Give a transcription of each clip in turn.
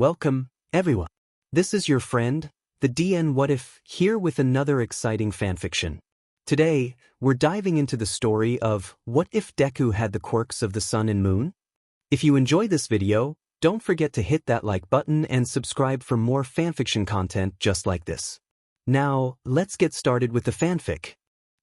Welcome, everyone. This is your friend, the DN What If, here with another exciting fanfiction. Today, we're diving into the story of What If Deku Had the Quirks of the Sun and Moon? If you enjoy this video, don't forget to hit that like button and subscribe for more fanfiction content just like this. Now, let's get started with the fanfic.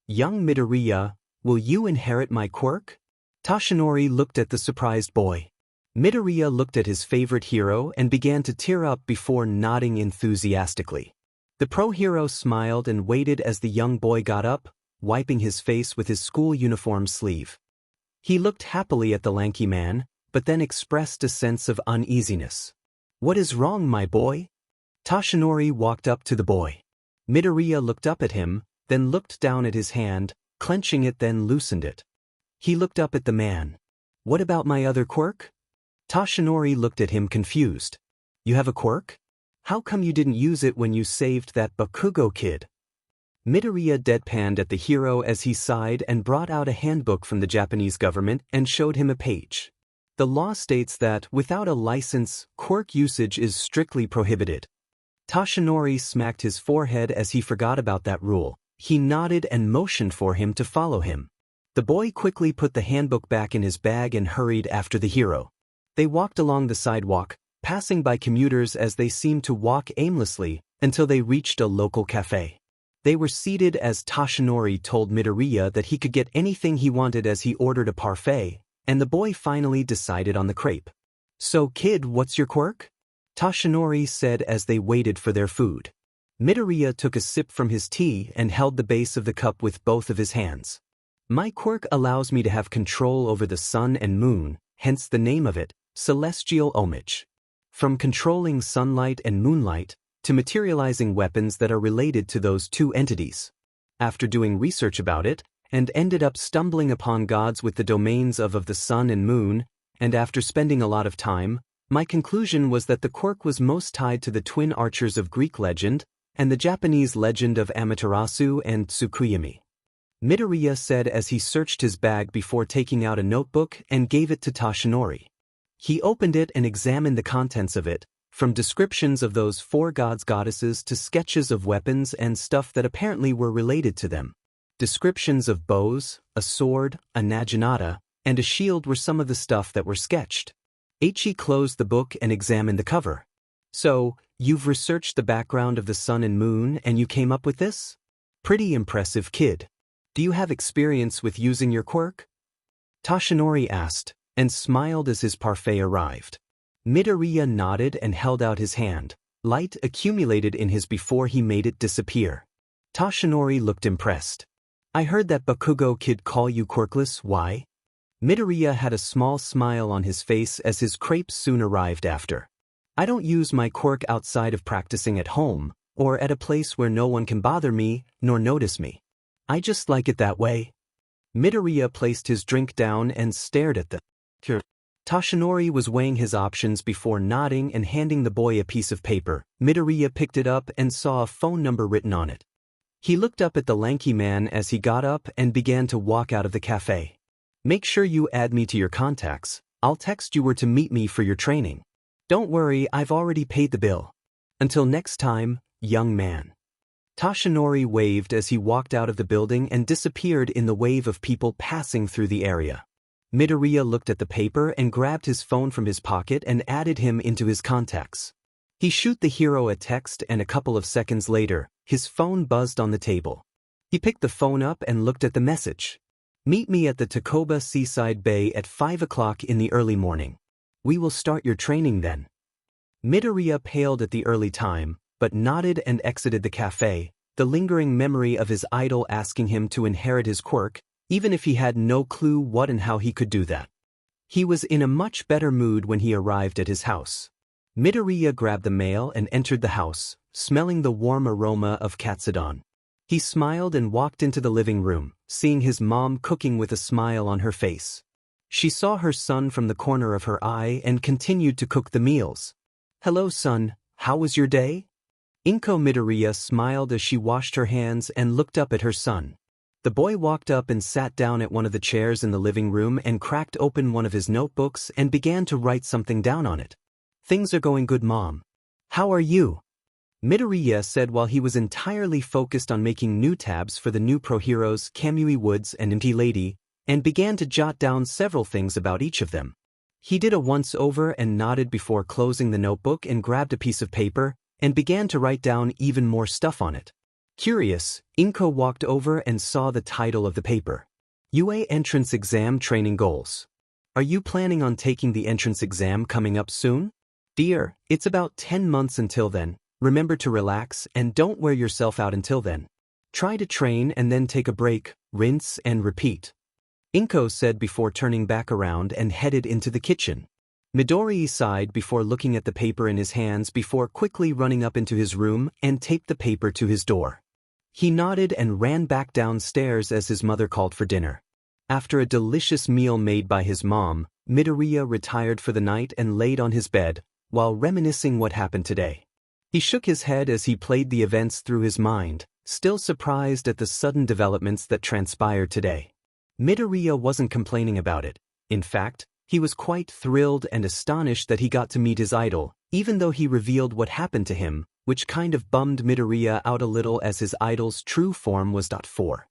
Young Midoriya, will you inherit my quirk? Toshinori looked at the surprised boy. Midoriya looked at his favorite hero and began to tear up before nodding enthusiastically. The pro-hero smiled and waited as the young boy got up, wiping his face with his school uniform sleeve. He looked happily at the lanky man, but then expressed a sense of uneasiness. "What is wrong, my boy?" Toshinori walked up to the boy. Midoriya looked up at him, then looked down at his hand, clenching it then loosened it. He looked up at the man. "What about my other quirk?" Toshinori looked at him confused. "You have a quirk? How come you didn't use it when you saved that Bakugo kid?" Midoriya deadpanned at the hero as he sighed and brought out a handbook from the Japanese government and showed him a page. The law states that, without a license, quirk usage is strictly prohibited. Toshinori smacked his forehead as he forgot about that rule. He nodded and motioned for him to follow him. The boy quickly put the handbook back in his bag and hurried after the hero. They walked along the sidewalk, passing by commuters as they seemed to walk aimlessly, until they reached a local cafe. They were seated as Toshinori told Midoriya that he could get anything he wanted as he ordered a parfait, and the boy finally decided on the crepe. "So kid, what's your quirk?" Toshinori said as they waited for their food. Midoriya took a sip from his tea and held the base of the cup with both of his hands. "My quirk allows me to have control over the sun and moon, hence the name of it, celestial homage. From controlling sunlight and moonlight, to materializing weapons that are related to those two entities. After doing research about it, and ended up stumbling upon gods with the domains of the sun and moon, and after spending a lot of time, my conclusion was that the quirk was most tied to the twin archers of Greek legend, and the Japanese legend of Amaterasu and Tsukuyomi." Midoriya said as he searched his bag before taking out a notebook and gave it to Toshinori. He opened it and examined the contents of it, from descriptions of those four gods-goddesses to sketches of weapons and stuff that apparently were related to them. Descriptions of bows, a sword, a naginata, and a shield were some of the stuff that were sketched. Eiichi closed the book and examined the cover. "So, you've researched the background of the sun and moon and you came up with this? Pretty impressive, kid. Do you have experience with using your quirk?" Toshinori asked, and smiled as his parfait arrived. Midoriya nodded and held out his hand. Light accumulated in his before he made it disappear. Toshinori looked impressed. "I heard that Bakugo kid call you quirkless, why?" Midoriya had a small smile on his face as his crepe soon arrived after. "I don't use my quirk outside of practicing at home, or at a place where no one can bother me, nor notice me. I just like it that way." Midoriya placed his drink down and stared at the cure. Toshinori was weighing his options before nodding and handing the boy a piece of paper. Midoriya picked it up and saw a phone number written on it. He looked up at the lanky man as he got up and began to walk out of the cafe. "Make sure you add me to your contacts. I'll text you where to meet me for your training. Don't worry, I've already paid the bill. Until next time, young man." Toshinori waved as he walked out of the building and disappeared in the wave of people passing through the area. Midoriya looked at the paper and grabbed his phone from his pocket and added him into his contacts. He shoot the hero a text and a couple of seconds later, his phone buzzed on the table. He picked the phone up and looked at the message. "Meet me at the Takoba Seaside Bay at 5 o'clock in the early morning. We will start your training then." Midoriya paled at the early time, but nodded and exited the cafe, the lingering memory of his idol asking him to inherit his quirk, even if he had no clue what and how he could do that. He was in a much better mood when he arrived at his house. Midoriya grabbed the mail and entered the house, smelling the warm aroma of katsudon. He smiled and walked into the living room, seeing his mom cooking with a smile on her face. She saw her son from the corner of her eye and continued to cook the meals. "Hello son, how was your day?" Inko Midoriya smiled as she washed her hands and looked up at her son. The boy walked up and sat down at one of the chairs in the living room and cracked open one of his notebooks and began to write something down on it. Things are going good, Mom. How are you? Midoriya said while he was entirely focused on making new tabs for the new pro heroes Kamui Woods and Inti Lady, and began to jot down several things about each of them. He did a once-over and nodded before closing the notebook and grabbed a piece of paper and began to write down even more stuff on it. Curious, Inko walked over and saw the title of the paper. UA Entrance Exam Training Goals. Are you planning on taking the entrance exam coming up soon? Dear, it's about 10 months until then. Remember to relax and don't wear yourself out until then. Try to train and then take a break, rinse and repeat. Inko said before turning back around and headed into the kitchen. Midori sighed before looking at the paper in his hands before quickly running up into his room and taped the paper to his door. He nodded and ran back downstairs as his mother called for dinner. After a delicious meal made by his mom, Midoriya retired for the night and laid on his bed, while reminiscing what happened today. He shook his head as he played the events through his mind, still surprised at the sudden developments that transpired today. Midoriya wasn't complaining about it. In fact, he was quite thrilled and astonished that he got to meet his idol, even though he revealed what happened to him, which kind of bummed Midoriya out a little as his idol's true form was .4.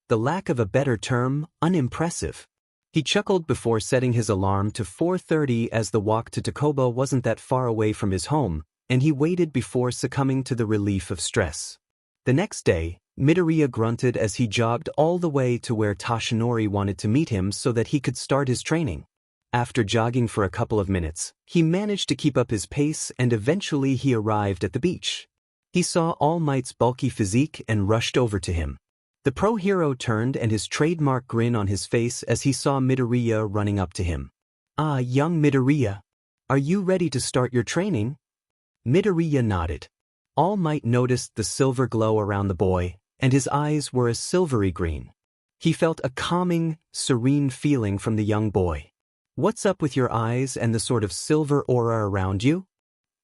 The lack of a better term, unimpressive. He chuckled before setting his alarm to 4:30 as the walk to Takoba wasn't that far away from his home, and he waited before succumbing to the relief of stress. The next day, Midoriya grunted as he jogged all the way to where Toshinori wanted to meet him so that he could start his training. After jogging for a couple of minutes, he managed to keep up his pace and eventually he arrived at the beach. He saw All Might's bulky physique and rushed over to him. The pro hero turned and his trademark grin on his face as he saw Midoriya running up to him. "Ah, young Midoriya. Are you ready to start your training?" Midoriya nodded. All Might noticed the silver glow around the boy, and his eyes were a silvery green. He felt a calming, serene feeling from the young boy. "What's up with your eyes and the sort of silver aura around you?"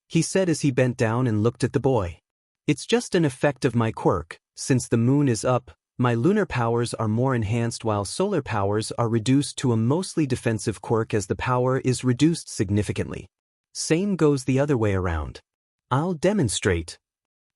he said as he bent down and looked at the boy. "It's just an effect of my quirk. Since the moon is up, my lunar powers are more enhanced while solar powers are reduced to a mostly defensive quirk as the power is reduced significantly. Same goes the other way around. I'll demonstrate."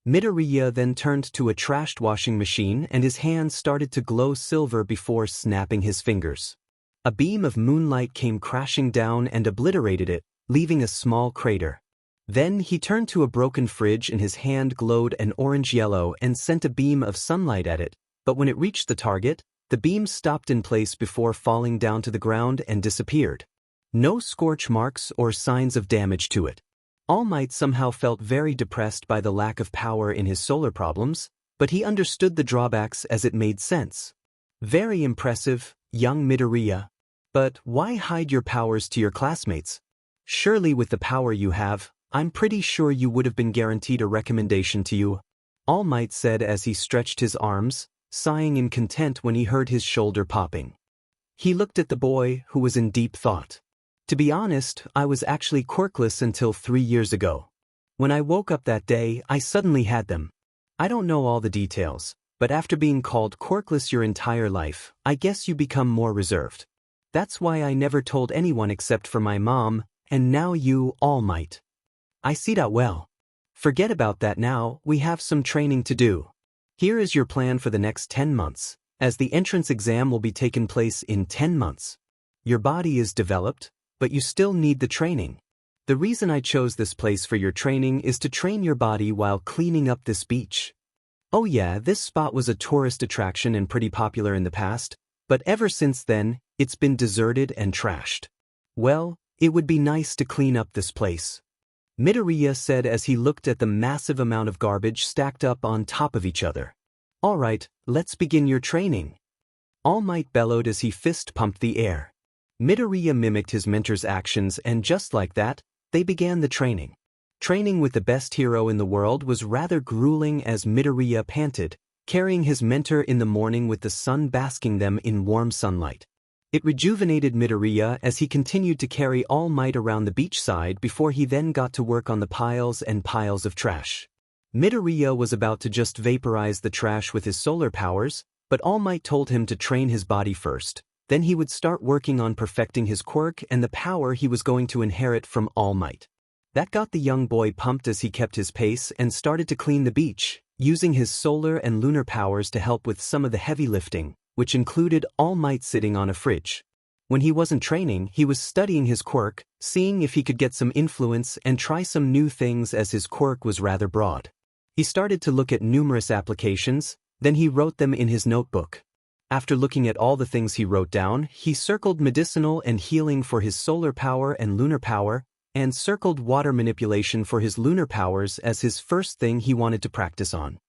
Midoriya then turned to a trashed washing machine and his hands started to glow silver before snapping his fingers. A beam of moonlight came crashing down and obliterated it, leaving a small crater. Then he turned to a broken fridge and his hand glowed an orange-yellow and sent a beam of sunlight at it, but when it reached the target, the beam stopped in place before falling down to the ground and disappeared. No scorch marks or signs of damage to it. All Might somehow felt very depressed by the lack of power in his solar problems, but he understood the drawbacks as it made sense. "Very impressive, young Midoriya. But why hide your powers to your classmates? Surely with the power you have, I'm pretty sure you would have been guaranteed a recommendation to you," All Might said as he stretched his arms, sighing in content when he heard his shoulder popping. He looked at the boy, who was in deep thought. "To be honest, I was actually quirkless until 3 years ago. When I woke up that day, I suddenly had them. I don't know all the details, but after being called quirkless your entire life, I guess you become more reserved. That's why I never told anyone except for my mom, and now you, All Might. I see that well. Forget about that now, we have some training to do. Here is your plan for the next 10 months, as the entrance exam will be taking place in 10 months. Your body is developed, but you still need the training. The reason I chose this place for your training is to train your body while cleaning up this beach. Oh yeah, this spot was a tourist attraction and pretty popular in the past, but ever since then, it's been deserted and trashed. Well, it would be nice to clean up this place," Midoriya said as he looked at the massive amount of garbage stacked up on top of each other. "All right, let's begin your training." All Might bellowed as he fist-pumped the air. Midoriya mimicked his mentor's actions and just like that, they began the training. Training with the best hero in the world was rather grueling as Midoriya panted, carrying his mentor in the morning with the sun basking them in warm sunlight. It rejuvenated Midoriya as he continued to carry All Might around the beachside before he then got to work on the piles and piles of trash. Midoriya was about to just vaporize the trash with his solar powers, but All Might told him to train his body first. Then he would start working on perfecting his quirk and the power he was going to inherit from All Might. That got the young boy pumped as he kept his pace and started to clean the beach, using his solar and lunar powers to help with some of the heavy lifting, which included All Might sitting on a fridge. When he wasn't training, he was studying his quirk, seeing if he could get some influence and try some new things as his quirk was rather broad. He started to look at numerous applications, then he wrote them in his notebook. After looking at all the things he wrote down, he circled medicinal and healing for his solar power and lunar power, and circled water manipulation for his lunar powers as his first thing he wanted to practice on.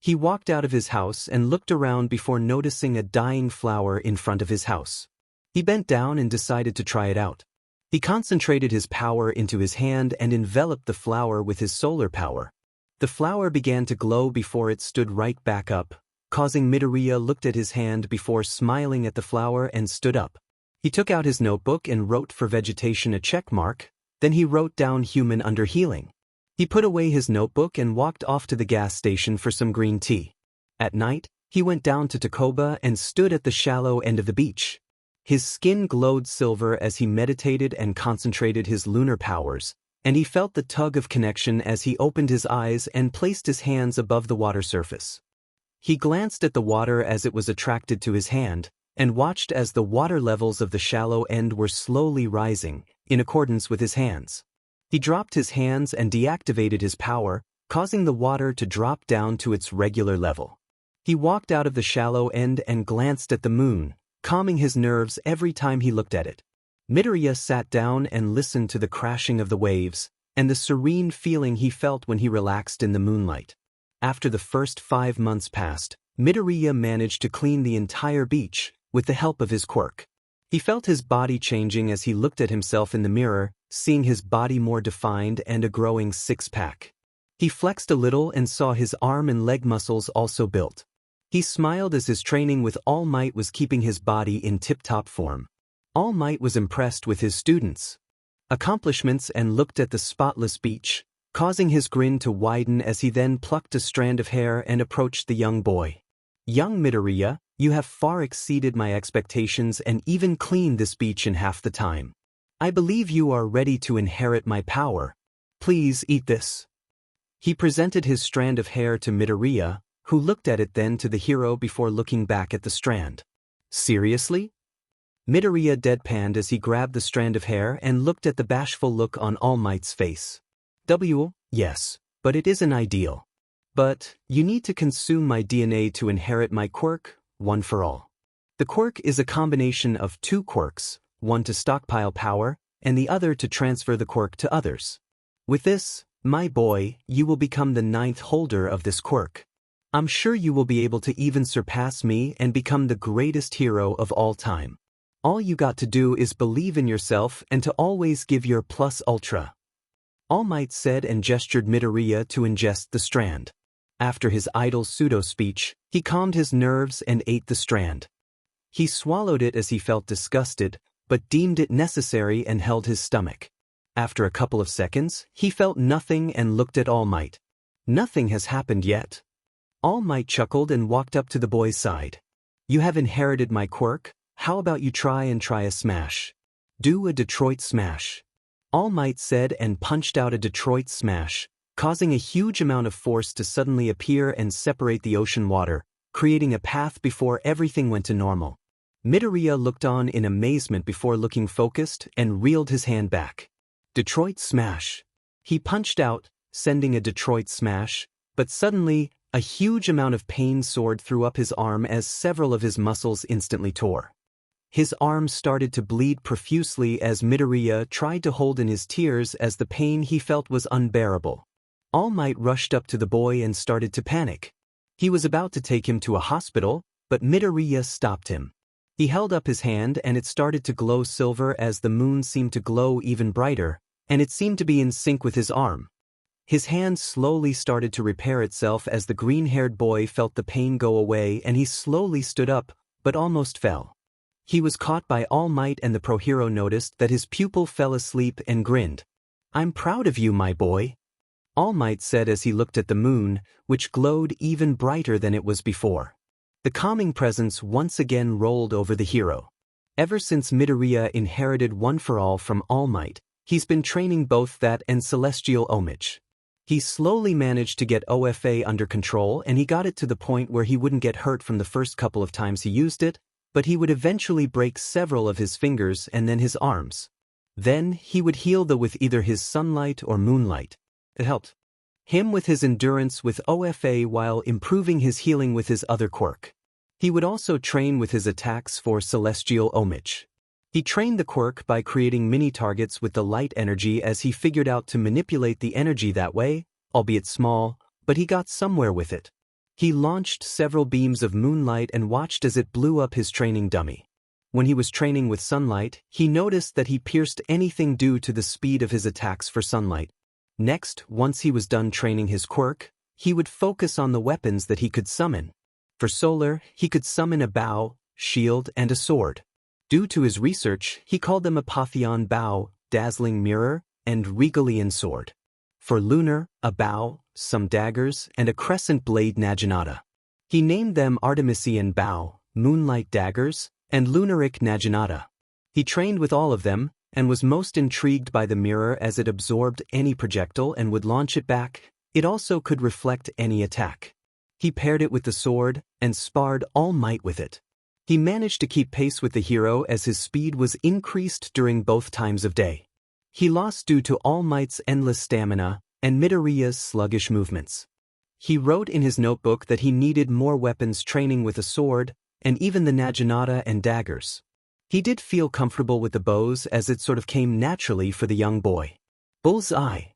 He walked out of his house and looked around before noticing a dying flower in front of his house. He bent down and decided to try it out. He concentrated his power into his hand and enveloped the flower with his solar power. The flower began to glow before it stood right back up, causing Midoriya looked at his hand before smiling at the flower and stood up. He took out his notebook and wrote for vegetation a check mark, then he wrote down human under healing. He put away his notebook and walked off to the gas station for some green tea. At night, he went down to Takoba and stood at the shallow end of the beach. His skin glowed silver as he meditated and concentrated his lunar powers, and he felt the tug of connection as he opened his eyes and placed his hands above the water surface. He glanced at the water as it was attracted to his hand, and watched as the water levels of the shallow end were slowly rising, in accordance with his hands. He dropped his hands and deactivated his power, causing the water to drop down to its regular level. He walked out of the shallow end and glanced at the moon, calming his nerves every time he looked at it. Midoriya sat down and listened to the crashing of the waves, and the serene feeling he felt when he relaxed in the moonlight. After the first 5 months passed, Midoriya managed to clean the entire beach, with the help of his quirk. He felt his body changing as he looked at himself in the mirror, seeing his body more defined and a growing six-pack. He flexed a little and saw his arm and leg muscles also built. He smiled as his training with All Might was keeping his body in tip-top form. All Might was impressed with his students' accomplishments and looked at the spotless beach, causing his grin to widen as he then plucked a strand of hair and approached the young boy. "Young Midoriya, you have far exceeded my expectations and even cleaned this beach in half the time. I believe you are ready to inherit my power. Please eat this." He presented his strand of hair to Midoriya, who looked at it then to the hero before looking back at the strand. "Seriously?" Midoriya deadpanned as he grabbed the strand of hair and looked at the bashful look on All Might's face. Yes, but it isn't ideal. But you need to consume my DNA to inherit my quirk, one for all. The quirk is a combination of 2 quirks, one to stockpile power, and the other to transfer the quirk to others. With this, my boy, you will become the 9th holder of this quirk. I'm sure you will be able to even surpass me and become the greatest hero of all time. All you got to do is believe in yourself and to always give your plus ultra. All Might said and gestured Midoriya to ingest the strand. After his idle pseudo-speech, he calmed his nerves and ate the strand. He swallowed it as he felt disgusted, but deemed it necessary and held his stomach. After a couple of seconds, he felt nothing and looked at All Might. "Nothing has happened yet." All Might chuckled and walked up to the boy's side. "You have inherited my quirk, how about you try a smash? Do a Detroit smash." All Might said and punched out a Detroit smash, causing a huge amount of force to suddenly appear and separate the ocean water, creating a path before everything went to normal. Midoriya looked on in amazement before looking focused and reeled his hand back. Detroit smash. He punched out, sending a Detroit smash, but suddenly, a huge amount of pain soared through up his arm as several of his muscles instantly tore. His arm started to bleed profusely as Midoriya tried to hold in his tears as the pain he felt was unbearable. All Might rushed up to the boy and started to panic. He was about to take him to a hospital, but Midoriya stopped him. He held up his hand and it started to glow silver as the moon seemed to glow even brighter, and it seemed to be in sync with his arm. His hand slowly started to repair itself as the green-haired boy felt the pain go away and he slowly stood up, but almost fell. He was caught by All Might and the pro hero noticed that his pupil fell asleep and grinned. "I'm proud of you, my boy," All Might said as he looked at the moon, which glowed even brighter than it was before. The calming presence once again rolled over the hero. Ever since Midoriya inherited One for All from All Might, He's been training both that and celestial homage. He slowly managed to get OFA under control, and he got it to the point where he wouldn't get hurt from the first couple of times he used it, but he would eventually break several of his fingers and then his arms. Then he would heal with either his sunlight or moonlight. It helped him with his endurance with OFA while improving his healing with his other quirk. He would also train with his attacks for celestial homage. He trained the quirk by creating mini-targets with the light energy as he figured out to manipulate the energy that way, albeit small, but he got somewhere with it. He launched several beams of moonlight and watched as it blew up his training dummy. When he was training with sunlight, he noticed that he pierced anything due to the speed of his attacks for sunlight. Next, once he was done training his quirk, he would focus on the weapons that he could summon. For solar, he could summon a bow, shield, and a sword. Due to his research, he called them Apotheon Bow, Dazzling Mirror, and Regalian Sword. For lunar, a bow, some daggers, and a crescent blade Naginata. He named them Artemisian Bow, Moonlight Daggers, and Lunaric Naginata. He trained with all of them, and was most intrigued by the mirror as it absorbed any projectile and would launch it back. It also could reflect any attack. He paired it with the sword, and sparred all might with it. He managed to keep pace with the hero as his speed was increased during both times of day. He lost due to All Might's endless stamina and Midoriya's sluggish movements. He wrote in his notebook that he needed more weapons training with a sword, and even the Naginata and daggers. He did feel comfortable with the bows as it sort of came naturally for the young boy. Bullseye,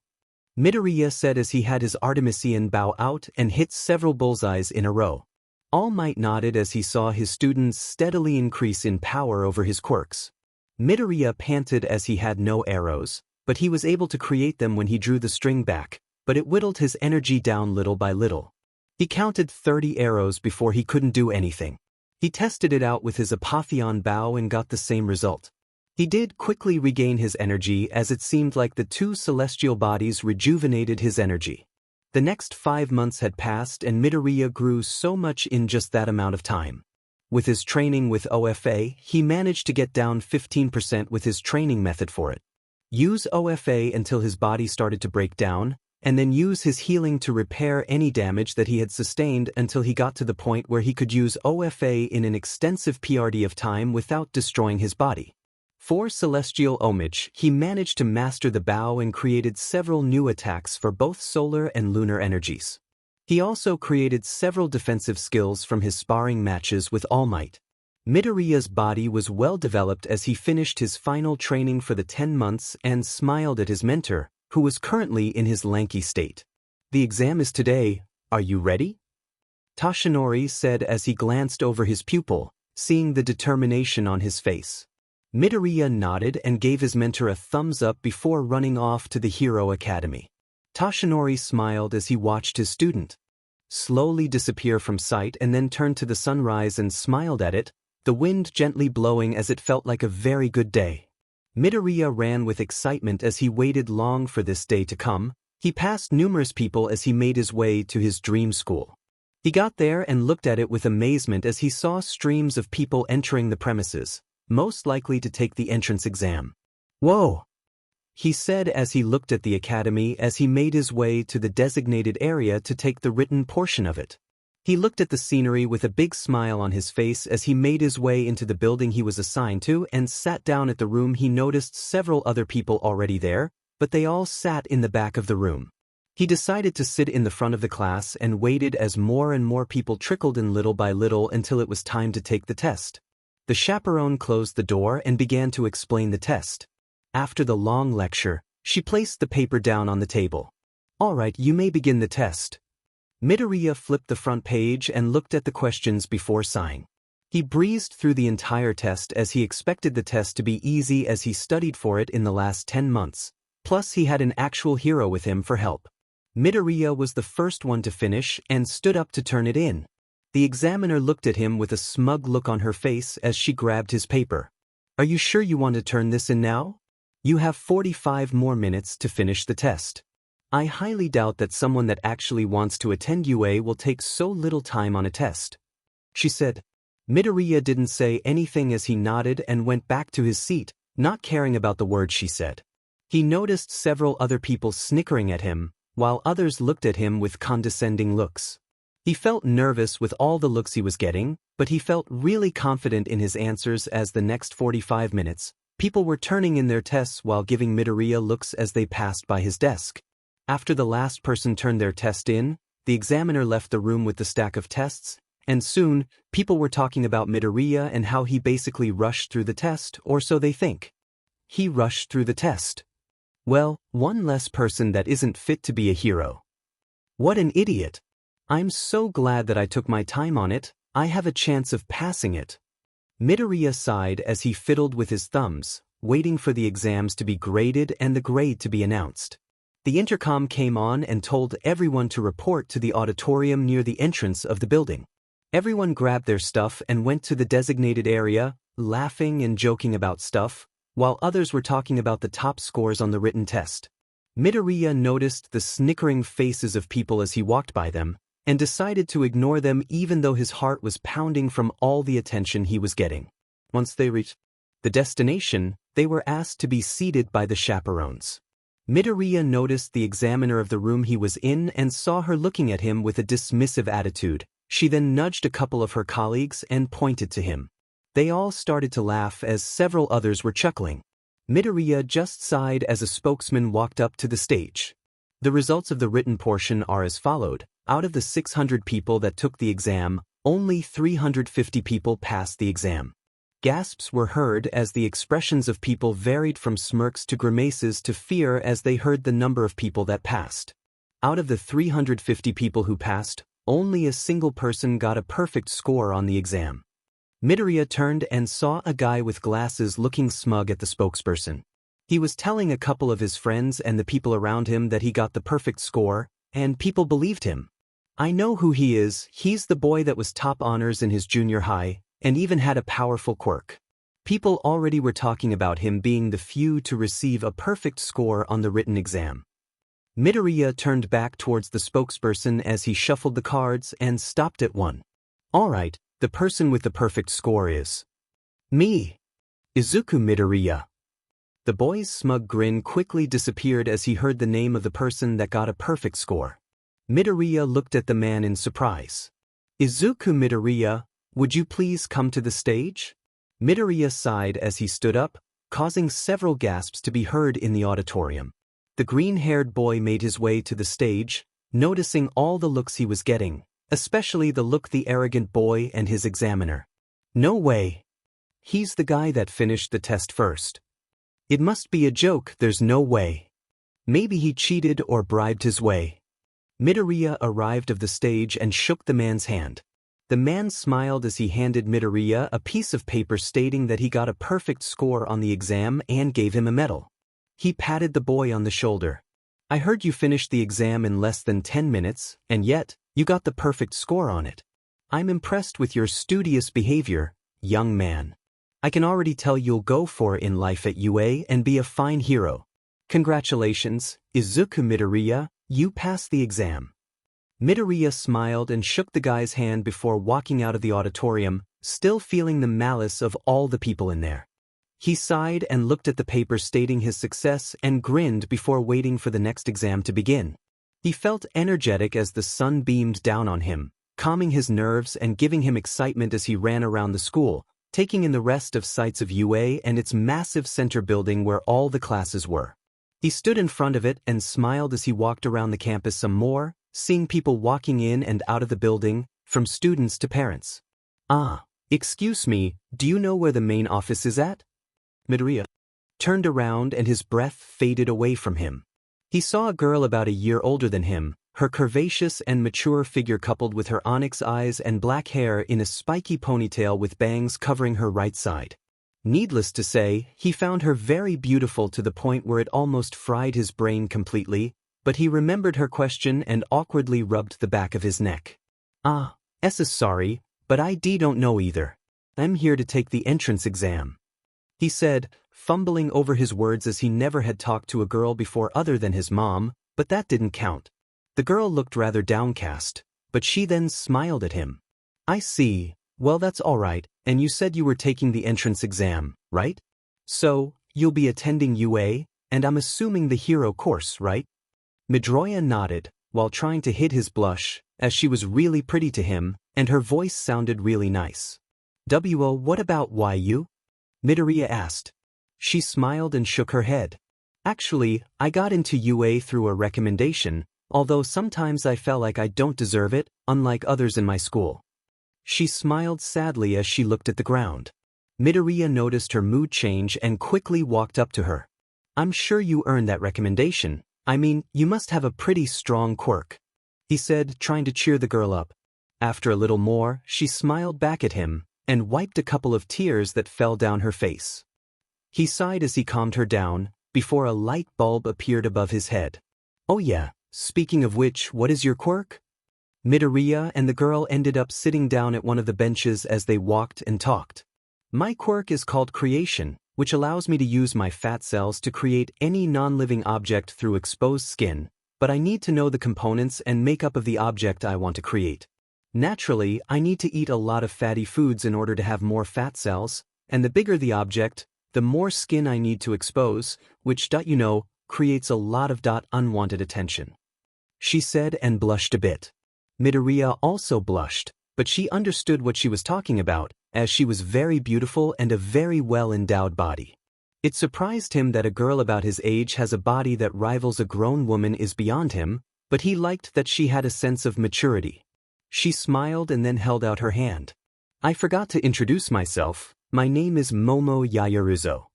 Midoriya said as he had his Artemisian bow out and hit several bullseyes in a row. All Might nodded as he saw his students steadily increase in power over his quirks. Midoriya panted as he had no arrows, but he was able to create them when he drew the string back, but it whittled his energy down little by little. He counted 30 arrows before he couldn't do anything. He tested it out with his Apotheon bow and got the same result. He did quickly regain his energy as it seemed like the two celestial bodies rejuvenated his energy. The next 5 months had passed and Midoriya grew so much in just that amount of time. With his training with OFA, he managed to get down 15% with his training method for it. Use OFA until his body started to break down, and then use his healing to repair any damage that he had sustained until he got to the point where he could use OFA in an extensive PRD of time without destroying his body. For Celestial Homage, he managed to master the bow and created several new attacks for both solar and lunar energies. He also created several defensive skills from his sparring matches with All Might. Midoriya's body was well developed as he finished his final training for the 10 months and smiled at his mentor, who was currently in his lanky state. "The exam is today, are you ready?" Toshinori said as he glanced over his pupil, seeing the determination on his face. Midoriya nodded and gave his mentor a thumbs up before running off to the Hero Academy. Toshinori smiled as he watched his student slowly disappear from sight and then turned to the sunrise and smiled at it, the wind gently blowing as it felt like a very good day. Midoriya ran with excitement as he waited long for this day to come. He passed numerous people as he made his way to his dream school. He got there and looked at it with amazement as he saw streams of people entering the premises, most likely to take the entrance exam. "Whoa," he said as he looked at the academy as he made his way to the designated area to take the written portion of it. He looked at the scenery with a big smile on his face as he made his way into the building he was assigned to and sat down at the room. He noticed several other people already there, but they all sat in the back of the room. He decided to sit in the front of the class and waited as more and more people trickled in little by little until it was time to take the test. The chaperone closed the door and began to explain the test. After the long lecture, she placed the paper down on the table. "All right, you may begin the test." Midoriya flipped the front page and looked at the questions before sighing. He breezed through the entire test as he expected the test to be easy as he studied for it in the last 10 months. Plus he had an actual hero with him for help. Midoriya was the first one to finish and stood up to turn it in. The examiner looked at him with a smug look on her face as she grabbed his paper. "Are you sure you want to turn this in now? You have 45 more minutes to finish the test. I highly doubt that someone that actually wants to attend UA will take so little time on a test," she said. Midoriya didn't say anything as he nodded and went back to his seat, not caring about the words she said. He noticed several other people snickering at him, while others looked at him with condescending looks. He felt nervous with all the looks he was getting, but he felt really confident in his answers as the next 45 minutes, people were turning in their tests while giving Midoriya looks as they passed by his desk. After the last person turned their test in, the examiner left the room with the stack of tests, and soon, people were talking about Midoriya and how he basically rushed through the test, or so they think. He rushed through the test. Well, one less person that isn't fit to be a hero. What an idiot. I'm so glad that I took my time on it, I have a chance of passing it. Midoriya sighed as he fiddled with his thumbs, waiting for the exams to be graded and the grade to be announced. The intercom came on and told everyone to report to the auditorium near the entrance of the building. Everyone grabbed their stuff and went to the designated area, laughing and joking about stuff, while others were talking about the top scores on the written test. Midoriya noticed the snickering faces of people as he walked by them, and decided to ignore them even though his heart was pounding from all the attention he was getting. Once they reached the destination, they were asked to be seated by the chaperones. Midoriya noticed the examiner of the room he was in and saw her looking at him with a dismissive attitude. She then nudged a couple of her colleagues and pointed to him. They all started to laugh as several others were chuckling. Midoriya just sighed as a spokesman walked up to the stage. The results of the written portion are as followed. Out of the 600 people that took the exam, only 350 people passed the exam. Gasps were heard as the expressions of people varied from smirks to grimaces to fear as they heard the number of people that passed. Out of the 350 people who passed, only a single person got a perfect score on the exam. Midoriya turned and saw a guy with glasses looking smug at the spokesperson. He was telling a couple of his friends and the people around him that he got the perfect score, and people believed him. I know who he is, he's the boy that was top honors in his junior high, and even had a powerful quirk. People already were talking about him being the few to receive a perfect score on the written exam. Midoriya turned back towards the spokesperson as he shuffled the cards and stopped at one. Alright, the person with the perfect score is me, Izuku Midoriya. The boy's smug grin quickly disappeared as he heard the name of the person that got a perfect score. Midoriya looked at the man in surprise. Izuku Midoriya, would you please come to the stage? Midoriya sighed as he stood up, causing several gasps to be heard in the auditorium. The green-haired boy made his way to the stage, noticing all the looks he was getting, especially the look the arrogant boy and his examiner. No way. He's the guy that finished the test first. It must be a joke, there's no way. Maybe he cheated or bribed his way. Midoriya arrived of the stage and shook the man's hand. The man smiled as he handed Midoriya a piece of paper stating that he got a perfect score on the exam and gave him a medal. He patted the boy on the shoulder. I heard you finished the exam in less than 10 minutes, and yet, you got the perfect score on it. I'm impressed with your studious behavior, young man. I can already tell you'll go for it in life at UA and be a fine hero. Congratulations, Izuku Midoriya. You passed the exam. Midoriya smiled and shook the guy's hand before walking out of the auditorium, still feeling the malice of all the people in there. He sighed and looked at the paper stating his success and grinned before waiting for the next exam to begin. He felt energetic as the sun beamed down on him, calming his nerves and giving him excitement as he ran around the school, taking in the rest of sights of UA and its massive center building where all the classes were. He stood in front of it and smiled as he walked around the campus some more, seeing people walking in and out of the building, from students to parents. Excuse me, do you know where the main office is at? Midoriya turned around and his breath faded away from him. He saw a girl about a year older than him, her curvaceous and mature figure coupled with her onyx eyes and black hair in a spiky ponytail with bangs covering her right side. Needless to say, he found her very beautiful to the point where it almost fried his brain completely, but he remembered her question and awkwardly rubbed the back of his neck. Sorry, but I don't know either. I'm here to take the entrance exam, he said, fumbling over his words as he never had talked to a girl before other than his mom, but that didn't count. The girl looked rather downcast, but she then smiled at him. I see. Well, that's all right, and you said you were taking the entrance exam, right? So, you'll be attending UA? and I'm assuming the hero course, right? Midoriya nodded, while trying to hide his blush, as she was really pretty to him, and her voice sounded really nice. What about YU? Midoriya asked. She smiled and shook her head. Actually, I got into UA through a recommendation, although sometimes I felt like I don't deserve it, unlike others in my school. She smiled sadly as she looked at the ground. Midoriya noticed her mood change and quickly walked up to her. I'm sure you earned that recommendation. I mean, you must have a pretty strong quirk, he said, trying to cheer the girl up. After a little more, she smiled back at him and wiped a couple of tears that fell down her face. He sighed as he calmed her down, before a light bulb appeared above his head. Oh yeah, speaking of which, what is your quirk? Midoriya and the girl ended up sitting down at one of the benches as they walked and talked. My quirk is called Creation, which allows me to use my fat cells to create any non-living object through exposed skin, but I need to know the components and makeup of the object I want to create. Naturally, I need to eat a lot of fatty foods in order to have more fat cells, and the bigger the object, the more skin I need to expose, which, creates a lot of unwanted attention. She said and blushed a bit. Midoriya also blushed, but she understood what she was talking about, as she was very beautiful and a very well-endowed body. It surprised him that a girl about his age has a body that rivals a grown woman is beyond him, but he liked that she had a sense of maturity. She smiled and then held out her hand. I forgot to introduce myself. My name is Momo Yaoyorozu.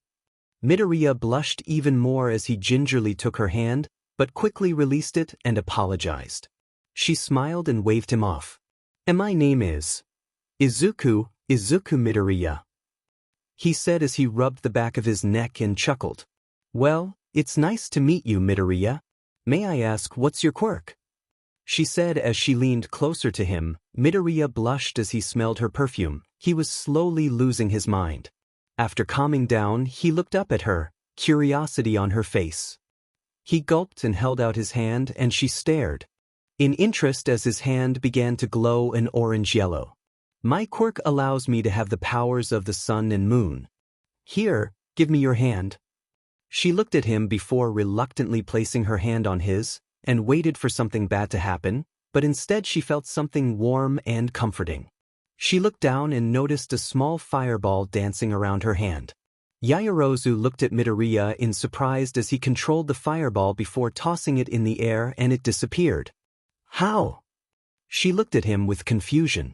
Midoriya blushed even more as he gingerly took her hand, but quickly released it and apologized. She smiled and waved him off. And my name is Izuku Midoriya, he said as he rubbed the back of his neck and chuckled. Well, it's nice to meet you, Midoriya. May I ask what's your quirk? She said as she leaned closer to him. Midoriya blushed as he smelled her perfume. He was slowly losing his mind. After calming down, he looked up at her, curiosity on her face. He gulped and held out his hand, and she stared in interest as his hand began to glow an orange-yellow. My quirk allows me to have the powers of the sun and moon. Here, give me your hand. She looked at him before reluctantly placing her hand on his, and waited for something bad to happen, but instead she felt something warm and comforting. She looked down and noticed a small fireball dancing around her hand. Yaoyorozu looked at Midoriya in surprise as he controlled the fireball before tossing it in the air and it disappeared. How? She looked at him with confusion.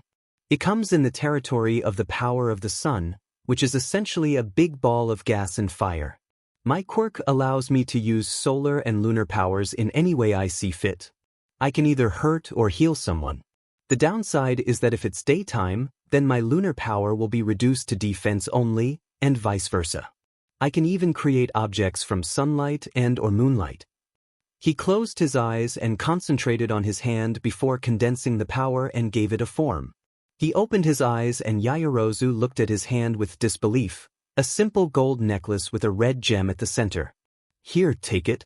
It comes in the territory of the power of the sun, which is essentially a big ball of gas and fire. My quirk allows me to use solar and lunar powers in any way I see fit. I can either hurt or heal someone. The downside is that if it's daytime, then my lunar power will be reduced to defense only, and vice versa. I can even create objects from sunlight and/or moonlight. He closed his eyes and concentrated on his hand before condensing the power and gave it a form. He opened his eyes and Yaoyorozu looked at his hand with disbelief, a simple gold necklace with a red gem at the center. Here, take it.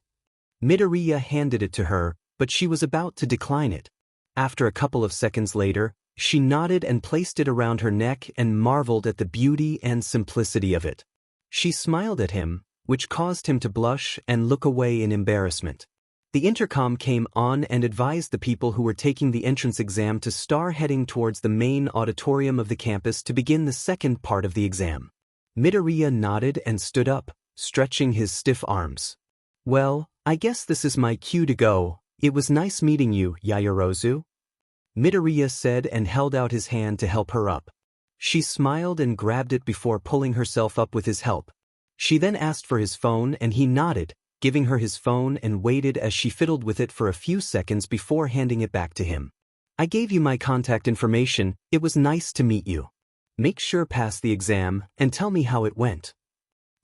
Midoriya handed it to her, but she was about to decline it. After a couple of seconds later, she nodded and placed it around her neck and marveled at the beauty and simplicity of it. She smiled at him, which caused him to blush and look away in embarrassment. The intercom came on and advised the people who were taking the entrance exam to start heading towards the main auditorium of the campus to begin the second part of the exam. Midoriya nodded and stood up, stretching his stiff arms. Well, I guess this is my cue to go. It was nice meeting you, Yaoyorozu. Midoriya said and held out his hand to help her up. She smiled and grabbed it before pulling herself up with his help. She then asked for his phone and he nodded, giving her his phone and waited as she fiddled with it for a few seconds before handing it back to him. I gave you my contact information. It was nice to meet you. Make sure pass the exam and tell me how it went.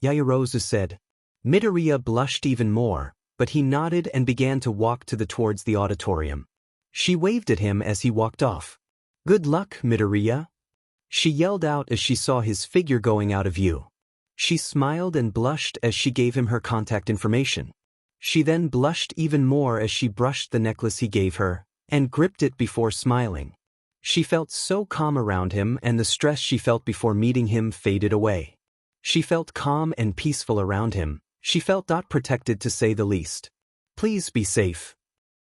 Yaoyorozu said. Midoriya blushed even more, but he nodded and began to walk towards the auditorium. She waved at him as he walked off. Good luck, Midoriya. She yelled out as she saw his figure going out of view. She smiled and blushed as she gave him her contact information. She then blushed even more as she brushed the necklace he gave her, and gripped it before smiling. She felt so calm around him and the stress she felt before meeting him faded away. She felt calm and peaceful around him, She felt not protected to say the least. Please be safe.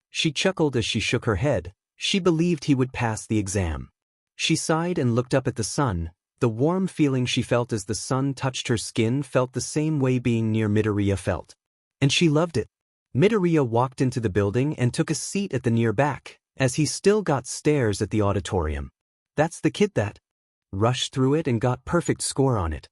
She chuckled as she shook her head. She believed he would pass the exam. She sighed and looked up at the sun. The warm feeling she felt as the sun touched her skin felt the same way being near Midoriya felt. And she loved it. Midoriya walked into the building and took a seat at the near back, as he still got stares at the auditorium. That's the kid that rushed through it and got perfect score on it.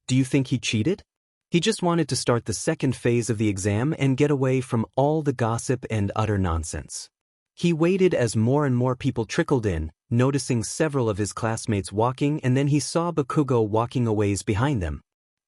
Do you think he cheated? He just wanted to start the second phase of the exam and get away from all the gossip and utter nonsense. He waited as more and more people trickled in, noticing several of his classmates walking, and then he saw Bakugo walking a ways behind them.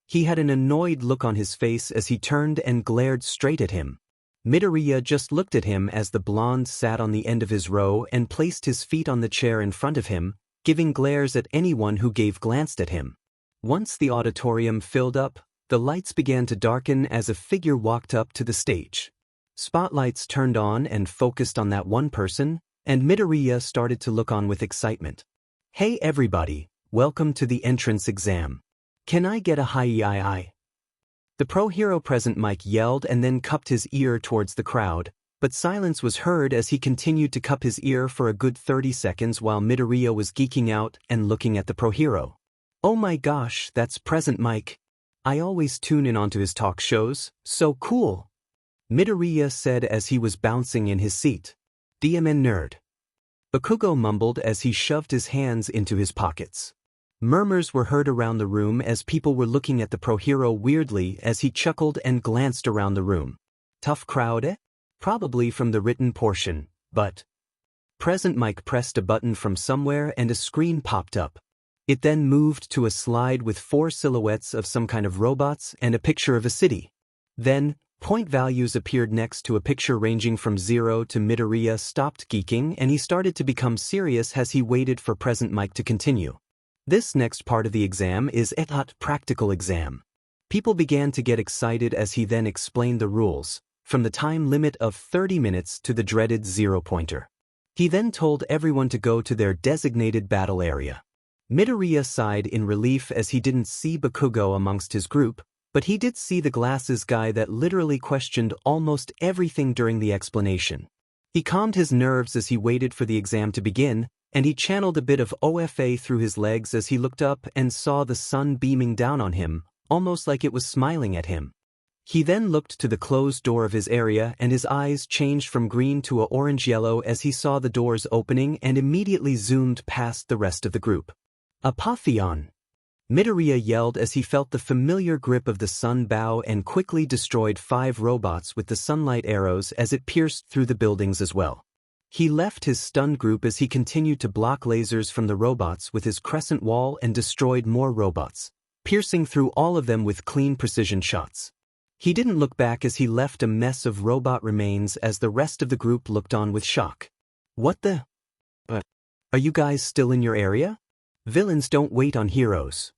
He had an annoyed look on his face as he turned and glared straight at him. Midoriya just looked at him as the blonde sat on the end of his row and placed his feet on the chair in front of him, giving glares at anyone who glanced at him. Once the auditorium filled up, the lights began to darken as a figure walked up to the stage. Spotlights turned on and focused on that one person, and Midoriya started to look on with excitement. Hey everybody, welcome to the entrance exam. Can I get a hi-yi-yi? The pro hero present Mike yelled and then cupped his ear towards the crowd, but silence was heard as he continued to cup his ear for a good 30 seconds while Midoriya was geeking out and looking at the pro hero. Oh my gosh, that's present Mike. I always tune in onto his talk shows, so cool. Midoriya said as he was bouncing in his seat. DMN nerd. Bakugo mumbled as he shoved his hands into his pockets. Murmurs were heard around the room as people were looking at the pro hero weirdly as he chuckled and glanced around the room. Tough crowd, eh? Probably from the written portion, but... Present Mike pressed a button from somewhere and a screen popped up. It then moved to a slide with 4 silhouettes of some kind of robots and a picture of a city. Then, point values appeared next to a picture ranging from 0 to Midoriya stopped geeking and he started to become serious as he waited for present Mike to continue. This next part of the exam is a practical exam. People began to get excited as he then explained the rules, from the time limit of 30 minutes to the dreaded 0-pointer. He then told everyone to go to their designated battle area. Midoriya sighed in relief as he didn't see Bakugo amongst his group, but he did see the glasses guy that literally questioned almost everything during the explanation. He calmed his nerves as he waited for the exam to begin, and he channeled a bit of OFA through his legs as he looked up and saw the sun beaming down on him, almost like it was smiling at him. He then looked to the closed door of his area and his eyes changed from green to a orange-yellow as he saw the doors opening and immediately zoomed past the rest of the group. Apotheon! Midoriya yelled as he felt the familiar grip of the sun bow and quickly destroyed 5 robots with the sunlight arrows as it pierced through the buildings as well. He left his stunned group as he continued to block lasers from the robots with his crescent wall and destroyed more robots, piercing through all of them with clean precision shots. He didn't look back as he left a mess of robot remains as the rest of the group looked on with shock. What the? Are you guys still in your area? Villains don't wait on heroes.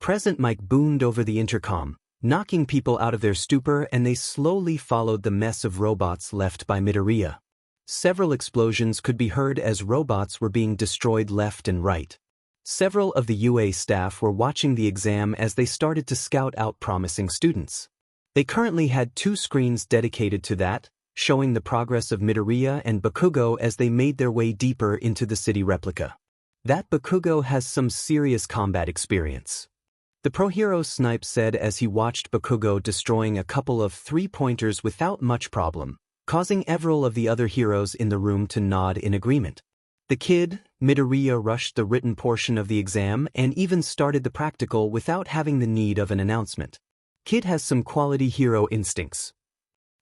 Present Mike boomed over the intercom, knocking people out of their stupor, and they slowly followed the mess of robots left by Midoriya. Several explosions could be heard as robots were being destroyed left and right. Several of the UA staff were watching the exam as they started to scout out promising students. They currently had 2 screens dedicated to that, showing the progress of Midoriya and Bakugo as they made their way deeper into the city replica. That Bakugo has some serious combat experience. The pro hero Snipe said as he watched Bakugo destroying a couple of 3-pointers without much problem, causing several of the other heroes in the room to nod in agreement. The kid, Midoriya, rushed the written portion of the exam and even started the practical without having the need of an announcement. Kid has some quality hero instincts.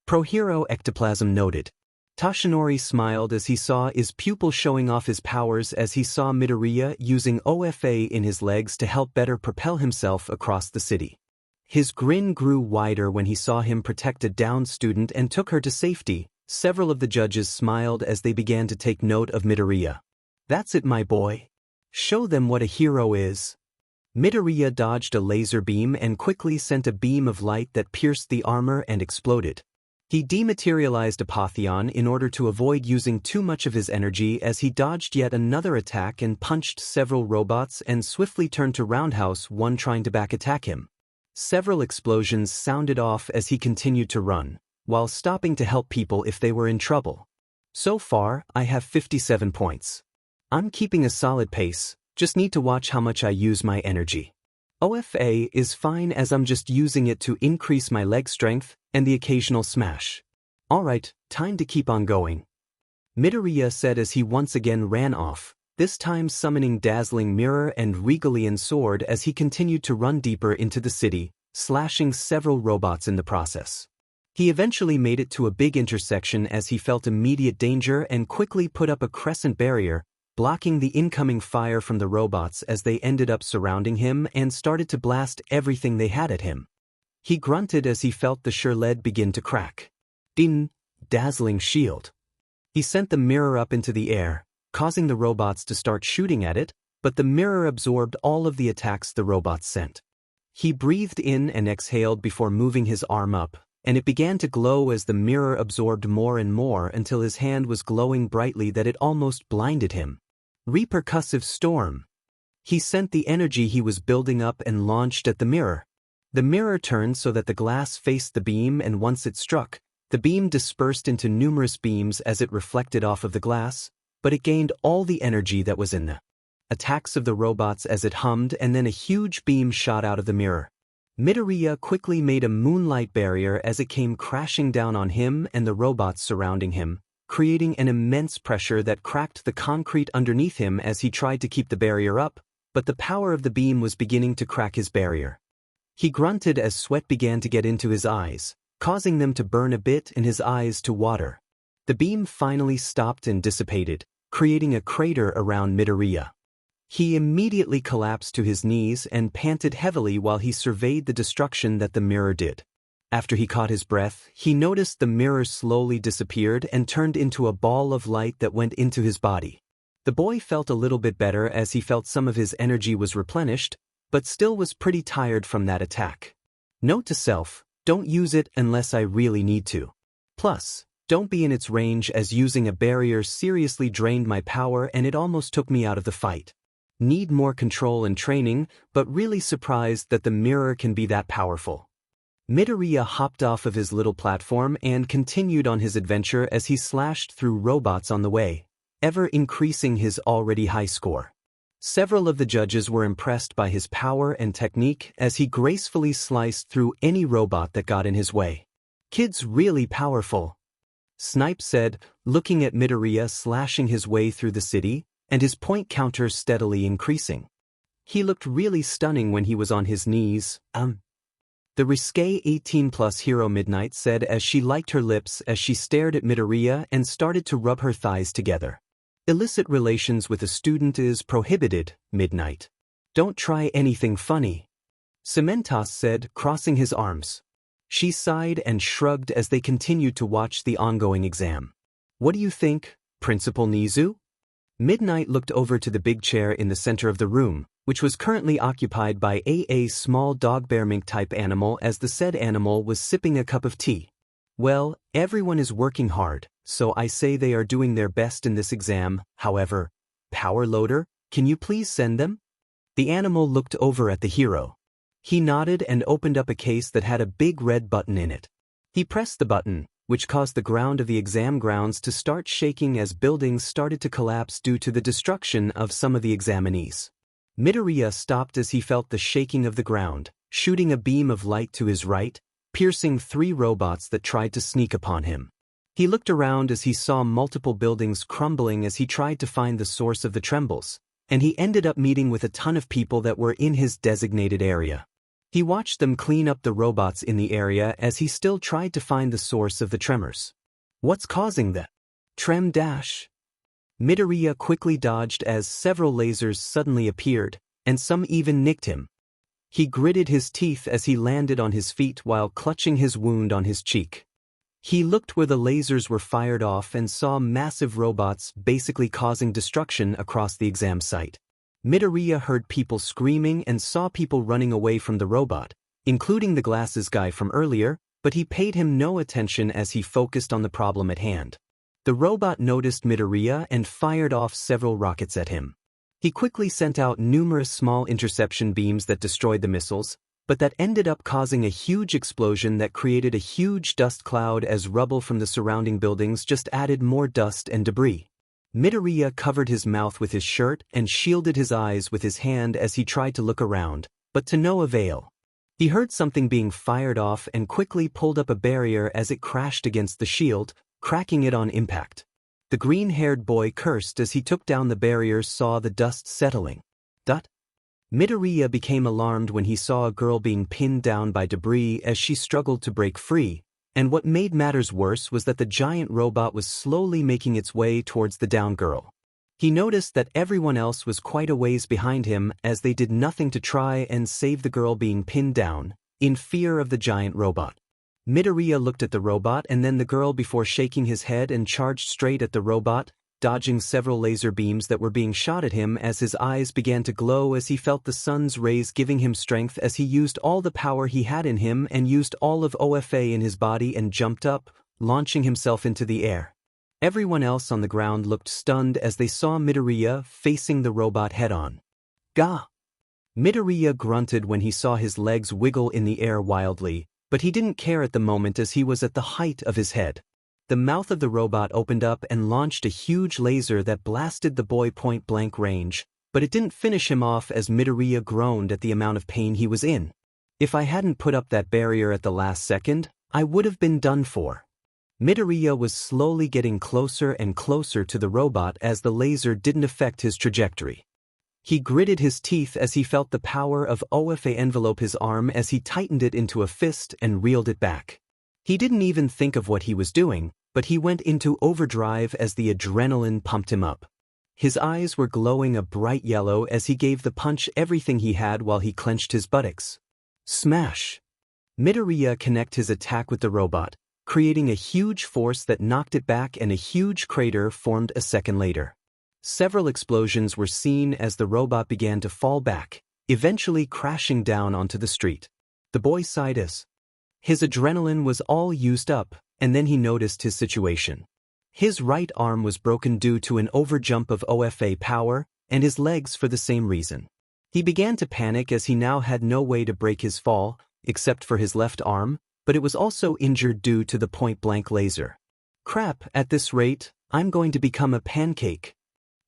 Pro hero Ectoplasm noted. Toshinori smiled as he saw his pupil showing off his powers as he saw Midoriya using OFA in his legs to help better propel himself across the city. His grin grew wider when he saw him protect a downed student and took her to safety. Several of the judges smiled as they began to take note of Midoriya. That's it, my boy. Show them what a hero is. Midoriya dodged a laser beam and quickly sent a beam of light that pierced the armor and exploded. He dematerialized Apotheon in order to avoid using too much of his energy as he dodged yet another attack and punched several robots and swiftly turned to roundhouse one trying to back attack him. Several explosions sounded off as he continued to run, while stopping to help people if they were in trouble. So far, I have 57 points. I'm keeping a solid pace, just need to watch how much I use my energy. OFA is fine as I'm just using it to increase my leg strength and the occasional smash. Alright, time to keep on going. Midoriya said as he once again ran off, this time summoning Dazzling Mirror and Regalian Sword as he continued to run deeper into the city, slashing several robots in the process. He eventually made it to a big intersection as he felt immediate danger and quickly put up a crescent barrier, blocking the incoming fire from the robots as they ended up surrounding him and started to blast everything they had at him. He grunted as he felt the sure lead begin to crack. Din! Dazzling shield. He sent the mirror up into the air, causing the robots to start shooting at it, but the mirror absorbed all of the attacks the robots sent. He breathed in and exhaled before moving his arm up, and it began to glow as the mirror absorbed more and more until his hand was glowing brightly that it almost blinded him. Repercussive storm. He sent the energy he was building up and launched at the mirror. The mirror turned so that the glass faced the beam, and once it struck, the beam dispersed into numerous beams as it reflected off of the glass, but it gained all the energy that was in the attacks of the robots as it hummed, and then a huge beam shot out of the mirror. Midoriya quickly made a moonlight barrier as it came crashing down on him and the robots surrounding him, creating an immense pressure that cracked the concrete underneath him as he tried to keep the barrier up, but the power of the beam was beginning to crack his barrier. He grunted as sweat began to get into his eyes, causing them to burn a bit and his eyes to water. The beam finally stopped and dissipated, creating a crater around Midoriya. He immediately collapsed to his knees and panted heavily while he surveyed the destruction that the mirror did. After he caught his breath, he noticed the mirror slowly disappeared and turned into a ball of light that went into his body. The boy felt a little bit better as he felt some of his energy was replenished, but still was pretty tired from that attack. Note to self, don't use it unless I really need to. Plus, don't be in its range as using a barrier seriously drained my power and it almost took me out of the fight. Need more control and training, but really surprised that the mirror can be that powerful. Midoriya hopped off of his little platform and continued on his adventure as he slashed through robots on the way, ever increasing his already high score. Several of the judges were impressed by his power and technique as he gracefully sliced through any robot that got in his way. Kid's really powerful, Snipe said, looking at Midoriya slashing his way through the city, and his point counter steadily increasing. He looked really stunning when he was on his knees. The risque 18+ hero Midnight said as she liked her lips as she stared at Midoriya and started to rub her thighs together. Illicit relations with a student is prohibited, Midnight. Don't try anything funny. Cementos said, crossing his arms. She sighed and shrugged as they continued to watch the ongoing exam. What do you think, Principal Nizu? Midnight looked over to the big chair in the center of the room, which was currently occupied by a small dog-bear-mink-type animal as the said animal was sipping a cup of tea. Well, everyone is working hard, so I say they are doing their best in this exam. However, Power Loader, can you please send them? The animal looked over at the hero. He nodded and opened up a case that had a big red button in it. He pressed the button, which caused the ground of the exam grounds to start shaking as buildings started to collapse due to the destruction of some of the examinees. Midoriya stopped as he felt the shaking of the ground, shooting a beam of light to his right, piercing 3 robots that tried to sneak upon him. He looked around as he saw multiple buildings crumbling as he tried to find the source of the trembles, and he ended up meeting with a ton of people that were in his designated area. He watched them clean up the robots in the area as he still tried to find the source of the tremors. What's causing the trem dash? Midoriya quickly dodged as several lasers suddenly appeared, and some even nicked him. He gritted his teeth as he landed on his feet while clutching his wound on his cheek. He looked where the lasers were fired off and saw massive robots basically causing destruction across the exam site. Midoriya heard people screaming and saw people running away from the robot, including the glasses guy from earlier, but he paid him no attention as he focused on the problem at hand. The robot noticed Midoriya and fired off several rockets at him. He quickly sent out numerous small interception beams that destroyed the missiles, but that ended up causing a huge explosion that created a huge dust cloud as rubble from the surrounding buildings just added more dust and debris. Midoriya covered his mouth with his shirt and shielded his eyes with his hand as he tried to look around, but to no avail. He heard something being fired off and quickly pulled up a barrier as it crashed against the shield, cracking it on impact. The green-haired boy cursed as he took down the barrier, saw the dust settling. Midoriya became alarmed when he saw a girl being pinned down by debris as she struggled to break free, and what made matters worse was that the giant robot was slowly making its way towards the down girl. He noticed that everyone else was quite a ways behind him as they did nothing to try and save the girl being pinned down, in fear of the giant robot. Midoriya looked at the robot and then the girl before shaking his head and charged straight at the robot, dodging several laser beams that were being shot at him as his eyes began to glow as he felt the sun's rays giving him strength as he used all the power he had in him and used all of OFA in his body and jumped up, launching himself into the air. Everyone else on the ground looked stunned as they saw Midoriya facing the robot head-on. Gah! Midoriya grunted when he saw his legs wiggle in the air wildly, but he didn't care at the moment as he was at the height of his head. The mouth of the robot opened up and launched a huge laser that blasted the boy point-blank range, but it didn't finish him off as Midoriya groaned at the amount of pain he was in. If I hadn't put up that barrier at the last second, I would have been done for. Midoriya was slowly getting closer and closer to the robot as the laser didn't affect his trajectory. He gritted his teeth as he felt the power of OFA envelope his arm as he tightened it into a fist and reeled it back. He didn't even think of what he was doing, but he went into overdrive as the adrenaline pumped him up. His eyes were glowing a bright yellow as he gave the punch everything he had while he clenched his buttocks. Smash! Midoriya connected his attack with the robot, creating a huge force that knocked it back and a huge crater formed a second later. Several explosions were seen as the robot began to fall back, eventually crashing down onto the street. The boy sighed as his adrenaline was all used up, and then he noticed his situation. His right arm was broken due to an overjump of OFA power, and his legs for the same reason. He began to panic as he now had no way to break his fall, except for his left arm, but it was also injured due to the point-blank laser. Crap, at this rate, I'm going to become a pancake.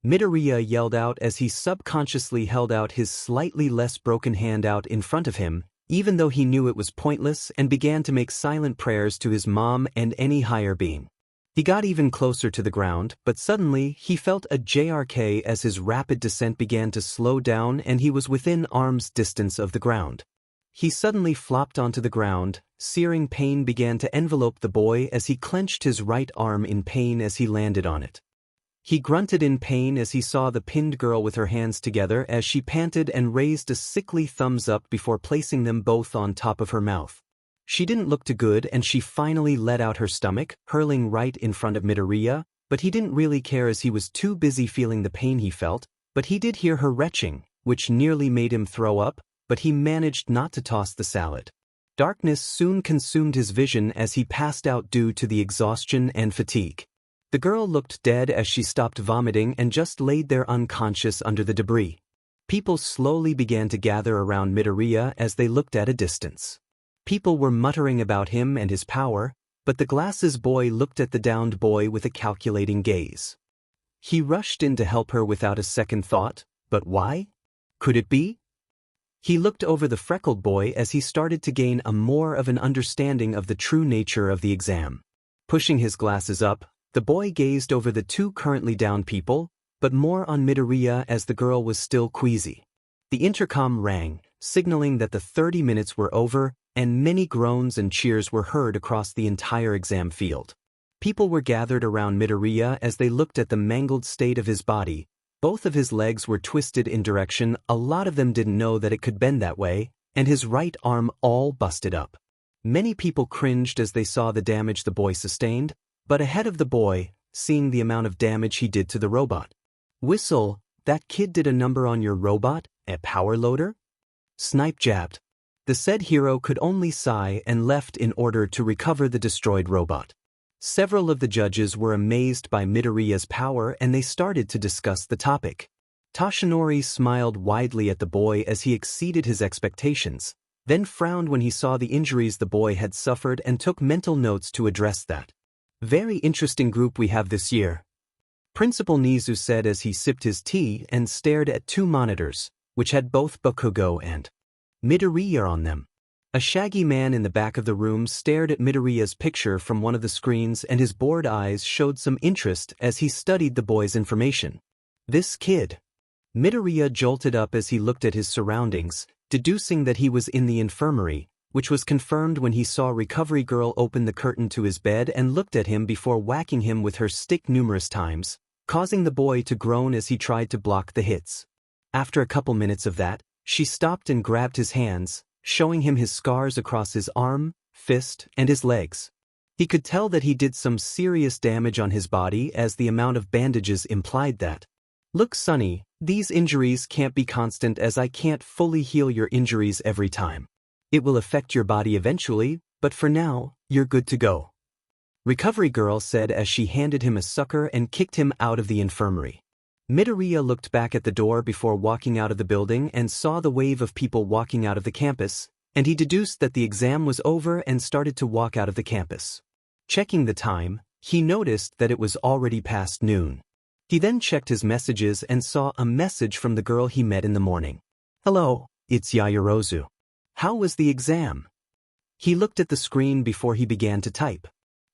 Midoriya yelled out as he subconsciously held out his slightly less broken hand out in front of him, even though he knew it was pointless, and began to make silent prayers to his mom and any higher being. He got even closer to the ground, but suddenly he felt a JRK as his rapid descent began to slow down and he was within arm's distance of the ground. He suddenly flopped onto the ground. Searing pain began to envelope the boy as he clenched his right arm in pain as he landed on it. He grunted in pain as he saw the pinned girl with her hands together as she panted and raised a sickly thumbs up before placing them both on top of her mouth. She didn't look too good and she finally let out her stomach, hurling right in front of Midoriya, but he didn't really care as he was too busy feeling the pain he felt, but he did hear her retching, which nearly made him throw up, but he managed not to toss the salad. Darkness soon consumed his vision as he passed out due to the exhaustion and fatigue. The girl looked dead as she stopped vomiting and just laid there unconscious under the debris. People slowly began to gather around Midoriya as they looked at a distance. People were muttering about him and his power, but the glasses boy looked at the downed boy with a calculating gaze. He rushed in to help her without a second thought, but why? Could it be? He looked over the freckled boy as he started to gain a more of an understanding of the true nature of the exam. Pushing his glasses up, the boy gazed over the two currently downed people, but more on Midoriya as the girl was still queasy. The intercom rang, signaling that the 30 minutes were over, and many groans and cheers were heard across the entire exam field. People were gathered around Midoriya as they looked at the mangled state of his body. Both of his legs were twisted in direction, a lot of them didn't know that it could bend that way, and his right arm all busted up. Many people cringed as they saw the damage the boy sustained, but ahead of the boy, seeing the amount of damage he did to the robot. Whistle, that kid did a number on your robot, a power loader? Snipe jabbed. The said hero could only sigh and left in order to recover the destroyed robot. Several of the judges were amazed by Midoriya's power and they started to discuss the topic. Toshinori smiled widely at the boy as he exceeded his expectations, then frowned when he saw the injuries the boy had suffered and took mental notes to address that. Very interesting group we have this year, Principal Nizu said as he sipped his tea and stared at two monitors, which had both Bakugo and Midoriya on them. A shaggy man in the back of the room stared at Midoriya's picture from one of the screens, and his bored eyes showed some interest as he studied the boy's information. This kid. Midoriya jolted up as he looked at his surroundings, deducing that he was in the infirmary, which was confirmed when he saw Recovery Girl open the curtain to his bed and looked at him before whacking him with her stick numerous times, causing the boy to groan as he tried to block the hits. After a couple minutes of that, she stopped and grabbed his hands, showing him his scars across his arm, fist, and his legs. He could tell that he did some serious damage on his body as the amount of bandages implied that. Look, Sonny, these injuries can't be constant as I can't fully heal your injuries every time. It will affect your body eventually, but for now, you're good to go. Recovery Girl said as she handed him a sucker and kicked him out of the infirmary. Midoriya looked back at the door before walking out of the building and saw the wave of people walking out of the campus, and he deduced that the exam was over and started to walk out of the campus. Checking the time, he noticed that it was already past noon. He then checked his messages and saw a message from the girl he met in the morning. Hello, it's Yaoyorozu. How was the exam? He looked at the screen before he began to type.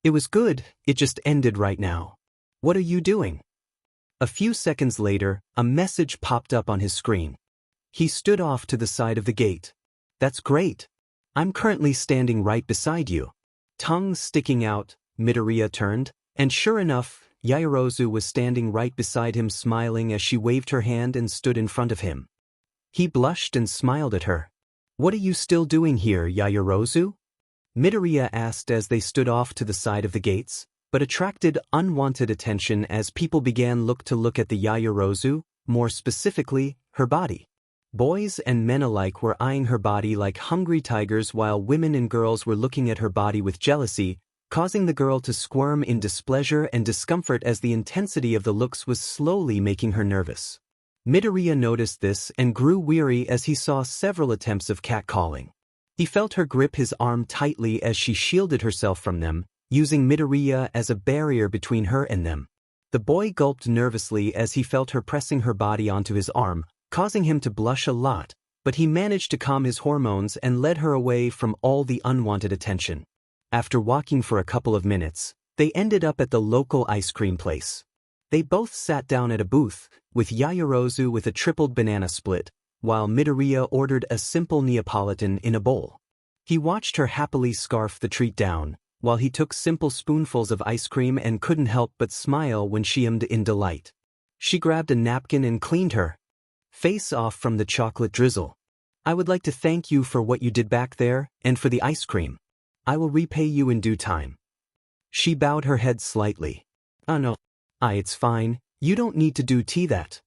It was good, it just ended right now. What are you doing? A few seconds later, a message popped up on his screen. He stood off to the side of the gate. That's great. I'm currently standing right beside you. Tongue sticking out, Midoriya turned, and sure enough, Yaoyorozu was standing right beside him, smiling as she waved her hand and stood in front of him. He blushed and smiled at her. What are you still doing here, Yaoyorozu? Midoriya asked as they stood off to the side of the gates, but attracted unwanted attention as people began to look at the Yaoyorozu, more specifically, her body. Boys and men alike were eyeing her body like hungry tigers, while women and girls were looking at her body with jealousy, causing the girl to squirm in displeasure and discomfort as the intensity of the looks was slowly making her nervous. Midoriya noticed this and grew weary as he saw several attempts of catcalling. He felt her grip his arm tightly as she shielded herself from them, using Midoriya as a barrier between her and them. The boy gulped nervously as he felt her pressing her body onto his arm, causing him to blush a lot, but he managed to calm his hormones and led her away from all the unwanted attention. After walking for a couple of minutes, they ended up at the local ice cream place. They both sat down at a booth, with Yaoyorozu with a tripled banana split, while Midoriya ordered a simple Neapolitan in a bowl. He watched her happily scarf the treat down, while he took simple spoonfuls of ice cream and couldn't help but smile when she ummed in delight. She grabbed a napkin and cleaned her face off from the chocolate drizzle. I would like to thank you for what you did back there, and for the ice cream. I will repay you in due time. She bowed her head slightly. Oh no. It's fine, you don't need to do that.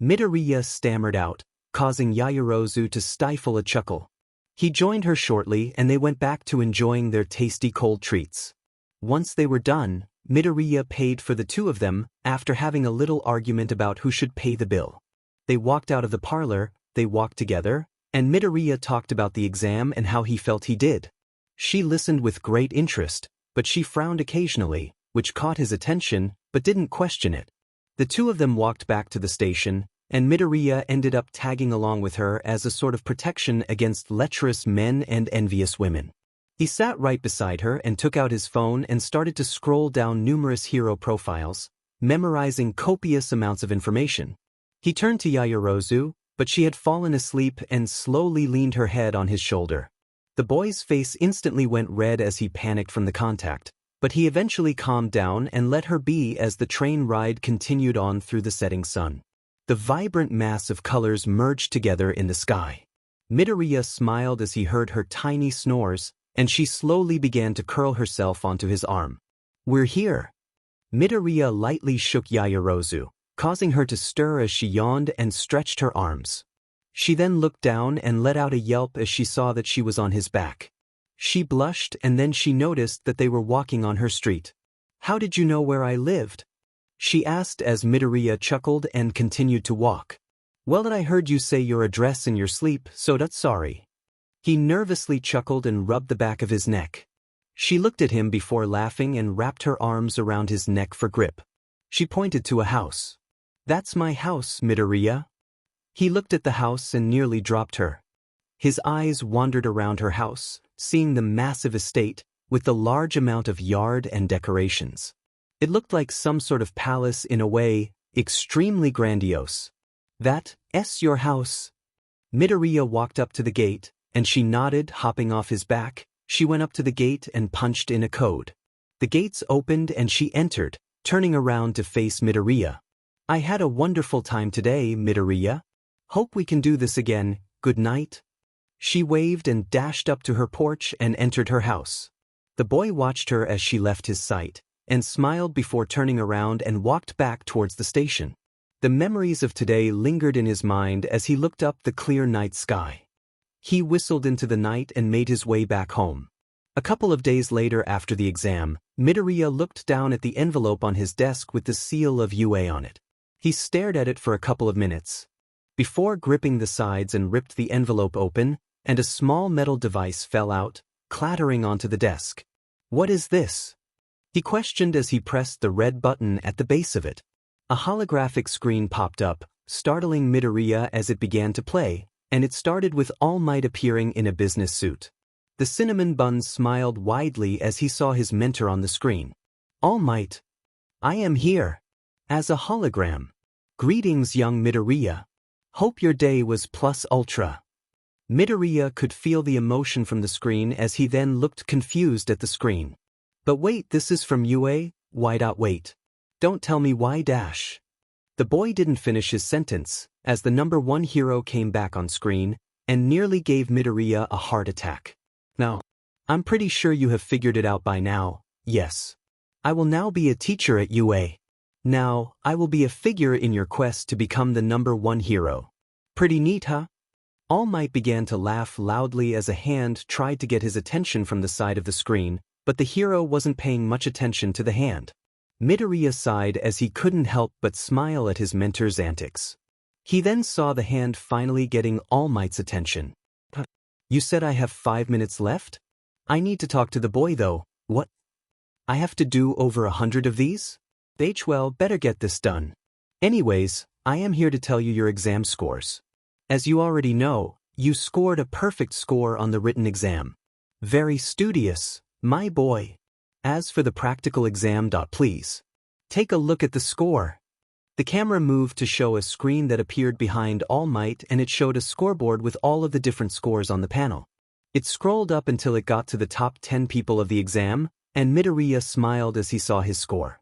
Midoriya stammered out, causing Yaoyorozu to stifle a chuckle. He joined her shortly and they went back to enjoying their tasty cold treats. Once they were done, Midoriya paid for the two of them, after having a little argument about who should pay the bill. They walked out of the parlor, they walked together, and Midoriya talked about the exam and how he felt he did. She listened with great interest, but she frowned occasionally, which caught his attention, but didn't question it. The two of them walked back to the station, and Midoriya ended up tagging along with her as a sort of protection against lecherous men and envious women. He sat right beside her and took out his phone and started to scroll down numerous hero profiles, memorizing copious amounts of information. He turned to Yaoyorozu, but she had fallen asleep and slowly leaned her head on his shoulder. The boy's face instantly went red as he panicked from the contact, but he eventually calmed down and let her be as the train ride continued on through the setting sun. The vibrant mass of colors merged together in the sky. Midoriya smiled as he heard her tiny snores, and she slowly began to curl herself onto his arm. We're here. Midoriya lightly shook Yaoyorozu, causing her to stir as she yawned and stretched her arms. She then looked down and let out a yelp as she saw that she was on his back. She blushed and then she noticed that they were walking on her street. How did you know where I lived? She asked as Midoriya chuckled and continued to walk. Well, I heard you say your address in your sleep, so that's sorry. He nervously chuckled and rubbed the back of his neck. She looked at him before laughing and wrapped her arms around his neck for grip. She pointed to a house. "That's my house, Midoriya." He looked at the house and nearly dropped her. His eyes wandered around her house, seeing the massive estate, with the large amount of yard and decorations. It looked like some sort of palace in a way, extremely grandiose. "That's your house." Midoriya walked up to the gate, and she nodded, hopping off his back. She went up to the gate and punched in a code. The gates opened and she entered, turning around to face Midoriya. "I had a wonderful time today, Midoriya. Hope we can do this again, good night." She waved and dashed up to her porch and entered her house. The boy watched her as she left his sight, and smiled before turning around and walked back towards the station. The memories of today lingered in his mind as he looked up the clear night sky. He whistled into the night and made his way back home. A couple of days later after the exam, Midoriya looked down at the envelope on his desk with the seal of UA on it. He stared at it for a couple of minutes, before gripping the sides and ripped the envelope open, and a small metal device fell out, clattering onto the desk. "What is this?" he questioned as he pressed the red button at the base of it. A holographic screen popped up, startling Midoriya as it began to play, and it started with All Might appearing in a business suit. The cinnamon bun smiled widely as he saw his mentor on the screen. "All Might, I am here. As a hologram. Greetings, young Midoriya. Hope your day was plus ultra." Midoriya could feel the emotion from the screen as he then looked confused at the screen. "But wait, this is from UA? Wait. Don't tell me why dash." The boy didn't finish his sentence, as the number 1 hero came back on screen, and nearly gave Midoriya a heart attack. "Now, I'm pretty sure you have figured it out by now, yes. I will now be a teacher at UA. Now, I will be a figure in your quest to become the number 1 hero. Pretty neat, huh?" All Might began to laugh loudly as a hand tried to get his attention from the side of the screen, but the hero wasn't paying much attention to the hand. Midoriya sighed as he couldn't help but smile at his mentor's antics. He then saw the hand finally getting All Might's attention. "You said I have 5 minutes left? I need to talk to the boy though. What? I have to do over 100 of these? Well, better get this done. Anyways, I am here to tell you your exam scores. As you already know, you scored a perfect score on the written exam. Very studious, my boy. As for the practical exam, please take a look at the score." The camera moved to show a screen that appeared behind All Might, and it showed a scoreboard with all of the different scores on the panel. It scrolled up until it got to the top 10 people of the exam, and Midoriya smiled as he saw his score.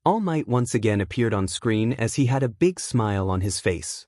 All Might once again appeared on screen as he had a big smile on his face.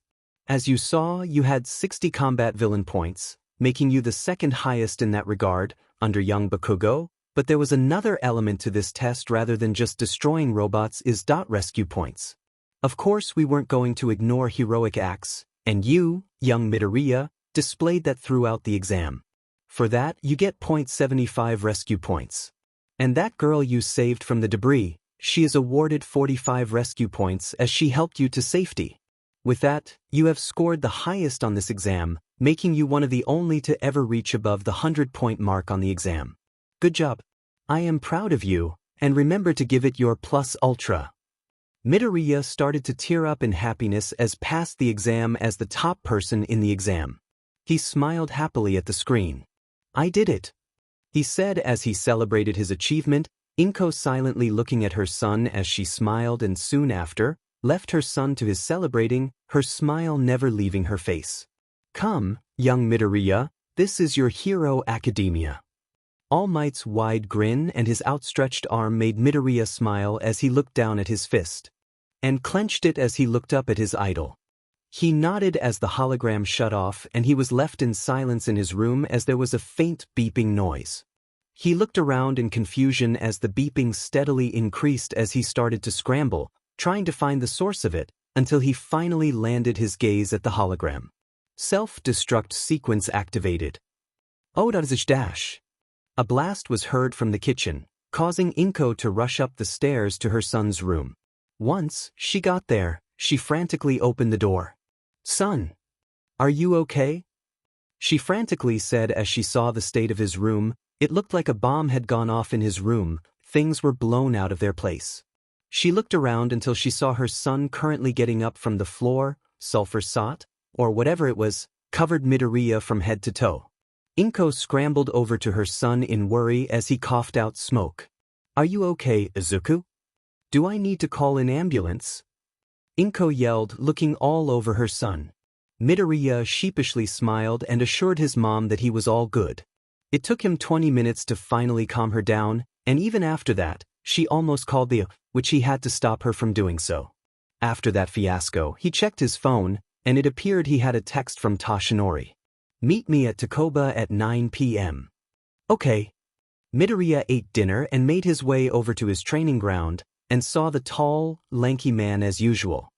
"As you saw, you had 60 combat villain points, making you the second highest in that regard, under young Bakugo, but there was another element to this test rather than just destroying robots is rescue points. Of course we weren't going to ignore heroic acts, and you, young Midoriya, displayed that throughout the exam. For that, you get .75 rescue points. And that girl you saved from the debris, she is awarded 45 rescue points as she helped you to safety. With that, you have scored the highest on this exam, making you one of the only to ever reach above the 100-point mark on the exam. Good job. I am proud of you, and remember to give it your plus ultra." Midoriya started to tear up in happiness as passed the exam as the top person in the exam. He smiled happily at the screen. "I did it," he said as he celebrated his achievement, Inko silently looking at her son as she smiled and soon after, left her son to his celebrating, her smile never leaving her face. "Come, young Midoriya, this is your hero academia." All Might's wide grin and his outstretched arm made Midoriya smile as he looked down at his fist, and clenched it as he looked up at his idol. He nodded as the hologram shut off and he was left in silence in his room as there was a faint beeping noise. He looked around in confusion as the beeping steadily increased as he started to scramble, trying to find the source of it, until he finally landed his gaze at the hologram. Self-destruct sequence activated. Dash. A blast was heard from the kitchen, causing Inko to rush up the stairs to her son's room. Once she got there, she frantically opened the door. "Son, are you okay?" she frantically said as she saw the state of his room. It looked like a bomb had gone off in his room, things were blown out of their place. She looked around until she saw her son currently getting up from the floor, sulfur salt, or whatever it was, covered Midoriya from head to toe. Inko scrambled over to her son in worry as he coughed out smoke. "Are you okay, Izuku? Do I need to call an ambulance?" Inko yelled, looking all over her son. Midoriya sheepishly smiled and assured his mom that he was all good. It took him 20 minutes to finally calm her down, and even after that, she almost called which he had to stop her from doing so. After that fiasco, he checked his phone, and it appeared he had a text from Toshinori. "Meet me at Takoba at 9 p.m. Okay. Midoriya ate dinner and made his way over to his training ground, and saw the tall, lanky man as usual.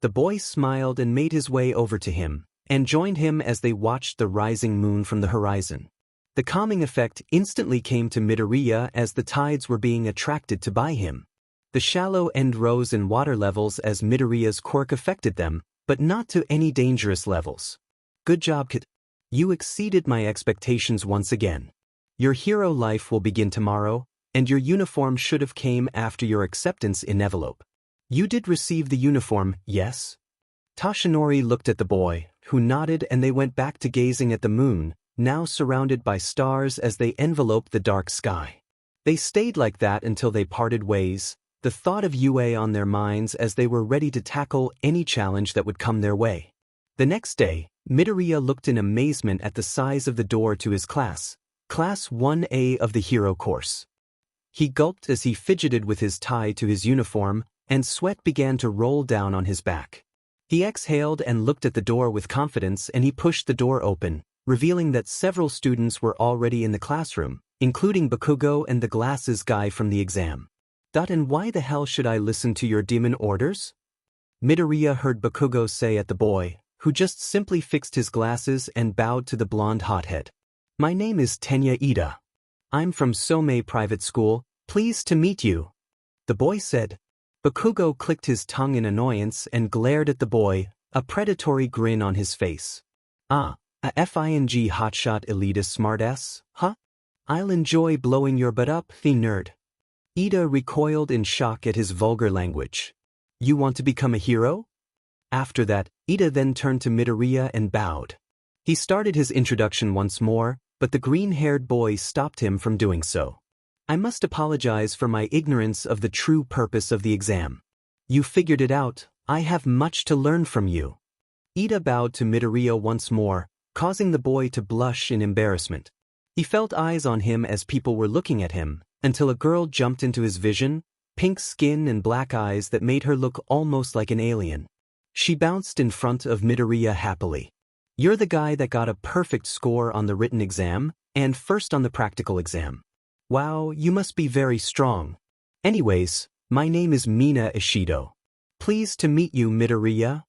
The boy smiled and made his way over to him, and joined him as they watched the rising moon from the horizon. The calming effect instantly came to Midoriya as the tides were being attracted to by him. The shallow end rose in water levels as Midoriya's quirk affected them, but not to any dangerous levels. Good job, kid. You exceeded my expectations once again. Your hero life will begin tomorrow, and your uniform should have came after your acceptance envelope. You did receive the uniform, yes? Toshinori looked at the boy, who nodded, and they went back to gazing at the moon, now surrounded by stars as they enveloped the dark sky. They stayed like that until they parted ways, the thought of UA on their minds as they were ready to tackle any challenge that would come their way. The next day, Midoriya looked in amazement at the size of the door to his class, Class 1A of the Hero course. He gulped as he fidgeted with his tie to his uniform, and sweat began to roll down on his back. He exhaled and looked at the door with confidence, and he pushed the door open, revealing that several students were already in the classroom, including Bakugo and the glasses guy from the exam. "And why the hell should I listen to your demon orders?" Midoriya heard Bakugo say at the boy, who just simply fixed his glasses and bowed to the blonde hothead. "My name is Tenya Ida. I'm from Somei Private School, pleased to meet you," the boy said. Bakugo clicked his tongue in annoyance and glared at the boy, a predatory grin on his face. "Ah, a FING hotshot elitist smartass, huh? I'll enjoy blowing your butt up, the nerd." Ida recoiled in shock at his vulgar language. "You want to become a hero?" After that, Ida then turned to Midoriya and bowed. He started his introduction once more, but the green-haired boy stopped him from doing so. "I must apologize for my ignorance of the true purpose of the exam. You figured it out, I have much to learn from you." Ida bowed to Midoriya once more, causing the boy to blush in embarrassment. He felt eyes on him as people were looking at him, until a girl jumped into his vision, pink skin and black eyes that made her look almost like an alien. She bounced in front of Midoriya happily. "You're the guy that got a perfect score on the written exam, and first on the practical exam. Wow, you must be very strong. Anyways, my name is Mina Ishido. Pleased to meet you, Midoriya."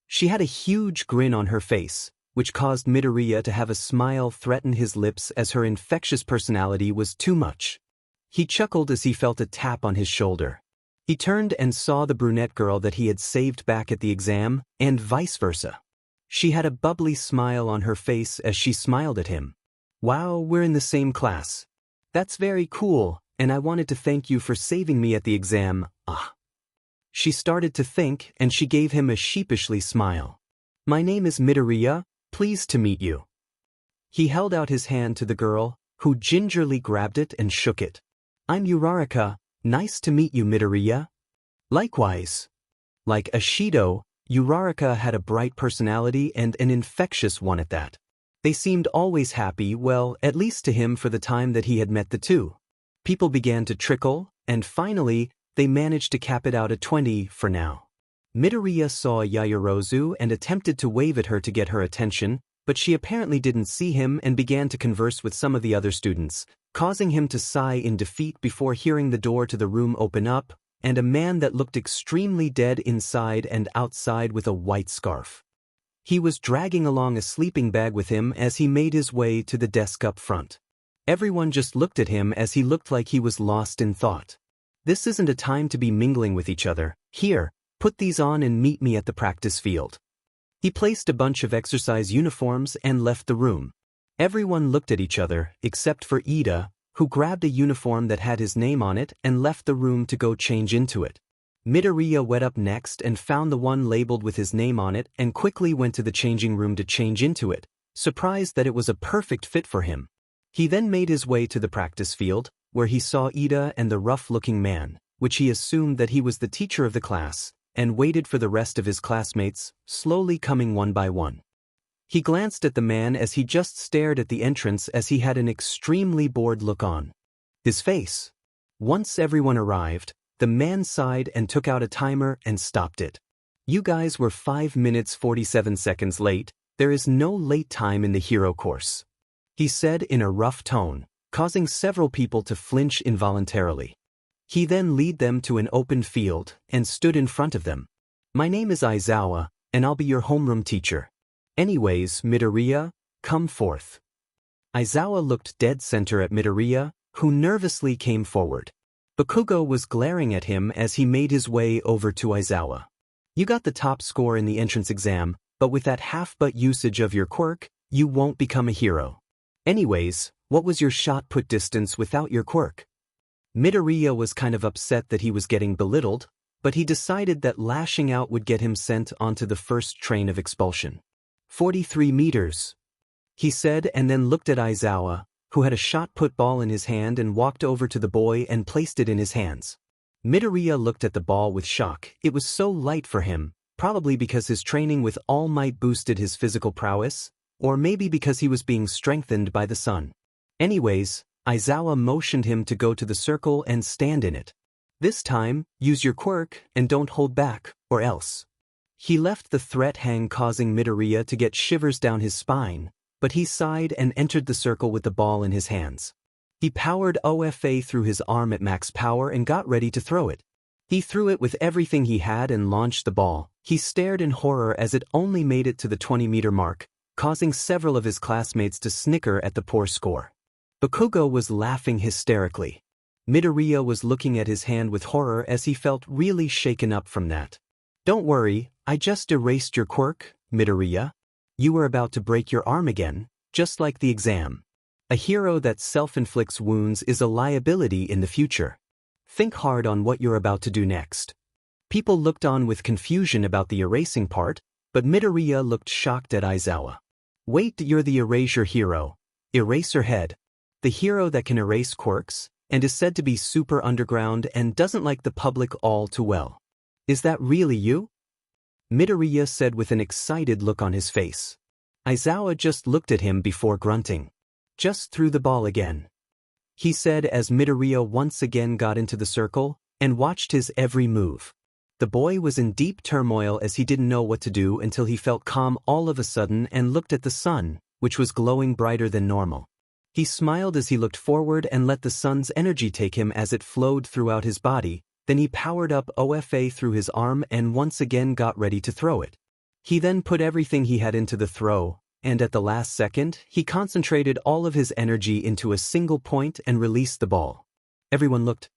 She had a huge grin on her face, which caused Midoriya to have a smile threaten his lips as her infectious personality was too much. He chuckled as he felt a tap on his shoulder. He turned and saw the brunette girl that he had saved back at the exam, and vice versa. She had a bubbly smile on her face as she smiled at him. "Wow, we're in the same class. That's very cool, and I wanted to thank you for saving me at the exam, ah." She started to think, and she gave him a sheepishly smile. "My name is Midoriya, pleased to meet you." He held out his hand to the girl, who gingerly grabbed it and shook it. "I'm Uraraka, nice to meet you, Midoriya." Likewise. Like Ishido, Uraraka had a bright personality and an infectious one at that. They seemed always happy, well, at least to him for the time that he had met the two. People began to trickle, and finally, they managed to cap it out at 20 for now. Midoriya saw Yaoyorozu and attempted to wave at her to get her attention, but she apparently didn't see him and began to converse with some of the other students, causing him to sigh in defeat before hearing the door to the room open up, and a man that looked extremely dead inside and outside with a white scarf. He was dragging along a sleeping bag with him as he made his way to the desk up front. Everyone just looked at him as he looked like he was lost in thought. "This isn't a time to be mingling with each other. Here, put these on and meet me at the practice field." He placed a bunch of exercise uniforms and left the room. Everyone looked at each other, except for Ida, who grabbed a uniform that had his name on it and left the room to go change into it. Midoriya went up next and found the one labeled with his name on it and quickly went to the changing room to change into it, surprised that it was a perfect fit for him. He then made his way to the practice field, where he saw Ida and the rough-looking man, which he assumed that he was the teacher of the class, and waited for the rest of his classmates, slowly coming one by one. He glanced at the man as he just stared at the entrance as he had an extremely bored look on his face. Once everyone arrived, the man sighed and took out a timer and stopped it. You guys were 5 minutes 47 seconds late. There is no late time in the hero course, he said in a rough tone, causing several people to flinch involuntarily. He then led them to an open field and stood in front of them. My name is Aizawa, and I'll be your homeroom teacher. Anyways, Midoriya, come forth. Aizawa looked dead center at Midoriya, who nervously came forward. Bakugo was glaring at him as he made his way over to Aizawa. You got the top score in the entrance exam, but with that half-butt usage of your quirk, you won't become a hero. Anyways, what was your shot put distance without your quirk? Midoriya was kind of upset that he was getting belittled, but he decided that lashing out would get him sent onto the first train of expulsion. 43 meters, he said, and then looked at Aizawa, who had a shot-put ball in his hand, and walked over to the boy and placed it in his hands. Midoriya looked at the ball with shock. It was so light for him, probably because his training with All Might boosted his physical prowess, or maybe because he was being strengthened by the sun. Anyways, Aizawa motioned him to go to the circle and stand in it. This time, use your quirk and don't hold back, or else. He left the threat hang, causing Midoriya to get shivers down his spine, but he sighed and entered the circle with the ball in his hands. He powered OFA through his arm at max power and got ready to throw it. He threw it with everything he had and launched the ball. He stared in horror as it only made it to the 20-meter mark, causing several of his classmates to snicker at the poor score. Bakugo was laughing hysterically. Midoriya was looking at his hand with horror as he felt really shaken up from that. Don't worry, I just erased your quirk, Midoriya. You were about to break your arm again, just like the exam. A hero that self-inflicts wounds is a liability in the future. Think hard on what you're about to do next. People looked on with confusion about the erasing part, but Midoriya looked shocked at Aizawa. Wait, you're the erasure hero. Eraserhead. The hero that can erase quirks, and is said to be super underground and doesn't like the public all too well. Is that really you? Midoriya said with an excited look on his face. Aizawa just looked at him before grunting. Just threw the ball again, he said as Midoriya once again got into the circle and watched his every move. The boy was in deep turmoil as he didn't know what to do until he felt calm all of a sudden and looked at the sun, which was glowing brighter than normal. He smiled as he looked forward and let the sun's energy take him as it flowed throughout his body. Then he powered up OFA through his arm and once again got ready to throw it. He then put everything he had into the throw, and at the last second, he concentrated all of his energy into a single point and released the ball. Everyone looked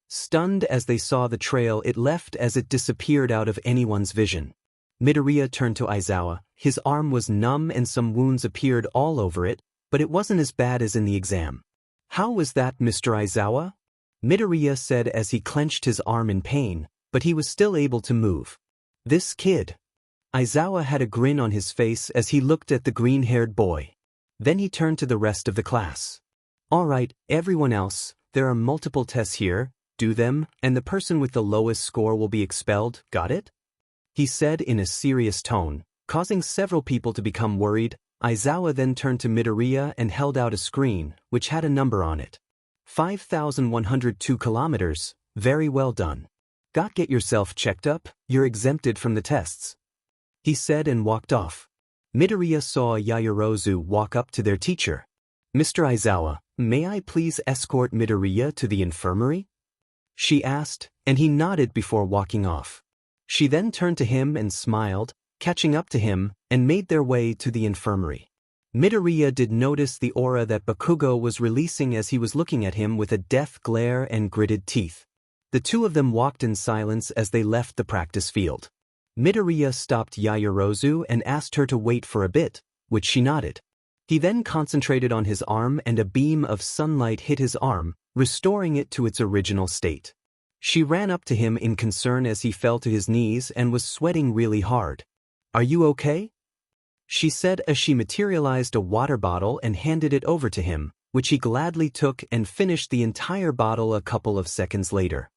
stunned as they saw the trail it left as it disappeared out of anyone's vision. Midoriya turned to Aizawa. His arm was numb and some wounds appeared all over it, but it wasn't as bad as in the exam. How was that, Mr. Aizawa? Midoriya said as he clenched his arm in pain, but he was still able to move. This kid. Aizawa had a grin on his face as he looked at the green-haired boy. Then he turned to the rest of the class. All right, everyone else, there are multiple tests here, do them, and the person with the lowest score will be expelled, got it? He said in a serious tone, causing several people to become worried. Aizawa then turned to Midoriya and held out a screen, which had a number on it. 5,102 kilometers, very well done. Get yourself checked up, you're exempted from the tests, he said and walked off. Midoriya saw Yaoyorozu walk up to their teacher. Mr. Aizawa, may I please escort Midoriya to the infirmary? She asked, and he nodded before walking off. She then turned to him and smiled, catching up to him, and made their way to the infirmary. Midoriya did notice the aura that Bakugo was releasing as he was looking at him with a death glare and gritted teeth. The two of them walked in silence as they left the practice field. Midoriya stopped Yaoyorozu and asked her to wait for a bit, which she nodded. He then concentrated on his arm and a beam of sunlight hit his arm, restoring it to its original state. She ran up to him in concern as he fell to his knees and was sweating really hard. "Are you okay?" she said as she materialized a water bottle and handed it over to him, which he gladly took and finished the entire bottle a couple of seconds later.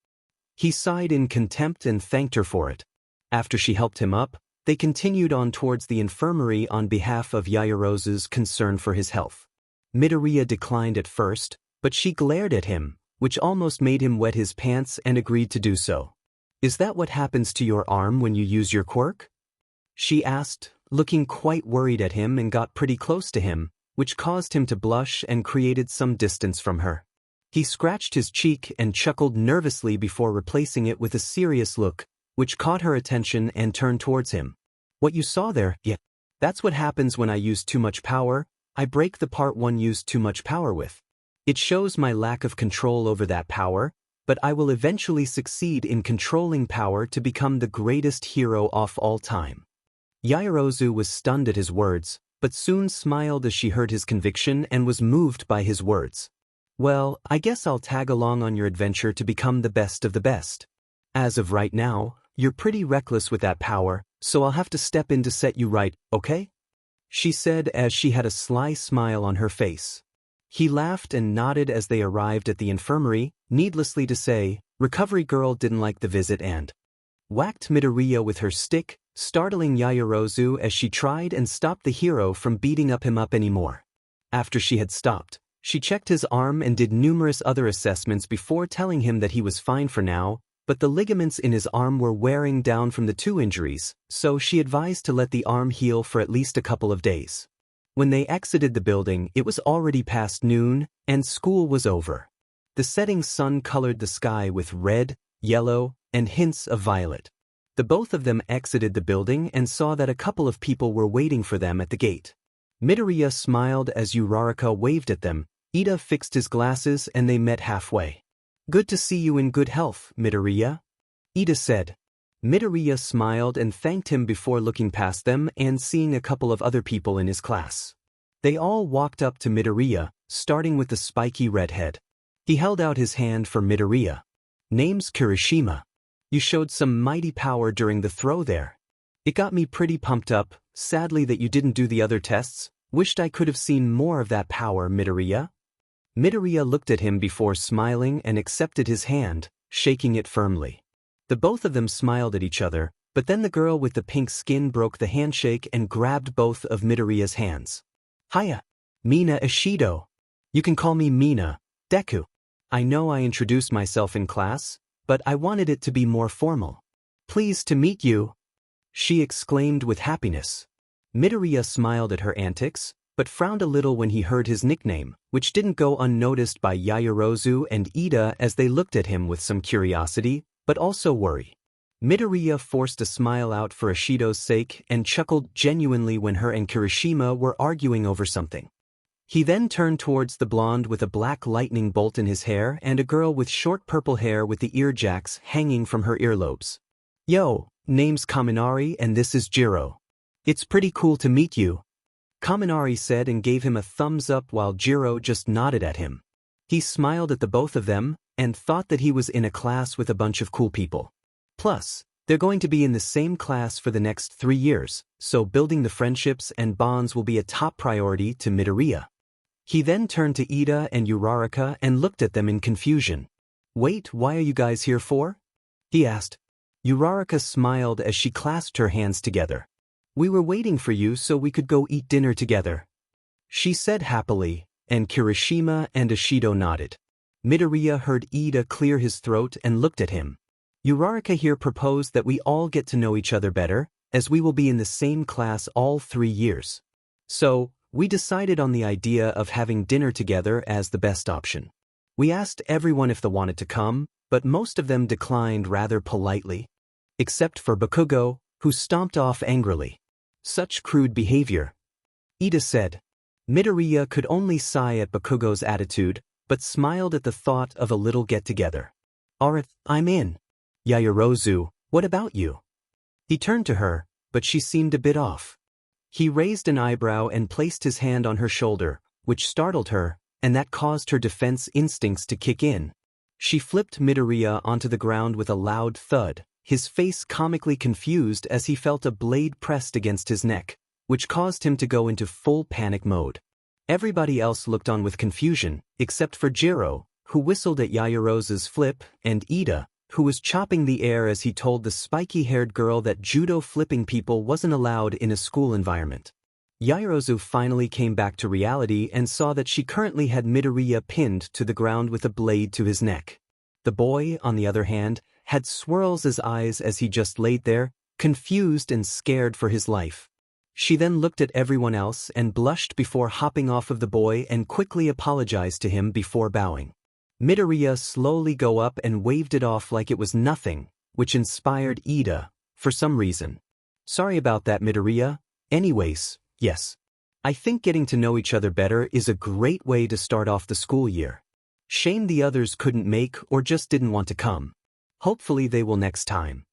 He sighed in contempt and thanked her for it. After she helped him up, they continued on towards the infirmary on behalf of Yaoyorozu's concern for his health. Midoriya declined at first, but she glared at him, which almost made him wet his pants, and agreed to do so. "Is that what happens to your arm when you use your quirk?" she asked, looking quite worried at him, and got pretty close to him, which caused him to blush and created some distance from her. He scratched his cheek and chuckled nervously before replacing it with a serious look, which caught her attention and turned towards him. "What you saw there, yeah, that's what happens when I use too much power. I break the part one used too much power with. It shows my lack of control over that power, but I will eventually succeed in controlling power to become the greatest hero of all time." Yaoyorozu was stunned at his words, but soon smiled as she heard his conviction and was moved by his words. "Well, I guess I'll tag along on your adventure to become the best of the best. As of right now, you're pretty reckless with that power, so I'll have to step in to set you right, okay?" she said as she had a sly smile on her face. He laughed and nodded as they arrived at the infirmary. Needlessly to say, Recovery Girl didn't like the visit and whacked Midoriya with her stick, startling Yaoyorozu as she tried and stopped the hero from beating him up anymore. After she had stopped, she checked his arm and did numerous other assessments before telling him that he was fine for now, but the ligaments in his arm were wearing down from the 2 injuries, so she advised to let the arm heal for at least a couple of days. When they exited the building, it was already past noon, and school was over. The setting sun colored the sky with red, yellow, and hints of violet. The both of them exited the building and saw that a couple of people were waiting for them at the gate. Midoriya smiled as Uraraka waved at them. Ida fixed his glasses and they met halfway. "Good to see you in good health, Midoriya," Ida said. Midoriya smiled and thanked him before looking past them and seeing a couple of other people in his class. They all walked up to Midoriya, starting with the spiky redhead. He held out his hand for Midoriya. "Name's Kirishima. You showed some mighty power during the throw there. It got me pretty pumped up, sadly that you didn't do the other tests. Wished I could have seen more of that power, Midoriya." Midoriya looked at him before smiling and accepted his hand, shaking it firmly. The both of them smiled at each other, but then the girl with the pink skin broke the handshake and grabbed both of Midoriya's hands. "Hiya, Mina Ishido. You can call me Mina, Deku. I know I introduced myself in class, but I wanted it to be more formal. Pleased to meet you," she exclaimed with happiness. Midoriya smiled at her antics, but frowned a little when he heard his nickname, which didn't go unnoticed by Yaoyorozu and Ida as they looked at him with some curiosity, but also worry. Midoriya forced a smile out for Ishido's sake and chuckled genuinely when her and Kirishima were arguing over something. He then turned towards the blonde with a black lightning bolt in his hair and a girl with short purple hair with the ear jacks hanging from her earlobes. "Yo, name's Kaminari and this is Jiro. It's pretty cool to meet you," Kaminari said and gave him a thumbs up while Jiro just nodded at him. He smiled at the both of them and thought that he was in a class with a bunch of cool people. Plus, they're going to be in the same class for the next 3 years, so building the friendships and bonds will be a top priority to Midoriya. He then turned to Ida and Uraraka and looked at them in confusion. "Wait, why are you guys here for?" he asked. Uraraka smiled as she clasped her hands together. "We were waiting for you so we could go eat dinner together," she said happily, and Kirishima and Ishido nodded. Midoriya heard Ida clear his throat and looked at him. Uraraka here proposed that we all get to know each other better, as we will be in the same class all 3 years. So, we decided on the idea of having dinner together as the best option. We asked everyone if they wanted to come, but most of them declined rather politely. Except for Bakugo, who stomped off angrily. "Such crude behavior," Ida said. Midoriya could only sigh at Bakugo's attitude, but smiled at the thought of a little get-together. "Alright, I'm in. Yaoyorozu, what about you?" He turned to her, but she seemed a bit off. He raised an eyebrow and placed his hand on her shoulder, which startled her, and that caused her defense instincts to kick in. She flipped Midoriya onto the ground with a loud thud, his face comically confused as he felt a blade pressed against his neck, which caused him to go into full panic mode. Everybody else looked on with confusion, except for Jiro, who whistled at Yaoyorozu's flip, and Ida, who was chopping the air as he told the spiky-haired girl that judo flipping people wasn't allowed in a school environment. Yaoyorozu finally came back to reality and saw that she currently had Midoriya pinned to the ground with a blade to his neck. The boy, on the other hand, had swirls as eyes as he just laid there, confused and scared for his life. She then looked at everyone else and blushed before hopping off of the boy and quickly apologized to him before bowing. Midoriya slowly go up and waved it off like it was nothing, which inspired Ida, for some reason. Sorry about that, Midoriya. Anyways, yes. I think getting to know each other better is a great way to start off the school year. Shame the others couldn't make or just didn't want to come. Hopefully they will next time,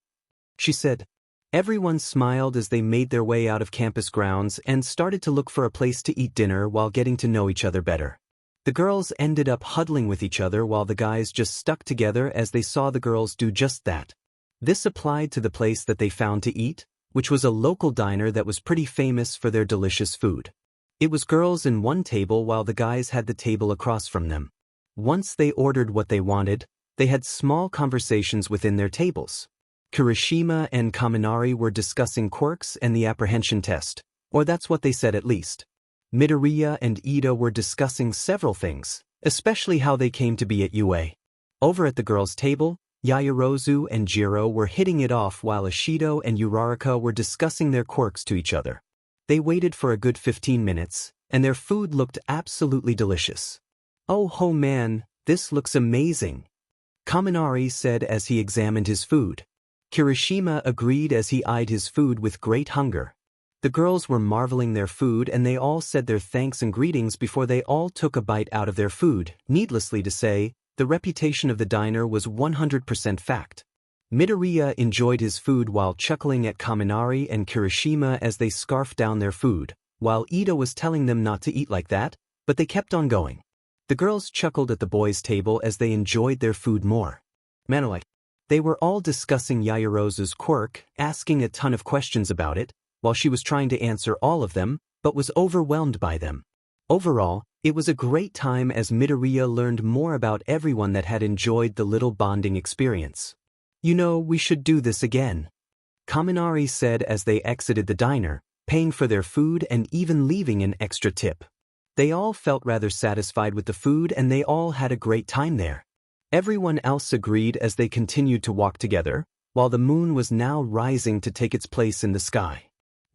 she said. Everyone smiled as they made their way out of campus grounds and started to look for a place to eat dinner while getting to know each other better. The girls ended up huddling with each other while the guys just stuck together as they saw the girls do just that. This applied to the place that they found to eat, which was a local diner that was pretty famous for their delicious food. It was girls in one table while the guys had the table across from them. Once they ordered what they wanted, they had small conversations within their tables. Kirishima and Kaminari were discussing Quirks and the apprehension test, or that's what they said at least. Midoriya and Ida were discussing several things, especially how they came to be at UA. Over at the girls' table, Yaoyorozu and Jiro were hitting it off while Ishido and Uraraka were discussing their quirks to each other. They waited for a good 15 minutes, and their food looked absolutely delicious. Oh man, this looks amazing, Kaminari said as he examined his food. Kirishima agreed as he eyed his food with great hunger. The girls were marveling their food and they all said their thanks and greetings before they all took a bite out of their food. Needlessly to say, the reputation of the diner was 100% fact. Midoriya enjoyed his food while chuckling at Kaminari and Kirishima as they scarfed down their food, while Ida was telling them not to eat like that, but they kept on going. The girls chuckled at the boys' table as they enjoyed their food more. They were all discussing Yaoyorozu's quirk, asking a ton of questions about it, while she was trying to answer all of them, but was overwhelmed by them. Overall, it was a great time as Midoriya learned more about everyone that had enjoyed the little bonding experience. You know, we should do this again, Kaminari said as they exited the diner, paying for their food and even leaving an extra tip. They all felt rather satisfied with the food and they all had a great time there. Everyone else agreed as they continued to walk together, while the moon was now rising to take its place in the sky.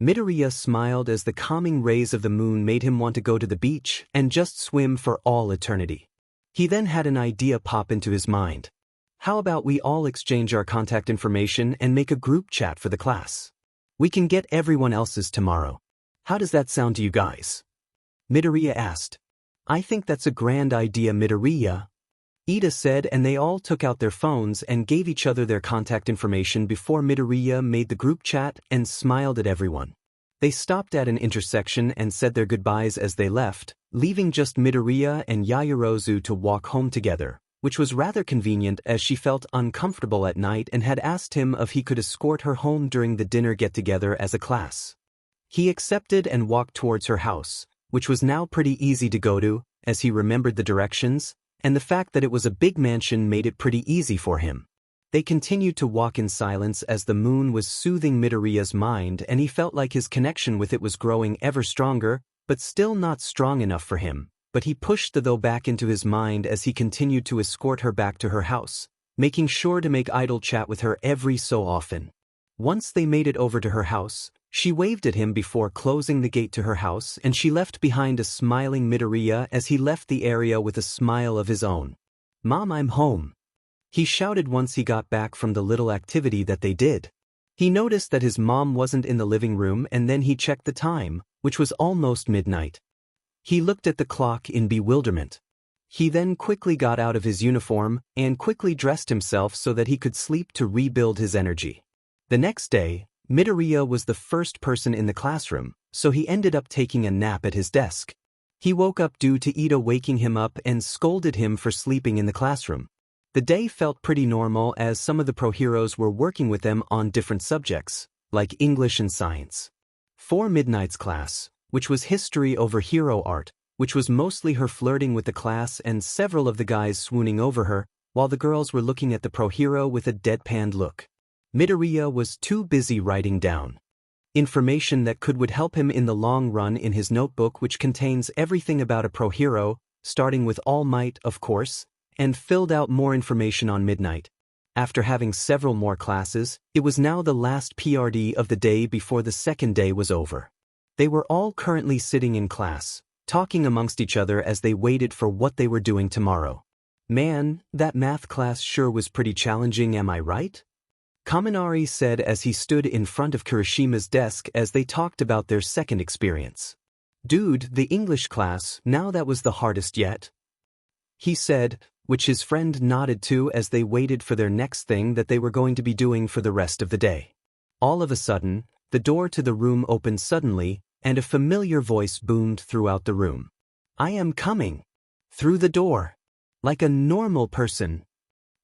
Midoriya smiled as the calming rays of the moon made him want to go to the beach and just swim for all eternity. He then had an idea pop into his mind. How about we all exchange our contact information and make a group chat for the class? We can get everyone else's tomorrow. How does that sound to you guys? Midoriya asked. I think that's a grand idea, Midoriya, Ida said, and they all took out their phones and gave each other their contact information before Midoriya made the group chat and smiled at everyone. They stopped at an intersection and said their goodbyes as they left, leaving just Midoriya and Yaoyorozu to walk home together, which was rather convenient as she felt uncomfortable at night and had asked him if he could escort her home during the dinner get-together as a class. He accepted and walked towards her house, which was now pretty easy to go to, as he remembered the directions, and the fact that it was a big mansion made it pretty easy for him. They continued to walk in silence as the moon was soothing Midoriya's mind and he felt like his connection with it was growing ever stronger, but still not strong enough for him. But he pushed the though back into his mind as he continued to escort her back to her house, making sure to make idle chat with her every so often. Once they made it over to her house, she waved at him before closing the gate to her house and she left behind a smiling Midoriya as he left the area with a smile of his own. Mom, I'm home, he shouted once he got back from the little activity that they did. He noticed that his mom wasn't in the living room and then he checked the time, which was almost midnight. He looked at the clock in bewilderment. He then quickly got out of his uniform and quickly dressed himself so that he could sleep to rebuild his energy. The next day, Midoriya was the first person in the classroom, so he ended up taking a nap at his desk. He woke up due to Ida waking him up and scolded him for sleeping in the classroom. The day felt pretty normal as some of the pro heroes were working with them on different subjects, like English and science. For Midnight's class, which was history over hero art, which was mostly her flirting with the class and several of the guys swooning over her, while the girls were looking at the pro hero with a deadpanned look. Midoriya was too busy writing down information that would help him in the long run in his notebook, which contains everything about a pro hero, starting with All Might, of course, and filled out more information on Midnight. After having several more classes, it was now the last PRD of the day before the second day was over. They were all currently sitting in class, talking amongst each other as they waited for what they were doing tomorrow. Man, that math class sure was pretty challenging, am I right? Kaminari said as he stood in front of Kirishima's desk as they talked about their second experience. Dude, the English class, now that was the hardest yet, he said, which his friend nodded to as they waited for their next thing that they were going to be doing for the rest of the day. All of a sudden, the door to the room opened suddenly, and a familiar voice boomed throughout the room. I am coming. Through the door. Like a normal person.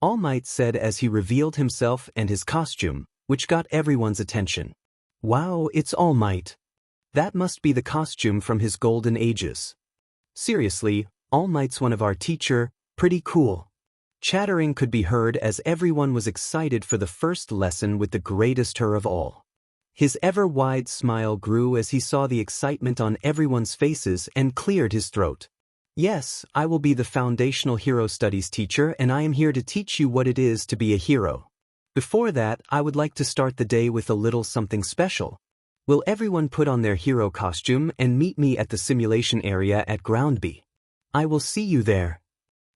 All Might said as he revealed himself and his costume, which got everyone's attention. Wow, it's All Might. That must be the costume from his golden ages. Seriously, All Might's one of our teacher, pretty cool. Chattering could be heard as everyone was excited for the first lesson with the greatest her of all. His ever-wide smile grew as he saw the excitement on everyone's faces and cleared his throat. Yes, I will be the foundational hero studies teacher and I am here to teach you what it is to be a hero. Before that, I would like to start the day with a little something special. Will everyone put on their hero costume and meet me at the simulation area at Ground B? I will see you there.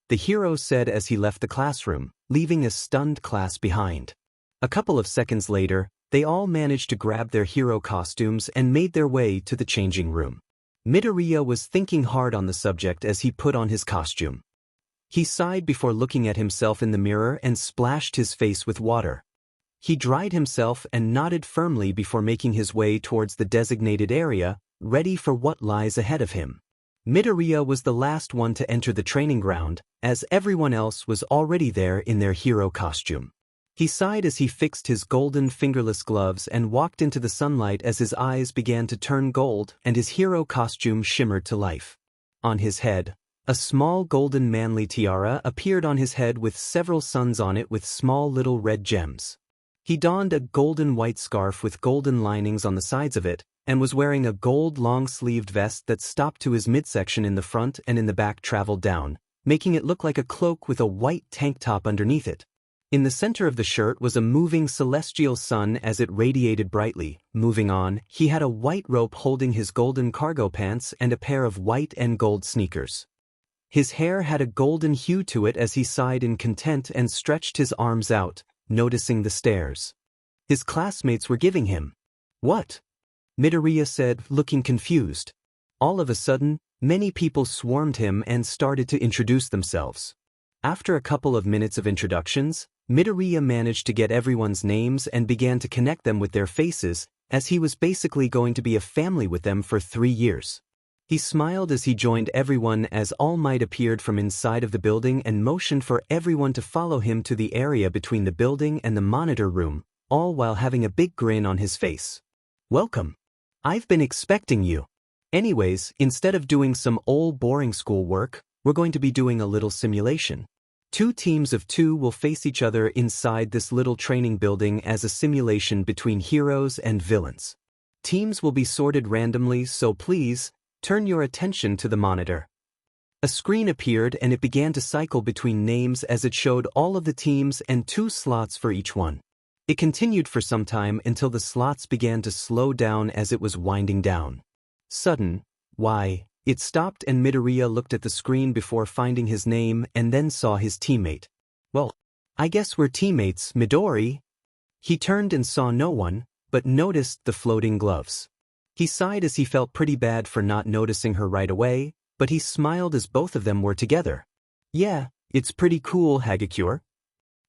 The hero said as he left the classroom, leaving a stunned class behind. A couple of seconds later, they all managed to grab their hero costumes and made their way to the changing room. Midoriya was thinking hard on the subject as he put on his costume. He sighed before looking at himself in the mirror and splashed his face with water. He dried himself and nodded firmly before making his way towards the designated area, ready for what lies ahead of him. Midoriya was the last one to enter the training ground, as everyone else was already there in their hero costume. He sighed as he fixed his golden fingerless gloves and walked into the sunlight as his eyes began to turn gold and his hero costume shimmered to life. On his head, a small golden manly tiara appeared on his head with several suns on it with small little red gems. He donned a golden white scarf with golden linings on the sides of it, and was wearing a gold long-sleeved vest that stopped to his midsection in the front and in the back traveled down, making it look like a cloak with a white tank top underneath it. In the center of the shirt was a moving celestial sun as it radiated brightly. Moving on, he had a white rope holding his golden cargo pants and a pair of white and gold sneakers. His hair had a golden hue to it as he sighed in content and stretched his arms out, noticing the stares his classmates were giving him. What? Midoriya said, looking confused. All of a sudden, many people swarmed him and started to introduce themselves. After a couple of minutes of introductions, Midoriya managed to get everyone's names and began to connect them with their faces, as he was basically going to be a family with them for 3 years. He smiled as he joined everyone as All Might appeared from inside of the building and motioned for everyone to follow him to the area between the building and the monitor room, all while having a big grin on his face. Welcome. I've been expecting you. Anyways, instead of doing some old boring schoolwork, we're going to be doing a little simulation. 2 teams of 2 will face each other inside this little training building as a simulation between heroes and villains. Teams will be sorted randomly, so please, turn your attention to the monitor. A screen appeared and it began to cycle between names as it showed all of the teams and 2 slots for each one. It continued for some time until the slots began to slow down as it was winding down. It stopped and Midoriya looked at the screen before finding his name and then saw his teammate. Well, I guess we're teammates, Midori. He turned and saw no one, but noticed the floating gloves. He sighed as he felt pretty bad for not noticing her right away, but he smiled as both of them were together. Yeah, it's pretty cool, Hagakure.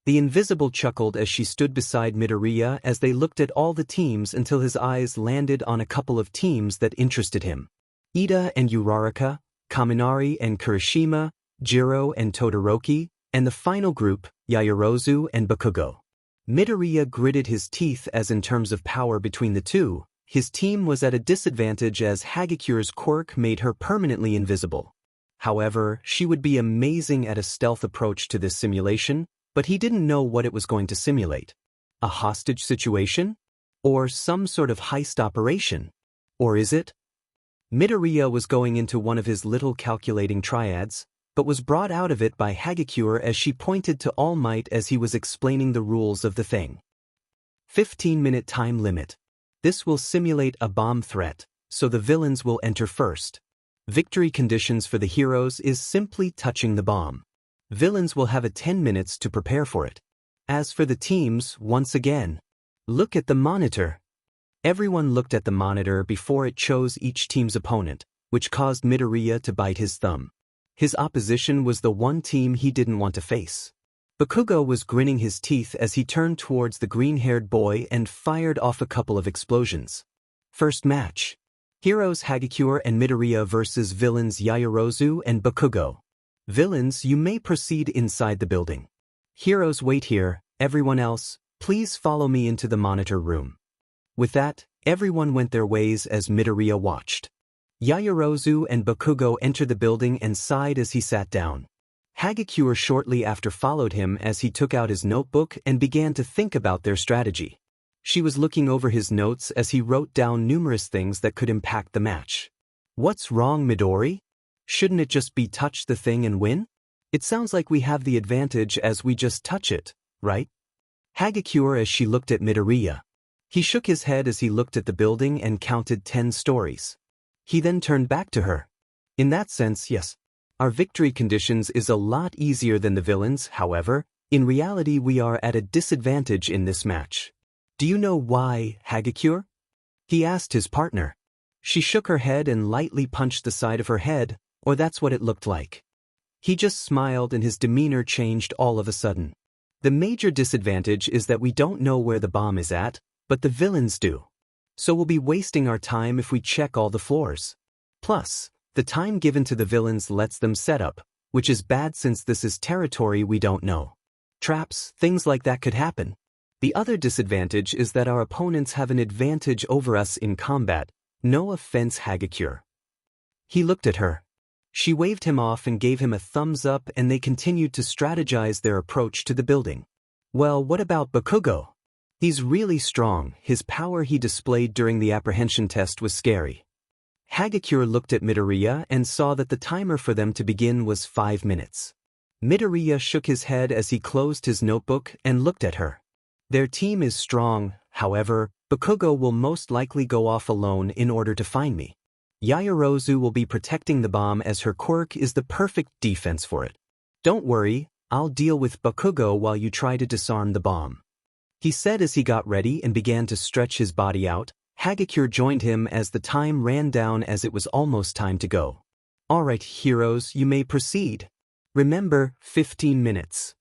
The invisible chuckled as she stood beside Midoriya as they looked at all the teams until his eyes landed on a couple of teams that interested him. Ida and Uraraka, Kaminari and Kirishima, Jiro and Todoroki, and the final group, Yaoyorozu and Bakugo. Midoriya gritted his teeth as in terms of power between the two, his team was at a disadvantage as Hagekyure's quirk made her permanently invisible. However, she would be amazing at a stealth approach to this simulation, but he didn't know what it was going to simulate. A hostage situation? Or some sort of heist operation? Or is it? Midoriya was going into one of his little calculating triads, but was brought out of it by Hagekyure as she pointed to All Might as he was explaining the rules of the thing. 15-minute time limit. This will simulate a bomb threat, so the villains will enter first. Victory conditions for the heroes is simply touching the bomb. Villains will have 10 minutes to prepare for it. As for the teams, once again, look at the monitor. Everyone looked at the monitor before it chose each team's opponent, which caused Midoriya to bite his thumb. His opposition was the one team he didn't want to face. Bakugo was grinning his teeth as he turned towards the green-haired boy and fired off a couple of explosions. First match. Heroes Hagekyure and Midoriya versus villains Yaoyorozu and Bakugo. Villains, you may proceed inside the building. Heroes, wait here. Everyone else, please follow me into the monitor room. With that, everyone went their ways as Midoriya watched. Yaoyorozu and Bakugo entered the building and sighed as he sat down. Hagekyure shortly after followed him as he took out his notebook and began to think about their strategy. She was looking over his notes as he wrote down numerous things that could impact the match. What's wrong, Midori? Shouldn't it just be touch the thing and win? It sounds like we have the advantage as we just touch it, right? Hagekyure as she looked at Midoriya. He shook his head as he looked at the building and counted 10 stories. He then turned back to her. In that sense, yes. Our victory conditions is a lot easier than the villains, however, in reality we are at a disadvantage in this match. Do you know why, Hagekyure? He asked his partner. She shook her head and lightly punched the side of her head, or that's what it looked like. He just smiled and his demeanor changed all of a sudden. The major disadvantage is that we don't know where the bomb is at, but the villains do. So we'll be wasting our time if we check all the floors. Plus, the time given to the villains lets them set up, which is bad since this is territory we don't know. Traps, things like that could happen. The other disadvantage is that our opponents have an advantage over us in combat. No offense, Hagekyure. He looked at her. She waved him off and gave him a thumbs up and they continued to strategize their approach to the building. Well, what about Bakugo? He's really strong. His power he displayed during the apprehension test was scary. Hagekyure looked at Midoriya and saw that the timer for them to begin was 5 minutes. Midoriya shook his head as he closed his notebook and looked at her. Their team is strong, however, Bakugo will most likely go off alone in order to find me. Yaoyorozu will be protecting the bomb as her quirk is the perfect defense for it. Don't worry, I'll deal with Bakugo while you try to disarm the bomb. He said as he got ready and began to stretch his body out. Hagekyure joined him as the time ran down as it was almost time to go. Alright, heroes, you may proceed. Remember, 15 minutes.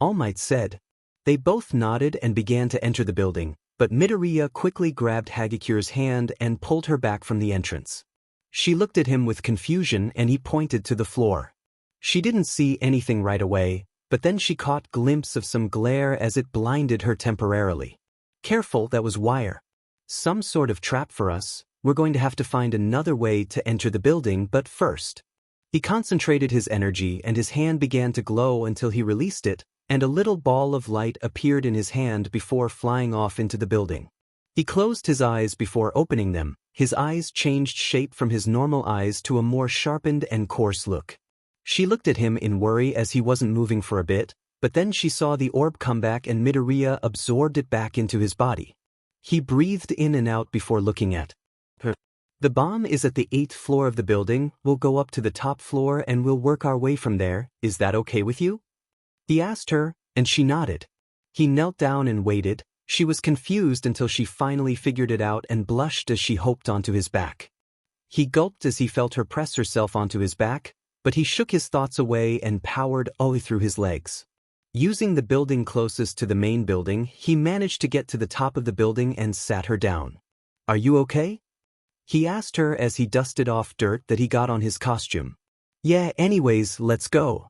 All Might said. They both nodded and began to enter the building, but Midoriya quickly grabbed Hagekyure's hand and pulled her back from the entrance. She looked at him with confusion and he pointed to the floor. She didn't see anything right away, but then she caught a glimpse of some glare as it blinded her temporarily. Careful, that was wire. Some sort of trap for us. We're going to have to find another way to enter the building, but first. He concentrated his energy and his hand began to glow until he released it, and a little ball of light appeared in his hand before flying off into the building. He closed his eyes before opening them. His eyes changed shape from his normal eyes to a more sharpened and coarse look. She looked at him in worry as he wasn't moving for a bit, but then she saw the orb come back and Midoriya absorbed it back into his body. He breathed in and out before looking at her. The bomb is at the 8th floor of the building. We'll go up to the top floor and we'll work our way from there. Is that okay with you? He asked her, and she nodded. He knelt down and waited. She was confused until she finally figured it out and blushed as she hopped onto his back. He gulped as he felt her press herself onto his back, but he shook his thoughts away and powered all through his legs. Using the building closest to the main building, he managed to get to the top of the building and sat her down. "Are you okay?" he asked her as he dusted off dirt that he got on his costume. "Yeah, anyways, let's go,"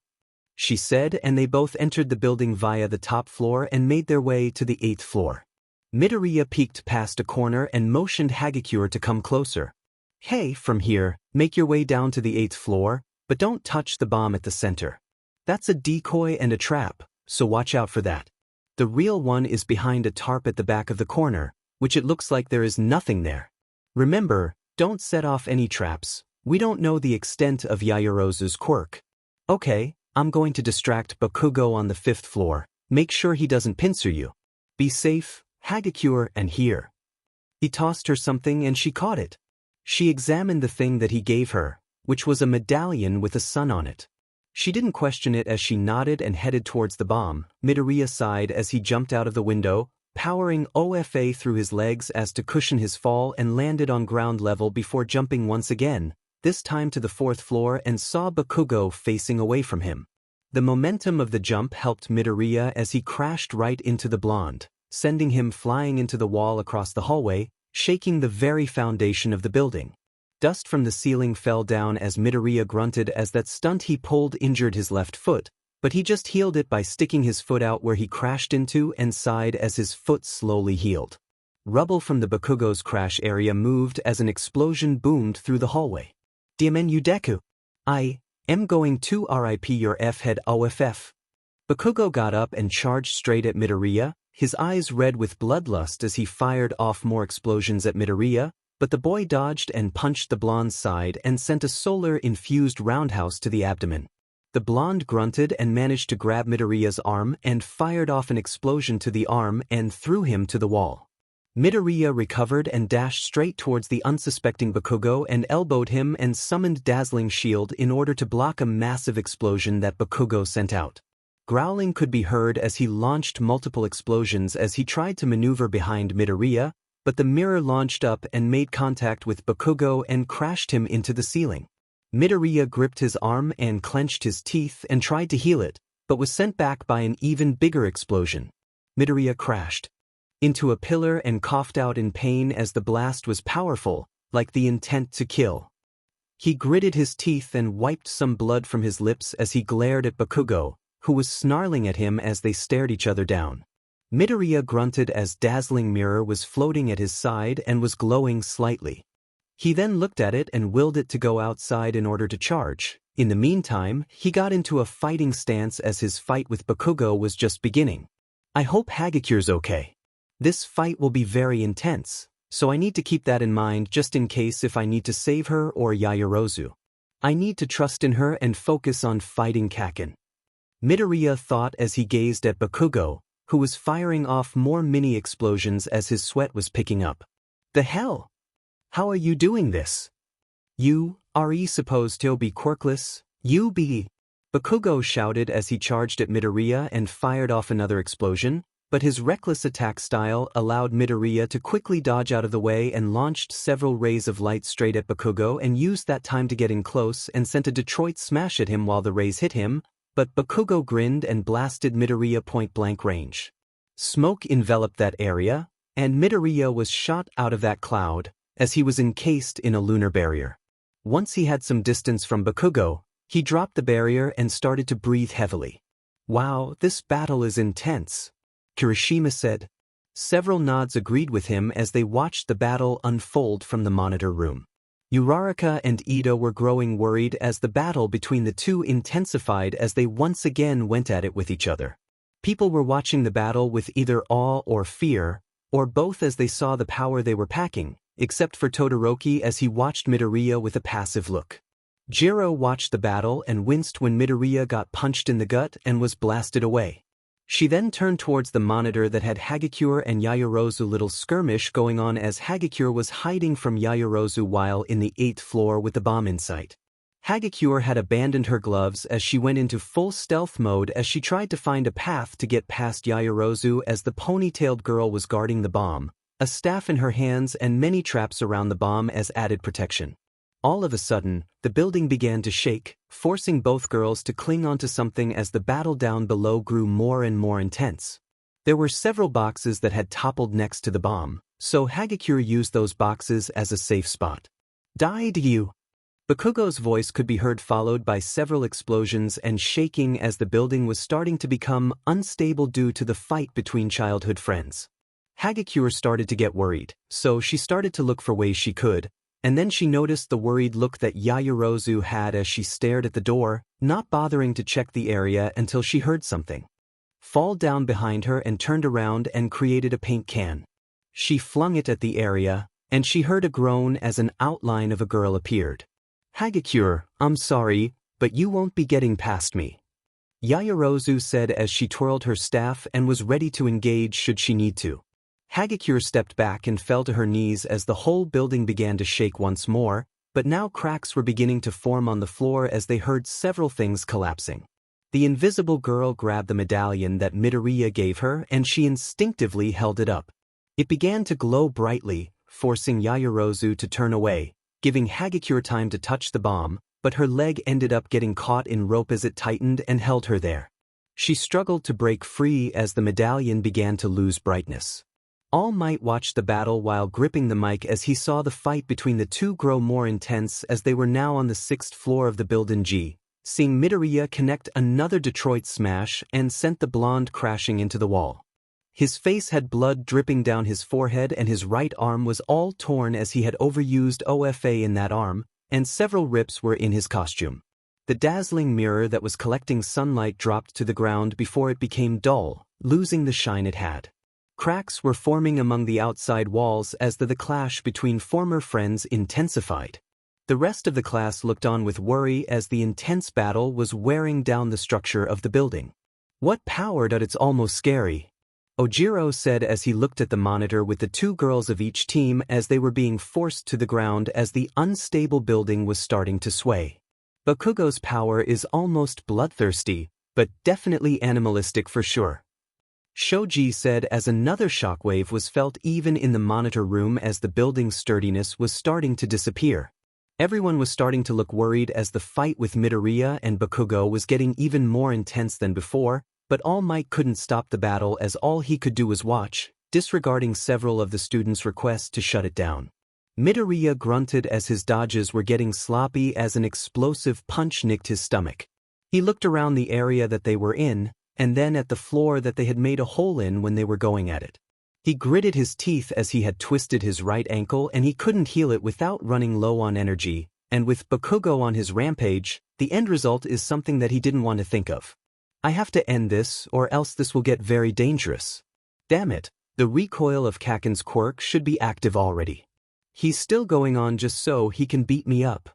she said, and they both entered the building via the top floor and made their way to the 8th floor. Midoriya peeked past a corner and motioned Hagakure to come closer. "Hey, from here, make your way down to the 8th floor, but don't touch the bomb at the center. That's a decoy and a trap, so watch out for that. The real one is behind a tarp at the back of the corner, which it looks like there is nothing there. Remember, don't set off any traps. We don't know the extent of Yaoyorozu's quirk." "Okay, I'm going to distract Bakugo on the 5th floor. Make sure he doesn't pincer you. Be safe, Hagakure, and here." He tossed her something and she caught it. She examined the thing that he gave her, which was a medallion with a sun on it. She didn't question it as she nodded and headed towards the bomb. Midoriya sighed as he jumped out of the window, powering OFA through his legs as to cushion his fall, and landed on ground level before jumping once again, this time to the 4th floor, and saw Bakugo facing away from him. The momentum of the jump helped Midoriya as he crashed right into the blonde, sending him flying into the wall across the hallway, shaking the very foundation of the building. Dust from the ceiling fell down as Midoriya grunted as that stunt he pulled injured his left foot, but he just healed it by sticking his foot out where he crashed into and sighed as his foot slowly healed. Rubble from the Bakugo's crash area moved as an explosion boomed through the hallway. "Diamenu Deku. I am going to RIP your F-head OFF." Bakugo got up and charged straight at Midoriya, his eyes red with bloodlust as he fired off more explosions at Midoriya, but the boy dodged and punched the blonde's side and sent a solar-infused roundhouse to the abdomen. The blonde grunted and managed to grab Midoriya's arm and fired off an explosion to the arm and threw him to the wall. Midoriya recovered and dashed straight towards the unsuspecting Bakugo and elbowed him and summoned Dazzling Shield in order to block a massive explosion that Bakugo sent out. Growling could be heard as he launched multiple explosions as he tried to maneuver behind Midoriya, but the mirror launched up and made contact with Bakugo and crashed him into the ceiling. Midoriya gripped his arm and clenched his teeth and tried to heal it, but was sent back by an even bigger explosion. Midoriya crashed into a pillar and coughed out in pain as the blast was powerful, like the intent to kill. He gritted his teeth and wiped some blood from his lips as he glared at Bakugo, who was snarling at him as they stared each other down. Midoriya grunted as Dazzling Mirror was floating at his side and was glowing slightly. He then looked at it and willed it to go outside in order to charge. In the meantime, he got into a fighting stance as his fight with Bakugo was just beginning. "I hope Hagakure's okay. This fight will be very intense, so I need to keep that in mind just in case if I need to save her or Yaoyorozu. I need to trust in her and focus on fighting Kaken." Midoriya thought as he gazed at Bakugo, who was firing off more mini-explosions as his sweat was picking up. "The hell? How are you doing this? You, are supposed to be quirkless? You be..." Bakugo shouted as he charged at Midoriya and fired off another explosion, but his reckless attack style allowed Midoriya to quickly dodge out of the way and launched several rays of light straight at Bakugo and used that time to get in close and sent a Detroit smash at him while the rays hit him, but Bakugo grinned and blasted Midoriya point-blank range. Smoke enveloped that area, and Midoriya was shot out of that cloud, as he was encased in a lunar barrier. Once he had some distance from Bakugo, he dropped the barrier and started to breathe heavily. "Wow, this battle is intense," Kirishima said. Several nods agreed with him as they watched the battle unfold from the monitor room. Uraraka and Ito were growing worried as the battle between the two intensified as they once again went at it with each other. People were watching the battle with either awe or fear, or both as they saw the power they were packing, except for Todoroki as he watched Midoriya with a passive look. Jiro watched the battle and winced when Midoriya got punched in the gut and was blasted away. She then turned towards the monitor that had Hagakure and Yaoyorozu little skirmish going on as Hagakure was hiding from Yaoyorozu while in the 8th floor with the bomb in sight. Hagakure had abandoned her gloves as she went into full stealth mode as she tried to find a path to get past Yaoyorozu as the ponytailed girl was guarding the bomb, a staff in her hands and many traps around the bomb as added protection. All of a sudden, the building began to shake, forcing both girls to cling onto something as the battle down below grew more and more intense. There were several boxes that had toppled next to the bomb, so Hagakure used those boxes as a safe spot. "Died you?" Bakugo's voice could be heard, followed by several explosions and shaking as the building was starting to become unstable due to the fight between childhood friends. Hagakure started to get worried, so she started to look for ways she could, and then she noticed the worried look that Yaoyorozu had as she stared at the door, not bothering to check the area until she heard something fall down behind her and turned around and created a paint can. She flung it at the area, and she heard a groan as an outline of a girl appeared. "Hagakure, I'm sorry, but you won't be getting past me," Yaoyorozu said as she twirled her staff and was ready to engage should she need to. Hagakure stepped back and fell to her knees as the whole building began to shake once more, but now cracks were beginning to form on the floor as they heard several things collapsing. The invisible girl grabbed the medallion that Midoriya gave her and she instinctively held it up. It began to glow brightly, forcing Yaoyorozu to turn away, giving Hagakure time to touch the bomb, but her leg ended up getting caught in rope as it tightened and held her there. She struggled to break free as the medallion began to lose brightness. All Might watched the battle while gripping the mic as he saw the fight between the two grow more intense as they were now on the 6th floor of the building G, seeing Midoriya connect another Detroit smash and sent the blonde crashing into the wall. His face had blood dripping down his forehead and his right arm was all torn as he had overused OFA in that arm, and several rips were in his costume. The dazzling mirror that was collecting sunlight dropped to the ground before it became dull, losing the shine it had. Cracks were forming among the outside walls as the clash between former friends intensified. The rest of the class looked on with worry as the intense battle was wearing down the structure of the building. "What power? It's almost scary," Ojiro said as he looked at the monitor with the two girls of each team as they were being forced to the ground as the unstable building was starting to sway. "Bakugo's power is almost bloodthirsty, but definitely animalistic for sure," Shoji said as another shockwave was felt even in the monitor room as the building's sturdiness was starting to disappear. Everyone was starting to look worried as the fight with Midoriya and Bakugo was getting even more intense than before, but All Might couldn't stop the battle as all he could do was watch, disregarding several of the students' requests to shut it down. Midoriya grunted as his dodges were getting sloppy as an explosive punch nicked his stomach. He looked around the area that they were in, and then at the floor that they had made a hole in when they were going at it. He gritted his teeth as he had twisted his right ankle and he couldn't heal it without running low on energy, and with Bakugo on his rampage, the end result is something that he didn't want to think of. "I have to end this or else this will get very dangerous. Damn it, the recoil of Kaken's quirk should be active already. He's still going on just so he can beat me up,"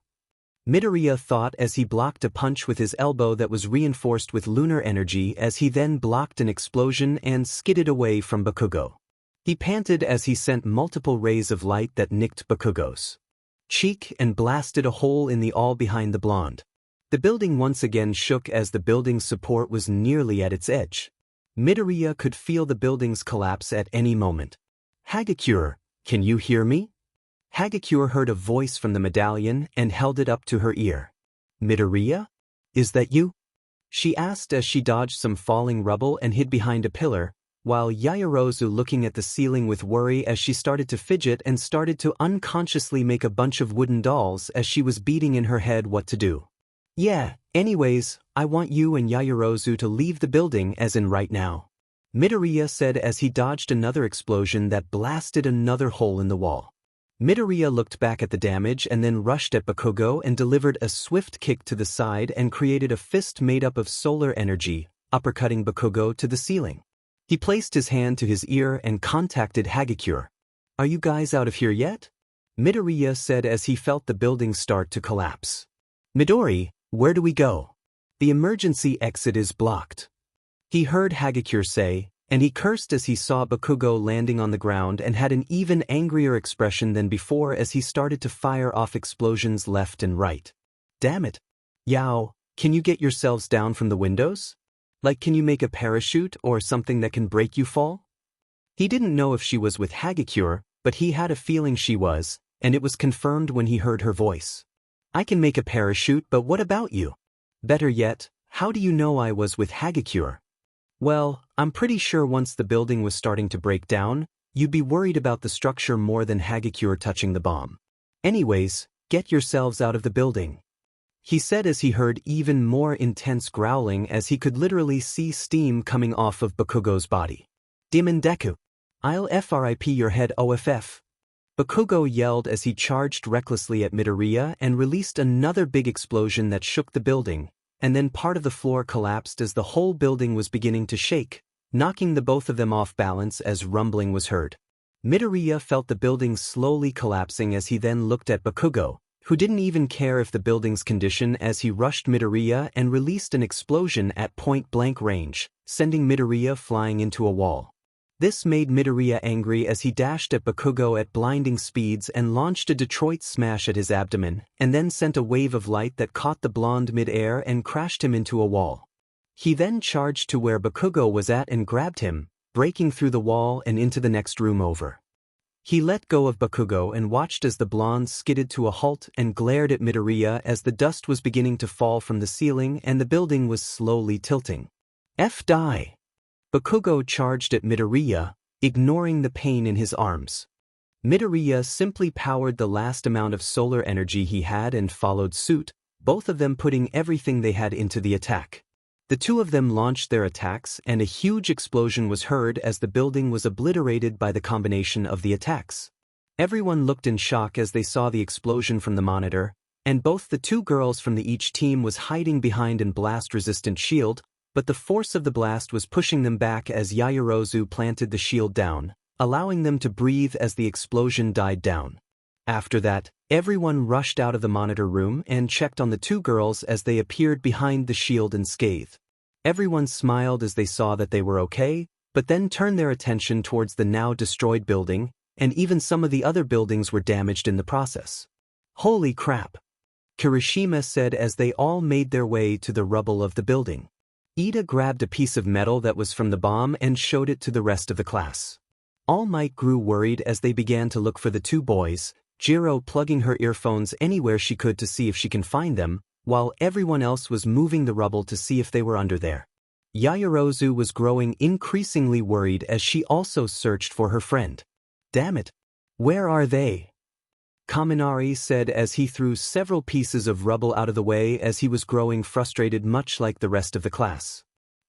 Midoriya thought as he blocked a punch with his elbow that was reinforced with lunar energy as he then blocked an explosion and skidded away from Bakugo. He panted as he sent multiple rays of light that nicked Bakugo's cheek and blasted a hole in the all behind the blonde. The building once again shook as the building's support was nearly at its edge. Midoriya could feel the building's collapse at any moment. "Hagakure, can you hear me?" Hagakure heard a voice from the medallion and held it up to her ear. "Midoriya? Is that you?" she asked as she dodged some falling rubble and hid behind a pillar, while Yaoyorozu looking at the ceiling with worry as she started to fidget and started to unconsciously make a bunch of wooden dolls as she was beating in her head what to do. "Yeah, anyways, I want you and Yaoyorozu to leave the building as in right now," Midoriya said as he dodged another explosion that blasted another hole in the wall. Midoriya looked back at the damage and then rushed at Bakugo and delivered a swift kick to the side and created a fist made up of solar energy, uppercutting Bakugo to the ceiling. He placed his hand to his ear and contacted Hagakure. "Are you guys out of here yet?" Midoriya said as he felt the building start to collapse. "Midori, where do we go? The emergency exit is blocked," he heard Hagakure say, and he cursed as he saw Bakugo landing on the ground and had an even angrier expression than before as he started to fire off explosions left and right. "Damn it. Yao, can you get yourselves down from the windows? Like, can you make a parachute or something that can break you fall?" He didn't know if she was with Hagakure, but he had a feeling she was, and it was confirmed when he heard her voice. I can make a parachute, but what about you? Better yet, how do you know I was with Hagakure? Well, I'm pretty sure once the building was starting to break down, you'd be worried about the structure more than Hagakure touching the bomb. Anyways, get yourselves out of the building. He said as he heard even more intense growling as he could literally see steam coming off of Bakugo's body. Demon Deku. I'll FRIP your head OFF. Bakugo yelled as he charged recklessly at Midoriya and released another big explosion that shook the building, and then part of the floor collapsed as the whole building was beginning to shake, knocking the both of them off balance as rumbling was heard. Midoriya felt the building slowly collapsing as he then looked at Bakugo, who didn't even care if the building's condition as he rushed Midoriya and released an explosion at point-blank range, sending Midoriya flying into a wall. This made Midoriya angry as he dashed at Bakugo at blinding speeds and launched a Detroit smash at his abdomen, and then sent a wave of light that caught the blonde mid-air and crashed him into a wall. He then charged to where Bakugo was at and grabbed him, breaking through the wall and into the next room over. He let go of Bakugo and watched as the blonde skidded to a halt and glared at Midoriya as the dust was beginning to fall from the ceiling and the building was slowly tilting. Die! Bakugo charged at Midoriya, ignoring the pain in his arms. Midoriya simply powered the last amount of solar energy he had and followed suit, both of them putting everything they had into the attack. The two of them launched their attacks and a huge explosion was heard as the building was obliterated by the combination of the attacks. Everyone looked in shock as they saw the explosion from the monitor, and both the two girls from each team was hiding behind an blast-resistant shield, but the force of the blast was pushing them back as Yaoyorozu planted the shield down, allowing them to breathe as the explosion died down. After that, everyone rushed out of the monitor room and checked on the two girls as they appeared behind the shield unscathed. Everyone smiled as they saw that they were okay, but then turned their attention towards the now destroyed building, and even some of the other buildings were damaged in the process. Holy crap! Kirishima said as they all made their way to the rubble of the building. Ida grabbed a piece of metal that was from the bomb and showed it to the rest of the class. All Might grew worried as they began to look for the two boys, Jiro plugging her earphones anywhere she could to see if she can find them, while everyone else was moving the rubble to see if they were under there. Yaoyorozu was growing increasingly worried as she also searched for her friend. Damn it! Where are they? Kaminari said as he threw several pieces of rubble out of the way as he was growing frustrated much like the rest of the class.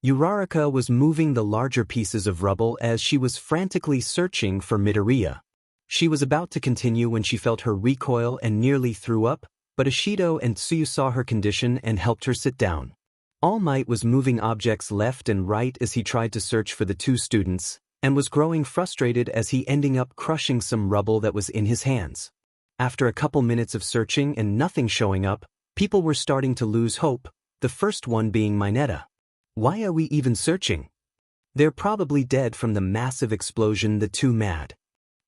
Uraraka was moving the larger pieces of rubble as she was frantically searching for Midoriya. She was about to continue when she felt her recoil and nearly threw up, but Ashido and Tsuyu saw her condition and helped her sit down. All Might was moving objects left and right as he tried to search for the two students, and was growing frustrated as he ended up crushing some rubble that was in his hands. After a couple minutes of searching and nothing showing up, people were starting to lose hope, the first one being Mineta. Why are we even searching? They're probably dead from the massive explosion the two mad.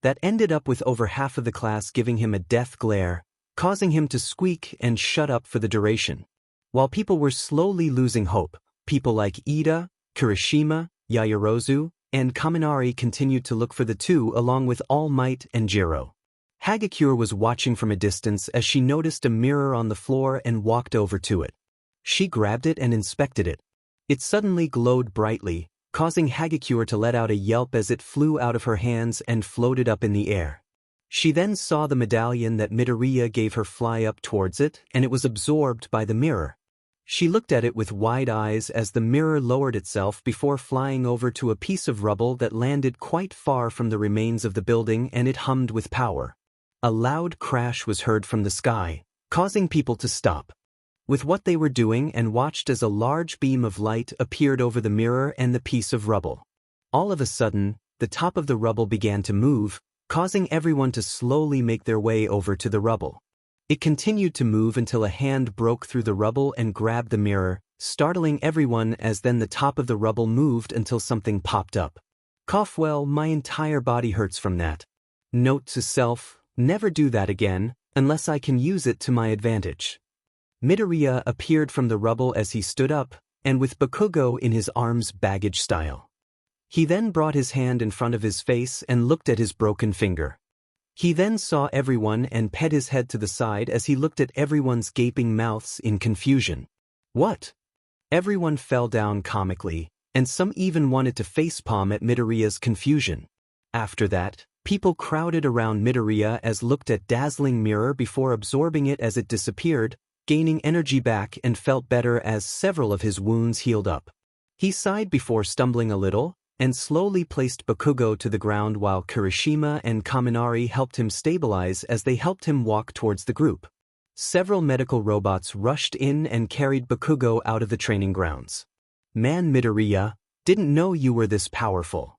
That ended up with over half of the class giving him a death glare, causing him to squeak and shut up for the duration. While people were slowly losing hope, people like Ida, Kirishima, Yaoyorozu, and Kaminari continued to look for the two along with All Might and Jiro. Hagakure was watching from a distance as she noticed a mirror on the floor and walked over to it. She grabbed it and inspected it. It suddenly glowed brightly, causing Hagakure to let out a yelp as it flew out of her hands and floated up in the air. She then saw the medallion that Midoriya gave her fly up towards it, and it was absorbed by the mirror. She looked at it with wide eyes as the mirror lowered itself before flying over to a piece of rubble that landed quite far from the remains of the building, and it hummed with power. A loud crash was heard from the sky, causing people to stop with what they were doing and watched as a large beam of light appeared over the mirror and the piece of rubble. All of a sudden, the top of the rubble began to move, causing everyone to slowly make their way over to the rubble. It continued to move until a hand broke through the rubble and grabbed the mirror, startling everyone as then the top of the rubble moved until something popped up. Well, my entire body hurts from that. Note to self, never do that again, unless I can use it to my advantage. Midoriya appeared from the rubble as he stood up, and with Bakugo in his arms baggage style. He then brought his hand in front of his face and looked at his broken finger. He then saw everyone and pet his head to the side as he looked at everyone's gaping mouths in confusion. What? Everyone fell down comically, and some even wanted to facepalm at Midoriya's confusion. After that, people crowded around Midoriya as looked at dazzling mirror before absorbing it as it disappeared, gaining energy back and felt better as several of his wounds healed up. He sighed before stumbling a little, and slowly placed Bakugo to the ground while Kirishima and Kaminari helped him stabilize as they helped him walk towards the group. Several medical robots rushed in and carried Bakugo out of the training grounds. Man, Midoriya, didn't know you were this powerful,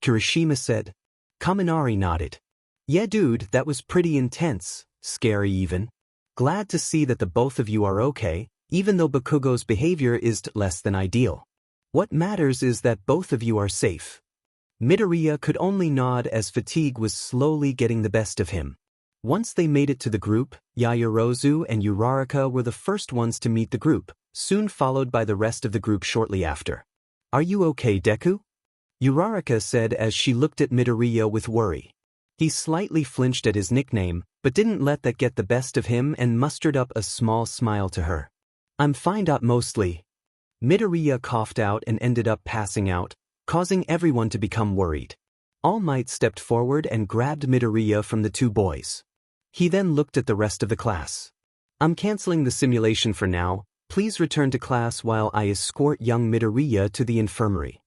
Kirishima said. Kaminari nodded. Yeah dude, that was pretty intense, scary even. Glad to see that the both of you are okay, even though Bakugo's behavior is less than ideal. What matters is that both of you are safe. Midoriya could only nod as fatigue was slowly getting the best of him. Once they made it to the group, Yaoyorozu and Uraraka were the first ones to meet the group, soon followed by the rest of the group shortly after. Are you okay, Deku? Uraraka said as she looked at Midoriya with worry. He slightly flinched at his nickname, but didn't let that get the best of him and mustered up a small smile to her. I'm fine. Mostly. Midoriya coughed out and ended up passing out, causing everyone to become worried. All Might stepped forward and grabbed Midoriya from the two boys. He then looked at the rest of the class. I'm canceling the simulation for now, please return to class while I escort young Midoriya to the infirmary.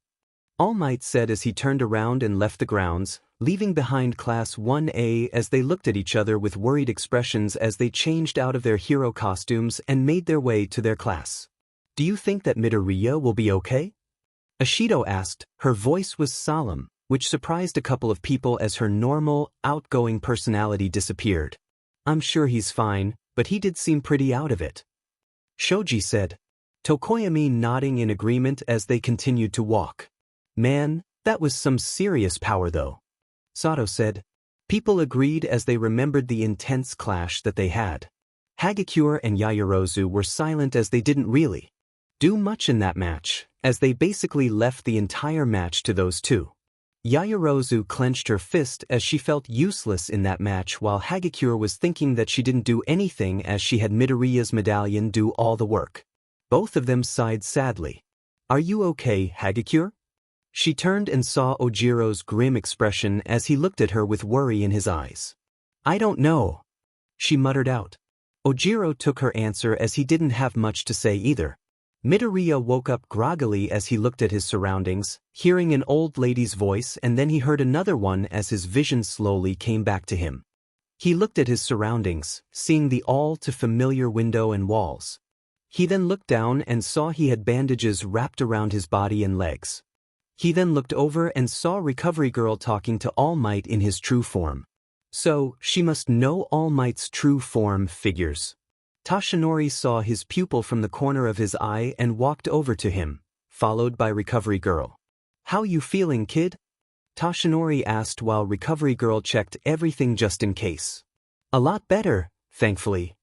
All Might said as he turned around and left the grounds, leaving behind Class 1A as they looked at each other with worried expressions as they changed out of their hero costumes and made their way to their class. Do you think that Midoriya will be okay? Ashido asked. Her voice was solemn, which surprised a couple of people as her normal, outgoing personality disappeared. I'm sure he's fine, but he did seem pretty out of it, Shoji said. Tokoyami nodding in agreement as they continued to walk. Man, that was some serious power though, Sato said. People agreed as they remembered the intense clash that they had. Hagakure and Yaoyorozu were silent as they didn't really do much in that match, as they basically left the entire match to those two. Yaoyorozu clenched her fist as she felt useless in that match while Hagakure was thinking that she didn't do anything as she had Midoriya's medallion do all the work. Both of them sighed sadly. Are you okay, Hagakure? She turned and saw Ojiro's grim expression as he looked at her with worry in his eyes. I don't know, she muttered out. Ojiro took her answer as he didn't have much to say either. Midoriya woke up groggily as he looked at his surroundings, hearing an old lady's voice, and then he heard another one as his vision slowly came back to him. He looked at his surroundings, seeing the all-too-familiar window and walls. He then looked down and saw he had bandages wrapped around his body and legs. He then looked over and saw Recovery Girl talking to All Might in his true form. So, she must know All Might's true form figures. Tashinori saw his pupil from the corner of his eye and walked over to him, followed by Recovery Girl. How you feeling, kid? Tashinori asked while Recovery Girl checked everything just in case. A lot better, thankfully,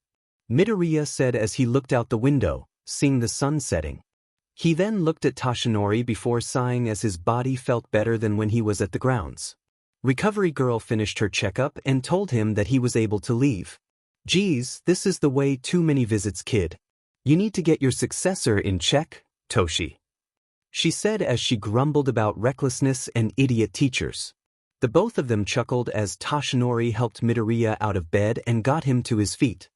Midoriya said as he looked out the window, seeing the sun setting. He then looked at Tashinori before sighing as his body felt better than when he was at the grounds. Recovery Girl finished her checkup and told him that he was able to leave. Geez, this is the way too many visits, kid. You need to get your successor in check, Toshi, she said as she grumbled about recklessness and idiot teachers. The both of them chuckled as Tashinori helped Midoriya out of bed and got him to his feet.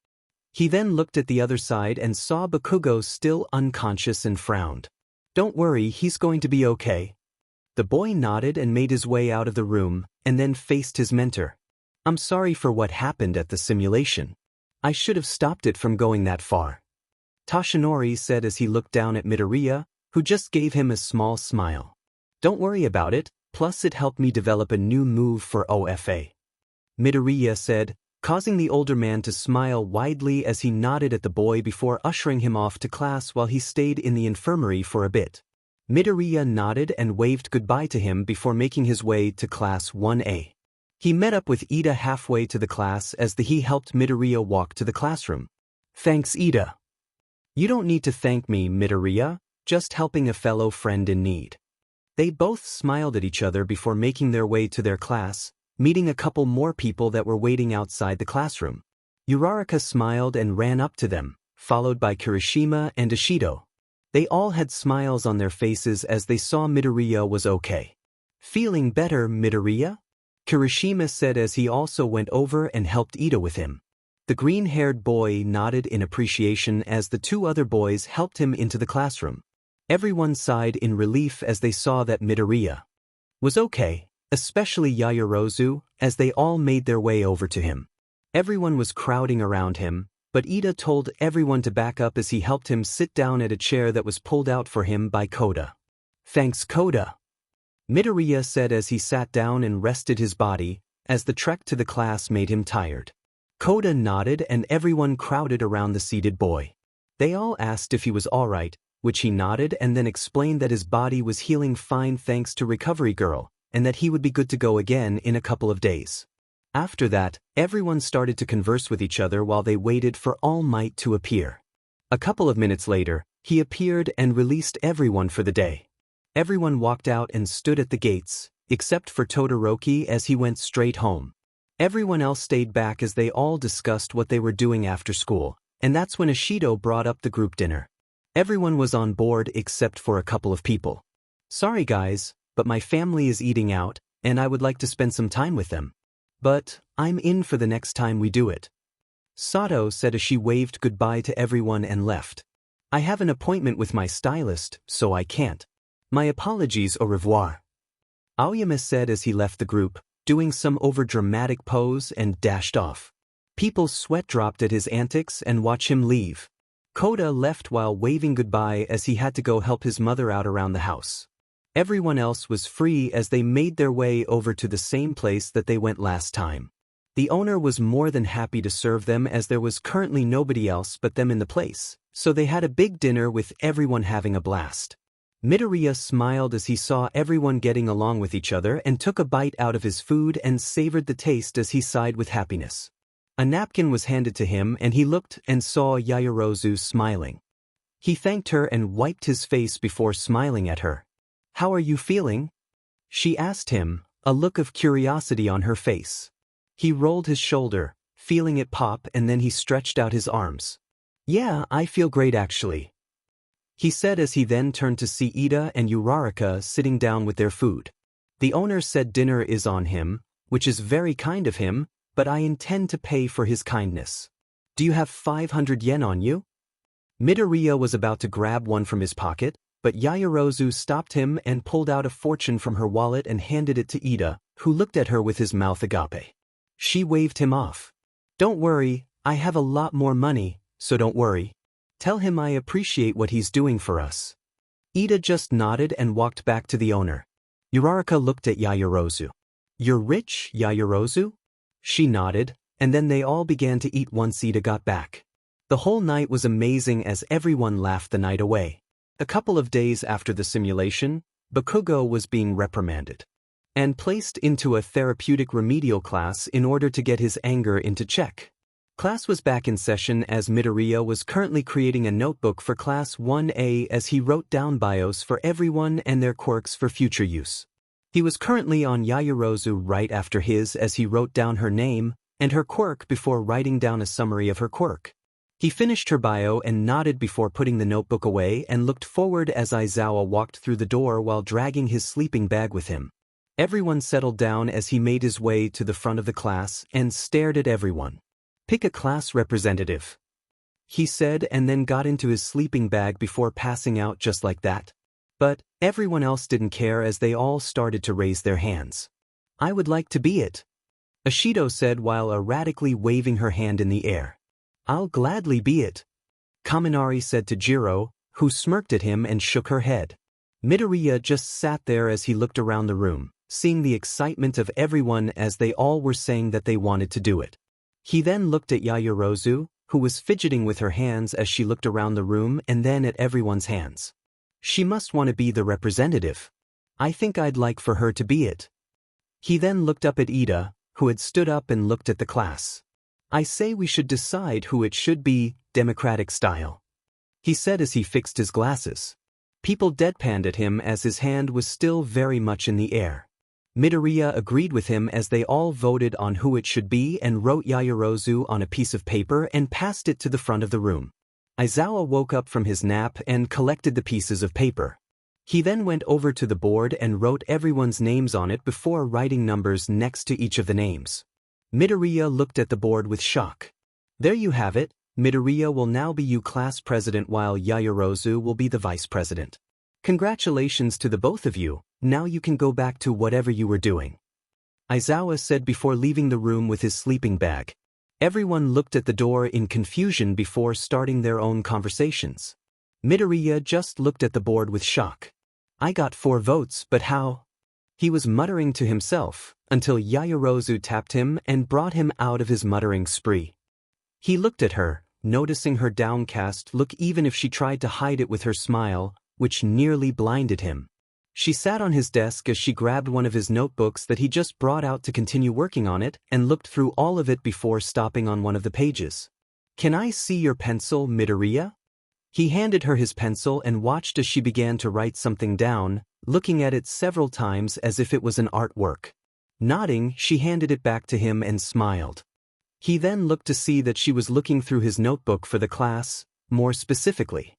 He then looked at the other side and saw Bakugo still unconscious and frowned. Don't worry, he's going to be okay. The boy nodded and made his way out of the room, and then faced his mentor. I'm sorry for what happened at the simulation. I should have stopped it from going that far, Tashinori said as he looked down at Midoriya, who just gave him a small smile. Don't worry about it, plus it helped me develop a new move for OFA, Midoriya said, causing the older man to smile widely as he nodded at the boy before ushering him off to class while he stayed in the infirmary for a bit. Midoriya nodded and waved goodbye to him before making his way to Class 1A. He met up with Ida halfway to the class as he helped Midoriya walk to the classroom. Thanks, Ida. You don't need to thank me, Midoriya, just helping a fellow friend in need. They both smiled at each other before making their way to their class, meeting a couple more people that were waiting outside the classroom. Uraraka smiled and ran up to them, followed by Kirishima and Ishido. They all had smiles on their faces as they saw Midoriya was okay. "Feeling better, Midoriya?" Kirishima said as he also went over and helped Ida with him. The green-haired boy nodded in appreciation as the two other boys helped him into the classroom. Everyone sighed in relief as they saw that Midoriya was okay, especially Yaoyorozu, as they all made their way over to him. Everyone was crowding around him, but Ida told everyone to back up as he helped him sit down at a chair that was pulled out for him by Koda. "Thanks, Koda," Midoriya said as he sat down and rested his body, as the trek to the class made him tired. Koda nodded and everyone crowded around the seated boy. They all asked if he was alright, which he nodded and then explained that his body was healing fine thanks to Recovery Girl, and that he would be good to go again in a couple of days. After that, everyone started to converse with each other while they waited for All Might to appear. A couple of minutes later, he appeared and released everyone for the day. Everyone walked out and stood at the gates, except for Todoroki as he went straight home. Everyone else stayed back as they all discussed what they were doing after school, and that's when Ishido brought up the group dinner. Everyone was on board except for a couple of people. "Sorry guys, but my family is eating out, and I would like to spend some time with them. But I'm in for the next time we do it," Sato said as she waved goodbye to everyone and left. "I have an appointment with my stylist, so I can't. My apologies, au revoir," Aoyama said as he left the group, doing some overdramatic pose and dashed off. People's sweat dropped at his antics and watch him leave. Koda left while waving goodbye as he had to go help his mother out around the house. Everyone else was free as they made their way over to the same place that they went last time. The owner was more than happy to serve them as there was currently nobody else but them in the place, so they had a big dinner with everyone having a blast. Midoriya smiled as he saw everyone getting along with each other and took a bite out of his food and savored the taste as he sighed with happiness. A napkin was handed to him and he looked and saw Yaoyorozu smiling. He thanked her and wiped his face before smiling at her. "How are you feeling?" she asked him, a look of curiosity on her face. He rolled his shoulder, feeling it pop, and then he stretched out his arms. "Yeah, I feel great actually," he said as he then turned to see Ida and Uraraka sitting down with their food. The owner said dinner is on him, which is very kind of him, but I intend to pay for his kindness. "Do you have 500 yen on you?" Midoriya was about to grab one from his pocket, but Yaoyorozu stopped him and pulled out a fortune from her wallet and handed it to Ida, who looked at her with his mouth agape. She waved him off. "Don't worry, I have a lot more money, so don't worry. Tell him I appreciate what he's doing for us." Ida just nodded and walked back to the owner. Uraraka looked at Yaoyorozu. "You're rich, Yaoyorozu?" She nodded, and then they all began to eat once Ida got back. The whole night was amazing as everyone laughed the night away. A couple of days after the simulation, Bakugo was being reprimanded and placed into a therapeutic remedial class in order to get his anger into check. Class was back in session as Midoriya was currently creating a notebook for Class 1A as he wrote down bios for everyone and their quirks for future use. He was currently on Yaoyorozu right after his as he wrote down her name and her quirk before writing down a summary of her quirk. He finished her bio and nodded before putting the notebook away and looked forward as Aizawa walked through the door while dragging his sleeping bag with him. Everyone settled down as he made his way to the front of the class and stared at everyone. "Pick a class representative," he said, and then got into his sleeping bag before passing out just like that. But everyone else didn't care as they all started to raise their hands. "I would like to be it," Ishido said while erratically waving her hand in the air. "I'll gladly be it," Kaminari said to Jiro, who smirked at him and shook her head. Midoriya just sat there as he looked around the room, seeing the excitement of everyone as they all were saying that they wanted to do it. He then looked at Yaoyorozu, who was fidgeting with her hands as she looked around the room and then at everyone's hands. "She must want to be the representative. I think I'd like for her to be it." He then looked up at Ida, who had stood up and looked at the class. "I say we should decide who it should be, democratic style," he said as he fixed his glasses. People deadpanned at him as his hand was still very much in the air. Midoriya agreed with him as they all voted on who it should be and wrote Yaoyorozu on a piece of paper and passed it to the front of the room. Aizawa woke up from his nap and collected the pieces of paper. He then went over to the board and wrote everyone's names on it before writing numbers next to each of the names. Midoriya looked at the board with shock. There you have it, Midoriya will now be your class president while Yaoyorozu will be the vice president. Congratulations to the both of you, now you can go back to whatever you were doing. Aizawa said before leaving the room with his sleeping bag. Everyone looked at the door in confusion before starting their own conversations. Midoriya just looked at the board with shock. I got 4 votes, but how? He was muttering to himself, until Yaoyorozu tapped him and brought him out of his muttering spree. He looked at her, noticing her downcast look even if she tried to hide it with her smile, which nearly blinded him. She sat on his desk as she grabbed one of his notebooks that he just brought out to continue working on it and looked through all of it before stopping on one of the pages. Can I see your pencil, Midoriya? He handed her his pencil and watched as she began to write something down, looking at it several times as if it was an artwork. Nodding, she handed it back to him and smiled. He then looked to see that she was looking through his notebook for the class, more specifically,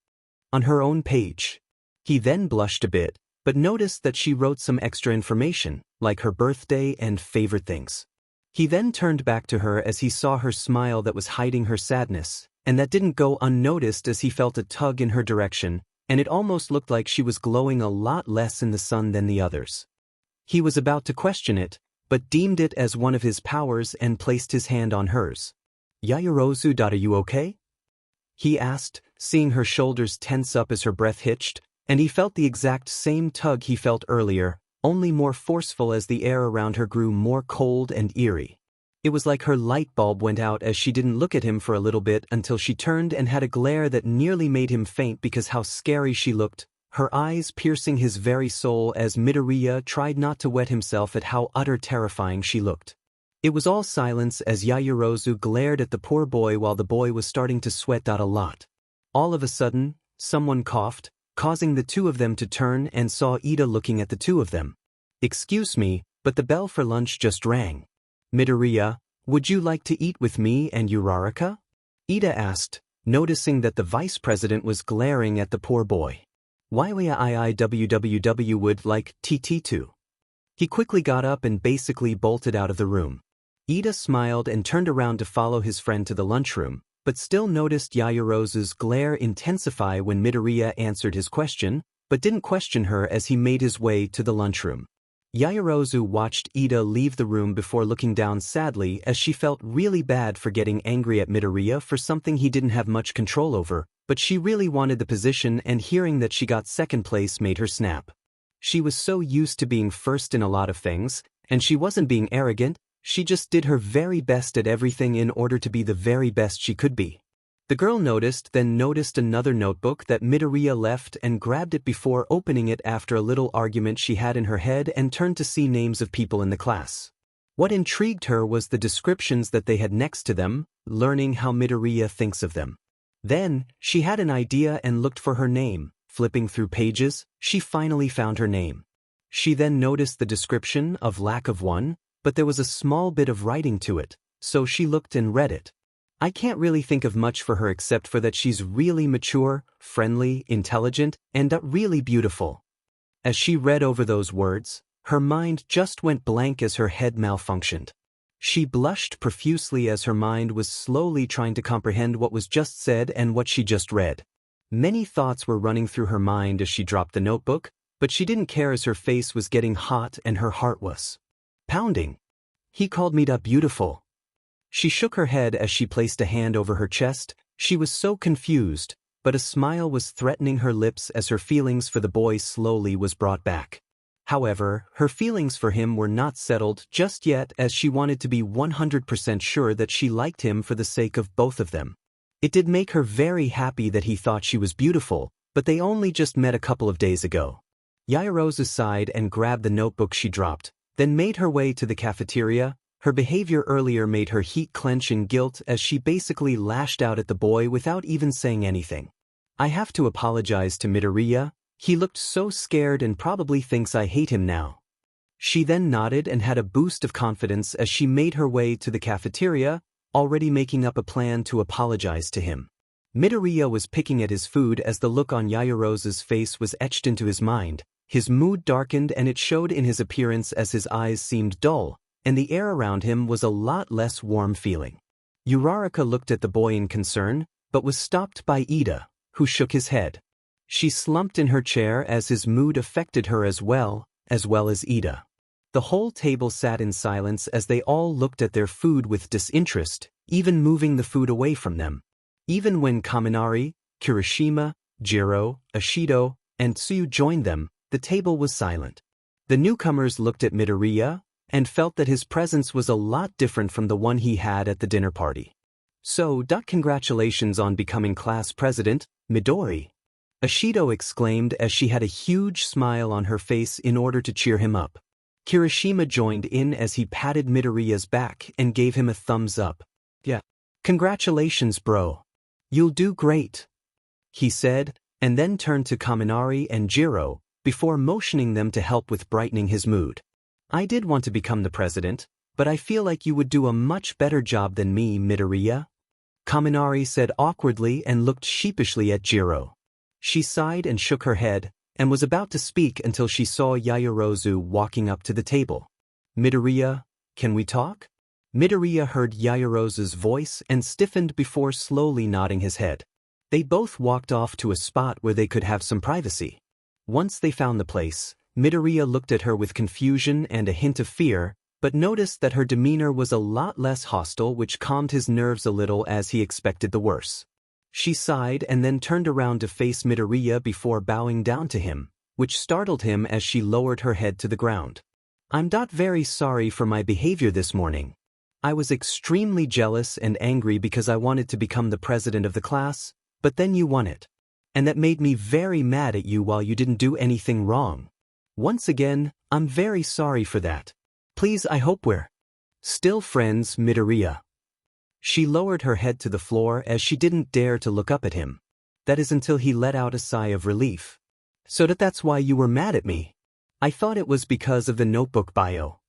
on her own page. He then blushed a bit, but noticed that she wrote some extra information, like her birthday and favorite things. He then turned back to her as he saw her smile that was hiding her sadness, and that didn't go unnoticed as he felt a tug in her direction, and it almost looked like she was glowing a lot less in the sun than the others. He was about to question it, but deemed it as one of his powers and placed his hand on hers. Yaoyorozu, are you okay? He asked, seeing her shoulders tense up as her breath hitched, and he felt the exact same tug he felt earlier, only more forceful as the air around her grew more cold and eerie. It was like her light bulb went out as she didn't look at him for a little bit until she turned and had a glare that nearly made him faint because how scary she looked, her eyes piercing his very soul as Midoriya tried not to wet himself at how utter terrifying she looked. It was all silence as Yaoyorozu glared at the poor boy while the boy was starting to sweat out a lot. All of a sudden, someone coughed, causing the two of them to turn and saw Ida looking at the two of them. Excuse me, but the bell for lunch just rang. Midoriya, would you like to eat with me and Uraraka? Ida asked, noticing that the vice president was glaring at the poor boy. YYIIWWW would like TT too. He quickly got up and basically bolted out of the room. Ida smiled and turned around to follow his friend to the lunchroom, but still noticed Yaoyorozu's glare intensify when Midoriya answered his question, but didn't question her as he made his way to the lunchroom. Yaoyorozu watched Ida leave the room before looking down sadly as she felt really bad for getting angry at Midoriya for something he didn't have much control over, but she really wanted the position and hearing that she got second place made her snap. She was so used to being first in a lot of things, and she wasn't being arrogant, she just did her very best at everything in order to be the very best she could be. The girl then noticed another notebook that Midoriya left and grabbed it before opening it after a little argument she had in her head and turned to see names of people in the class. What intrigued her was the descriptions that they had next to them, learning how Midoriya thinks of them. Then, she had an idea and looked for her name. Flipping through pages, she finally found her name. She then noticed the description of lack of one, but there was a small bit of writing to it, so she looked and read it. I can't really think of much for her except for that she's really mature, friendly, intelligent, and really beautiful. As she read over those words, her mind just went blank as her head malfunctioned. She blushed profusely as her mind was slowly trying to comprehend what was just said and what she just read. Many thoughts were running through her mind as she dropped the notebook, but she didn't care as her face was getting hot and her heart was pounding. He called me da beautiful. She shook her head as she placed a hand over her chest. She was so confused, but a smile was threatening her lips as her feelings for the boy slowly was brought back. However, her feelings for him were not settled just yet as she wanted to be 100% sure that she liked him for the sake of both of them. It did make her very happy that he thought she was beautiful, but they only just met a couple of days ago. Yaoyorozu sighed and grabbed the notebook she dropped, then made her way to the cafeteria. Her behavior earlier made her heat clench in guilt as she basically lashed out at the boy without even saying anything. I have to apologize to Midoriya. He looked so scared and probably thinks I hate him now. She then nodded and had a boost of confidence as she made her way to the cafeteria, already making up a plan to apologize to him. Midoriya was picking at his food as the look on Yaoyorozu's face was etched into his mind. His mood darkened and it showed in his appearance as his eyes seemed dull, and the air around him was a lot less warm feeling. Uraraka looked at the boy in concern, but was stopped by Ida, who shook his head. She slumped in her chair as his mood affected her as well as Ida. The whole table sat in silence as they all looked at their food with disinterest, even moving the food away from them. Even when Kaminari, Kirishima, Jiro, Ashido, and Tsuyu joined them, the table was silent. The newcomers looked at Midoriya and felt that his presence was a lot different from the one he had at the dinner party. So, congratulations on becoming class president, Midori. Ashido exclaimed as she had a huge smile on her face in order to cheer him up. Kirishima joined in as he patted Midoriya's back and gave him a thumbs up. Yeah. Congratulations, bro. You'll do great, he said, and then turned to Kaminari and Jiro, before motioning them to help with brightening his mood. I did want to become the president, but I feel like you would do a much better job than me, Midoriya. Kaminari said awkwardly and looked sheepishly at Jiro. She sighed and shook her head, and was about to speak until she saw Yaoyorozu walking up to the table. Midoriya, can we talk? Midoriya heard Yaoyorozu's voice and stiffened before slowly nodding his head. They both walked off to a spot where they could have some privacy. Once they found the place, Midoriya looked at her with confusion and a hint of fear, but noticed that her demeanor was a lot less hostile, which calmed his nerves a little as he expected the worst. She sighed and then turned around to face Midoriya before bowing down to him, which startled him as she lowered her head to the ground. I'm very sorry for my behavior this morning. I was extremely jealous and angry because I wanted to become the president of the class, but then you won it. And that made me very mad at you while you didn't do anything wrong. Once again, I'm very sorry for that. Please, I hope we're still friends, Midoriya. She lowered her head to the floor as she didn't dare to look up at him. That is until he let out a sigh of relief. So that's why you were mad at me. I thought it was because of the notebook bio,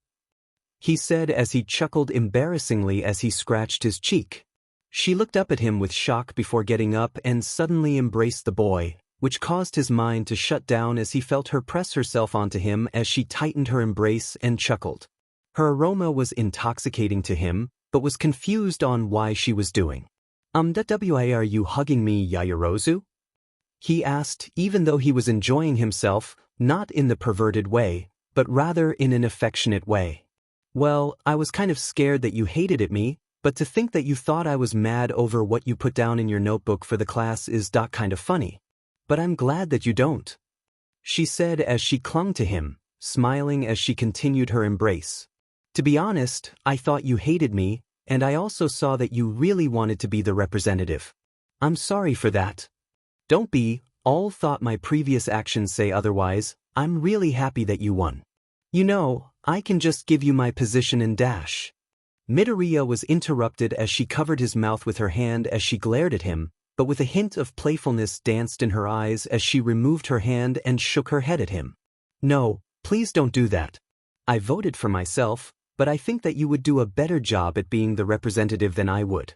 he said as he chuckled embarrassingly as he scratched his cheek. She looked up at him with shock before getting up and suddenly embraced the boy, which caused his mind to shut down as he felt her press herself onto him as she tightened her embrace and chuckled. Her aroma was intoxicating to him, but was confused on why she was doing. Are you hugging me, Yaoyorozu? He asked, even though he was enjoying himself, not in the perverted way, but rather in an affectionate way. Well, I was kind of scared that you hated at me, but to think that you thought I was mad over what you put down in your notebook for the class is kind of funny. But I'm glad that you don't, she said as she clung to him, smiling as she continued her embrace. To be honest, I thought you hated me, and I also saw that you really wanted to be the representative. I'm sorry for that. Don't be, all thought my previous actions say otherwise. I'm really happy that you won. You know, I can just give you my position and dash. Midoriya was interrupted as she covered his mouth with her hand as she glared at him, but with a hint of playfulness danced in her eyes as she removed her hand and shook her head at him. No, please don't do that. I voted for myself, but I think that you would do a better job at being the representative than I would,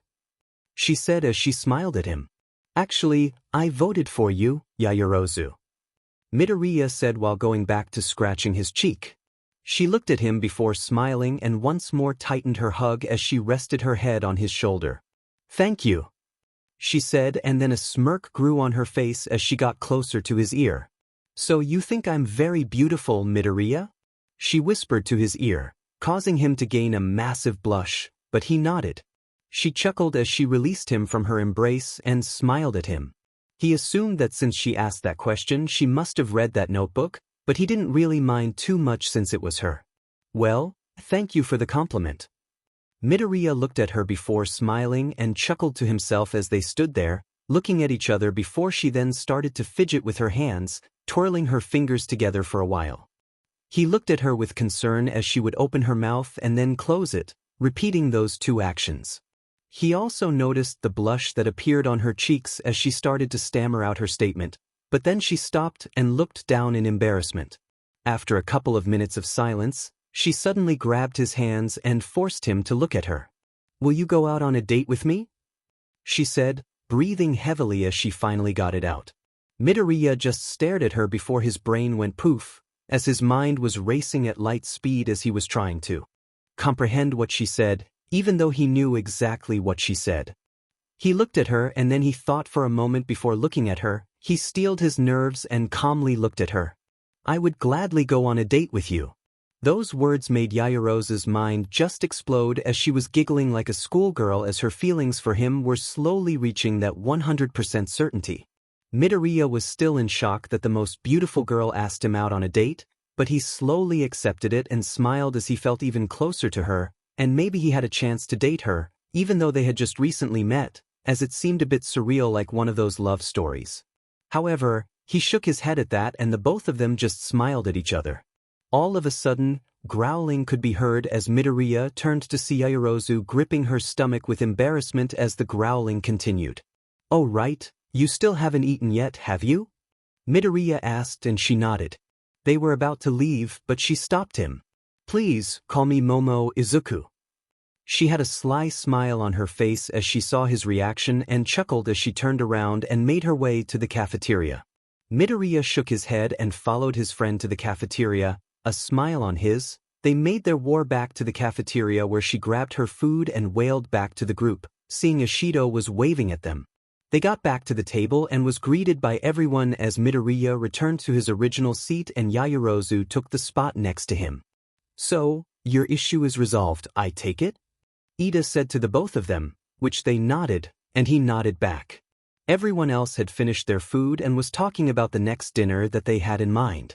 she said as she smiled at him. Actually, I voted for you, Yaoyorozu, Midoriya said while going back to scratching his cheek. She looked at him before smiling and once more tightened her hug as she rested her head on his shoulder. Thank you, she said, and then a smirk grew on her face as she got closer to his ear. So you think I'm very beautiful, Midoriya? She whispered to his ear, causing him to gain a massive blush, but he nodded. She chuckled as she released him from her embrace and smiled at him. He assumed that since she asked that question she must have read that notebook, but he didn't really mind too much since it was her. Well, thank you for the compliment. Midoriya looked at her before smiling and chuckled to himself as they stood there, looking at each other before she then started to fidget with her hands, twirling her fingers together for a while. He looked at her with concern as she would open her mouth and then close it, repeating those two actions. He also noticed the blush that appeared on her cheeks as she started to stammer out her statement, but then she stopped and looked down in embarrassment. After a couple of minutes of silence, she suddenly grabbed his hands and forced him to look at her. "Will you go out on a date with me?" she said, breathing heavily as she finally got it out. Midoriya just stared at her before his brain went poof, as his mind was racing at light speed as he was trying to comprehend what she said, even though he knew exactly what she said. He looked at her and then he thought for a moment before looking at her. He steeled his nerves and calmly looked at her. "I would gladly go on a date with you." Those words made Yaoyorozu's mind just explode as she was giggling like a schoolgirl as her feelings for him were slowly reaching that 100% certainty. Midoriya was still in shock that the most beautiful girl asked him out on a date, but he slowly accepted it and smiled as he felt even closer to her, and maybe he had a chance to date her, even though they had just recently met, as it seemed a bit surreal like one of those love stories. However, he shook his head at that and the both of them just smiled at each other. All of a sudden, growling could be heard as Midoriya turned to see Yaoyorozu gripping her stomach with embarrassment as the growling continued. "Oh right, you still haven't eaten yet, have you?" Midoriya asked and she nodded. They were about to leave, but she stopped him. "Please, call me Momo Izuku." She had a sly smile on her face as she saw his reaction and chuckled as she turned around and made her way to the cafeteria. Midoriya shook his head and followed his friend to the cafeteria, a smile on his. They made their war back to the cafeteria where she grabbed her food and wailed back to the group, seeing Ishido was waving at them. They got back to the table and was greeted by everyone as Midoriya returned to his original seat and Yaoyorozu took the spot next to him. "So, your issue is resolved, I take it?" Ida said to the both of them, which they nodded, and he nodded back. Everyone else had finished their food and was talking about the next dinner that they had in mind.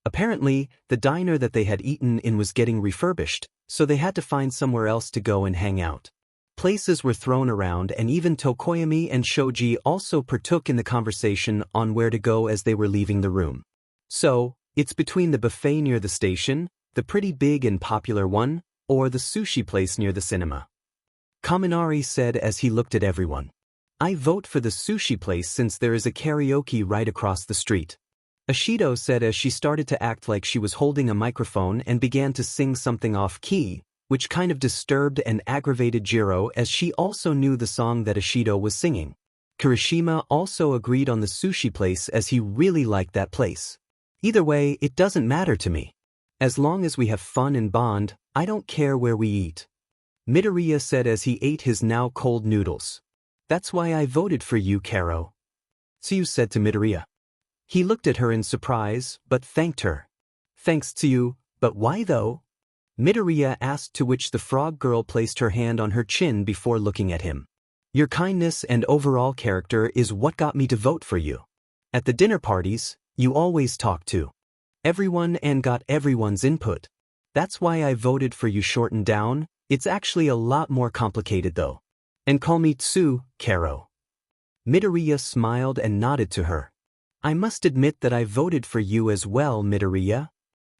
Apparently, the diner that they had eaten in was getting refurbished, so they had to find somewhere else to go and hang out. Places were thrown around and even Tokoyami and Shoji also partook in the conversation on where to go as they were leaving the room. "So, it's between the buffet near the station, the pretty big and popular one, or the sushi place near the cinema?" Kaminari said as he looked at everyone. "I vote for the sushi place since there is a karaoke right across the street." Ishido said as she started to act like she was holding a microphone and began to sing something off-key, which kind of disturbed and aggravated Jiro as she also knew the song that Ishido was singing. Kirishima also agreed on the sushi place as he really liked that place. "Either way, it doesn't matter to me. As long as we have fun and bond, I don't care where we eat." Midoriya said as he ate his now cold noodles. "That's why I voted for you, Karo," Tsuyu said to Midoriya. He looked at her in surprise, but thanked her. "Thanks to you, but why though?" Midoriya asked, to which the frog girl placed her hand on her chin before looking at him. "Your kindness and overall character is what got me to vote for you. At the dinner parties, you always talk to everyone and got everyone's input. That's why I voted for you." Shortened down, it's actually a lot more complicated though. "And call me Tsu, Karo." Midoriya smiled and nodded to her. "I must admit that I voted for you as well, Midoriya,"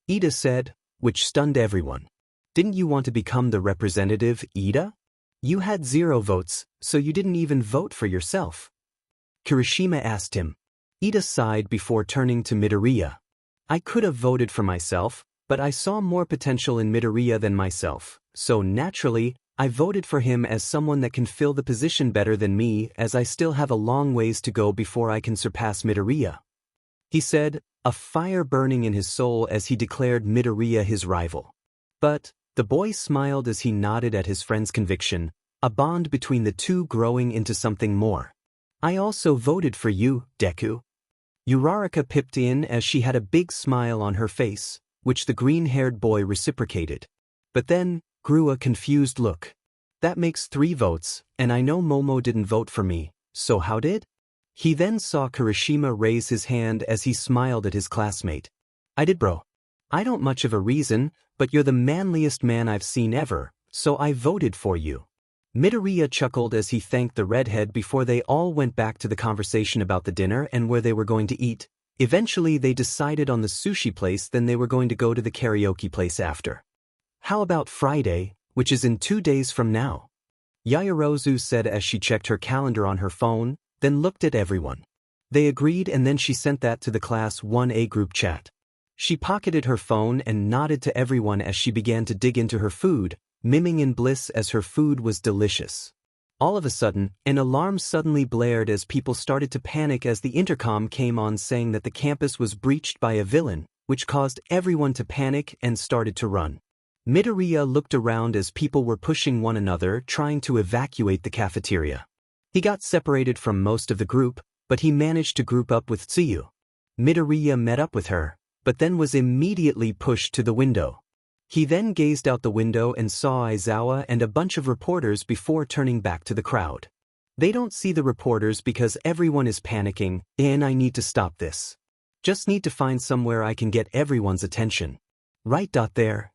Ida said, which stunned everyone. "Didn't you want to become the representative, Ida? You had 0 votes, so you didn't even vote for yourself." Kirishima asked him. Ida sighed before turning to Midoriya. "I could have voted for myself, but I saw more potential in Midoriya than myself, so naturally, I voted for him as someone that can fill the position better than me as I still have a long ways to go before I can surpass Midoriya," he said, a fire burning in his soul as he declared Midoriya his rival. But the boy smiled as he nodded at his friend's conviction, a bond between the two growing into something more. "I also voted for you, Deku." Uraraka pipped in as she had a big smile on her face, which the green-haired boy reciprocated. But then, grew a confused look. "That makes 3 votes, and I know Momo didn't vote for me, so how did?" He then saw Kirishima raise his hand as he smiled at his classmate. "I did, bro. I don't much of a reason, but you're the manliest man I've seen ever, so I voted for you." Midoriya chuckled as he thanked the redhead before they all went back to the conversation about the dinner and where they were going to eat. Eventually they decided on the sushi place, then they were going to go to the karaoke place after. "How about Friday, which is in 2 days from now?" Yaoyorozu said as she checked her calendar on her phone, then looked at everyone. They agreed and then she sent that to the Class 1A group chat. She pocketed her phone and nodded to everyone as she began to dig into her food, miming in bliss as her food was delicious. All of a sudden, an alarm suddenly blared as people started to panic as the intercom came on saying that the campus was breached by a villain, which caused everyone to panic and started to run. Midoriya looked around as people were pushing one another trying to evacuate the cafeteria. He got separated from most of the group, but he managed to group up with Tsuyu. Midoriya met up with her, but then was immediately pushed to the window. He then gazed out the window and saw Aizawa and a bunch of reporters before turning back to the crowd. They don't see the reporters because everyone is panicking, and I need to stop this. Just need to find somewhere I can get everyone's attention. Right there.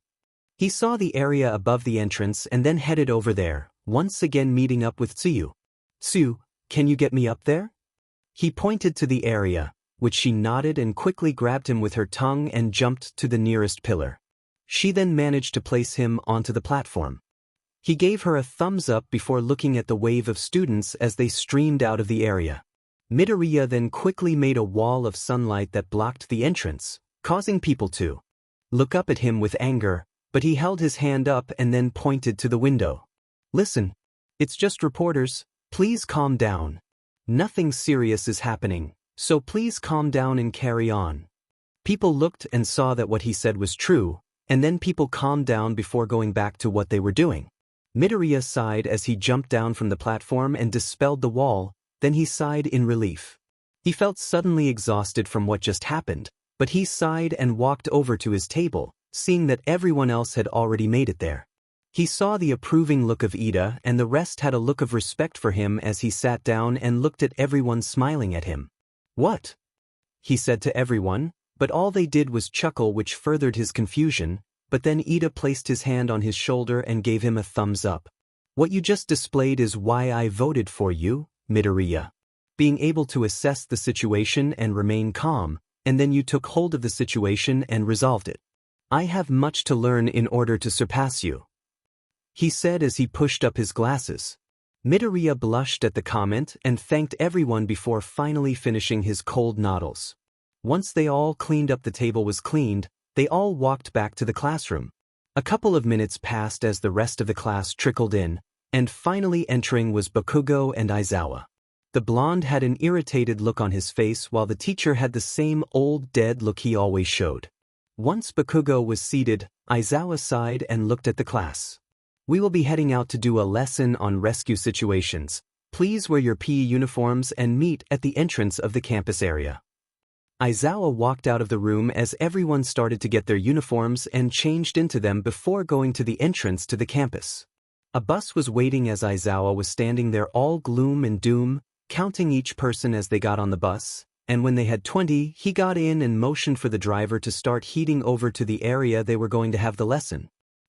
He saw the area above the entrance and then headed over there, once again meeting up with Tsuyu. Tsuyu, can you get me up there? He pointed to the area, which she nodded and quickly grabbed him with her tongue and jumped to the nearest pillar. She then managed to place him onto the platform. He gave her a thumbs up before looking at the wave of students as they streamed out of the area. Midoriya then quickly made a wall of sunlight that blocked the entrance, causing people to look up at him with anger, but he held his hand up and then pointed to the window. Listen, it's just reporters, please calm down. Nothing serious is happening, so please calm down and carry on. People looked and saw that what he said was true, and then people calmed down before going back to what they were doing. Midoriya sighed as he jumped down from the platform and dispelled the wall, then he sighed in relief. He felt suddenly exhausted from what just happened, but he sighed and walked over to his table, seeing that everyone else had already made it there. He saw the approving look of Ida and the rest had a look of respect for him as he sat down and looked at everyone smiling at him. What? He said to everyone, but all they did was chuckle, which furthered his confusion, but then Ida placed his hand on his shoulder and gave him a thumbs up. What you just displayed is why I voted for you, Midoriya. Being able to assess the situation and remain calm, and then you took hold of the situation and resolved it. I have much to learn in order to surpass you, he said as he pushed up his glasses. Midoriya blushed at the comment and thanked everyone before finally finishing his cold noodles. Once they all cleaned up, the table was cleaned, they all walked back to the classroom. A couple of minutes passed as the rest of the class trickled in, and finally entering was Bakugo and Aizawa. The blonde had an irritated look on his face while the teacher had the same old dead look he always showed. Once Bakugo was seated, Aizawa sighed and looked at the class. We will be heading out to do a lesson on rescue situations. Please wear your PE uniforms and meet at the entrance of the campus area. Aizawa walked out of the room as everyone started to get their uniforms and changed into them before going to the entrance to the campus. A bus was waiting as Aizawa was standing there all gloom and doom, counting each person as they got on the bus, and when they had 20, he got in and motioned for the driver to start heading over to the area they were going to have the lesson.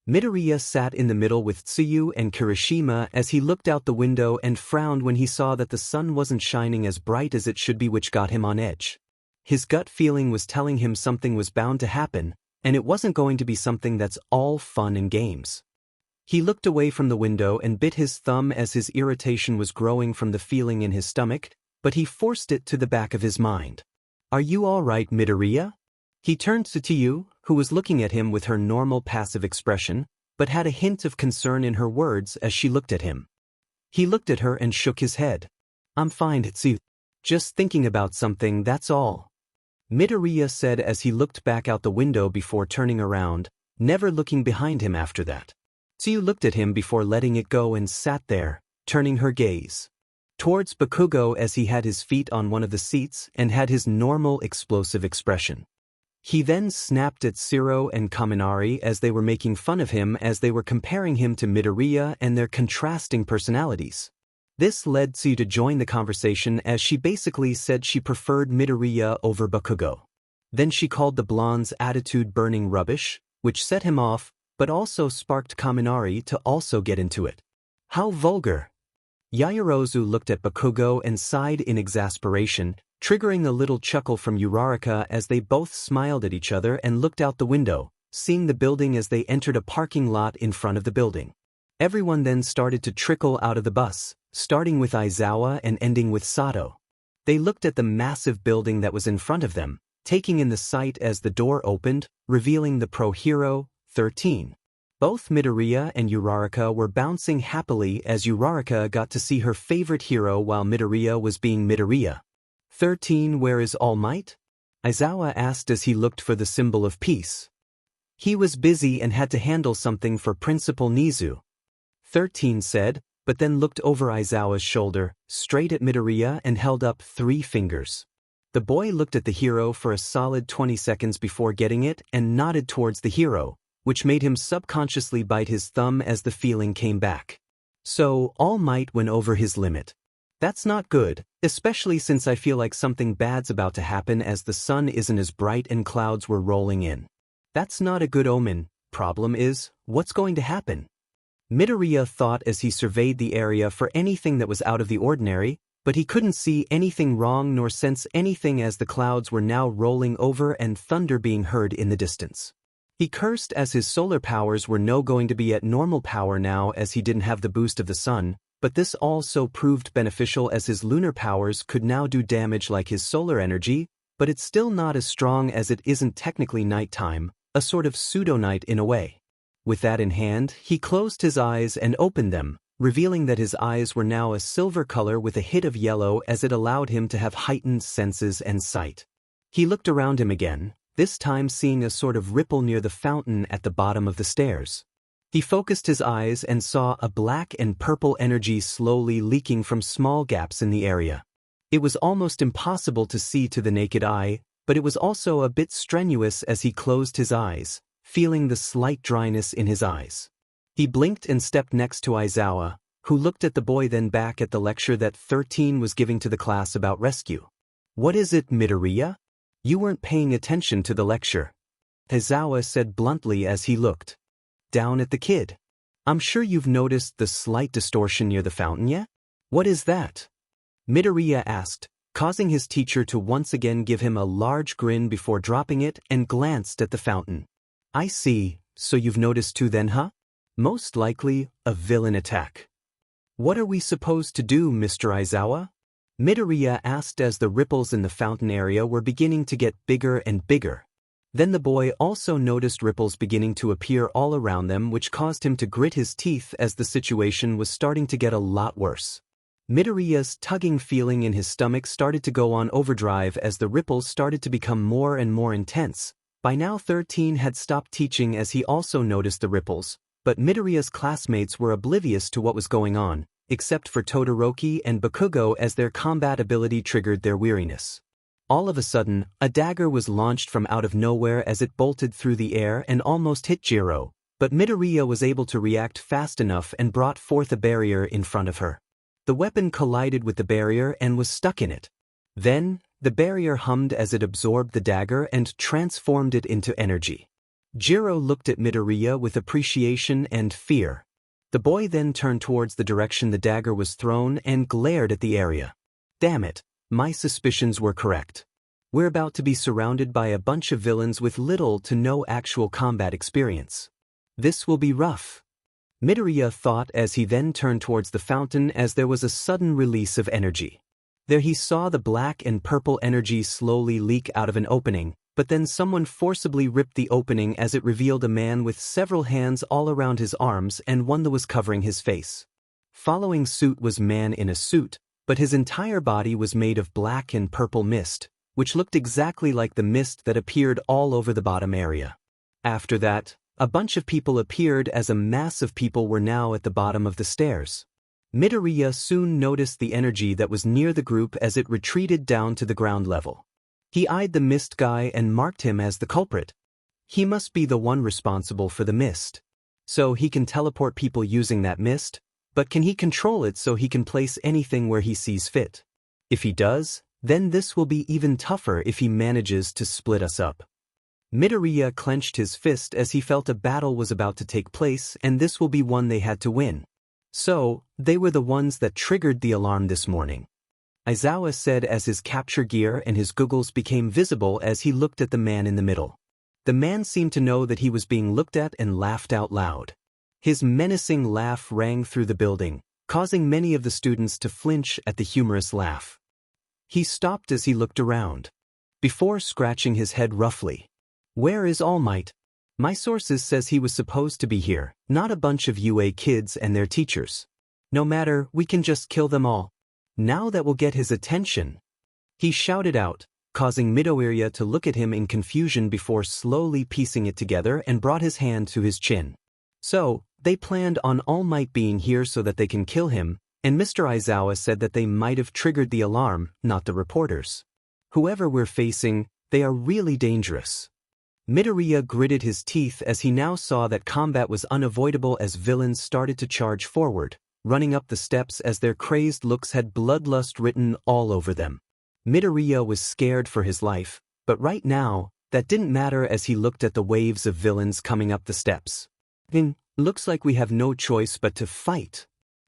Midoriya sat in the middle with Tsuyu and Kirishima as he looked out the window and frowned when he saw that the sun wasn't shining as bright as it should be, which got him on edge. His gut feeling was telling him something was bound to happen, and it wasn't going to be something that's all fun and games. He looked away from the window and bit his thumb as his irritation was growing from the feeling in his stomach, but he forced it to the back of his mind. Are you all right, Midoriya? He turned to Tsuyu, who was looking at him with her normal passive expression, but had a hint of concern in her words as she looked at him. He looked at her and shook his head. I'm fine, Tsuyu. Just thinking about something, that's all. Midoriya said as he looked back out the window before turning around, never looking behind him after that. Tsuyu looked at him before letting it go and sat there, turning her gaze towards Bakugo as he had his feet on one of the seats and had his normal explosive expression. He then snapped at Shiro and Kaminari as they were making fun of him as they were comparing him to Midoriya and their contrasting personalities. This led Tsuyu to join the conversation as she basically said she preferred Midoriya over Bakugo. Then she called the blonde's attitude burning rubbish, which set him off, but also sparked Kaminari to also get into it. How vulgar! Yaoyorozu looked at Bakugo and sighed in exasperation, triggering a little chuckle from Uraraka as they both smiled at each other and looked out the window, seeing the building as they entered a parking lot in front of the building. Everyone then started to trickle out of the bus, starting with Aizawa and ending with Sato. They looked at the massive building that was in front of them, taking in the sight as the door opened, revealing the pro hero, 13. Both Midoriya and Uraraka were bouncing happily as Uraraka got to see her favorite hero while Midoriya was being Midoriya. 13. Where is All Might? Aizawa asked as he looked for the symbol of peace. He was busy and had to handle something for Principal Nizu. 13 said, but then looked over Aizawa's shoulder, straight at Midoriya and held up 3 fingers. The boy looked at the hero for a solid 20 seconds before getting it and nodded towards the hero, which made him subconsciously bite his thumb as the feeling came back. So, All Might went over his limit. That's not good, especially since I feel like something bad's about to happen as the sun isn't as bright and clouds were rolling in. That's not a good omen. Problem is, what's going to happen? Midoriya thought as he surveyed the area for anything that was out of the ordinary, but he couldn't see anything wrong nor sense anything as the clouds were now rolling over and thunder being heard in the distance. He cursed as his solar powers were going to be at normal power now as he didn't have the boost of the sun, but this also proved beneficial as his lunar powers could now do damage like his solar energy, but it's still not as strong as it isn't technically nighttime, a sort of pseudo-night in a way. With that in hand, he closed his eyes and opened them, revealing that his eyes were now a silver color with a hit of yellow as it allowed him to have heightened senses and sight. He looked around him again, this time seeing a sort of ripple near the fountain at the bottom of the stairs. He focused his eyes and saw a black and purple energy slowly leaking from small gaps in the area. It was almost impossible to see to the naked eye, but it was also a bit strenuous as he closed his eyes, feeling the slight dryness in his eyes. He blinked and stepped next to Aizawa, who looked at the boy then back at the lecture that 13 was giving to the class about rescue. What is it, Midoriya? You weren't paying attention to the lecture. Aizawa said bluntly as he looked down at the kid. I'm sure you've noticed the slight distortion near the fountain yet? What is that? Midoriya asked, causing his teacher to once again give him a large grin before dropping it and glanced at the fountain. I see, so you've noticed too then, huh? Most likely, a villain attack. What are we supposed to do, Mr. Aizawa? Midoriya asked as the ripples in the fountain area were beginning to get bigger and bigger. Then the boy also noticed ripples beginning to appear all around them, which caused him to grit his teeth as the situation was starting to get a lot worse. Midoriya's tugging feeling in his stomach started to go on overdrive as the ripples started to become more and more intense. By now 13 had stopped teaching as he also noticed the ripples, but Midoriya's classmates were oblivious to what was going on, except for Todoroki and Bakugo as their combat ability triggered their weariness. All of a sudden, a dagger was launched from out of nowhere as it bolted through the air and almost hit Jiro, but Midoriya was able to react fast enough and brought forth a barrier in front of her. The weapon collided with the barrier and was stuck in it. Then, the barrier hummed as it absorbed the dagger and transformed it into energy. Jiro looked at Midoriya with appreciation and fear. The boy then turned towards the direction the dagger was thrown and glared at the area. Damn it, my suspicions were correct. We're about to be surrounded by a bunch of villains with little to no actual combat experience. This will be rough. Midoriya thought as he then turned towards the fountain as there was a sudden release of energy. There he saw the black and purple energy slowly leak out of an opening, but then someone forcibly ripped the opening as it revealed a man with several hands all around his arms and one that was covering his face. Following suit was man in a suit, but his entire body was made of black and purple mist, which looked exactly like the mist that appeared all over the bottom area. After that, a bunch of people appeared as a mass of people were now at the bottom of the stairs. Midoriya soon noticed the energy that was near the group as it retreated down to the ground level. He eyed the mist guy and marked him as the culprit. He must be the one responsible for the mist. So he can teleport people using that mist, but can he control it so he can place anything where he sees fit? If he does, then this will be even tougher if he manages to split us up. Midoriya clenched his fist as he felt a battle was about to take place and this will be one they had to win. So, they were the ones that triggered the alarm this morning. Aizawa said as his capture gear and his goggles became visible as he looked at the man in the middle. The man seemed to know that he was being looked at and laughed out loud. His menacing laugh rang through the building, causing many of the students to flinch at the humorous laugh. He stopped as he looked around. before scratching his head roughly. Where is All Might? My sources says he was supposed to be here, not a bunch of UA kids and their teachers. No matter, we can just kill them all. Now that will get his attention. He shouted out, causing Midoriya to look at him in confusion before slowly piecing it together and brought his hand to his chin. So, they planned on All Might being here so that they can kill him, and Mr. Aizawa said that they might have triggered the alarm, not the reporters. Whoever we're facing, they are really dangerous. Midoriya gritted his teeth as he now saw that combat was unavoidable as villains started to charge forward, running up the steps as their crazed looks had bloodlust written all over them. Midoriya was scared for his life, but right now, that didn't matter as he looked at the waves of villains coming up the steps. Looks like we have no choice but to fight.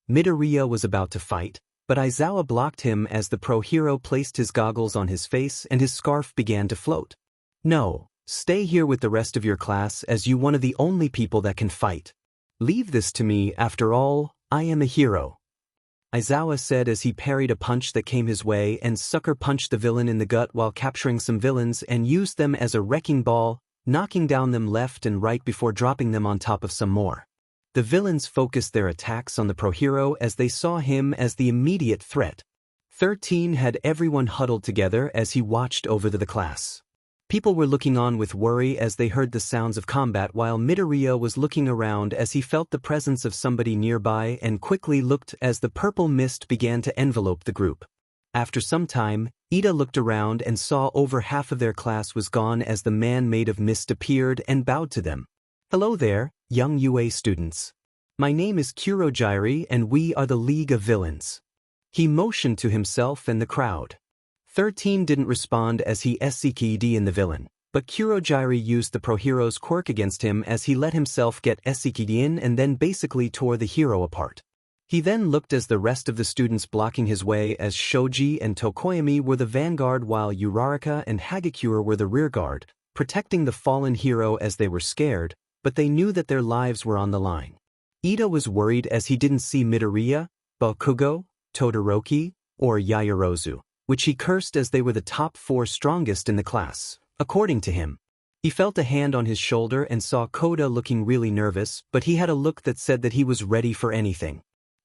Midoriya was about to fight, but Aizawa blocked him as the pro-hero placed his goggles on his face and his scarf began to float. No, stay here with the rest of your class as you one of the only people that can fight. Leave this to me, after all, I am a hero. Aizawa said as he parried a punch that came his way and sucker punched the villain in the gut while capturing some villains and used them as a wrecking ball, knocking down them left and right before dropping them on top of some more. The villains focused their attacks on the pro-hero as they saw him as the immediate threat. 13 had everyone huddled together as he watched over the class. People were looking on with worry as they heard the sounds of combat while Midoriya was looking around as he felt the presence of somebody nearby and quickly looked as the purple mist began to envelope the group. After some time, Ida looked around and saw over half of their class was gone as the man made of mist appeared and bowed to them. Hello there, young UA students. My name is Kurogyri and we are the League of Villains. He motioned to himself and the crowd. 13 didn't respond as he SCK'd in the villain, but Kurogyri used the pro-hero's quirk against him as he let himself get SCK'd in and then basically tore the hero apart. He then looked as the rest of the students blocking his way as Shoji and Tokoyami were the vanguard while Uraraka and Hagakure were the rearguard, protecting the fallen hero as they were scared, but they knew that their lives were on the line. Ida was worried as he didn't see Midoriya, Bakugo, Todoroki, or Yaoyorozu, which he cursed as they were the top 4 strongest in the class, according to him. He felt a hand on his shoulder and saw Koda looking really nervous, but he had a look that said that he was ready for anything.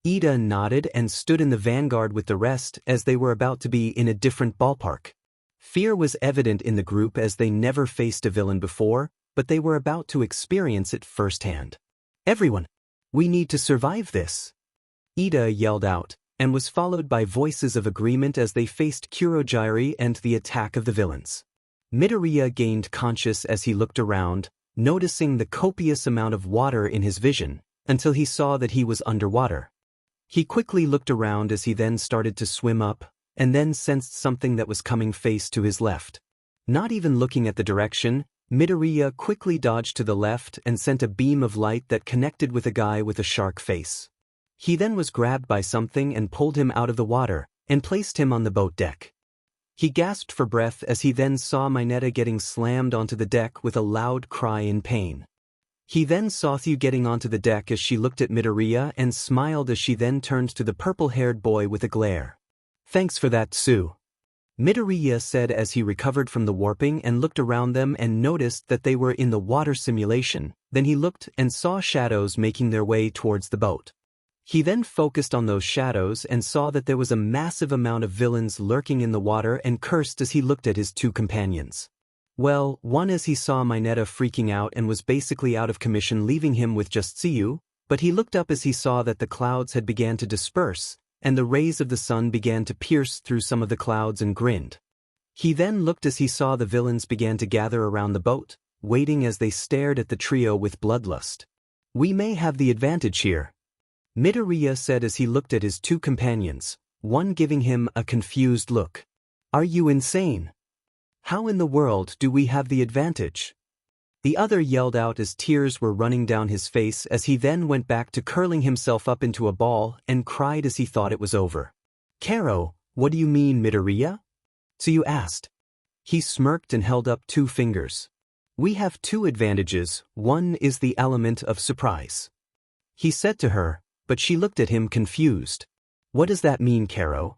Ida nodded and stood in the vanguard with the rest as they were about to be in a different ballpark. Fear was evident in the group as they never faced a villain before, but they were about to experience it firsthand. Everyone! We need to survive this! Ida yelled out, and was followed by voices of agreement as they faced Kurogyri and the attack of the villains. Midoriya gained conscious as he looked around, noticing the copious amount of water in his vision, until he saw that he was underwater. He quickly looked around as he then started to swim up, and then sensed something that was coming face to his left. Not even looking at the direction, Midoriya quickly dodged to the left and sent a beam of light that connected with a guy with a shark face. He then was grabbed by something and pulled him out of the water, and placed him on the boat deck. He gasped for breath as he then saw Mineta getting slammed onto the deck with a loud cry in pain. He then saw Thu getting onto the deck as she looked at Midoriya and smiled as she then turned to the purple-haired boy with a glare. Thanks for that, Tsu. Midoriya said as he recovered from the warping and looked around them and noticed that they were in the water simulation. Then he looked and saw shadows making their way towards the boat. He then focused on those shadows and saw that there was a massive amount of villains lurking in the water and cursed as he looked at his 2 companions. Well, one as he saw Mineta freaking out and was basically out of commission leaving him with just Tsu, but he looked up as he saw that the clouds had began to disperse, and the rays of the sun began to pierce through some of the clouds and grinned. He then looked as he saw the villains began to gather around the boat, waiting as they stared at the trio with bloodlust. We may have the advantage here, Midoriya said as he looked at his 2 companions, one giving him a confused look. Are you insane? How in the world do we have the advantage? The other yelled out as tears were running down his face as he then went back to curling himself up into a ball and cried as he thought it was over. Karo, what do you mean, Midoriya? Tsuyu asked. He smirked and held up 2 fingers. We have 2 advantages, one is the element of surprise. He said to her, but she looked at him confused. What does that mean, Karo?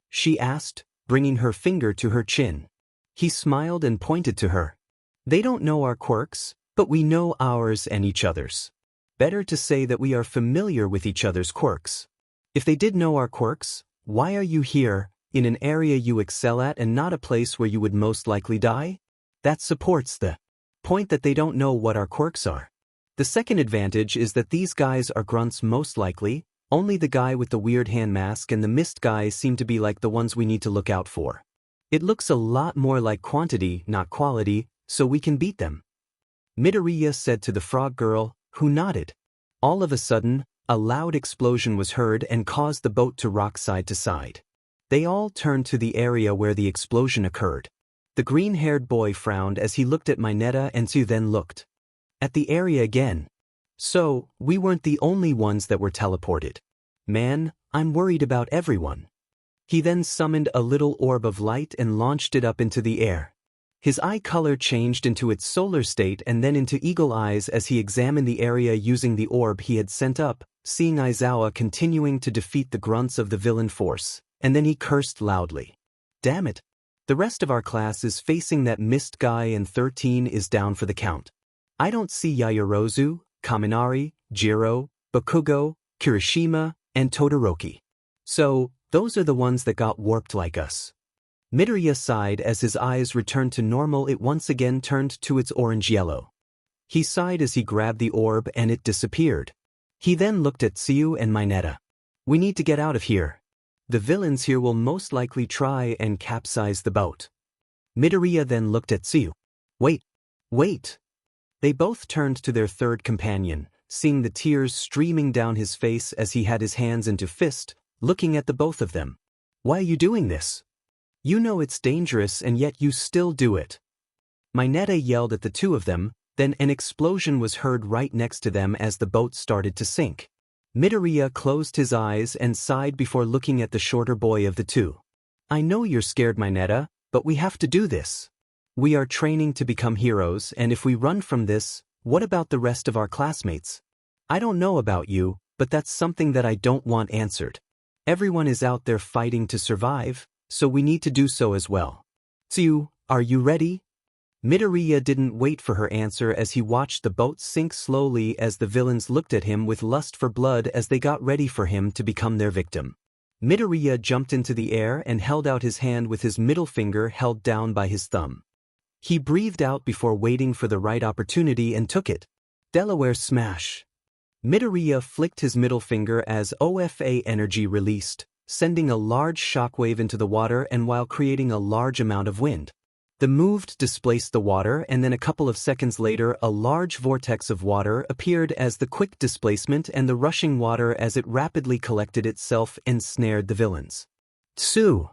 She asked, bringing her finger to her chin. He smiled and pointed to her. They don't know our quirks, but we know ours and each other's. Better to say that we are familiar with each other's quirks. If they did know our quirks, why are you here, in an area you excel at and not a place where you would most likely die? That supports the point that they don't know what our quirks are. The second advantage is that these guys are grunts most likely. Only the guy with the weird hand mask and the mist guy seem to be like the ones we need to look out for. It looks a lot more like quantity, not quality, so we can beat them. Midoriya said to the frog girl, who nodded. All of a sudden, a loud explosion was heard and caused the boat to rock side to side. They all turned to the area where the explosion occurred. The green-haired boy frowned as he looked at Mineta and Tsu, then looked at the area again. So, we weren't the only ones that were teleported. Man, I'm worried about everyone. He then summoned a little orb of light and launched it up into the air. His eye color changed into its solar state and then into eagle eyes as he examined the area using the orb he had sent up, seeing Aizawa continuing to defeat the grunts of the villain force, and then he cursed loudly. Damn it. The rest of our class is facing that mist guy and 13 is down for the count. I don't see Yaoyorozu, Kaminari, Jiro, Bakugo, Kirishima, and Todoroki. So, those are the ones that got warped like us. Midoriya sighed as his eyes returned to normal. It once again turned to its orange-yellow. He sighed as he grabbed the orb and it disappeared. He then looked at Tsu and Mineta. We need to get out of here. The villains here will most likely try and capsize the boat. Midoriya then looked at Tsu. Wait. They both turned to their third companion, seeing the tears streaming down his face as he had his hands into fist, looking at the both of them. Why are you doing this? You know it's dangerous and yet you still do it. Mineta yelled at the two of them, then an explosion was heard right next to them as the boat started to sink. Midoriya closed his eyes and sighed before looking at the shorter boy of the two. I know you're scared, Mineta, but we have to do this. We are training to become heroes, and if we run from this, what about the rest of our classmates? I don't know about you, but that's something that I don't want answered. Everyone is out there fighting to survive, so we need to do so as well. Tsu, are you ready? Midoriya didn't wait for her answer as he watched the boat sink slowly as the villains looked at him with lust for blood as they got ready for him to become their victim. Midoriya jumped into the air and held out his hand with his middle finger held down by his thumb. He breathed out before waiting for the right opportunity and took it. Delaware smash. Midoriya flicked his middle finger as OFA energy released, sending a large shockwave into the water and while creating a large amount of wind. The move displaced the water and then a couple of seconds later a large vortex of water appeared as the quick displacement and the rushing water as it rapidly collected itself and snared the villains. Tsu!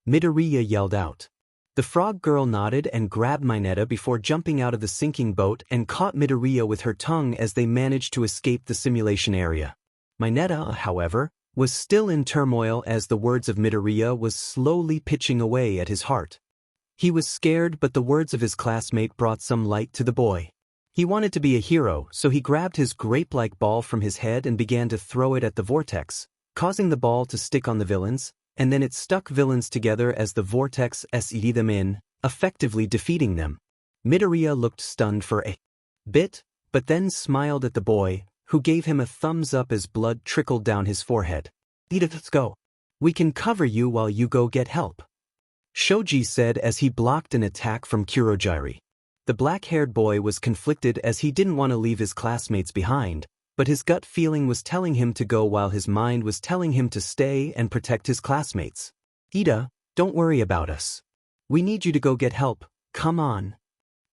Midoriya yelled out. The frog girl nodded and grabbed Mineta before jumping out of the sinking boat and caught Midoriya with her tongue as they managed to escape the simulation area. Mineta, however, was still in turmoil as the words of Midoriya was slowly pitching away at his heart. He was scared, but the words of his classmate brought some light to the boy. He wanted to be a hero, so he grabbed his grape-like ball from his head and began to throw it at the vortex, causing the ball to stick on the villains, and then it stuck villains together as the vortex sucked them in, effectively defeating them. Midoriya looked stunned for a bit, but then smiled at the boy, who gave him a thumbs up as blood trickled down his forehead. Let's go. We can cover you while you go get help. Shoji said as he blocked an attack from Kurogiri. The black-haired boy was conflicted as he didn't want to leave his classmates behind, but his gut feeling was telling him to go while his mind was telling him to stay and protect his classmates. Ida, don't worry about us. We need you to go get help, come on.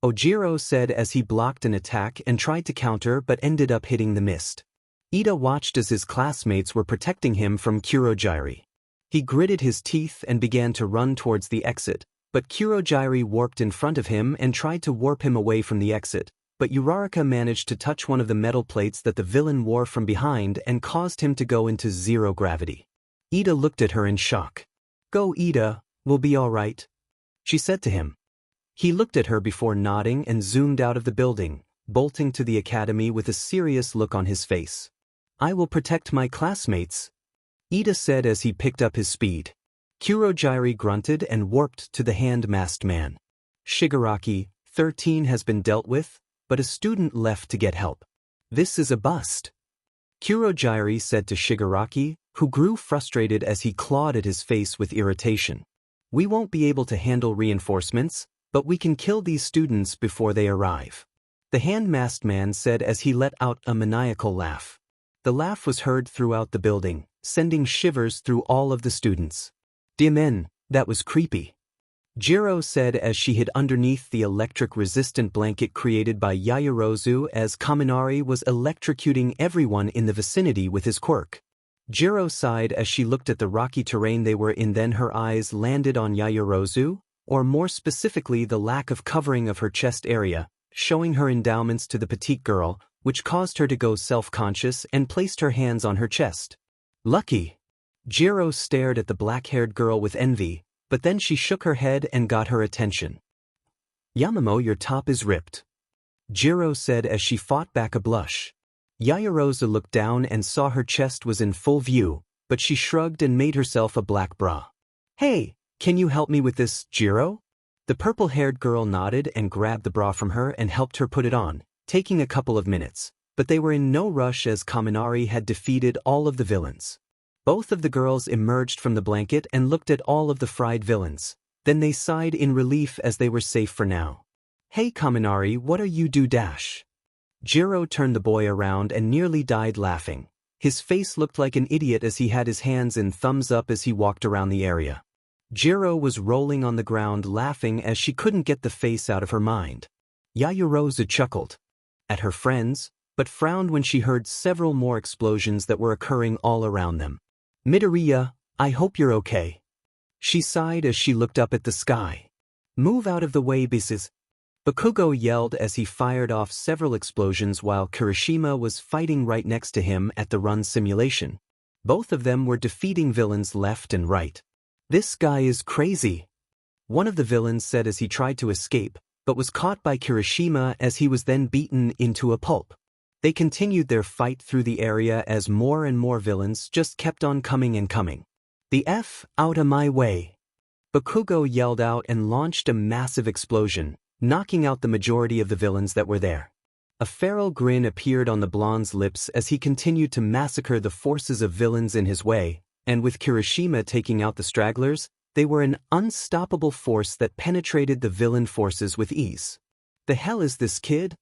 Ojiro said as he blocked an attack and tried to counter but ended up hitting the mist. Ida watched as his classmates were protecting him from Kurogiri. He gritted his teeth and began to run towards the exit, but Kurogiri warped in front of him and tried to warp him away from the exit, but Uraraka managed to touch one of the metal plates that the villain wore from behind and caused him to go into zero gravity. Ida looked at her in shock. Go Ida, we'll be all right, she said to him. He looked at her before nodding and zoomed out of the building, bolting to the academy with a serious look on his face. I will protect my classmates, Ida said as he picked up his speed. Kurogiri grunted and warped to the hand-masked man. Shigaraki, 13 has been dealt with, but a student left to get help. This is a bust. Kurogiri said to Shigaraki, who grew frustrated as he clawed at his face with irritation. We won't be able to handle reinforcements, but we can kill these students before they arrive. The hand-masked man said as he let out a maniacal laugh. The laugh was heard throughout the building, sending shivers through all of the students. Daemen, that was creepy. Jiro said as she hid underneath the electric-resistant blanket created by Yaoyorozu as Kaminari was electrocuting everyone in the vicinity with his quirk. Jiro sighed as she looked at the rocky terrain they were in, then her eyes landed on Yaoyorozu, or more specifically the lack of covering of her chest area, showing her endowments to the petite girl, which caused her to go self-conscious and placed her hands on her chest. Lucky. Jiro stared at the black-haired girl with envy, but then she shook her head and got her attention. Yamamo, your top is ripped. Jiro said as she fought back a blush. Yaoyorozu looked down and saw her chest was in full view, but she shrugged and made herself a black bra. Hey, can you help me with this, Jiro? The purple-haired girl nodded and grabbed the bra from her and helped her put it on, taking a couple of minutes, but they were in no rush as Kaminari had defeated all of the villains. Both of the girls emerged from the blanket and looked at all of the fried villains. Then they sighed in relief as they were safe for now. Hey Kaminari, what are you do dash? Jiro turned the boy around and nearly died laughing. His face looked like an idiot as he had his hands in thumbs up as he walked around the area. Jiro was rolling on the ground laughing as she couldn't get the face out of her mind. Yaoyorozu chuckled at her friends, but frowned when she heard several more explosions that were occurring all around them. Midoriya, I hope you're okay. She sighed as she looked up at the sky. Move out of the way, Bises. Bakugo yelled as he fired off several explosions while Kirishima was fighting right next to him at the run simulation. Both of them were defeating villains left and right. This guy is crazy. One of the villains said as he tried to escape, but was caught by Kirishima as he was then beaten into a pulp. They continued their fight through the area as more and more villains just kept on coming and coming. The F out of my way. Bakugo yelled out and launched a massive explosion, knocking out the majority of the villains that were there. A feral grin appeared on the blonde's lips as he continued to massacre the forces of villains in his way, and with Kirishima taking out the stragglers, they were an unstoppable force that penetrated the villain forces with ease. The hell is this kid?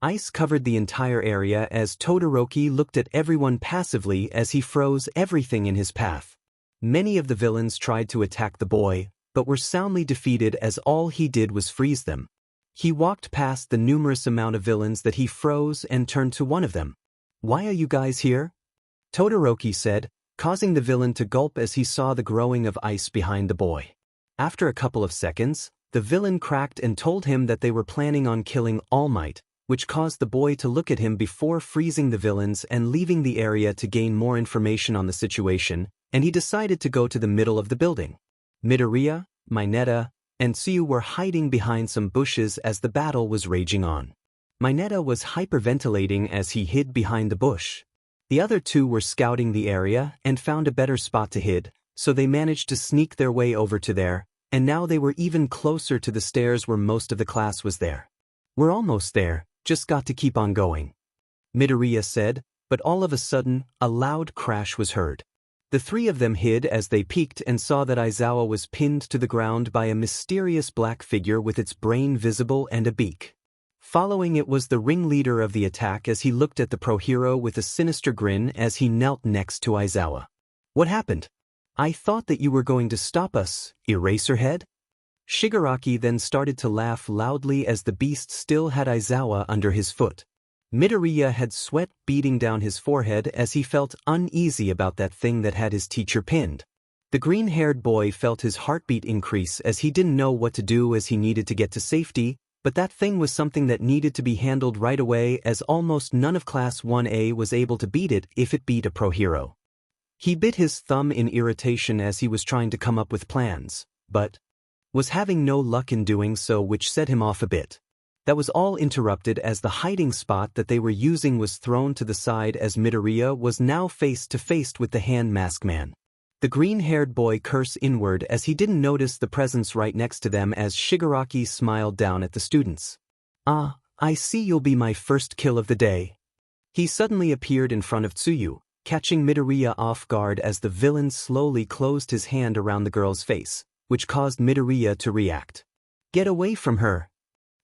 Ice covered the entire area as Todoroki looked at everyone passively as he froze everything in his path. Many of the villains tried to attack the boy, but were soundly defeated as all he did was freeze them. He walked past the numerous amount of villains that he froze and turned to one of them. Why are you guys here? Todoroki said, causing the villain to gulp as he saw the growing of ice behind the boy. After a couple of seconds, the villain cracked and told him that they were planning on killing All Might, which caused the boy to look at him before freezing the villains and leaving the area to gain more information on the situation, and he decided to go to the middle of the building. Midoriya, Mineta, and Tsuyu were hiding behind some bushes as the battle was raging on. Mineta was hyperventilating as he hid behind the bush. The other two were scouting the area and found a better spot to hide, so they managed to sneak their way over to there, and now they were even closer to the stairs where most of the class was there. We're almost there. Just got to keep on going. Midoriya said, but all of a sudden, a loud crash was heard. The three of them hid as they peeked and saw that Aizawa was pinned to the ground by a mysterious black figure with its brain visible and a beak. Following it was the ringleader of the attack as he looked at the pro-hero with a sinister grin as he knelt next to Aizawa. What happened? I thought that you were going to stop us, Eraserhead? Shigaraki then started to laugh loudly as the beast still had Aizawa under his foot. Midoriya had sweat beading down his forehead as he felt uneasy about that thing that had his teacher pinned. The green-haired boy felt his heartbeat increase as he didn't know what to do as he needed to get to safety, but that thing was something that needed to be handled right away as almost none of Class 1A was able to beat it if it beat a pro-hero. He bit his thumb in irritation as he was trying to come up with plans, but was having no luck in doing so, which set him off a bit. That was all interrupted as the hiding spot that they were using was thrown to the side as Midoriya was now face to face with the hand mask man. The green-haired boy cursed inward as he didn't notice the presence right next to them as Shigaraki smiled down at the students. "Ah, I see you'll be my first kill of the day." He suddenly appeared in front of Tsuyu, catching Midoriya off guard as the villain slowly closed his hand around the girl's face, which caused Midoriya to react. "Get away from her,"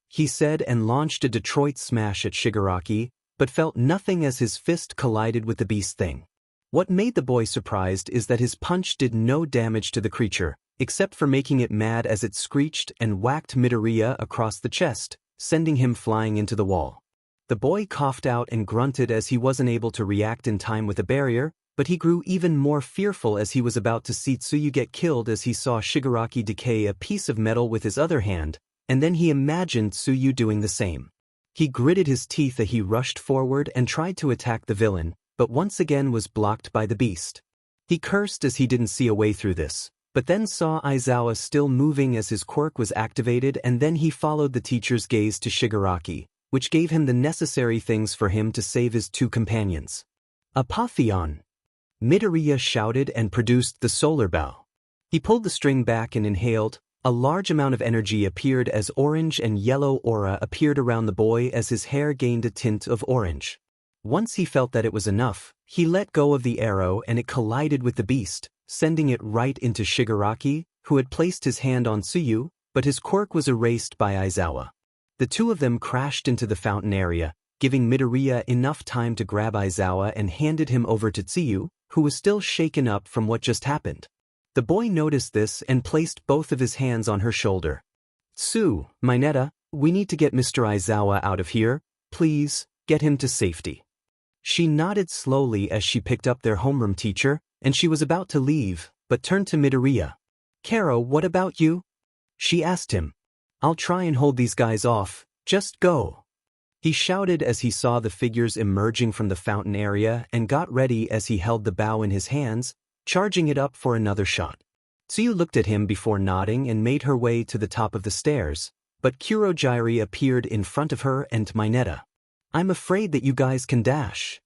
he said and launched a Detroit smash at Shigaraki, but felt nothing as his fist collided with the beast thing. What made the boy surprised is that his punch did no damage to the creature, except for making it mad as it screeched and whacked Midoriya across the chest, sending him flying into the wall. The boy coughed out and grunted as he wasn't able to react in time with the barrier, but he grew even more fearful as he was about to see Tsuyu get killed as he saw Shigaraki decay a piece of metal with his other hand, and then he imagined Tsuyu doing the same. He gritted his teeth as he rushed forward and tried to attack the villain, but once again was blocked by the beast. He cursed as he didn't see a way through this, but then saw Aizawa still moving as his quirk was activated, and then he followed the teacher's gaze to Shigaraki, which gave him the necessary things for him to save his two companions. "Apotheon!" Midoriya shouted and produced the solar bow. He pulled the string back and inhaled. A large amount of energy appeared as orange and yellow aura appeared around the boy as his hair gained a tint of orange. Once he felt that it was enough, he let go of the arrow and it collided with the beast, sending it right into Shigaraki, who had placed his hand on Tsuyu, but his quirk was erased by Aizawa. The two of them crashed into the fountain area, giving Midoriya enough time to grab Aizawa and handed him over to Tsuyu, who was still shaken up from what just happened. The boy noticed this and placed both of his hands on her shoulder. Mineta, we need to get Mr. Aizawa out of here. Please, get him to safety." She nodded slowly as she picked up their homeroom teacher, and she was about to leave, but turned to Midoriya. "Karo, what about you?" she asked him. "I'll try and hold these guys off, just go," he shouted as he saw the figures emerging from the fountain area and got ready as he held the bow in his hands, charging it up for another shot. Tsuyu looked at him before nodding and made her way to the top of the stairs, but Kurogyri appeared in front of her and Mineta. "I'm afraid that you guys can dash."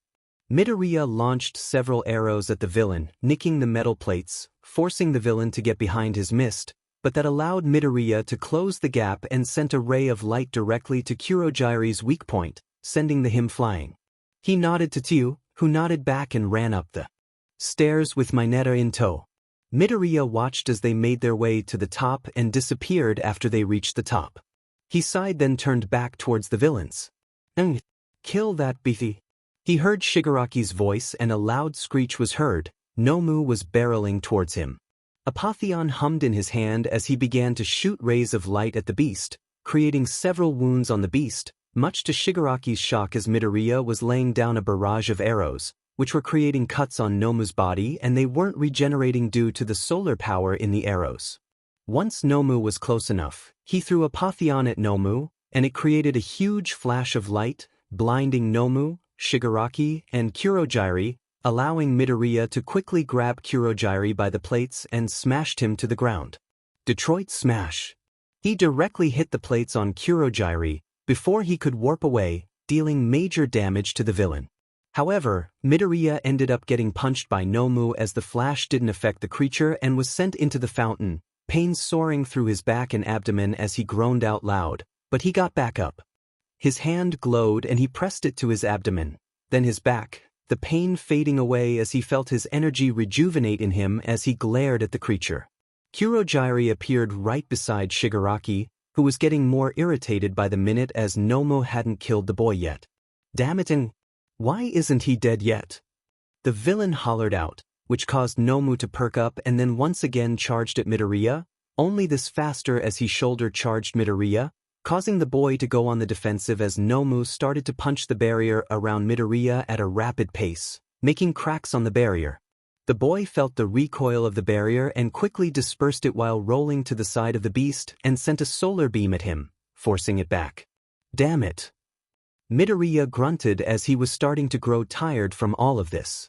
Midoriya launched several arrows at the villain, nicking the metal plates, forcing the villain to get behind his mist, but that allowed Midoriya to close the gap and sent a ray of light directly to Kurogyri's weak point, sending him flying. He nodded to Tsuyu, who nodded back and ran up the stairs with Mineta in tow. Midoriya watched as they made their way to the top and disappeared after they reached the top. He sighed, then turned back towards the villains. "Kill that beefy." He heard Shigaraki's voice and a loud screech was heard. Nomu was barreling towards him. Apotheon hummed in his hand as he began to shoot rays of light at the beast, creating several wounds on the beast, much to Shigaraki's shock as Midoriya was laying down a barrage of arrows, which were creating cuts on Nomu's body and they weren't regenerating due to the solar power in the arrows. Once Nomu was close enough, he threw Apotheon at Nomu, and it created a huge flash of light, blinding Nomu, Shigaraki, and Kurogyri, allowing Midoriya to quickly grab Kurogyri by the plates and smashed him to the ground. Detroit smash. He directly hit the plates on Kurogyri before he could warp away, dealing major damage to the villain. However, Midoriya ended up getting punched by Nomu as the flash didn't affect the creature and was sent into the fountain, pain soaring through his back and abdomen as he groaned out loud, but he got back up. His hand glowed and he pressed it to his abdomen, then his back, the pain fading away as he felt his energy rejuvenate in him as he glared at the creature. Kurogyri appeared right beside Shigaraki, who was getting more irritated by the minute as Nomu hadn't killed the boy yet. "Damn it, and why isn't he dead yet?" the villain hollered out, which caused Nomu to perk up and then once again charged at Midoriya, only this faster as he shoulder-charged Midoriya, causing the boy to go on the defensive as Nomu started to punch the barrier around Midoriya at a rapid pace, making cracks on the barrier. The boy felt the recoil of the barrier and quickly dispersed it while rolling to the side of the beast and sent a solar beam at him, forcing it back. "Damn it." Midoriya grunted as he was starting to grow tired from all of this.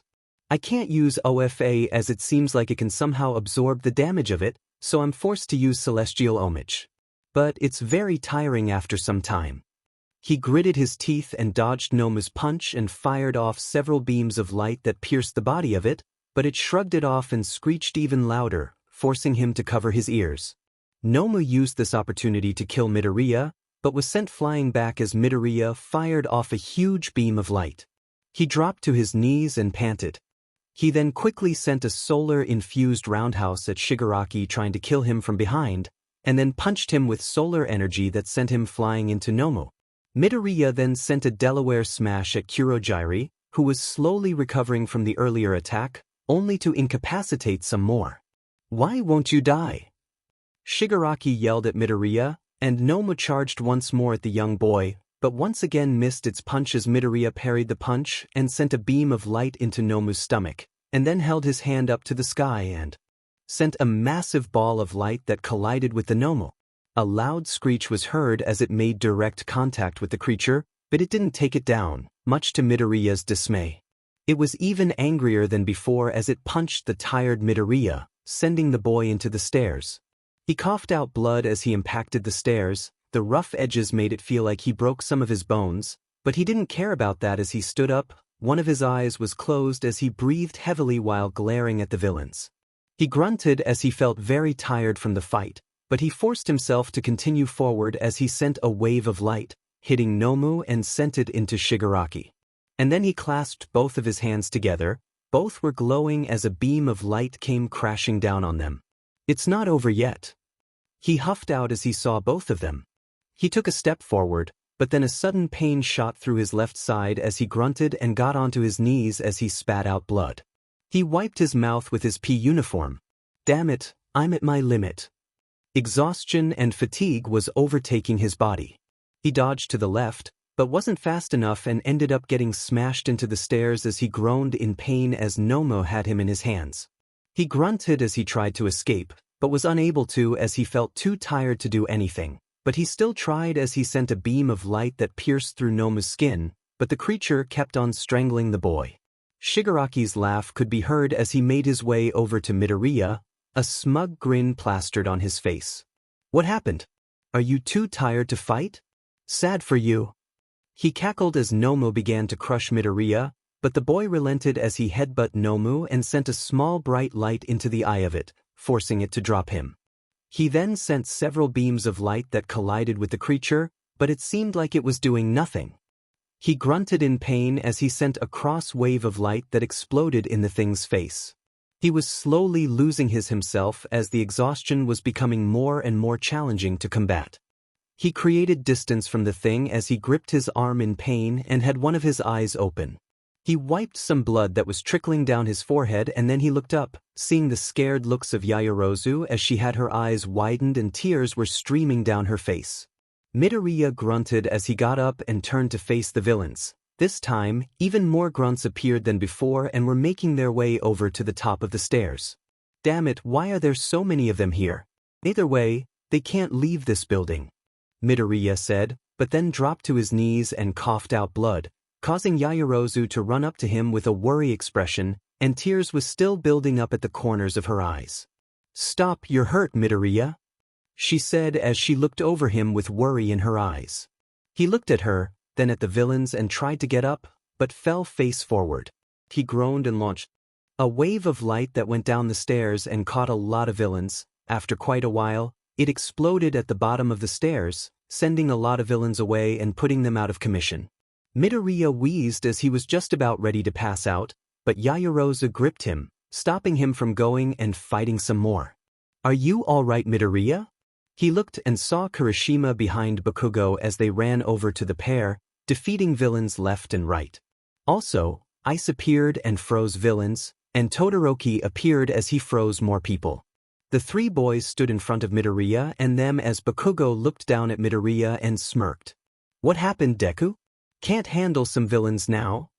"I can't use OFA as it seems like it can somehow absorb the damage of it, so I'm forced to use Celestial Homage. But it's very tiring after some time." He gritted his teeth and dodged Nomu's punch and fired off several beams of light that pierced the body of it, but it shrugged it off and screeched even louder, forcing him to cover his ears. Nomu used this opportunity to kill Midoriya, but was sent flying back as Midoriya fired off a huge beam of light. He dropped to his knees and panted. He then quickly sent a solar-infused roundhouse at Shigaraki, trying to kill him from behind, and then punched him with solar energy that sent him flying into Nomu. Midoriya then sent a Delaware smash at Kurogiri, who was slowly recovering from the earlier attack, only to incapacitate some more. "Why won't you die?" Shigaraki yelled at Midoriya, and Nomu charged once more at the young boy, but once again missed its punch as Midoriya parried the punch and sent a beam of light into Nomu's stomach, and then held his hand up to the sky and sent a massive ball of light that collided with the Nomu. A loud screech was heard as it made direct contact with the creature, but it didn't take it down, much to Midoriya's dismay. It was even angrier than before as it punched the tired Midoriya, sending the boy into the stairs. He coughed out blood as he impacted the stairs. The rough edges made it feel like he broke some of his bones, but he didn't care about that as he stood up. One of his eyes was closed as he breathed heavily while glaring at the villains. He grunted as he felt very tired from the fight, but he forced himself to continue forward as he sent a wave of light, hitting Nomu and sent it into Shigaraki. And then he clasped both of his hands together. Both were glowing as a beam of light came crashing down on them. "It's not over yet," he huffed out as he saw both of them. He took a step forward, but then a sudden pain shot through his left side as he grunted and got onto his knees as he spat out blood. He wiped his mouth with his pea uniform. "Damn it, I'm at my limit." Exhaustion and fatigue was overtaking his body. He dodged to the left, but wasn't fast enough and ended up getting smashed into the stairs as he groaned in pain as Nomu had him in his hands. He grunted as he tried to escape, but was unable to as he felt too tired to do anything. But he still tried as he sent a beam of light that pierced through Nomu's skin, but the creature kept on strangling the boy. Shigaraki's laugh could be heard as he made his way over to Midoriya, a smug grin plastered on his face. "What happened? Are you too tired to fight? Sad for you." He cackled as Nomu began to crush Midoriya, but the boy relented as he headbutted Nomu and sent a small bright light into the eye of it, forcing it to drop him. He then sent several beams of light that collided with the creature, but it seemed like it was doing nothing. He grunted in pain as he sent a cross wave of light that exploded in the thing's face. He was slowly losing himself as the exhaustion was becoming more and more challenging to combat. He created distance from the thing as he gripped his arm in pain and had one of his eyes open. He wiped some blood that was trickling down his forehead and then he looked up, seeing the scared looks of Yaoyorozu as she had her eyes widened and tears were streaming down her face. Midoriya grunted as he got up and turned to face the villains. This time, even more grunts appeared than before and were making their way over to the top of the stairs. "Damn it, why are there so many of them here? Either way, they can't leave this building," Midoriya said, but then dropped to his knees and coughed out blood, causing Yaoyorozu to run up to him with a worry expression, and tears was still building up at the corners of her eyes. "Stop, you're hurt, Midoriya," she said as she looked over him with worry in her eyes. He looked at her, then at the villains and tried to get up, but fell face forward. He groaned and launched a wave of light that went down the stairs and caught a lot of villains. After quite a while, it exploded at the bottom of the stairs, sending a lot of villains away and putting them out of commission. Midoriya wheezed as he was just about ready to pass out, but Yaoyorozu gripped him, stopping him from going and fighting some more. "Are you all right, Midoriya?" He looked and saw Kirishima behind Bakugo as they ran over to the pair, defeating villains left and right. Also, Ice appeared and froze villains, and Todoroki appeared as he froze more people. The three boys stood in front of Midoriya and them as Bakugo looked down at Midoriya and smirked. "What happened, Deku? Can't handle some villains now?"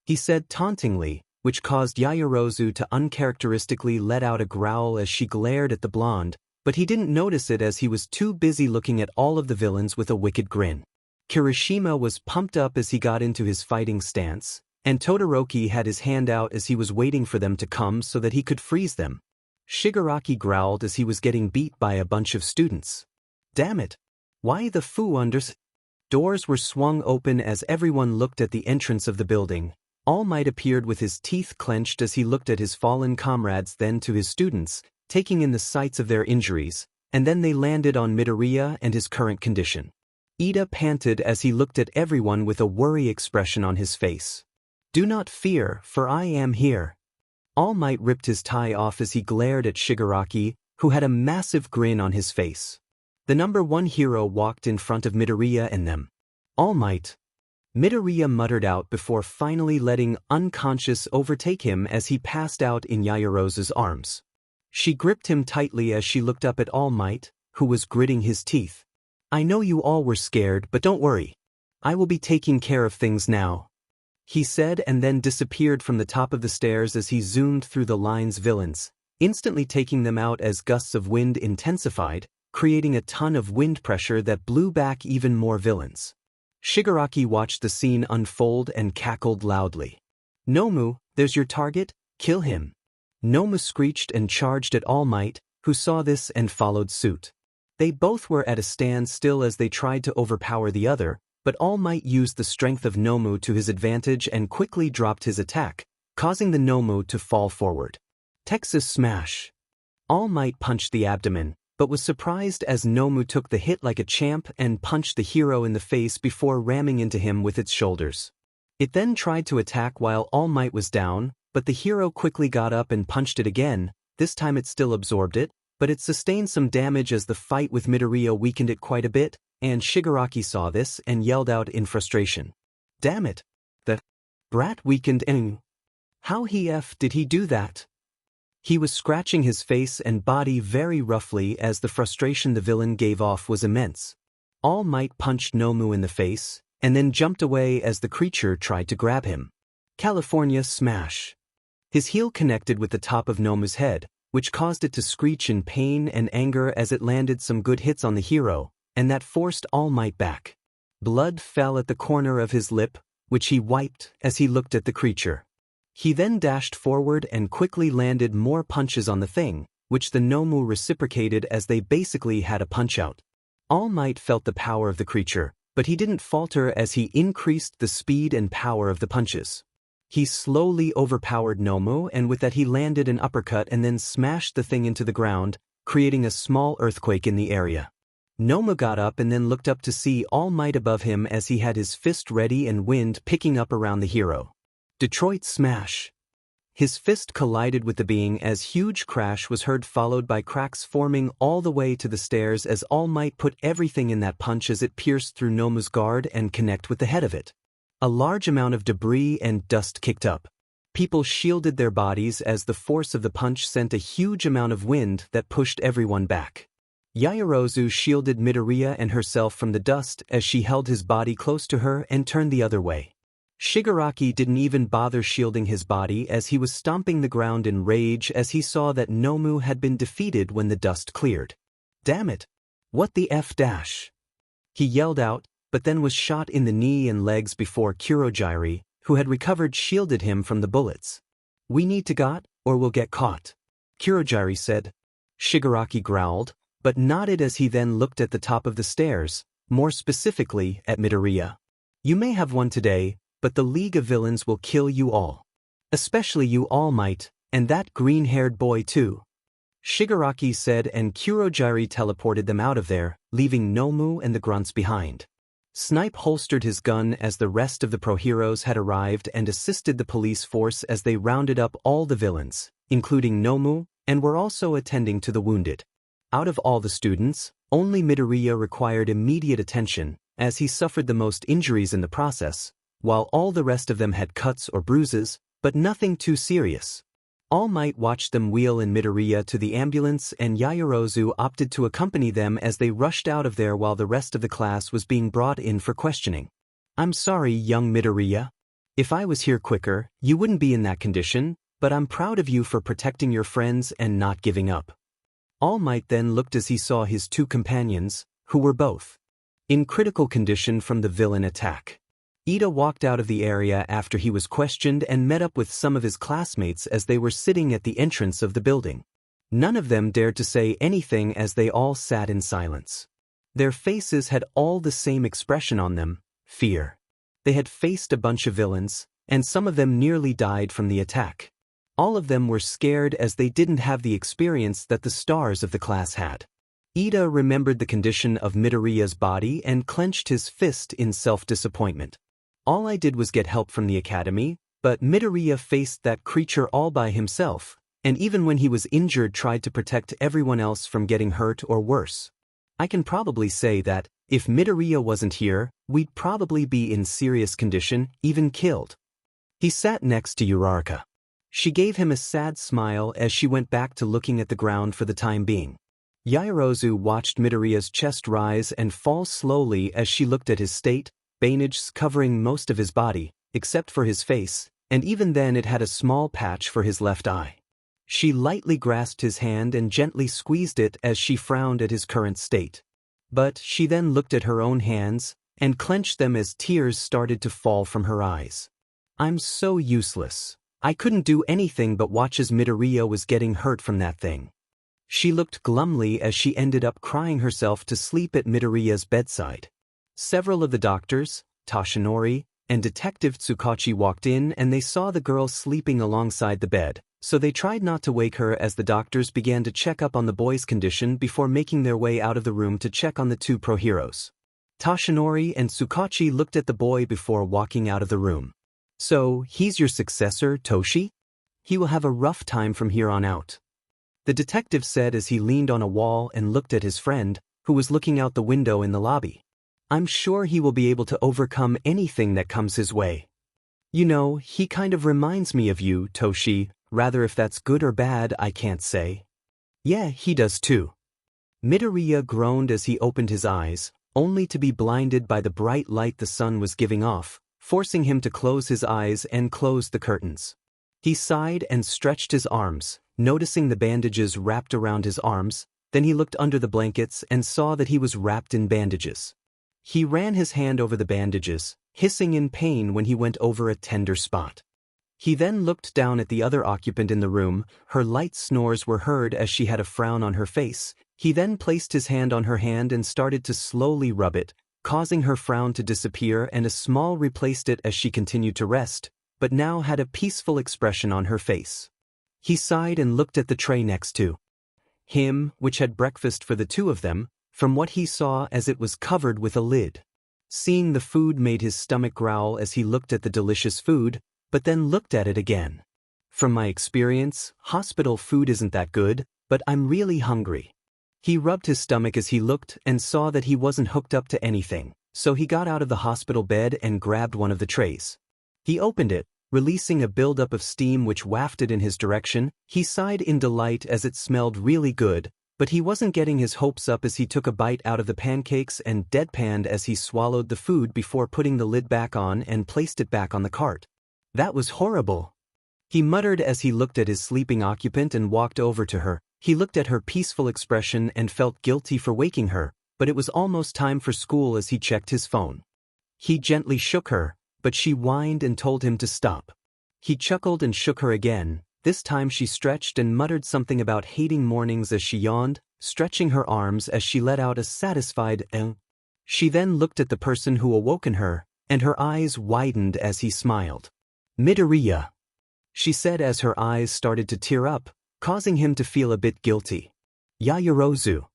he said tauntingly, which caused Yaoyorozu to uncharacteristically let out a growl as she glared at the blonde, but he didn't notice it as he was too busy looking at all of the villains with a wicked grin. Kirishima was pumped up as he got into his fighting stance, and Todoroki had his hand out as he was waiting for them to come so that he could freeze them. Shigaraki growled as he was getting beat by a bunch of students. "Damn it! Why the foo unders?" Doors were swung open as everyone looked at the entrance of the building, All Might appeared with his teeth clenched as he looked at his fallen comrades, then to his students, taking in the sights of their injuries, and then they landed on Midoriya and his current condition. Ida panted as he looked at everyone with a worry expression on his face. "Do not fear, for I am here." All Might ripped his tie off as he glared at Shigaraki, who had a massive grin on his face. The number 1 hero walked in front of Midoriya and them. "All Might," Midoriya muttered out before finally letting unconscious overtake him as he passed out in Yaoyorozu's arms. She gripped him tightly as she looked up at All Might, who was gritting his teeth. "I know you all were scared, but don't worry. I will be taking care of things now," he said, and then disappeared from the top of the stairs as he zoomed through the line's villains, instantly taking them out as gusts of wind intensified, creating a ton of wind pressure that blew back even more villains. Shigaraki watched the scene unfold and cackled loudly. "Nomu, there's your target, kill him." Nomu screeched and charged at All Might, who saw this and followed suit. They both were at a standstill as they tried to overpower the other, but All Might used the strength of Nomu to his advantage and quickly dropped his attack, causing the Nomu to fall forward. Texas Smash. All Might punched the abdomen, but was surprised as Nomu took the hit like a champ and punched the hero in the face before ramming into him with its shoulders. It then tried to attack while All Might was down, but the hero quickly got up and punched it again. This time it still absorbed it, but it sustained some damage as the fight with Midoriya weakened it quite a bit, and Shigaraki saw this and yelled out in frustration. "Damn it! The brat weakened Eng. How did he do that?" He was scratching his face and body very roughly as the frustration the villain gave off was immense. All Might punched Nomu in the face, and then jumped away as the creature tried to grab him. California Smash. His heel connected with the top of Nomu's head, which caused it to screech in pain and anger as it landed some good hits on the hero, and that forced All Might back. Blood fell at the corner of his lip, which he wiped as he looked at the creature. He then dashed forward and quickly landed more punches on the thing, which the Nomu reciprocated as they basically had a punch-out. All Might felt the power of the creature, but he didn't falter as he increased the speed and power of the punches. He slowly overpowered Nomu, and with that he landed an uppercut and then smashed the thing into the ground, creating a small earthquake in the area. Nomu got up and then looked up to see All Might above him as he had his fist ready and wind picking up around the hero. Detroit Smash. His fist collided with the being as huge crash was heard, followed by cracks forming all the way to the stairs as All Might put everything in that punch as it pierced through Nomu's guard and connect with the head of it. A large amount of debris and dust kicked up. People shielded their bodies as the force of the punch sent a huge amount of wind that pushed everyone back. Yaoyorozu shielded Midoriya and herself from the dust as she held his body close to her and turned the other way. Shigaraki didn't even bother shielding his body as he was stomping the ground in rage as he saw that Nomu had been defeated when the dust cleared. "Damn it! What the F-?" he yelled out, but then was shot in the knee and legs before Kurogiri, who had recovered, shielded him from the bullets. "We need to go, or we'll get caught," Kurogiri said. Shigaraki growled, but nodded as he then looked at the top of the stairs, more specifically at Midoriya. "You may have won today, but the League of Villains will kill you all. Especially you, All Might, and that green-haired boy too," Shigaraki said, and Kurogiri teleported them out of there, leaving Nomu and the grunts behind. Snipe holstered his gun as the rest of the pro-heroes had arrived and assisted the police force as they rounded up all the villains, including Nomu, and were also attending to the wounded. Out of all the students, only Midoriya required immediate attention, as he suffered the most injuries in the process, while all the rest of them had cuts or bruises, but nothing too serious. All Might watched them wheel in Midoriya to the ambulance, and Yaoyorozu opted to accompany them as they rushed out of there while the rest of the class was being brought in for questioning. "I'm sorry, young Midoriya. If I was here quicker, you wouldn't be in that condition, but I'm proud of you for protecting your friends and not giving up." All Might then looked as he saw his two companions, who were both in critical condition from the villain attack. Ida walked out of the area after he was questioned and met up with some of his classmates as they were sitting at the entrance of the building. None of them dared to say anything as they all sat in silence. Their faces had all the same expression on them: fear. They had faced a bunch of villains, and some of them nearly died from the attack. All of them were scared as they didn't have the experience that the stars of the class had. Ida remembered the condition of Midoriya's body and clenched his fist in self-disappointment. All I did was get help from the academy, but Midoriya faced that creature all by himself, and even when he was injured tried to protect everyone else from getting hurt or worse. I can probably say that, if Midoriya wasn't here, we'd probably be in serious condition, even killed. He sat next to Uraraka. She gave him a sad smile as she went back to looking at the ground for the time being. Yaoyorozu watched Midoriya's chest rise and fall slowly as she looked at his state, bandages covering most of his body, except for his face, and even then it had a small patch for his left eye. She lightly grasped his hand and gently squeezed it as she frowned at his current state. But she then looked at her own hands, and clenched them as tears started to fall from her eyes. I'm so useless. I couldn't do anything but watch as Midoriya was getting hurt from that thing. She looked glumly as she ended up crying herself to sleep at Midoriya's bedside. Several of the doctors, Toshinori, and Detective Tsukachi walked in and they saw the girl sleeping alongside the bed, so they tried not to wake her as the doctors began to check up on the boy's condition before making their way out of the room to check on the two pro-heroes. Toshinori and Tsukachi looked at the boy before walking out of the room. So, he's your successor, Toshi? He will have a rough time from here on out. The detective said as he leaned on a wall and looked at his friend, who was looking out the window in the lobby. I'm sure he will be able to overcome anything that comes his way. You know, he kind of reminds me of you, Toshi, rather if that's good or bad I can't say. Yeah, he does too. Midoriya groaned as he opened his eyes, only to be blinded by the bright light the sun was giving off, forcing him to close his eyes and close the curtains. He sighed and stretched his arms, noticing the bandages wrapped around his arms, then he looked under the blankets and saw that he was wrapped in bandages. He ran his hand over the bandages, hissing in pain when he went over a tender spot. He then looked down at the other occupant in the room, her light snores were heard as she had a frown on her face. He then placed his hand on her hand and started to slowly rub it, causing her frown to disappear, and a smile replaced it as she continued to rest, but now had a peaceful expression on her face. He sighed and looked at the tray next to him, which had breakfast for the two of them, from what he saw as it was covered with a lid. Seeing the food made his stomach growl as he looked at the delicious food, but then looked at it again. From my experience, hospital food isn't that good, but I'm really hungry. He rubbed his stomach as he looked and saw that he wasn't hooked up to anything, so he got out of the hospital bed and grabbed one of the trays. He opened it, releasing a buildup of steam which wafted in his direction. He sighed in delight as it smelled really good, but he wasn't getting his hopes up as he took a bite out of the pancakes and deadpanned as he swallowed the food before putting the lid back on and placed it back on the cart. That was horrible. He muttered as he looked at his sleeping occupant and walked over to her. He looked at her peaceful expression and felt guilty for waking her, but it was almost time for school as he checked his phone. He gently shook her, but she whined and told him to stop. He chuckled and shook her again. This time she stretched and muttered something about hating mornings as she yawned, stretching her arms as she let out a satisfied She then looked at the person who awoken her, and her eyes widened as he smiled. Midoriya, she said as her eyes started to tear up, causing him to feel a bit guilty. Yaoyorozu.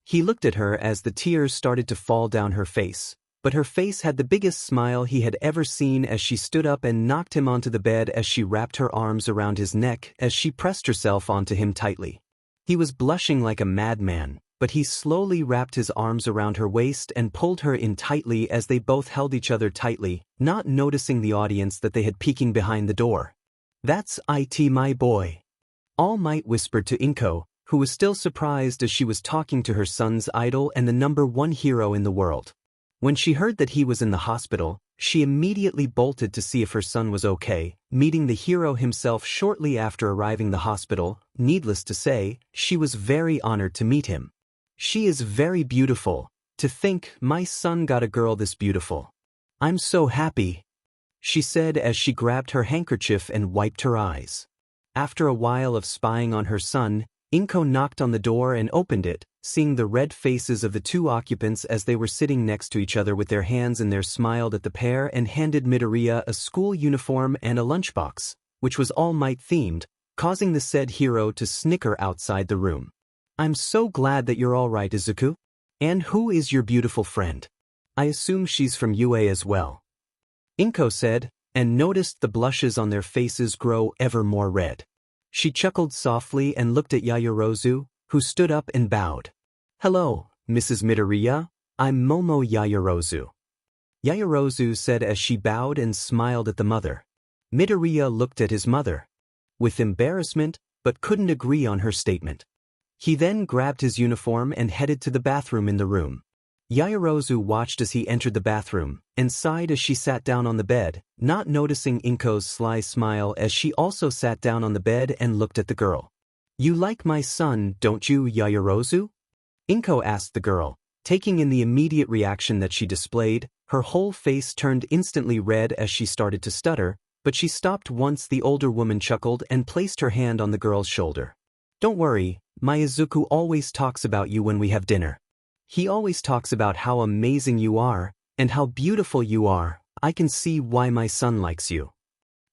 He looked at her as the tears started to fall down her face, but her face had the biggest smile he had ever seen as she stood up and knocked him onto the bed as she wrapped her arms around his neck as she pressed herself onto him tightly. He was blushing like a madman, but he slowly wrapped his arms around her waist and pulled her in tightly as they both held each other tightly, not noticing the audience that they had peeking behind the door. That's it, my boy. All Might whispered to Inko, who was still surprised as she was talking to her son's idol and the #1 hero in the world. When she heard that he was in the hospital, she immediately bolted to see if her son was okay, meeting the hero himself shortly after arriving the hospital. Needless to say, she was very honored to meet him. She is very beautiful. To think my son got a girl this beautiful. I'm so happy, she said as she grabbed her handkerchief and wiped her eyes. After a while of spying on her son, Inko knocked on the door and opened it, Seeing the red faces of the two occupants as they were sitting next to each other with their hands in their, smiled at the pair and handed Midoriya a school uniform and a lunchbox, which was All Might themed, causing the said hero to snicker outside the room. I'm so glad that you're all right, Izuku. And who is your beautiful friend? I assume she's from UA as well. Inko said, and noticed the blushes on their faces grow ever more red. She chuckled softly and looked at Yaoyorozu, who stood up and bowed. Hello, Mrs. Midoriya, I'm Momo Yaoyorozu. Yaoyorozu said as she bowed and smiled at the mother. Midoriya looked at his mother with embarrassment, but couldn't agree on her statement. He then grabbed his uniform and headed to the bathroom in the room. Yaoyorozu watched as he entered the bathroom, and sighed as she sat down on the bed, not noticing Inko's sly smile as she also sat down on the bed and looked at the girl. You like my son, don't you, Yaoyorozu? Inko asked the girl, taking in the immediate reaction that she displayed. Her whole face turned instantly red as she started to stutter, but she stopped once the older woman chuckled and placed her hand on the girl's shoulder. Don't worry, my Izuku always talks about you when we have dinner. He always talks about how amazing you are, and how beautiful you are. I can see why my son likes you.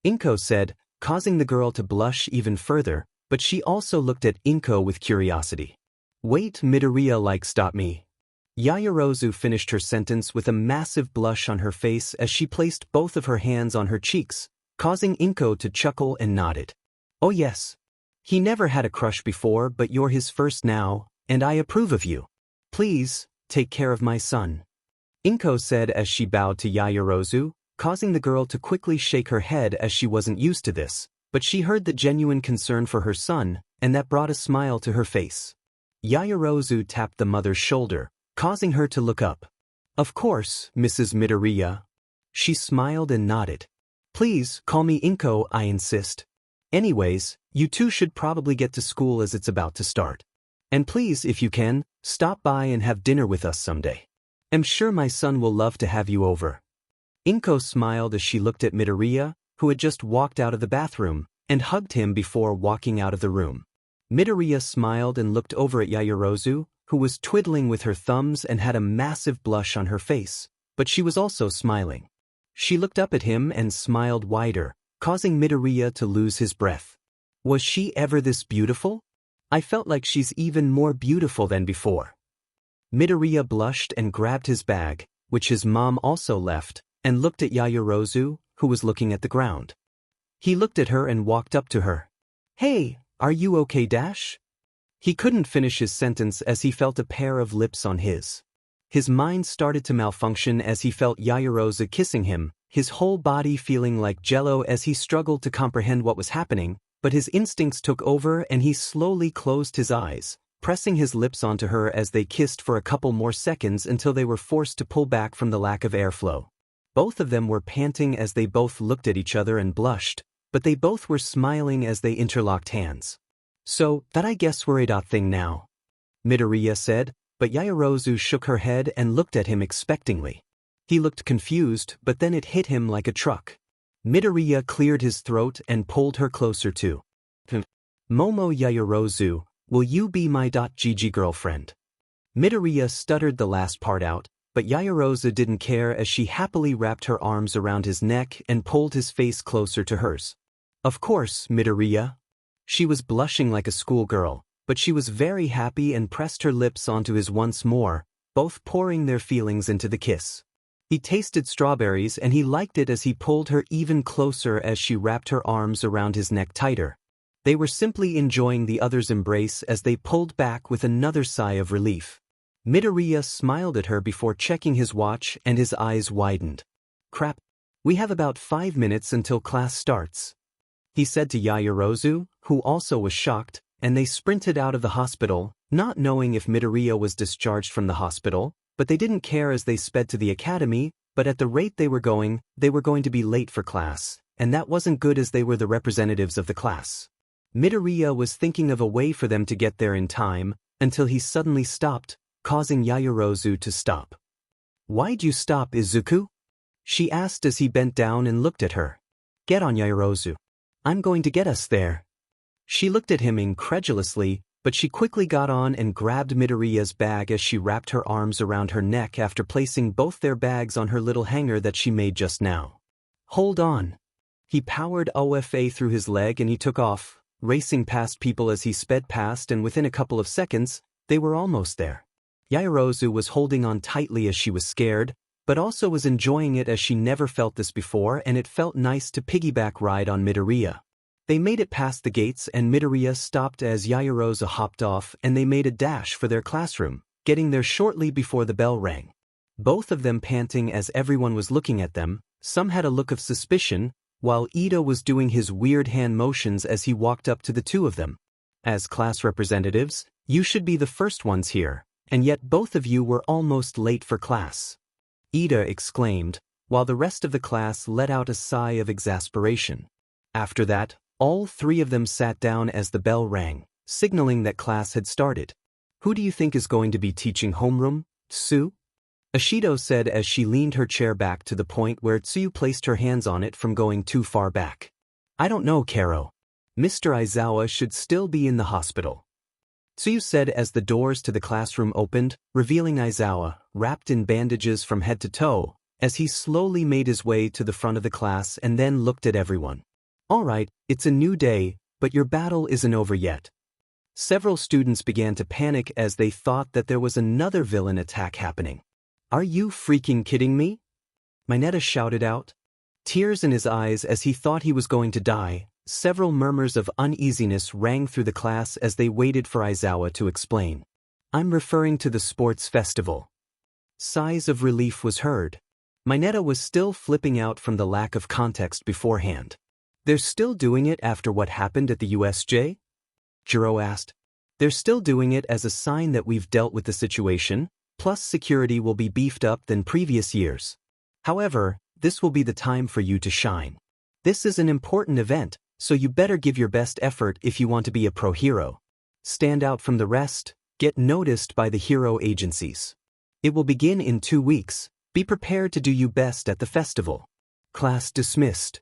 Inko said, causing the girl to blush even further, but she also looked at Inko with curiosity. Wait, Midoriya me. Yaoyorozu finished her sentence with a massive blush on her face as she placed both of her hands on her cheeks, causing Inko to chuckle and nodded. Oh yes. He never had a crush before, but you're his first now, and I approve of you. Please, take care of my son. Inko said as she bowed to Yaoyorozu, causing the girl to quickly shake her head as she wasn't used to this, but she heard the genuine concern for her son, and that brought a smile to her face. Yaoyorozu tapped the mother's shoulder, causing her to look up. Of course, Mrs. Midoriya. She smiled and nodded. Please, call me Inko, I insist. Anyways, you two should probably get to school as it's about to start. And please, if you can, stop by and have dinner with us someday. I'm sure my son will love to have you over. Inko smiled as she looked at Midoriya, who had just walked out of the bathroom, and hugged him before walking out of the room. Midoriya smiled and looked over at Yaoyorozu, who was twiddling with her thumbs and had a massive blush on her face, but she was also smiling. She looked up at him and smiled wider, causing Midoriya to lose his breath. Was she ever this beautiful? I felt like she's even more beautiful than before. Midoriya blushed and grabbed his bag, which his mom also left, and looked at Yaoyorozu, who was looking at the ground. He looked at her and walked up to her. Hey, are you okay, Dash? He couldn't finish his sentence as he felt a pair of lips on his. His mind started to malfunction as he felt Yaoyorozu kissing him, his whole body feeling like jello as he struggled to comprehend what was happening, but his instincts took over and he slowly closed his eyes, pressing his lips onto her as they kissed for a couple more seconds until they were forced to pull back from the lack of airflow. Both of them were panting as they both looked at each other and blushed, but they both were smiling as they interlocked hands. So, that I guess we're a thing now, Midoriya said, but Yaoyorozu shook her head and looked at him expectingly. He looked confused, but then it hit him like a truck. Midoriya cleared his throat and pulled her closer to him. Momo Yaoyorozu, will you be my GG girlfriend? Midoriya stuttered the last part out, but Yaoyorozu didn't care as she happily wrapped her arms around his neck and pulled his face closer to hers. Of course, Midoriya. She was blushing like a schoolgirl, but she was very happy and pressed her lips onto his once more, both pouring their feelings into the kiss. He tasted strawberries and he liked it as he pulled her even closer as she wrapped her arms around his neck tighter. They were simply enjoying the other's embrace as they pulled back with another sigh of relief. Midoriya smiled at her before checking his watch and his eyes widened. Crap. We have about 5 minutes until class starts, he said to Yaoyorozu, who also was shocked, and they sprinted out of the hospital, not knowing if Midoriya was discharged from the hospital, but they didn't care as they sped to the academy, but at the rate they were going to be late for class, and that wasn't good as they were the representatives of the class. Midoriya was thinking of a way for them to get there in time, until he suddenly stopped, causing Yaoyorozu to stop. Why'd you stop, Izuku? She asked as he bent down and looked at her. Get on, Yaoyorozu. I'm going to get us there. She looked at him incredulously, but she quickly got on and grabbed Midoriya's bag as she wrapped her arms around her neck after placing both their bags on her little hanger that she made just now. Hold on. He powered OFA through his leg and he took off, racing past people as he sped past, and within a couple of seconds, they were almost there. Yaoyorozu was holding on tightly as she was scared, but also was enjoying it as she never felt this before, and it felt nice to piggyback ride on Midoriya. They made it past the gates and Midoriya stopped as Yaoyorozu hopped off, and they made a dash for their classroom, getting there shortly before the bell rang. Both of them panting as everyone was looking at them. Some had a look of suspicion, while Ito was doing his weird hand motions as he walked up to the two of them. As class representatives, you should be the first ones here, and yet both of you were almost late for class. Ida exclaimed, while the rest of the class let out a sigh of exasperation. After that, all three of them sat down as the bell rang, signaling that class had started. Who do you think is going to be teaching homeroom, Tsu? Ashido said as she leaned her chair back to the point where Tsuyu placed her hands on it from going too far back. I don't know, Karo. Mr. Aizawa should still be in the hospital. Tsuyu said as the doors to the classroom opened, revealing Aizawa, wrapped in bandages from head to toe, as he slowly made his way to the front of the class and then looked at everyone. All right, it's a new day, but your battle isn't over yet. Several students began to panic as they thought that there was another villain attack happening. Are you freaking kidding me? Mineta shouted out. Tears in his eyes as he thought he was going to die. Several murmurs of uneasiness rang through the class as they waited for Aizawa to explain. I'm referring to the sports festival. Sighs of relief was heard. Mineta was still flipping out from the lack of context beforehand. They're still doing it after what happened at the USJ? Jiro asked. They're still doing it as a sign that we've dealt with the situation, plus security will be beefed up than previous years. However, this will be the time for you to shine. This is an important event, so you better give your best effort if you want to be a pro hero. Stand out from the rest, get noticed by the hero agencies. It will begin in 2 weeks, be prepared to do your best at the festival. Class dismissed.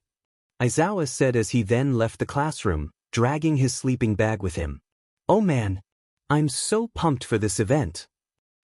Aizawa said as he then left the classroom, dragging his sleeping bag with him. Oh man, I'm so pumped for this event.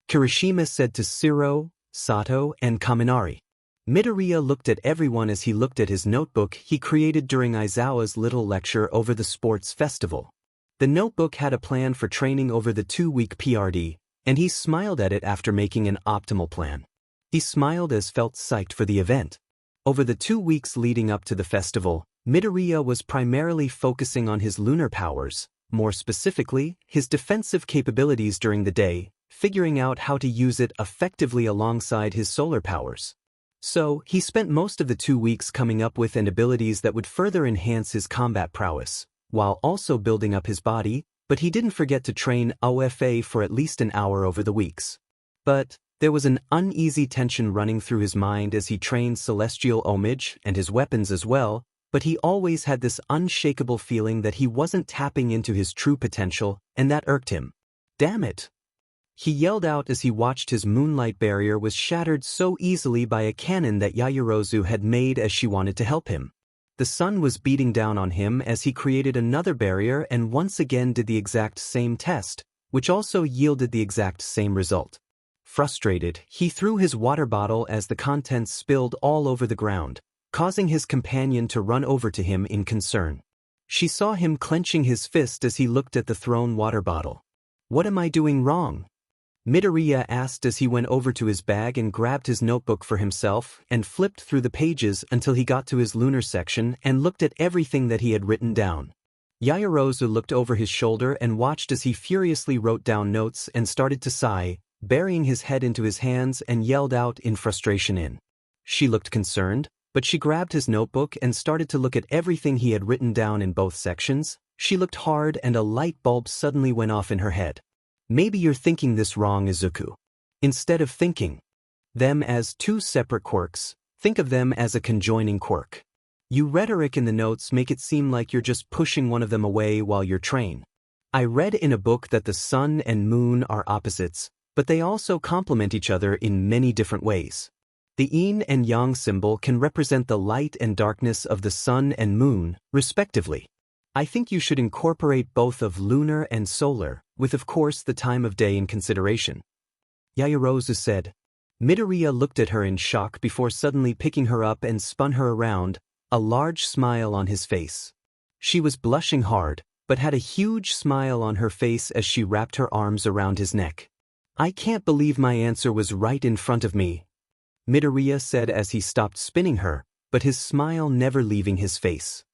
Kirishima said to Shiro, Sato, and Kaminari. Midoriya looked at everyone as he looked at his notebook he created during Aizawa's little lecture over the sports festival. The notebook had a plan for training over the 2-week PRD, and he smiled at it after making an optimal plan. He smiled as felt psyched for the event. Over the 2 weeks leading up to the festival, Midoriya was primarily focusing on his lunar powers, more specifically, his defensive capabilities during the day, figuring out how to use it effectively alongside his solar powers. So, he spent most of the 2 weeks coming up with abilities that would further enhance his combat prowess, while also building up his body, but he didn't forget to train OFA for at least an hour over the weeks. But there was an uneasy tension running through his mind as he trained celestial homage and his weapons as well, but he always had this unshakable feeling that he wasn't tapping into his true potential, and that irked him. Damn it! He yelled out as he watched his moonlight barrier was shattered so easily by a cannon that Yaoyorozu had made as she wanted to help him. The sun was beating down on him as he created another barrier and once again did the exact same test, which also yielded the exact same result. Frustrated, he threw his water bottle as the contents spilled all over the ground, causing his companion to run over to him in concern. She saw him clenching his fist as he looked at the thrown water bottle. What am I doing wrong? Midoriya asked as he went over to his bag and grabbed his notebook for himself and flipped through the pages until he got to his lunar section and looked at everything that he had written down. Yaoyorozu looked over his shoulder and watched as he furiously wrote down notes and started to sigh, burying his head into his hands and yelled out in frustration. She looked concerned, but she grabbed his notebook and started to look at everything he had written down in both sections. She looked hard and a light bulb suddenly went off in her head. Maybe you're thinking this wrong, Izuku. Instead of thinking them as two separate quirks, think of them as a conjoining quirk. You rhetoric in the notes make it seem like you're just pushing one of them away while you're trained. I read in a book that the sun and moon are opposites, but they also complement each other in many different ways. The yin and yang symbol can represent the light and darkness of the sun and moon, respectively. I think you should incorporate both of lunar and solar, with of course the time of day in consideration. Yaoyorozu said. Midoriya looked at her in shock before suddenly picking her up and spun her around, a large smile on his face. She was blushing hard, but had a huge smile on her face as she wrapped her arms around his neck. I can't believe my answer was right in front of me, Midoriya said as he stopped spinning her, but his smile never leaving his face.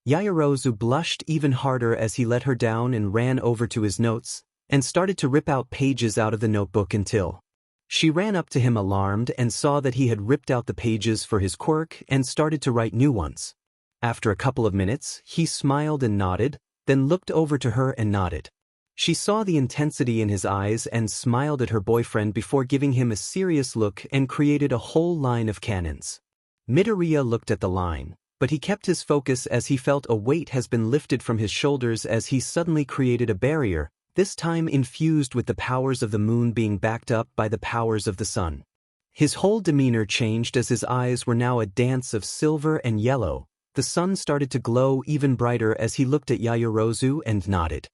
Yaoyorozu blushed even harder as he let her down and ran over to his notes, and started to rip out pages out of the notebook until she ran up to him alarmed and saw that he had ripped out the pages for his quirk and started to write new ones. After a couple of minutes, he smiled and nodded, then looked over to her and nodded. She saw the intensity in his eyes and smiled at her boyfriend before giving him a serious look and created a whole line of cannons. Midoriya looked at the line, but he kept his focus as he felt a weight has been lifted from his shoulders as he suddenly created a barrier, this time infused with the powers of the moon being backed up by the powers of the sun. His whole demeanor changed as his eyes were now a dance of silver and yellow. The sun started to glow even brighter as he looked at Yaoyorozu and nodded.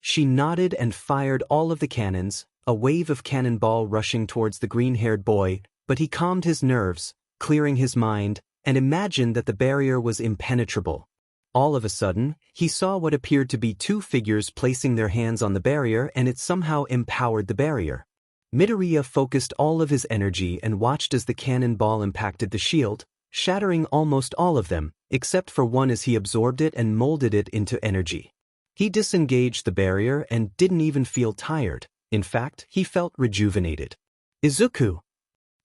She nodded and fired all of the cannons, a wave of cannonball rushing towards the green-haired boy, but he calmed his nerves, clearing his mind, and imagined that the barrier was impenetrable. All of a sudden, he saw what appeared to be two figures placing their hands on the barrier and it somehow empowered the barrier. Midoriya focused all of his energy and watched as the cannonball impacted the shield, shattering almost all of them, except for one as he absorbed it and molded it into energy. He disengaged the barrier and didn't even feel tired. In fact, he felt rejuvenated. Izuku!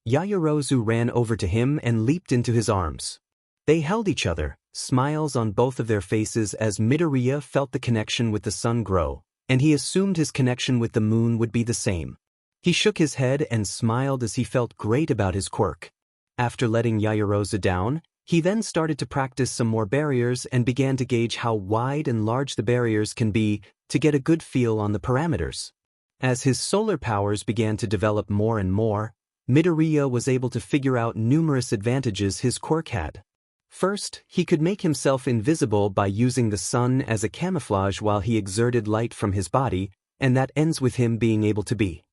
Yaoyorozu ran over to him and leaped into his arms. They held each other, smiles on both of their faces as Midoriya felt the connection with the sun grow, and he assumed his connection with the moon would be the same. He shook his head and smiled as he felt great about his quirk. After letting Yaoyorozu down, he then started to practice some more barriers and began to gauge how wide and large the barriers can be to get a good feel on the parameters. As his solar powers began to develop more and more, Midoriya was able to figure out numerous advantages his quirk had. First, he could make himself invisible by using the sun as a camouflage while he exerted light from his body, and that ends with him being able to be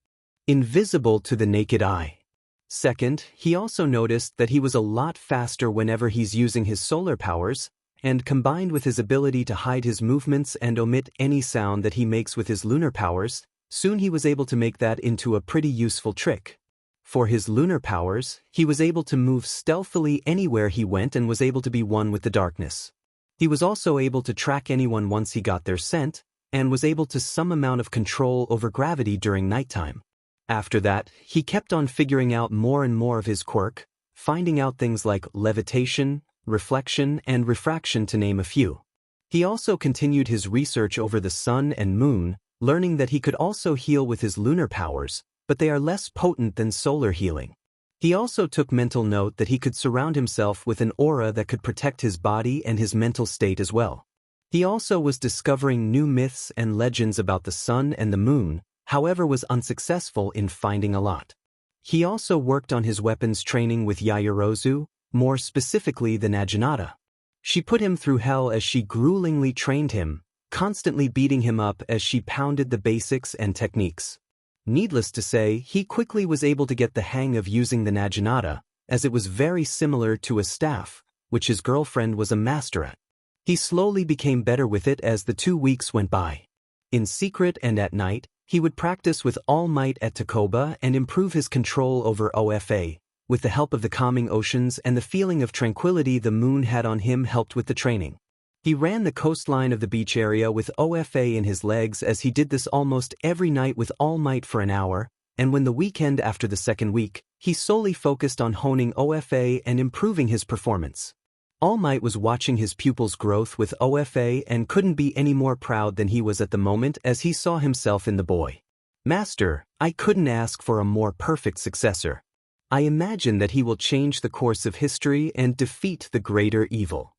invisible to the naked eye. Second, he also noticed that he was a lot faster whenever he's using his solar powers, and combined with his ability to hide his movements and omit any sound that he makes with his lunar powers, soon he was able to make that into a pretty useful trick. For his lunar powers, he was able to move stealthily anywhere he went and was able to be one with the darkness. He was also able to track anyone once he got their scent, and was able to some amount of control over gravity during nighttime. After that, he kept on figuring out more and more of his quirk, finding out things like levitation, reflection, and refraction to name a few. He also continued his research over the sun and moon, learning that he could also heal with his lunar powers, but they are less potent than solar healing. He also took mental note that he could surround himself with an aura that could protect his body and his mental state as well. He also was discovering new myths and legends about the sun and the moon, however was unsuccessful in finding a lot. He also worked on his weapons training with Yaoyorozu, more specifically the Naginata. She put him through hell as she gruelingly trained him, constantly beating him up as she pounded the basics and techniques. Needless to say, he quickly was able to get the hang of using the Naginata, as it was very similar to a staff, which his girlfriend was a master at. He slowly became better with it as the 2 weeks went by. In secret and at night, he would practice with all might at Takoba and improve his control over OFA. With the help of the calming oceans and the feeling of tranquility the moon had on him helped with the training. He ran the coastline of the beach area with OFA in his legs as he did this almost every night with all might for an hour, and when the weekend after the second week, he solely focused on honing OFA and improving his performance. All Might was watching his pupil's growth with OFA and couldn't be any more proud than he was at the moment as he saw himself in the boy. Master, I couldn't ask for a more perfect successor. I imagine that he will change the course of history and defeat the greater evil.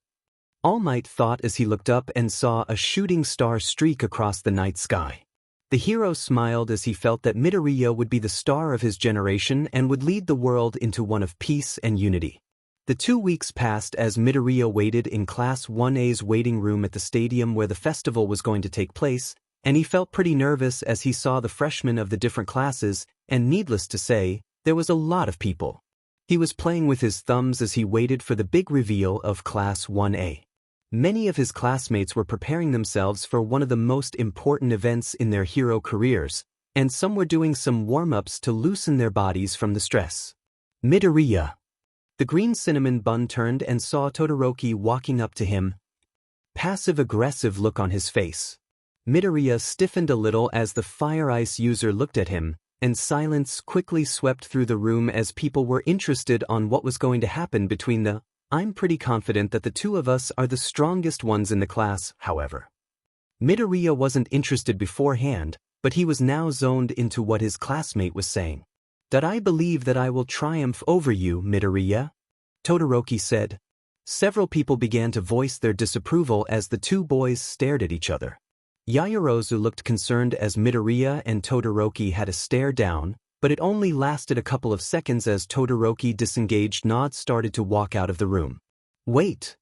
All Might thought as he looked up and saw a shooting star streak across the night sky. The hero smiled as he felt that Midoriya would be the star of his generation and would lead the world into one of peace and unity. The 2 weeks passed as Midoriya waited in Class 1A's waiting room at the stadium where the festival was going to take place, and he felt pretty nervous as he saw the freshmen of the different classes, and needless to say, there was a lot of people. He was playing with his thumbs as he waited for the big reveal of Class 1A. Many of his classmates were preparing themselves for one of the most important events in their hero careers, and some were doing some warm-ups to loosen their bodies from the stress. Midoriya. The green cinnamon bun turned and saw Todoroki walking up to him. Passive-aggressive look on his face. Midoriya stiffened a little as the fire ice user looked at him, and silence quickly swept through the room as people were interested on what was going to happen between the I'm pretty confident that the two of us are the strongest ones in the class, however. Midoriya wasn't interested beforehand, but he was now zoned into what his classmate was saying. That I believe that I will triumph over you, Midoriya, Todoroki said. Several people began to voice their disapproval as the two boys stared at each other. Yaoyorozu looked concerned as Midoriya and Todoroki had a stare down, but it only lasted a couple of seconds as Todoroki disengaged nod started to walk out of the room. Wait!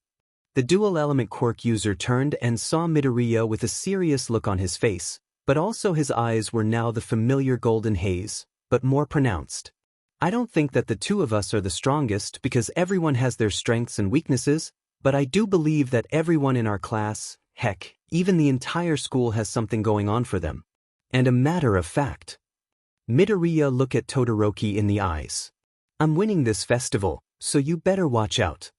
The dual-element quirk user turned and saw Midoriya with a serious look on his face, but also his eyes were now the familiar golden haze, but more pronounced. I don't think that the two of us are the strongest because everyone has their strengths and weaknesses, but I do believe that everyone in our class, heck, even the entire school has something going on for them. And a matter of fact. Midoriya looked at Todoroki in the eyes. I'm winning this festival, so you better watch out.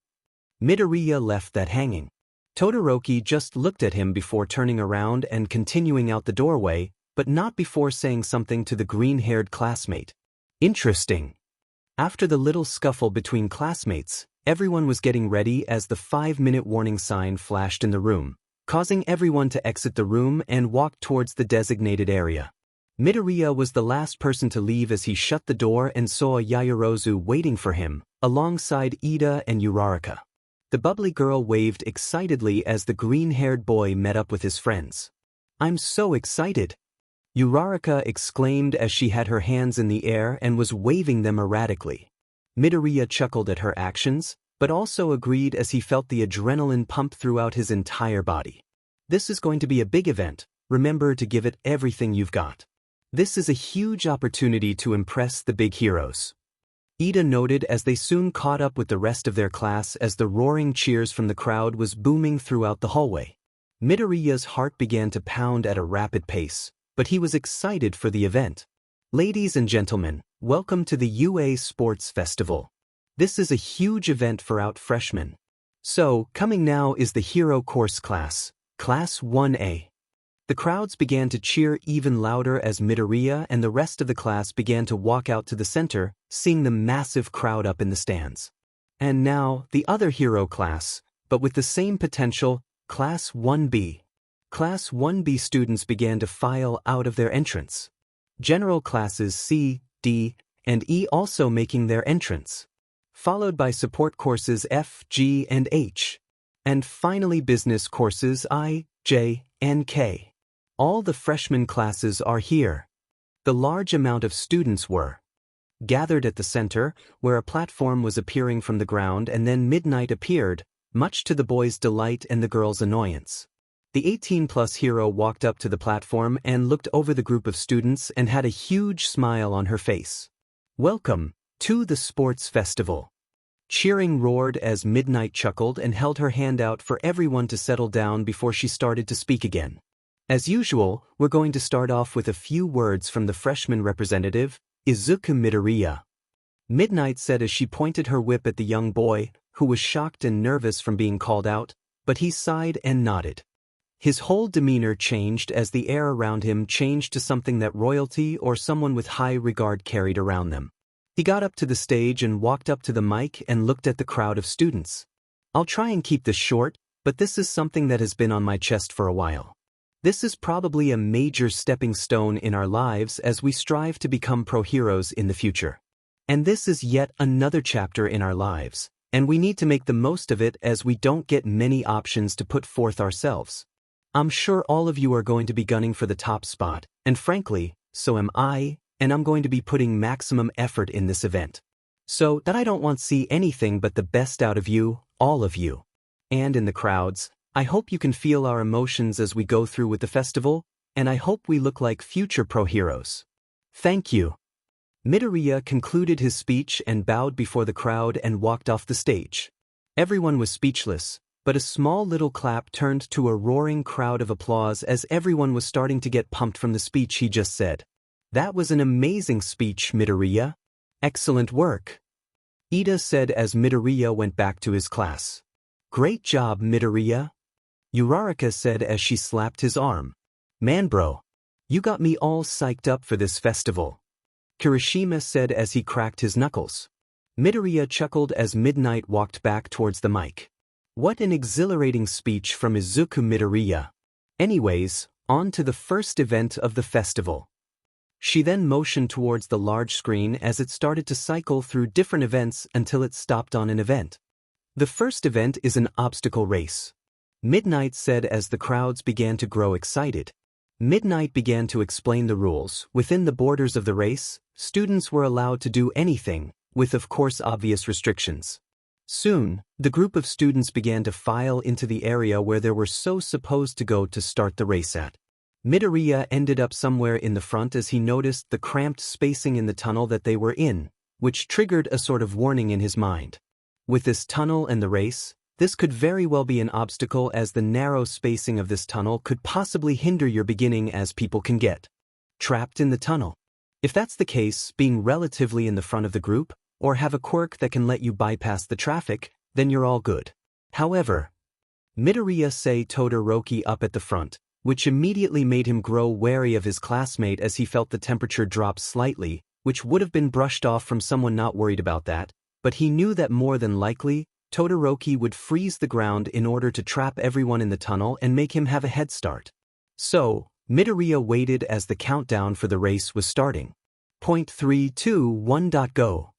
Midoriya left that hanging. Todoroki just looked at him before turning around and continuing out the doorway, but not before saying something to the green-haired classmate. Interesting. After the little scuffle between classmates, everyone was getting ready as the 5-minute warning sign flashed in the room, causing everyone to exit the room and walk towards the designated area. Midoriya was the last person to leave as he shut the door and saw Yaoyorozu waiting for him, alongside Ida and Uraraka. The bubbly girl waved excitedly as the green-haired boy met up with his friends. I'm so excited! Uraraka exclaimed as she had her hands in the air and was waving them erratically. Midoriya chuckled at her actions, but also agreed as he felt the adrenaline pump throughout his entire body. This is going to be a big event, remember to give it everything you've got. This is a huge opportunity to impress the big heroes. Ida noted as they soon caught up with the rest of their class as the roaring cheers from the crowd was booming throughout the hallway. Midoriya's heart began to pound at a rapid pace, but he was excited for the event. Ladies and gentlemen, welcome to the UA Sports Festival. This is a huge event for out freshmen. So, coming now is the Hero Course class, Class 1A. The crowds began to cheer even louder as Midoriya and the rest of the class began to walk out to the center, seeing the massive crowd up in the stands. And now, the other hero class, but with the same potential, Class 1B. Class 1B students began to file out of their entrance. General classes C, D, and E also making their entrance. Followed by support courses F, G, and H. And finally business courses I, J, and K. All the freshman classes are here. The large amount of students were gathered at the center, where a platform was appearing from the ground, and then midnight appeared, much to the boys' delight and the girls' annoyance. The 18-plus hero walked up to the platform and looked over the group of students and had a huge smile on her face. Welcome to the sports festival. Cheering roared as Midnight chuckled and held her hand out for everyone to settle down before she started to speak again. As usual, we're going to start off with a few words from the freshman representative, Izuku Midoriya. Midnight said as she pointed her whip at the young boy, who was shocked and nervous from being called out, but he sighed and nodded. His whole demeanor changed as the air around him changed to something that royalty or someone with high regard carried around them. He got up to the stage and walked up to the mic and looked at the crowd of students. I'll try and keep this short, but this is something that has been on my chest for a while. This is probably a major stepping stone in our lives as we strive to become pro-heroes in the future. And this is yet another chapter in our lives, and we need to make the most of it as we don't get many options to put forth ourselves. I'm sure all of you are going to be gunning for the top spot, and frankly, so am I, and I'm going to be putting maximum effort in this event. So that I don't want to see anything but the best out of you, all of you. And in the crowds, I hope you can feel our emotions as we go through with the festival, and I hope we look like future pro-heroes. Thank you. Midoriya concluded his speech and bowed before the crowd and walked off the stage. Everyone was speechless, but a small little clap turned to a roaring crowd of applause as everyone was starting to get pumped from the speech he just said. That was an amazing speech, Midoriya. Excellent work. Ida said as Midoriya went back to his class. Great job, Midoriya. Uraraka said as she slapped his arm. Man bro, you got me all psyched up for this festival. Kirishima said as he cracked his knuckles. Midoriya chuckled as Midnight walked back towards the mic. What an exhilarating speech from Izuku Midoriya. Anyways, on to the first event of the festival. She then motioned towards the large screen as it started to cycle through different events until it stopped on an event. The first event is an obstacle race. Midnight said as the crowds began to grow excited. Midnight began to explain the rules. Within the borders of the race, students were allowed to do anything, with of course obvious restrictions. Soon, the group of students began to file into the area where they were supposed to go to start the race at. Midoriya ended up somewhere in the front as he noticed the cramped spacing in the tunnel that they were in, which triggered a sort of warning in his mind. With this tunnel and the race, this could very well be an obstacle as the narrow spacing of this tunnel could possibly hinder your beginning as people can get trapped in the tunnel. If that's the case, being relatively in the front of the group, or have a quirk that can let you bypass the traffic, then you're all good. However, Midoriya saw Todoroki up at the front, which immediately made him grow wary of his classmate as he felt the temperature drop slightly, which would have been brushed off from someone not worried about that, but he knew that more than likely, Todoroki would freeze the ground in order to trap everyone in the tunnel and make him have a head start. So, Midoriya waited as the countdown for the race was starting. 3, 2, 1. Go.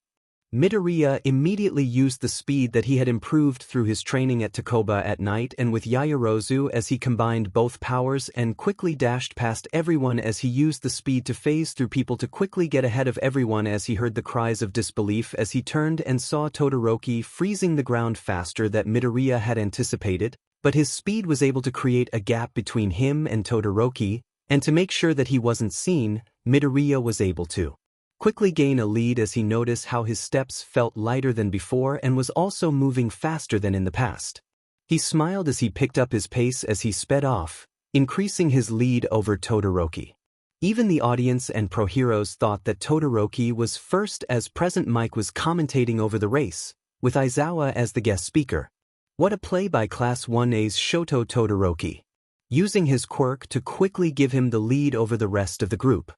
Midoriya immediately used the speed that he had improved through his training at Takoba at night and with Yaoyorozu as he combined both powers and quickly dashed past everyone as he used the speed to phase through people to quickly get ahead of everyone as he heard the cries of disbelief as he turned and saw Todoroki freezing the ground faster than Midoriya had anticipated, but his speed was able to create a gap between him and Todoroki, and to make sure that he wasn't seen, Midoriya was able to quickly gain a lead as he noticed how his steps felt lighter than before and was also moving faster than in the past. He smiled as he picked up his pace as he sped off, increasing his lead over Todoroki. Even the audience and pro-heroes thought that Todoroki was first as Present Mike was commentating over the race, with Aizawa as the guest speaker. What a play by Class 1A's Shoto Todoroki, using his quirk to quickly give him the lead over the rest of the group.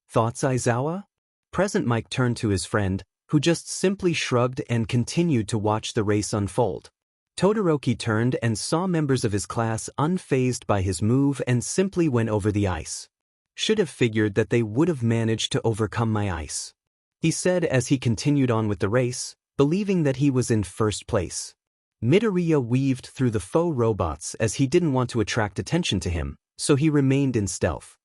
Thoughts, Aizawa? Present Mike turned to his friend, who just simply shrugged and continued to watch the race unfold. Todoroki turned and saw members of his class unfazed by his move and simply went over the ice. Should have figured that they would have managed to overcome my ice, he said as he continued on with the race, believing that he was in first place. Midoriya weaved through the faux robots as he didn't want to attract attention to him, so he remained in stealth.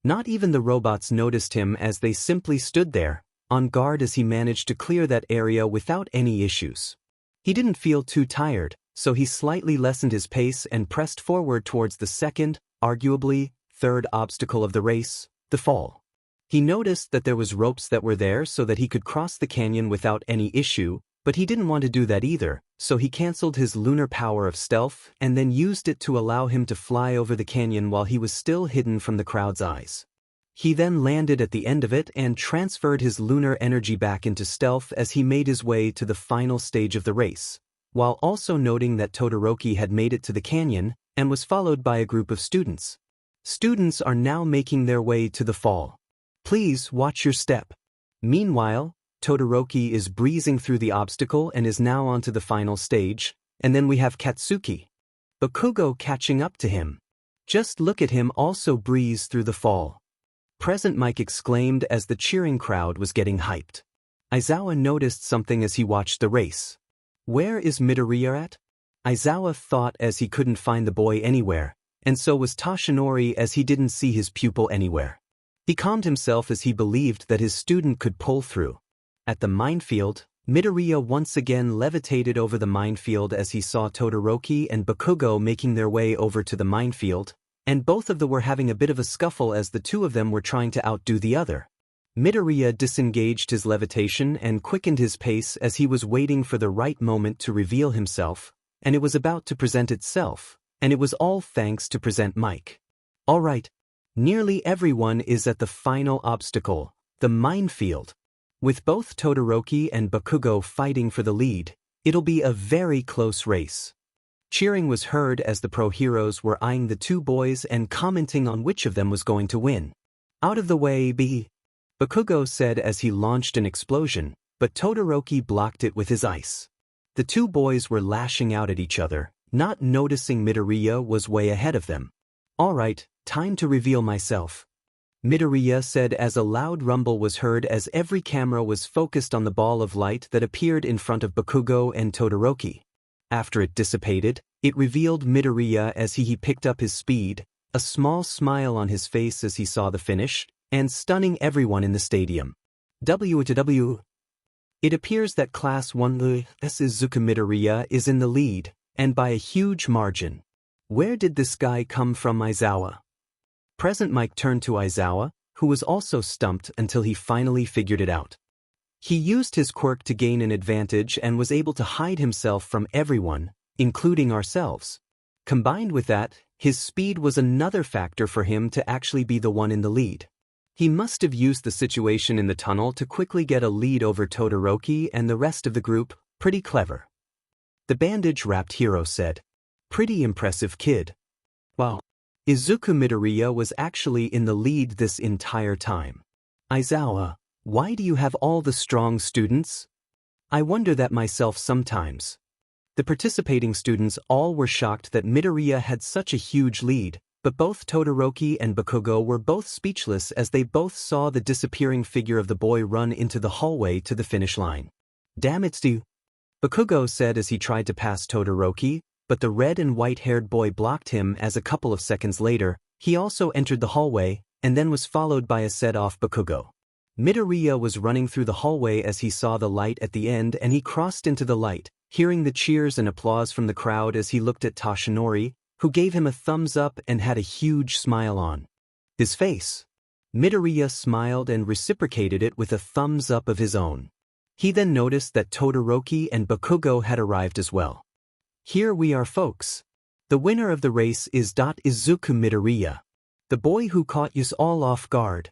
Not even the robots noticed him as they simply stood there, on guard as he managed to clear that area without any issues. He didn't feel too tired, so he slightly lessened his pace and pressed forward towards the second, arguably, third obstacle of the race, the fall. He noticed that there was ropes that were there so that he could cross the canyon without any issue, but he didn't want to do that either, so he cancelled his lunar power of stealth and then used it to allow him to fly over the canyon while he was still hidden from the crowd's eyes. He then landed at the end of it and transferred his lunar energy back into stealth as he made his way to the final stage of the race, while also noting that Todoroki had made it to the canyon and was followed by a group of students. Students are now making their way to the fall. Please watch your step. Meanwhile, Todoroki is breezing through the obstacle and is now onto the final stage, and then we have Katsuki Bakugo catching up to him. Just look at him also breeze through the fall. Present Mike exclaimed as the cheering crowd was getting hyped. Aizawa noticed something as he watched the race. Where is Midoriya at? Aizawa thought as he couldn't find the boy anywhere, and so was Toshinori as he didn't see his pupil anywhere. He calmed himself as he believed that his student could pull through. At the minefield, Midoriya once again levitated over the minefield as he saw Todoroki and Bakugo making their way over to the minefield, and both of them were having a bit of a scuffle as the two of them were trying to outdo the other. Midoriya disengaged his levitation and quickened his pace as he was waiting for the right moment to reveal himself, and it was about to present itself, and it was all thanks to present Mike. Alright, nearly everyone is at the final obstacle, the minefield. With both Todoroki and Bakugo fighting for the lead, it'll be a very close race. Cheering was heard as the pro heroes were eyeing the two boys and commenting on which of them was going to win. Out of the way, Bakugo said as he launched an explosion, but Todoroki blocked it with his ice. The two boys were lashing out at each other, not noticing Midoriya was way ahead of them. Alright, time to reveal myself, Midoriya said as a loud rumble was heard as every camera was focused on the ball of light that appeared in front of Bakugo and Todoroki. After it dissipated, it revealed Midoriya as he picked up his speed, a small smile on his face as he saw the finish, and stunning everyone in the stadium. W. It appears that Class 1's Izuku Midoriya is in the lead, and by a huge margin. Where did this guy come from, Aizawa? Present Mike turned to Aizawa, who was also stumped until he finally figured it out. He used his quirk to gain an advantage and was able to hide himself from everyone, including ourselves. Combined with that, his speed was another factor for him to actually be the one in the lead. He must have used the situation in the tunnel to quickly get a lead over Todoroki and the rest of the group. Pretty clever. The bandage-wrapped hero said. Pretty impressive, kid. Wow. Izuku Midoriya was actually in the lead this entire time. Aizawa, why do you have all the strong students? I wonder that myself sometimes. The participating students all were shocked that Midoriya had such a huge lead, but both Todoroki and Bakugo were both speechless as they both saw the disappearing figure of the boy run into the hallway to the finish line. Damn it, Stu, Bakugo said as he tried to pass Todoroki, but the red and white-haired boy blocked him as a couple of seconds later, he also entered the hallway, and then was followed by a set-off Bakugo. Midoriya was running through the hallway as he saw the light at the end and he crossed into the light, hearing the cheers and applause from the crowd as he looked at Toshinori, who gave him a thumbs up and had a huge smile on his face. Midoriya smiled and reciprocated it with a thumbs up of his own. He then noticed that Todoroki and Bakugo had arrived as well. Here we are, folks. The winner of the race is Izuku Midoriya, the boy who caught us all off guard.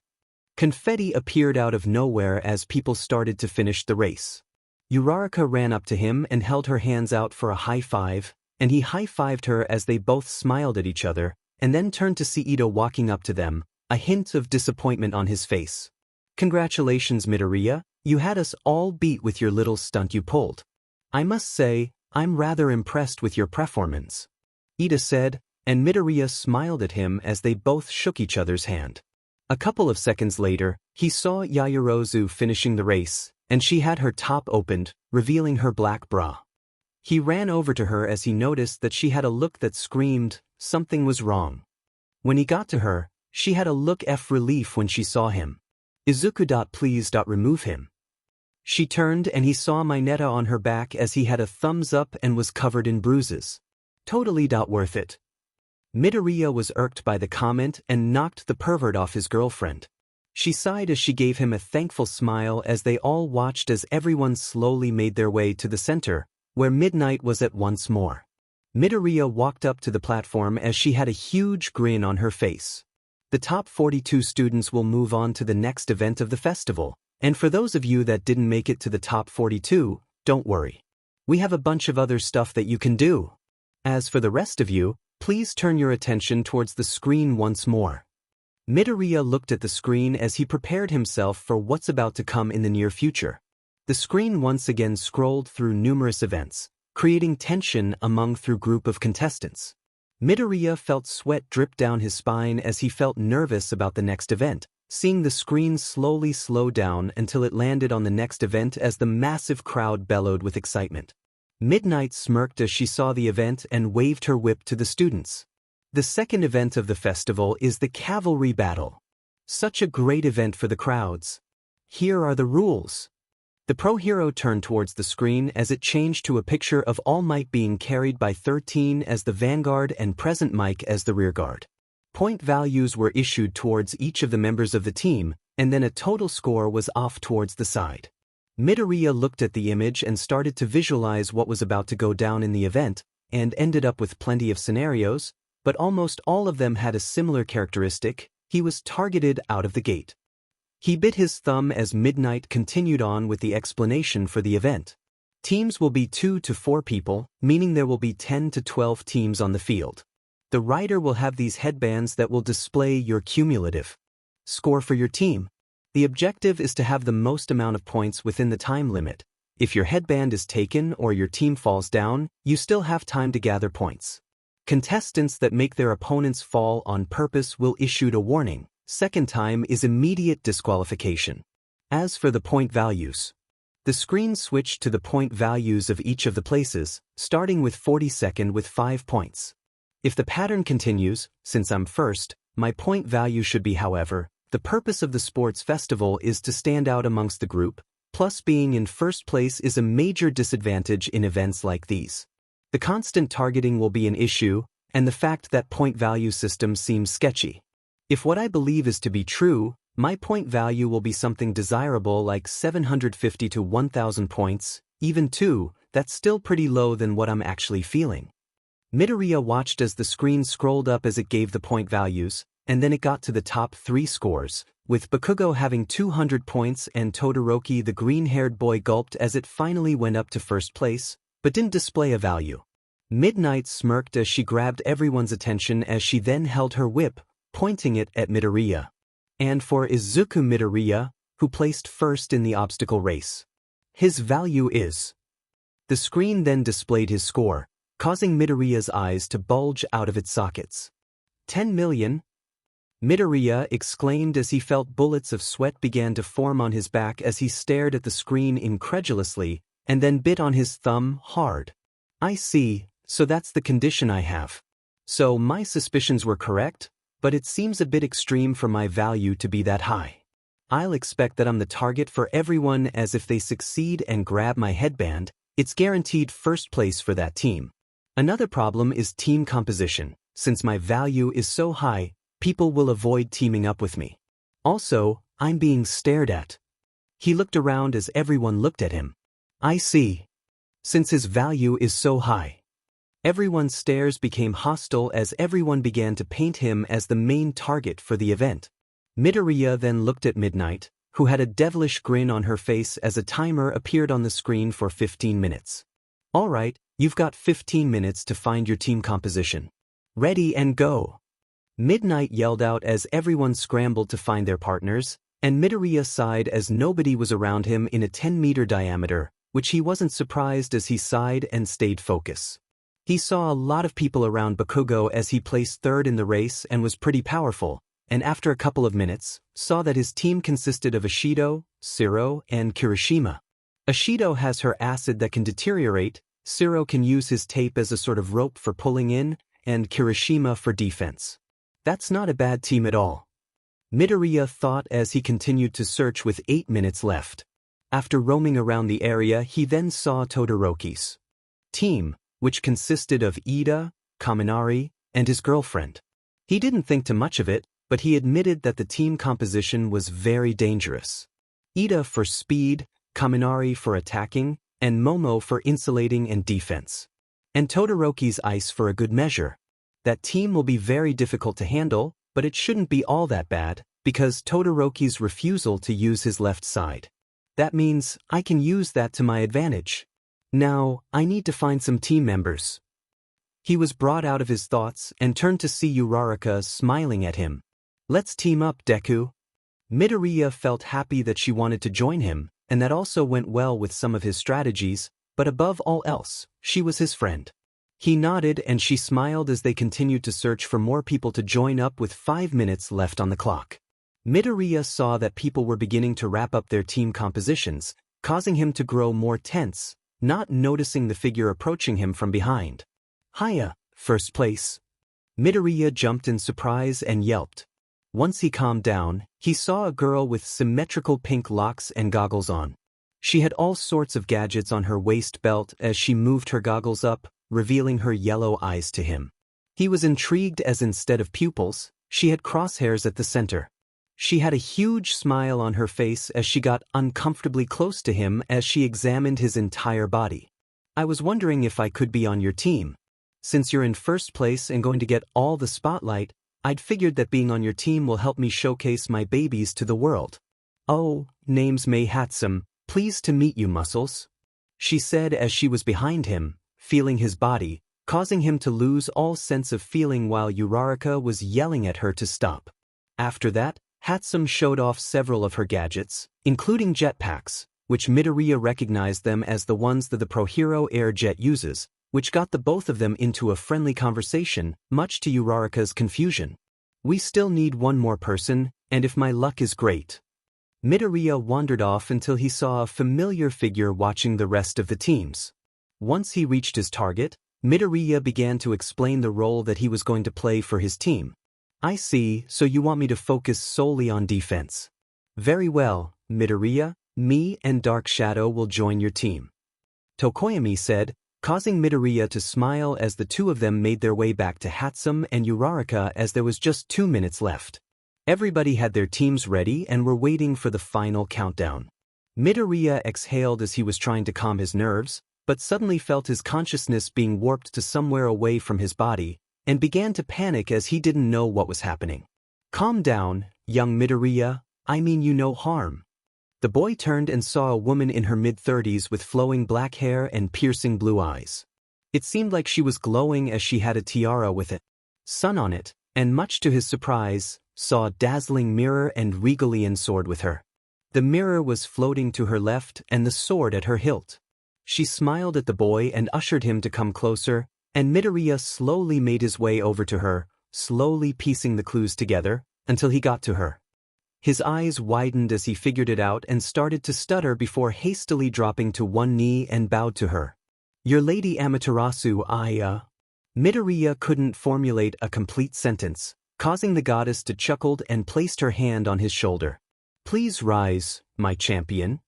Confetti appeared out of nowhere as people started to finish the race. Uraraka ran up to him and held her hands out for a high five, and he high-fived her as they both smiled at each other, and then turned to see Ito walking up to them, a hint of disappointment on his face. Congratulations, Midoriya, you had us all beat with your little stunt you pulled. I must say, I'm rather impressed with your performance, Ida said, and Midoriya smiled at him as they both shook each other's hand. A couple of seconds later, he saw Yaoyorozu finishing the race, and she had her top opened, revealing her black bra. He ran over to her as he noticed that she had a look that screamed, something was wrong. When he got to her, she had a look of relief when she saw him. Izuku, please remove him. She turned and he saw Mineta on her back as he had a thumbs up and was covered in bruises. Totally worth it. Midoriya was irked by the comment and knocked the pervert off his girlfriend. She sighed as she gave him a thankful smile as they all watched as everyone slowly made their way to the center, where midnight was at once more. Midoriya walked up to the platform as she had a huge grin on her face. The top 42 students will move on to the next event of the festival. And for those of you that didn't make it to the top 42, don't worry. We have a bunch of other stuff that you can do. As for the rest of you, please turn your attention towards the screen once more. Midoriya looked at the screen as he prepared himself for what's about to come in the near future. The screen once again scrolled through numerous events, creating tension among the group of contestants. Midoriya felt sweat drip down his spine as he felt nervous about the next event, seeing the screen slowly slow down until it landed on the next event as the massive crowd bellowed with excitement. Midnight smirked as she saw the event and waved her whip to the students. The second event of the festival is the cavalry battle. Such a great event for the crowds. Here are the rules. The pro hero turned towards the screen as it changed to a picture of All Might being carried by 13 as the vanguard and Present Mike as the rearguard. Point values were issued towards each of the members of the team, and then a total score was off towards the side. Midoriya looked at the image and started to visualize what was about to go down in the event, and ended up with plenty of scenarios, but almost all of them had a similar characteristic: he was targeted out of the gate. He bit his thumb as Midnight continued on with the explanation for the event. Teams will be 2 to 4 people, meaning there will be 10 to 12 teams on the field. The rider will have these headbands that will display your cumulative score for your team. The objective is to have the most amount of points within the time limit. If your headband is taken or your team falls down, you still have time to gather points. Contestants that make their opponents fall on purpose will issue a warning. Second time is immediate disqualification. As for the point values, the screen switched to the point values of each of the places, starting with 42nd with 5 points. If the pattern continues, since I'm first, my point value should be. However, the purpose of the sports festival is to stand out amongst the group, plus being in first place is a major disadvantage in events like these. The constant targeting will be an issue, and the fact that point value system seems sketchy. If what I believe is to be true, my point value will be something desirable like 750 to 1000 points, even 2, that's still pretty low than what I'm actually feeling. Midoriya watched as the screen scrolled up as it gave the point values, and then it got to the top 3 scores, with Bakugo having 200 points and Todoroki the green-haired boy gulped as it finally went up to first place, but didn't display a value. Midnight smirked as she grabbed everyone's attention as she then held her whip, pointing it at Midoriya. And for Izuku Midoriya, who placed first in the obstacle race. His value is... The screen then displayed his score, causing Midoriya's eyes to bulge out of its sockets. 10 million? Midoriya exclaimed as he felt bullets of sweat began to form on his back as he stared at the screen incredulously, and then bit on his thumb hard. I see, so that's the condition I have. So my suspicions were correct? But it seems a bit extreme for my value to be that high. I'll expect that I'm the target for everyone, as if they succeed and grab my headband, it's guaranteed first place for that team. Another problem is team composition. Since my value is so high, people will avoid teaming up with me. Also, I'm being stared at. He looked around as everyone looked at him. I see. Since his value is so high, everyone's stares became hostile as everyone began to paint him as the main target for the event. Midoriya then looked at Midnight, who had a devilish grin on her face as a timer appeared on the screen for 15 minutes. Alright, you've got 15 minutes to find your team composition. Ready and go. Midnight yelled out as everyone scrambled to find their partners, and Midoriya sighed as nobody was around him in a 10-meter diameter, which he wasn't surprised as he sighed and stayed focused. He saw a lot of people around Bakugo as he placed third in the race and was pretty powerful, and after a couple of minutes, saw that his team consisted of Ishido, Shiro, and Kirishima. Ishido has her acid that can deteriorate, Shiro can use his tape as a sort of rope for pulling in, and Kirishima for defense. That's not a bad team at all. Midoriya thought as he continued to search with 8 minutes left. After roaming around the area, he then saw Todoroki's team, which consisted of Ida, Kaminari, and his girlfriend. He didn't think too much of it, but he admitted that the team composition was very dangerous. Ida for speed, Kaminari for attacking, and Momo for insulating and defense. And Todoroki's ice for a good measure. That team will be very difficult to handle, but it shouldn't be all that bad, because Todoroki's refusal to use his left side. That means I can use that to my advantage. Now, I need to find some team members. He was brought out of his thoughts and turned to see Uraraka smiling at him. Let's team up, Deku. Midoriya felt happy that she wanted to join him, and that also went well with some of his strategies, but above all else, she was his friend. He nodded and she smiled as they continued to search for more people to join up with 5 minutes left on the clock. Midoriya saw that people were beginning to wrap up their team compositions, causing him to grow more tense, not noticing the figure approaching him from behind. Hiya, first place. Midoriya jumped in surprise and yelped. Once he calmed down, he saw a girl with symmetrical pink locks and goggles on. She had all sorts of gadgets on her waist belt as she moved her goggles up, revealing her yellow eyes to him. He was intrigued as instead of pupils, she had crosshairs at the center. She had a huge smile on her face as she got uncomfortably close to him as she examined his entire body. I was wondering if I could be on your team. Since you're in first place and going to get all the spotlight, I'd figured that being on your team will help me showcase my babies to the world. Oh, name's May Hatsum, pleased to meet you, Muscles, she said as she was behind him, feeling his body, causing him to lose all sense of feeling while Uraraka was yelling at her to stop. After that, Hatsum showed off several of her gadgets, including jetpacks, which Midoriya recognized them as the ones that the ProHero Air Jet uses, which got the both of them into a friendly conversation, much to Uraraka's confusion. We still need one more person, and if my luck is great. Midoriya wandered off until he saw a familiar figure watching the rest of the teams. Once he reached his target, Midoriya began to explain the role that he was going to play for his team. I see, so you want me to focus solely on defense. Very well, Midoriya, me and Dark Shadow will join your team, Tokoyami said, causing Midoriya to smile as the two of them made their way back to Hatsum and Uraraka as there was just 2 minutes left. Everybody had their teams ready and were waiting for the final countdown. Midoriya exhaled as he was trying to calm his nerves, but suddenly felt his consciousness being warped to somewhere away from his body, and began to panic as he didn't know what was happening. Calm down, young Midoriya, I mean you no harm. The boy turned and saw a woman in her mid-30s with flowing black hair and piercing blue eyes. It seemed like she was glowing as she had a tiara with a sun on it, and much to his surprise, saw a dazzling mirror and Regalian sword with her. The mirror was floating to her left and the sword at her hilt. She smiled at the boy and ushered him to come closer, and Midoriya slowly made his way over to her, slowly piecing the clues together, until he got to her. His eyes widened as he figured it out and started to stutter before hastily dropping to one knee and bowed to her. Your Lady Amaterasu, Midoriya couldn't formulate a complete sentence, causing the goddess to chuckle and placed her hand on his shoulder. Please rise, my champion,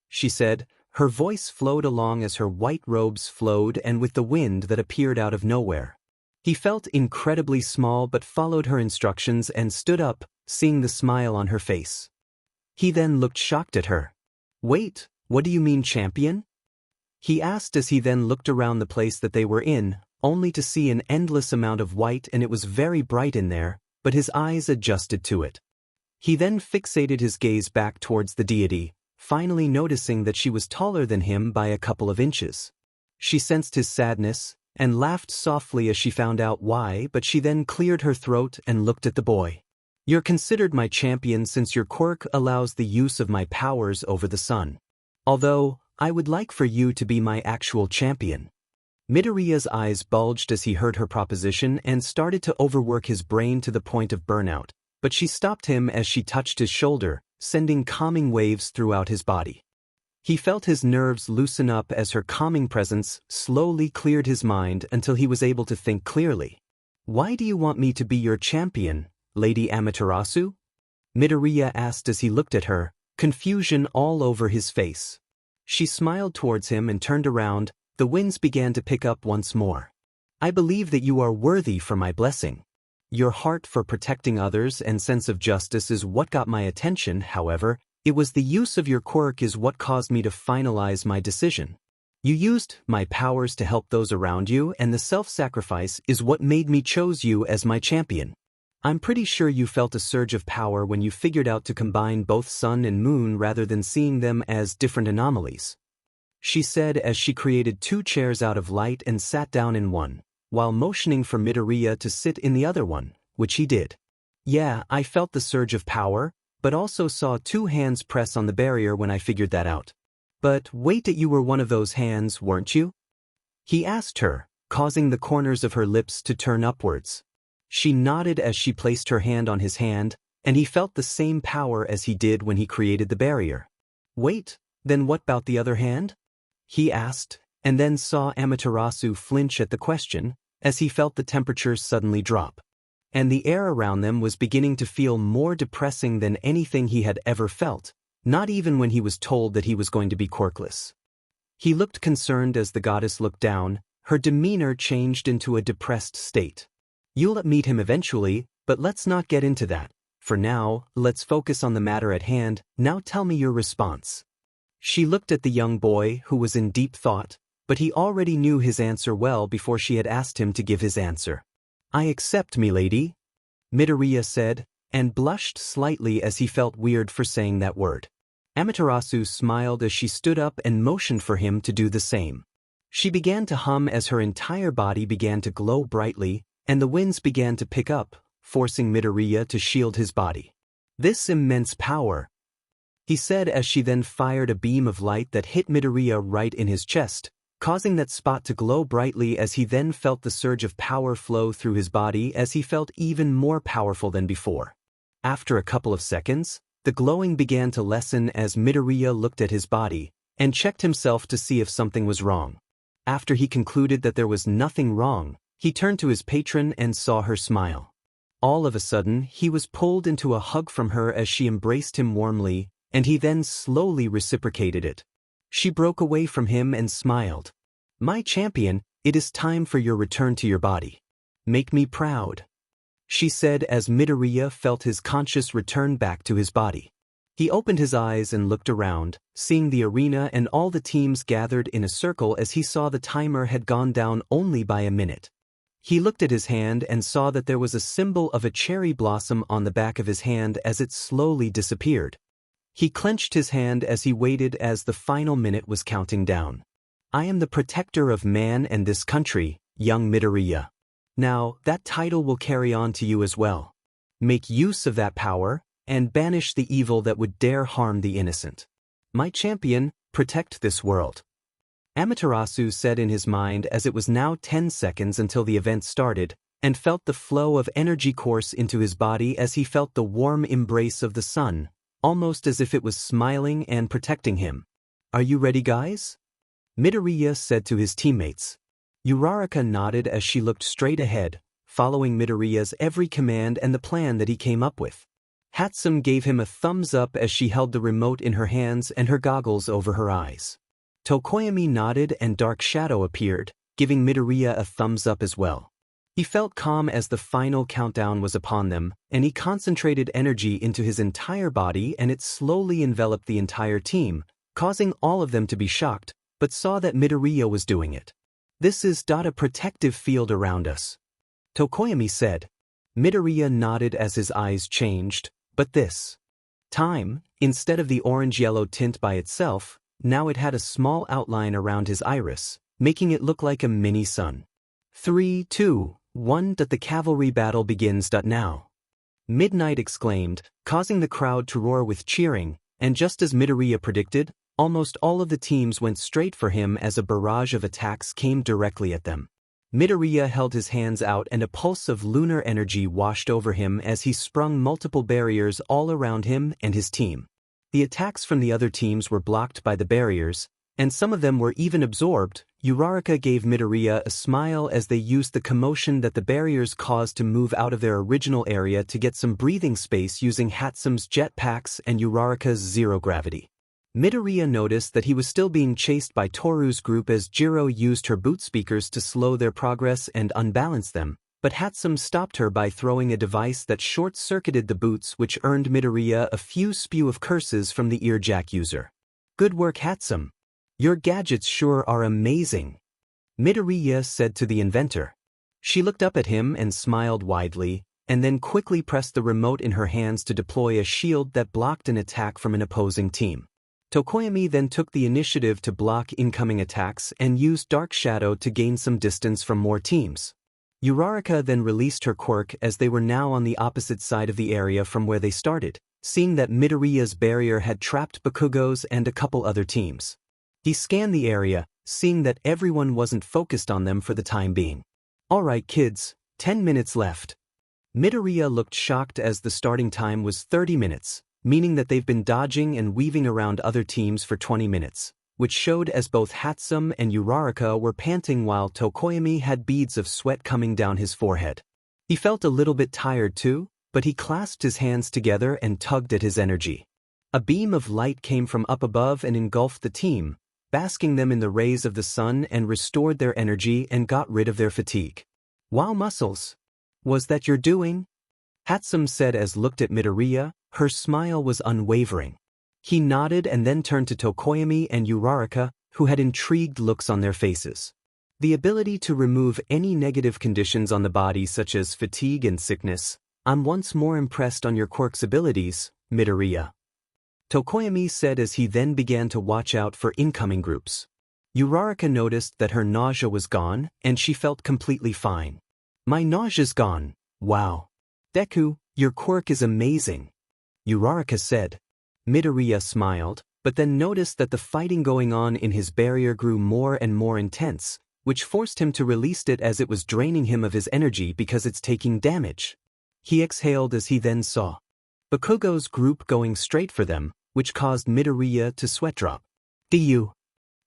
she said. Her voice flowed along as her white robes flowed and with the wind that appeared out of nowhere. He felt incredibly small but followed her instructions and stood up, seeing the smile on her face. He then looked shocked at her. Wait, what do you mean champion? He asked as he then looked around the place that they were in, only to see an endless amount of white and it was very bright in there, but his eyes adjusted to it. He then fixated his gaze back towards the deity, finally noticing that she was taller than him by a couple of inches. She sensed his sadness, and laughed softly as she found out why, but she then cleared her throat and looked at the boy. You're considered my champion since your quirk allows the use of my powers over the sun. Although, I would like for you to be my actual champion. Midoriya's eyes bulged as he heard her proposition and started to overwork his brain to the point of burnout, but she stopped him as she touched his shoulder, sending calming waves throughout his body. He felt his nerves loosen up as her calming presence slowly cleared his mind until he was able to think clearly. Why do you want me to be your champion, Lady Amaterasu? Midoriya asked as he looked at her, confusion all over his face. She smiled towards him and turned around. The winds began to pick up once more. I believe that you are worthy for my blessing. Your heart for protecting others and sense of justice is what got my attention, however, it was the use of your quirk is what caused me to finalize my decision. You used my powers to help those around you, and the self-sacrifice is what made me choose you as my champion. I'm pretty sure you felt a surge of power when you figured out to combine both sun and moon rather than seeing them as different anomalies, she said as she created 2 chairs out of light and sat down in one, while motioning for Midoriya to sit in the other one, which he did. Yeah, I felt the surge of power, but also saw 2 hands press on the barrier when I figured that out. But wait, that you were one of those hands, weren't you? He asked her, causing the corners of her lips to turn upwards. She nodded as she placed her hand on his hand, and he felt the same power as he did when he created the barrier. Wait, then what about the other hand? He asked, and then saw Amaterasu flinch at the question, as he felt the temperature suddenly drop. And the air around them was beginning to feel more depressing than anything he had ever felt, not even when he was told that he was going to be quirkless. He looked concerned as the goddess looked down, her demeanor changed into a depressed state. You'll meet him eventually, but let's not get into that. For now, let's focus on the matter at hand. Now tell me your response. She looked at the young boy, who was in deep thought, but he already knew his answer well before she had asked him to give his answer. I accept, milady, Midoriya said, and blushed slightly as he felt weird for saying that word. Amaterasu smiled as she stood up and motioned for him to do the same. She began to hum as her entire body began to glow brightly, and the winds began to pick up, forcing Midoriya to shield his body. This immense power, he said as she then fired a beam of light that hit Midoriya right in his chest, causing that spot to glow brightly as he then felt the surge of power flow through his body as he felt even more powerful than before. After a couple of seconds, the glowing began to lessen as Midoriya looked at his body and checked himself to see if something was wrong. After he concluded that there was nothing wrong, he turned to his patron and saw her smile. All of a sudden, he was pulled into a hug from her as she embraced him warmly, and he then slowly reciprocated it. She broke away from him and smiled. My champion, it is time for your return to your body. Make me proud, she said as Midoriya felt his conscious return back to his body. He opened his eyes and looked around, seeing the arena and all the teams gathered in a circle as he saw the timer had gone down only by a minute. He looked at his hand and saw that there was a symbol of a cherry blossom on the back of his hand as it slowly disappeared. He clenched his hand as he waited as the final minute was counting down. I am the protector of man and this country, young Midoriya. Now, that title will carry on to you as well. Make use of that power, and banish the evil that would dare harm the innocent. My champion, protect this world. Amaterasu said in his mind as it was now 10 seconds until the event started, and felt the flow of energy course into his body as he felt the warm embrace of the sun, almost as if it was smiling and protecting him. Are you ready, guys? Midoriya said to his teammates. Uraraka nodded as she looked straight ahead, following Midoriya's every command and the plan that he came up with. Hatsum gave him a thumbs up as she held the remote in her hands and her goggles over her eyes. Tokoyami nodded and Dark Shadow appeared, giving Midoriya a thumbs up as well. He felt calm as the final countdown was upon them, and he concentrated energy into his entire body and it slowly enveloped the entire team, causing all of them to be shocked, but saw that Midoriya was doing it. This is a protective field around us, Tokoyami said. Midoriya nodded as his eyes changed, but this time, instead of the orange-yellow tint by itself, now it had a small outline around his iris, making it look like a mini sun. 3, 2, 1. The cavalry battle begins. Now, Midnight exclaimed, causing the crowd to roar with cheering, and just as Midoriya predicted, almost all of the teams went straight for him as a barrage of attacks came directly at them. Midoriya held his hands out and a pulse of lunar energy washed over him as he sprung multiple barriers all around him and his team. The attacks from the other teams were blocked by the barriers, and some of them were even absorbed. Uraraka gave Midoriya a smile as they used the commotion that the barriers caused to move out of their original area to get some breathing space using Hatsum's jetpacks and Uraraka's zero gravity. Midoriya noticed that he was still being chased by Toru's group as Jiro used her boot speakers to slow their progress and unbalance them, but Hatsum stopped her by throwing a device that short-circuited the boots, which earned Midoriya a few spew of curses from the earjack user. Good work, Hatsum. Your gadgets sure are amazing, Midoriya said to the inventor. She looked up at him and smiled widely, and then quickly pressed the remote in her hands to deploy a shield that blocked an attack from an opposing team. Tokoyami then took the initiative to block incoming attacks and used Dark Shadow to gain some distance from more teams. Uraraka then released her quirk as they were now on the opposite side of the area from where they started, seeing that Midoriya's barrier had trapped Bakugos and a couple other teams. He scanned the area, seeing that everyone wasn't focused on them for the time being. Alright kids, 10 minutes left. Midoriya looked shocked as the starting time was 30 minutes. Meaning that they've been dodging and weaving around other teams for 20 minutes, which showed as both Hatsum and Uraraka were panting while Tokoyami had beads of sweat coming down his forehead. He felt a little bit tired too, but he clasped his hands together and tugged at his energy. A beam of light came from up above and engulfed the team, basking them in the rays of the sun and restored their energy and got rid of their fatigue. "Wow, Muscles! Was that your doing?" Hatsum said as looked at Midoriya. Her smile was unwavering. He nodded and then turned to Tokoyami and Uraraka, who had intrigued looks on their faces. "The ability to remove any negative conditions on the body such as fatigue and sickness. I'm once more impressed on your Quirks abilities, Midoriya," Tokoyami said as he then began to watch out for incoming groups. Uraraka noticed that her nausea was gone and she felt completely fine. "My nausea's gone, wow. Deku, your quirk is amazing," Uraraka said. Midoriya smiled, but then noticed that the fighting going on in his barrier grew more and more intense, which forced him to release it as it was draining him of his energy because it's taking damage. He exhaled as he then saw Bakugo's group going straight for them, which caused Midoriya to sweat drop. "Du!"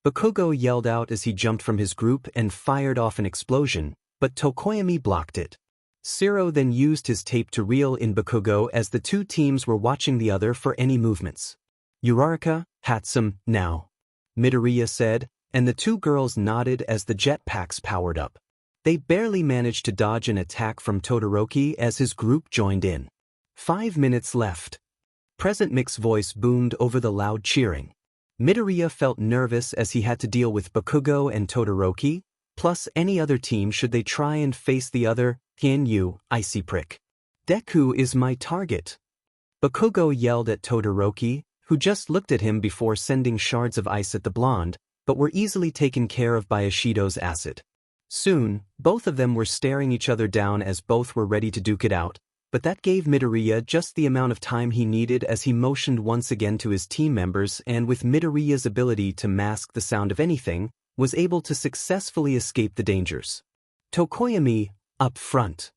Bakugo yelled out as he jumped from his group and fired off an explosion, but Tokoyami blocked it. Zero then used his tape to reel in Bakugo as the two teams were watching the other for any movements. "Uraraka, Hatsum, now," Midoriya said, and the two girls nodded as the jetpacks powered up. They barely managed to dodge an attack from Todoroki as his group joined in. 5 minutes left. Present Mic's voice boomed over the loud cheering. Midoriya felt nervous as he had to deal with Bakugo and Todoroki, plus any other team should they try and face the other. "You, icy prick. Deku is my target," Bakugo yelled at Todoroki, who just looked at him before sending shards of ice at the blonde, but were easily taken care of by Ishido's acid. Soon, both of them were staring each other down as both were ready to duke it out, but that gave Midoriya just the amount of time he needed as he motioned once again to his team members and with Midoriya's ability to mask the sound of anything, was able to successfully escape the dangers. Tokoyami, up front.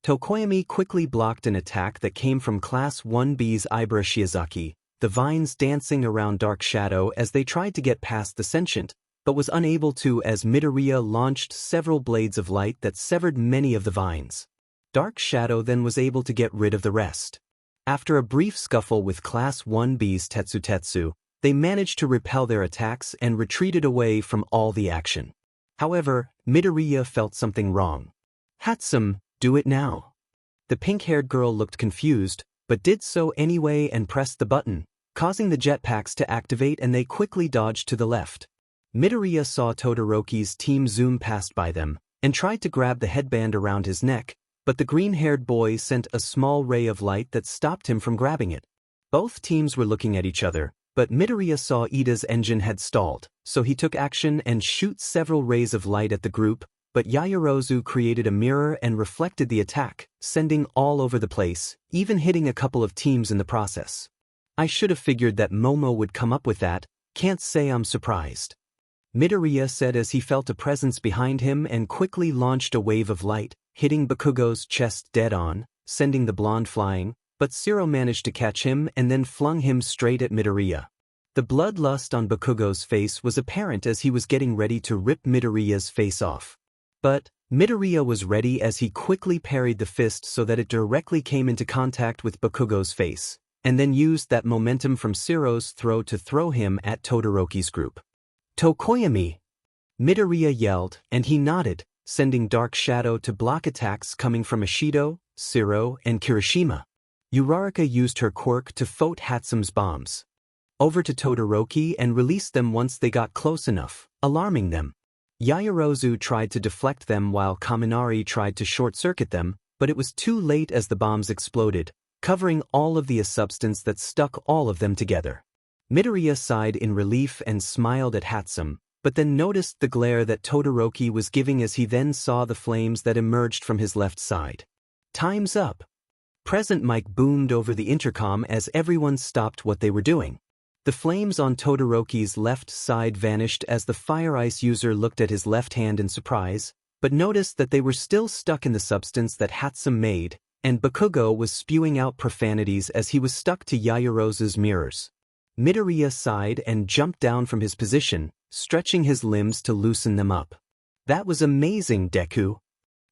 Tokoyami quickly blocked an attack that came from Class 1B's Ibara Shiozaki, the vines dancing around Dark Shadow as they tried to get past the sentient, but was unable to as Midoriya launched several blades of light that severed many of the vines. Dark Shadow then was able to get rid of the rest. After a brief scuffle with Class 1B's Tetsu, they managed to repel their attacks and retreated away from all the action. However, Midoriya felt something wrong. "Hatsum, do it now." The pink-haired girl looked confused, but did so anyway and pressed the button, causing the jetpacks to activate and they quickly dodged to the left. Midoriya saw Todoroki's team zoom past by them, and tried to grab the headband around his neck, but the green-haired boy sent a small ray of light that stopped him from grabbing it. Both teams were looking at each other, but Midoriya saw Ida's engine had stalled, so he took action and shoot several rays of light at the group, but Yaoyorozu created a mirror and reflected the attack, sending all over the place, even hitting a couple of teams in the process. "I should have figured that Momo would come up with that, can't say I'm surprised," Midoriya said as he felt a presence behind him and quickly launched a wave of light, hitting Bakugo's chest dead on, sending the blonde flying, but Zero managed to catch him and then flung him straight at Midoriya. The bloodlust on Bakugo's face was apparent as he was getting ready to rip Midoriya's face off. But Midoriya was ready as he quickly parried the fist so that it directly came into contact with Bakugo's face, and then used that momentum from Zero's throw to throw him at Todoroki's group. "Tokoyami!" Midoriya yelled, and he nodded, sending Dark Shadow to block attacks coming from Ishido, Zero, and Kirishima. Uraraka used her quirk to float Hatsum's bombs over to Todoroki and released them once they got close enough, alarming them. Yaoyorozu tried to deflect them while Kaminari tried to short-circuit them, but it was too late as the bombs exploded, covering all of the substance that stuck all of them together. Midoriya sighed in relief and smiled at Hatsum, but then noticed the glare that Todoroki was giving as he then saw the flames that emerged from his left side. "Time's up." Present Mic boomed over the intercom as everyone stopped what they were doing. The flames on Todoroki's left side vanished as the fire ice user looked at his left hand in surprise, but noticed that they were still stuck in the substance that Hatsum made, and Bakugo was spewing out profanities as he was stuck to Yaoyorozu's mirrors. Midoriya sighed and jumped down from his position, stretching his limbs to loosen them up. "That was amazing, Deku,"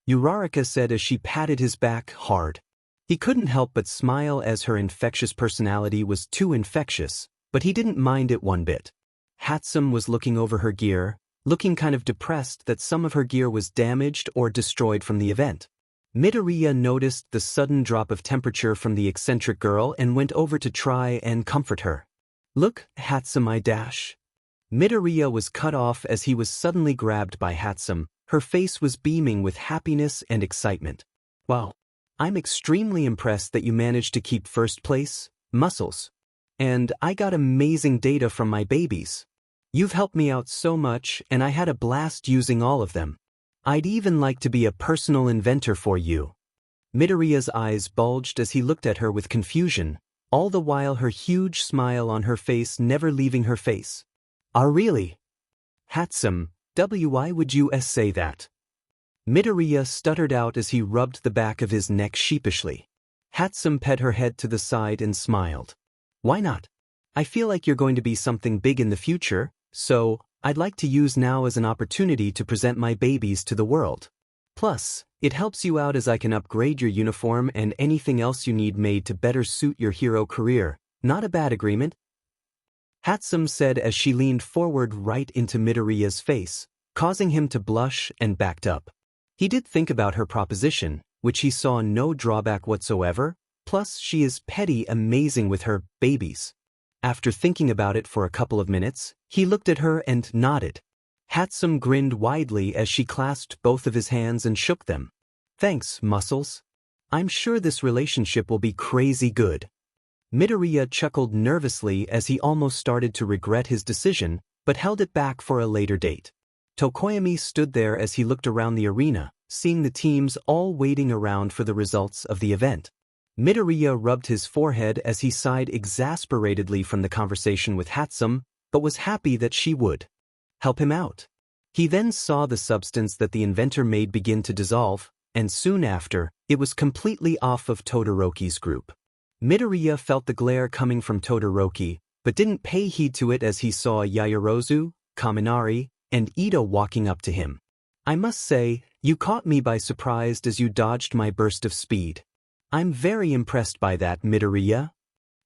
Uraraka said as she patted his back hard. He couldn't help but smile as her infectious personality was too infectious, but he didn't mind it one bit. Hatsum was looking over her gear, looking kind of depressed that some of her gear was damaged or destroyed from the event. Midoriya noticed the sudden drop of temperature from the eccentric girl and went over to try and comfort her. "Look, Hatsum, I dash." Midoriya was cut off as he was suddenly grabbed by Hatsum. Her face was beaming with happiness and excitement. "Wow. I'm extremely impressed that you managed to keep first place, Muscles. And I got amazing data from my babies. You've helped me out so much and I had a blast using all of them. I'd even like to be a personal inventor for you." Midoriya's eyes bulged as he looked at her with confusion, all the while her huge smile on her face never leaving her face. Really? Hatsum, why would you say that?" Midoriya stuttered out as he rubbed the back of his neck sheepishly. Hatsum pet her head to the side and smiled. "Why not? I feel like you're going to be something big in the future, so I'd like to use now as an opportunity to present my babies to the world. Plus, it helps you out as I can upgrade your uniform and anything else you need made to better suit your hero career. Not a bad agreement?" Hatsum said as she leaned forward right into Midoriya's face, causing him to blush and backed up. He did think about her proposition, which he saw no drawback whatsoever, plus she is petty amazing with her babies. After thinking about it for a couple of minutes, he looked at her and nodded. Hatsum grinned widely as she clasped both of his hands and shook them. "Thanks, Muscles. I'm sure this relationship will be crazy good." Midoriya chuckled nervously as he almost started to regret his decision, but held it back for a later date. Tokoyami stood there as he looked around the arena, seeing the teams all waiting around for the results of the event. Midoriya rubbed his forehead as he sighed exasperatedly from the conversation with Hatsum, but was happy that she would help him out. He then saw the substance that the inventor made begin to dissolve, and soon after, it was completely off of Todoroki's group. Midoriya felt the glare coming from Todoroki, but didn't pay heed to it as he saw Yaoyorozu, Kaminari, and Ida walking up to him. "I must say, you caught me by surprise as you dodged my burst of speed. I'm very impressed by that, Midoriya,"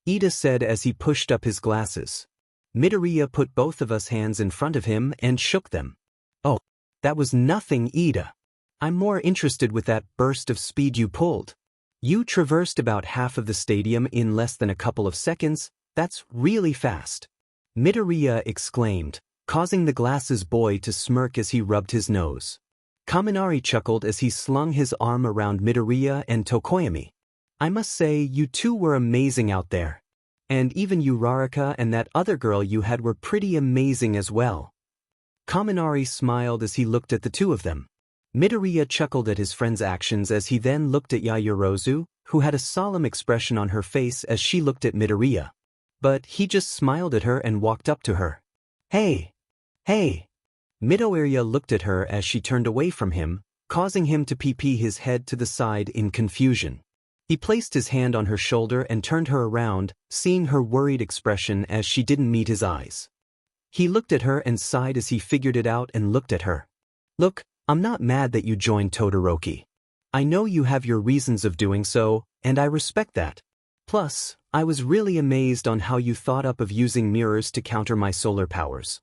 Ida said as he pushed up his glasses. Midoriya put both of his hands in front of him and shook them. "Oh, that was nothing, Ida. I'm more interested with that burst of speed you pulled. You traversed about half of the stadium in less than a couple of seconds. That's really fast," Midoriya exclaimed, causing the glasses boy to smirk as he rubbed his nose. Kaminari chuckled as he slung his arm around Midoriya and Tokoyami. "I must say, you two were amazing out there. And even Uraraka and that other girl you had were pretty amazing as well." Kaminari smiled as he looked at the two of them. Midoriya chuckled at his friend's actions as he then looked at Yaoyorozu, who had a solemn expression on her face as she looked at Midoriya. But he just smiled at her and walked up to her. Hey! Midoriya looked at her as she turned away from him, causing him to pee his head to the side in confusion. He placed his hand on her shoulder and turned her around, seeing her worried expression as she didn't meet his eyes. He looked at her and sighed as he figured it out and looked at her. "Look, I'm not mad that you joined Todoroki. I know you have your reasons of doing so, and I respect that. Plus, I was really amazed on how you thought up of using mirrors to counter my solar powers,"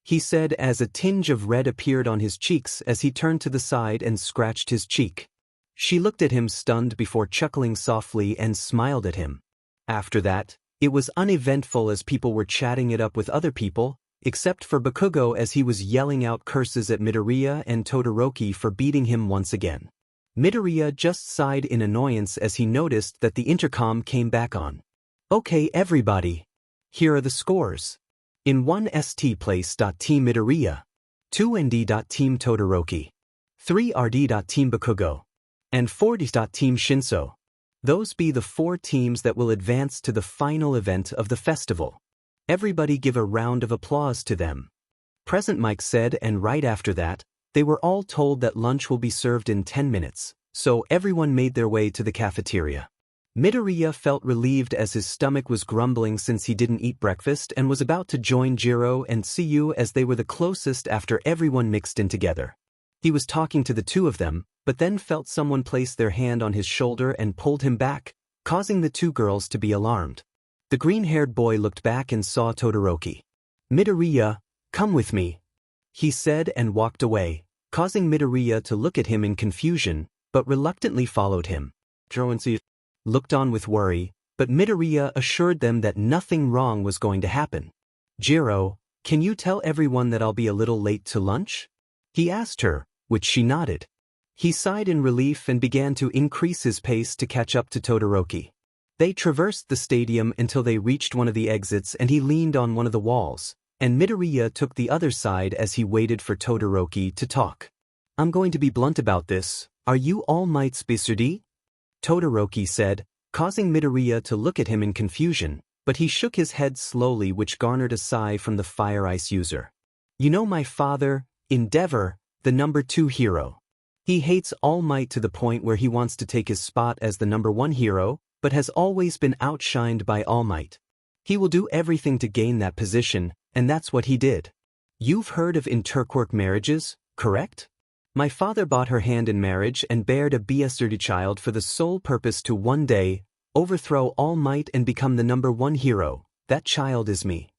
he said as a tinge of red appeared on his cheeks as he turned to the side and scratched his cheek. She looked at him stunned before chuckling softly and smiled at him. After that, it was uneventful as people were chatting it up with other people, except for Bakugo as he was yelling out curses at Midoriya and Todoroki for beating him once again. Midoriya just sighed in annoyance as he noticed that the intercom came back on. "Okay, everybody. Here are the scores. In 1st place. Team Midoriya. 2nd. Team Todoroki. 3rd. Team Bakugo. And 4th. Team Shinso. Those be the 4 teams that will advance to the final event of the festival. Everybody give a round of applause to them." Present Mike said, and right after that, they were all told that lunch will be served in 10 minutes, so everyone made their way to the cafeteria. Midoriya felt relieved as his stomach was grumbling since he didn't eat breakfast and was about to join Jiro and Tsuyu as they were the closest after everyone mixed in together. He was talking to the two of them, but then felt someone place their hand on his shoulder and pulled him back, causing the two girls to be alarmed. The green-haired boy looked back and saw Todoroki. "Midoriya, come with me," he said and walked away, causing Midoriya to look at him in confusion, but reluctantly followed him. Joansi looked on with worry, but Midoriya assured them that nothing wrong was going to happen. "Jiro, can you tell everyone that I'll be a little late to lunch?" he asked her, which she nodded. He sighed in relief and began to increase his pace to catch up to Todoroki. They traversed the stadium until they reached one of the exits and he leaned on one of the walls, and Midoriya took the other side as he waited for Todoroki to talk. "I'm going to be blunt about this. Are you All Might's Bisudi?" Todoroki said, causing Midoriya to look at him in confusion, but he shook his head slowly, which garnered a sigh from the Fire Ice user. "You know my father, Endeavor, the number 2 hero. He hates All Might to the point where he wants to take his spot as the number 1 hero, but has always been outshined by All Might. He will do everything to gain that position, and that's what he did. You've heard of interquark marriages, correct? My father bought her hand in marriage and bared a Bisudi child for the sole purpose to one day overthrow All Might and become the number 1 hero. That child is me.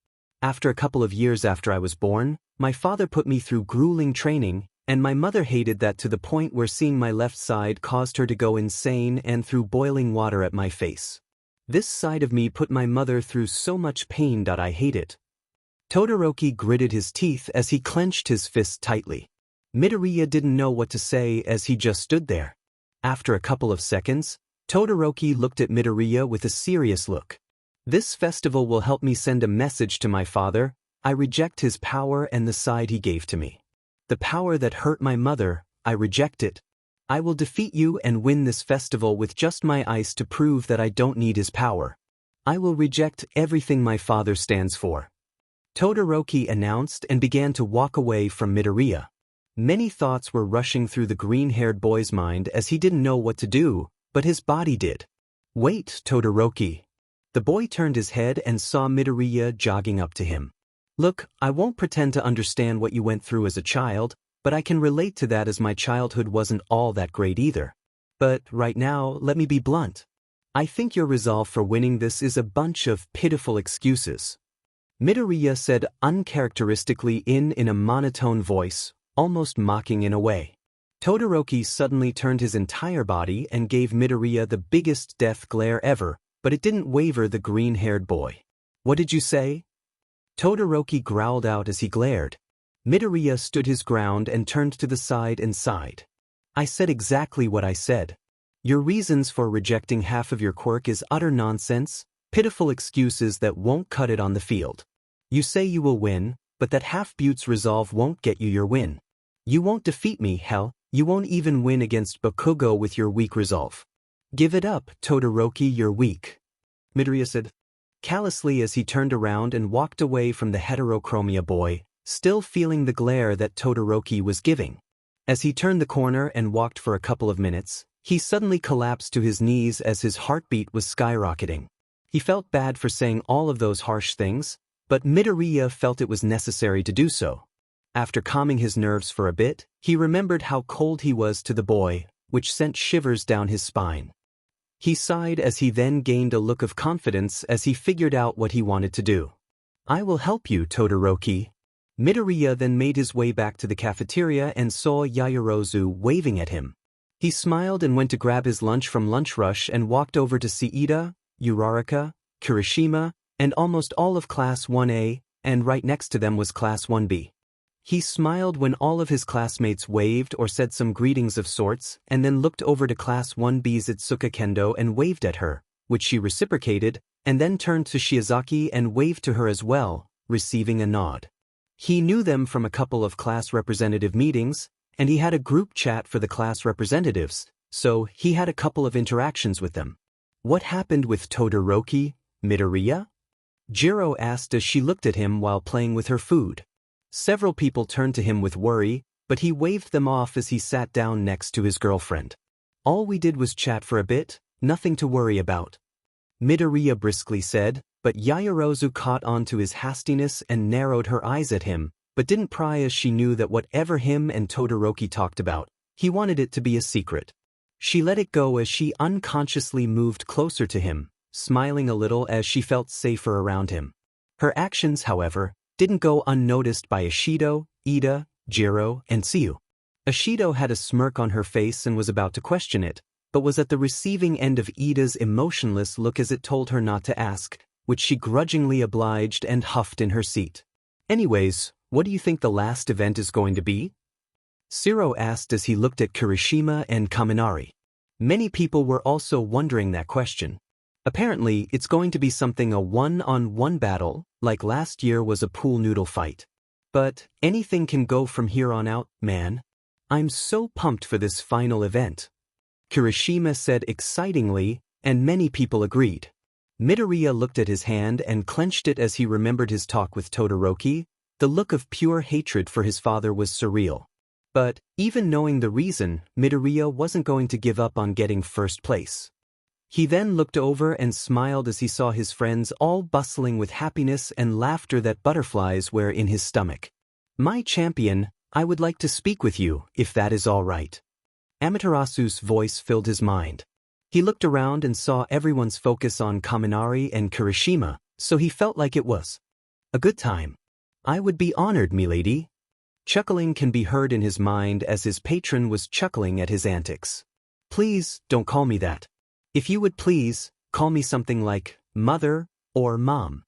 After a couple of years after I was born, my father put me through grueling training, and my mother hated that to the point where seeing my left side caused her to go insane and threw boiling water at my face. This side of me put my mother through so much pain that I hate it." Todoroki gritted his teeth as he clenched his fists tightly. Midoriya didn't know what to say as he just stood there. After a couple of seconds, Todoroki looked at Midoriya with a serious look. "This festival will help me send a message to my father. I reject his power and the side he gave to me. The power that hurt my mother, I reject it. I will defeat you and win this festival with just my ice to prove that I don't need his power. I will reject everything my father stands for," Todoroki announced and began to walk away from Midoriya. Many thoughts were rushing through the green-haired boy's mind as he didn't know what to do, but his body did. "Wait, Todoroki." The boy turned his head and saw Midoriya jogging up to him. "Look, I won't pretend to understand what you went through as a child, but I can relate to that as my childhood wasn't all that great either. But right now, let me be blunt. I think your resolve for winning this is a bunch of pitiful excuses," Midoriya said uncharacteristically in a monotone voice, almost mocking in a way. Todoroki suddenly turned his entire body and gave Midoriya the biggest death glare ever, but it didn't waver the green-haired boy. "What did you say?" Todoroki growled out as he glared. Midoriya stood his ground and turned to the side and sighed. "I said exactly what I said. Your reasons for rejecting half of your quirk is utter nonsense, pitiful excuses that won't cut it on the field. You say you will win, but that half-Butte's resolve won't get you your win. You won't defeat me, hell, you won't even win against Bakugo with your weak resolve. Give it up, Todoroki, you're weak," Midoriya said callously as he turned around and walked away from the heterochromia boy, still feeling the glare that Todoroki was giving. As he turned the corner and walked for a couple of minutes, he suddenly collapsed to his knees as his heartbeat was skyrocketing. He felt bad for saying all of those harsh things, but Midoriya felt it was necessary to do so. After calming his nerves for a bit, he remembered how cold he was to the boy, which sent shivers down his spine. He sighed as he then gained a look of confidence as he figured out what he wanted to do. "I will help you, Todoroki." Midoriya then made his way back to the cafeteria and saw Yaoyorozu waving at him. He smiled and went to grab his lunch from Lunch Rush and walked over to see Ida, Uraraka, Kirishima, and almost all of Class 1A, and right next to them was Class 1B. He smiled when all of his classmates waved or said some greetings of sorts, and then looked over to Class 1B's Itsuka Kendo and waved at her, which she reciprocated, and then turned to Shiozaki and waved to her as well, receiving a nod. He knew them from a couple of class representative meetings, and he had a group chat for the class representatives, so he had a couple of interactions with them. "What happened with Todoroki, Midoriya?" Jiro asked as she looked at him while playing with her food. Several people turned to him with worry, but he waved them off as he sat down next to his girlfriend. "All we did was chat for a bit, nothing to worry about," Midoriya briskly said, but Yaoyorozu caught on to his hastiness and narrowed her eyes at him, but didn't pry as she knew that whatever him and Todoroki talked about, he wanted it to be a secret. She let it go as she unconsciously moved closer to him, smiling a little as she felt safer around him. Her actions, however, didn't go unnoticed by Ishido, Ida, Jiro, and Tsuyu. Ishido had a smirk on her face and was about to question it, but was at the receiving end of Ida's emotionless look as it told her not to ask, which she grudgingly obliged and huffed in her seat. Anyways, what do you think the last event is going to be? Shiro asked as he looked at Kirishima and Kaminari. Many people were also wondering that question. Apparently, it's going to be something a one-on-one battle, like last year was a pool noodle fight. But anything can go from here on out, man. I'm so pumped for this final event. Kirishima said excitingly, and many people agreed. Midoriya looked at his hand and clenched it as he remembered his talk with Todoroki. The look of pure hatred for his father was surreal. But, even knowing the reason, Midoriya wasn't going to give up on getting first place. He then looked over and smiled as he saw his friends all bustling with happiness and laughter that butterflies were in his stomach. My champion, I would like to speak with you, if that is all right. Amaterasu's voice filled his mind. He looked around and saw everyone's focus on Kaminari and Kirishima, so he felt like it was a good time. I would be honored, milady. Chuckling can be heard in his mind as his patron was chuckling at his antics. Please, don't call me that. If you would please, call me something like Mother or Mom.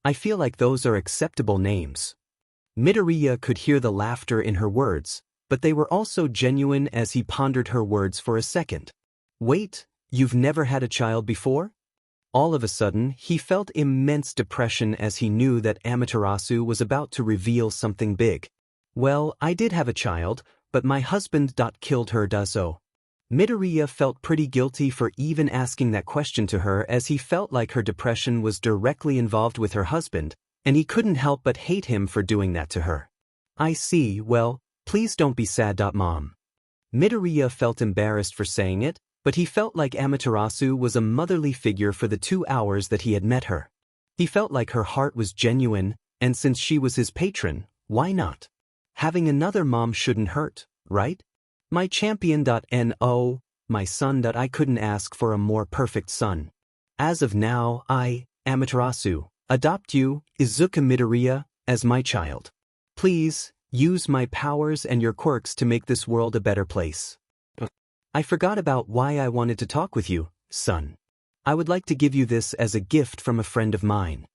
I feel like those are acceptable names. Midoriya could hear the laughter in her words, but they were also genuine as he pondered her words for a second. Wait, you've never had a child before? All of a sudden, he felt immense depression as he knew that Amaterasu was about to reveal something big. Well, I did have a child, but my husband killed her so. Midoriya felt pretty guilty for even asking that question to her as he felt like her depression was directly involved with her husband, and he couldn't help but hate him for doing that to her. I see, well, please don't be sad. Mom. Midoriya felt embarrassed for saying it, but he felt like Amaterasu was a motherly figure for the 2 hours that he had met her. He felt like her heart was genuine, and since she was his patron, why not? Having another mom shouldn't hurt, right? My champion. No, my son. I couldn't ask for a more perfect son. As of now, I, Amaterasu, adopt you, Izuka Midoriya, as my child. Please, use my powers and your quirks to make this world a better place. I forgot about why I wanted to talk with you, son. I would like to give you this as a gift from a friend of mine.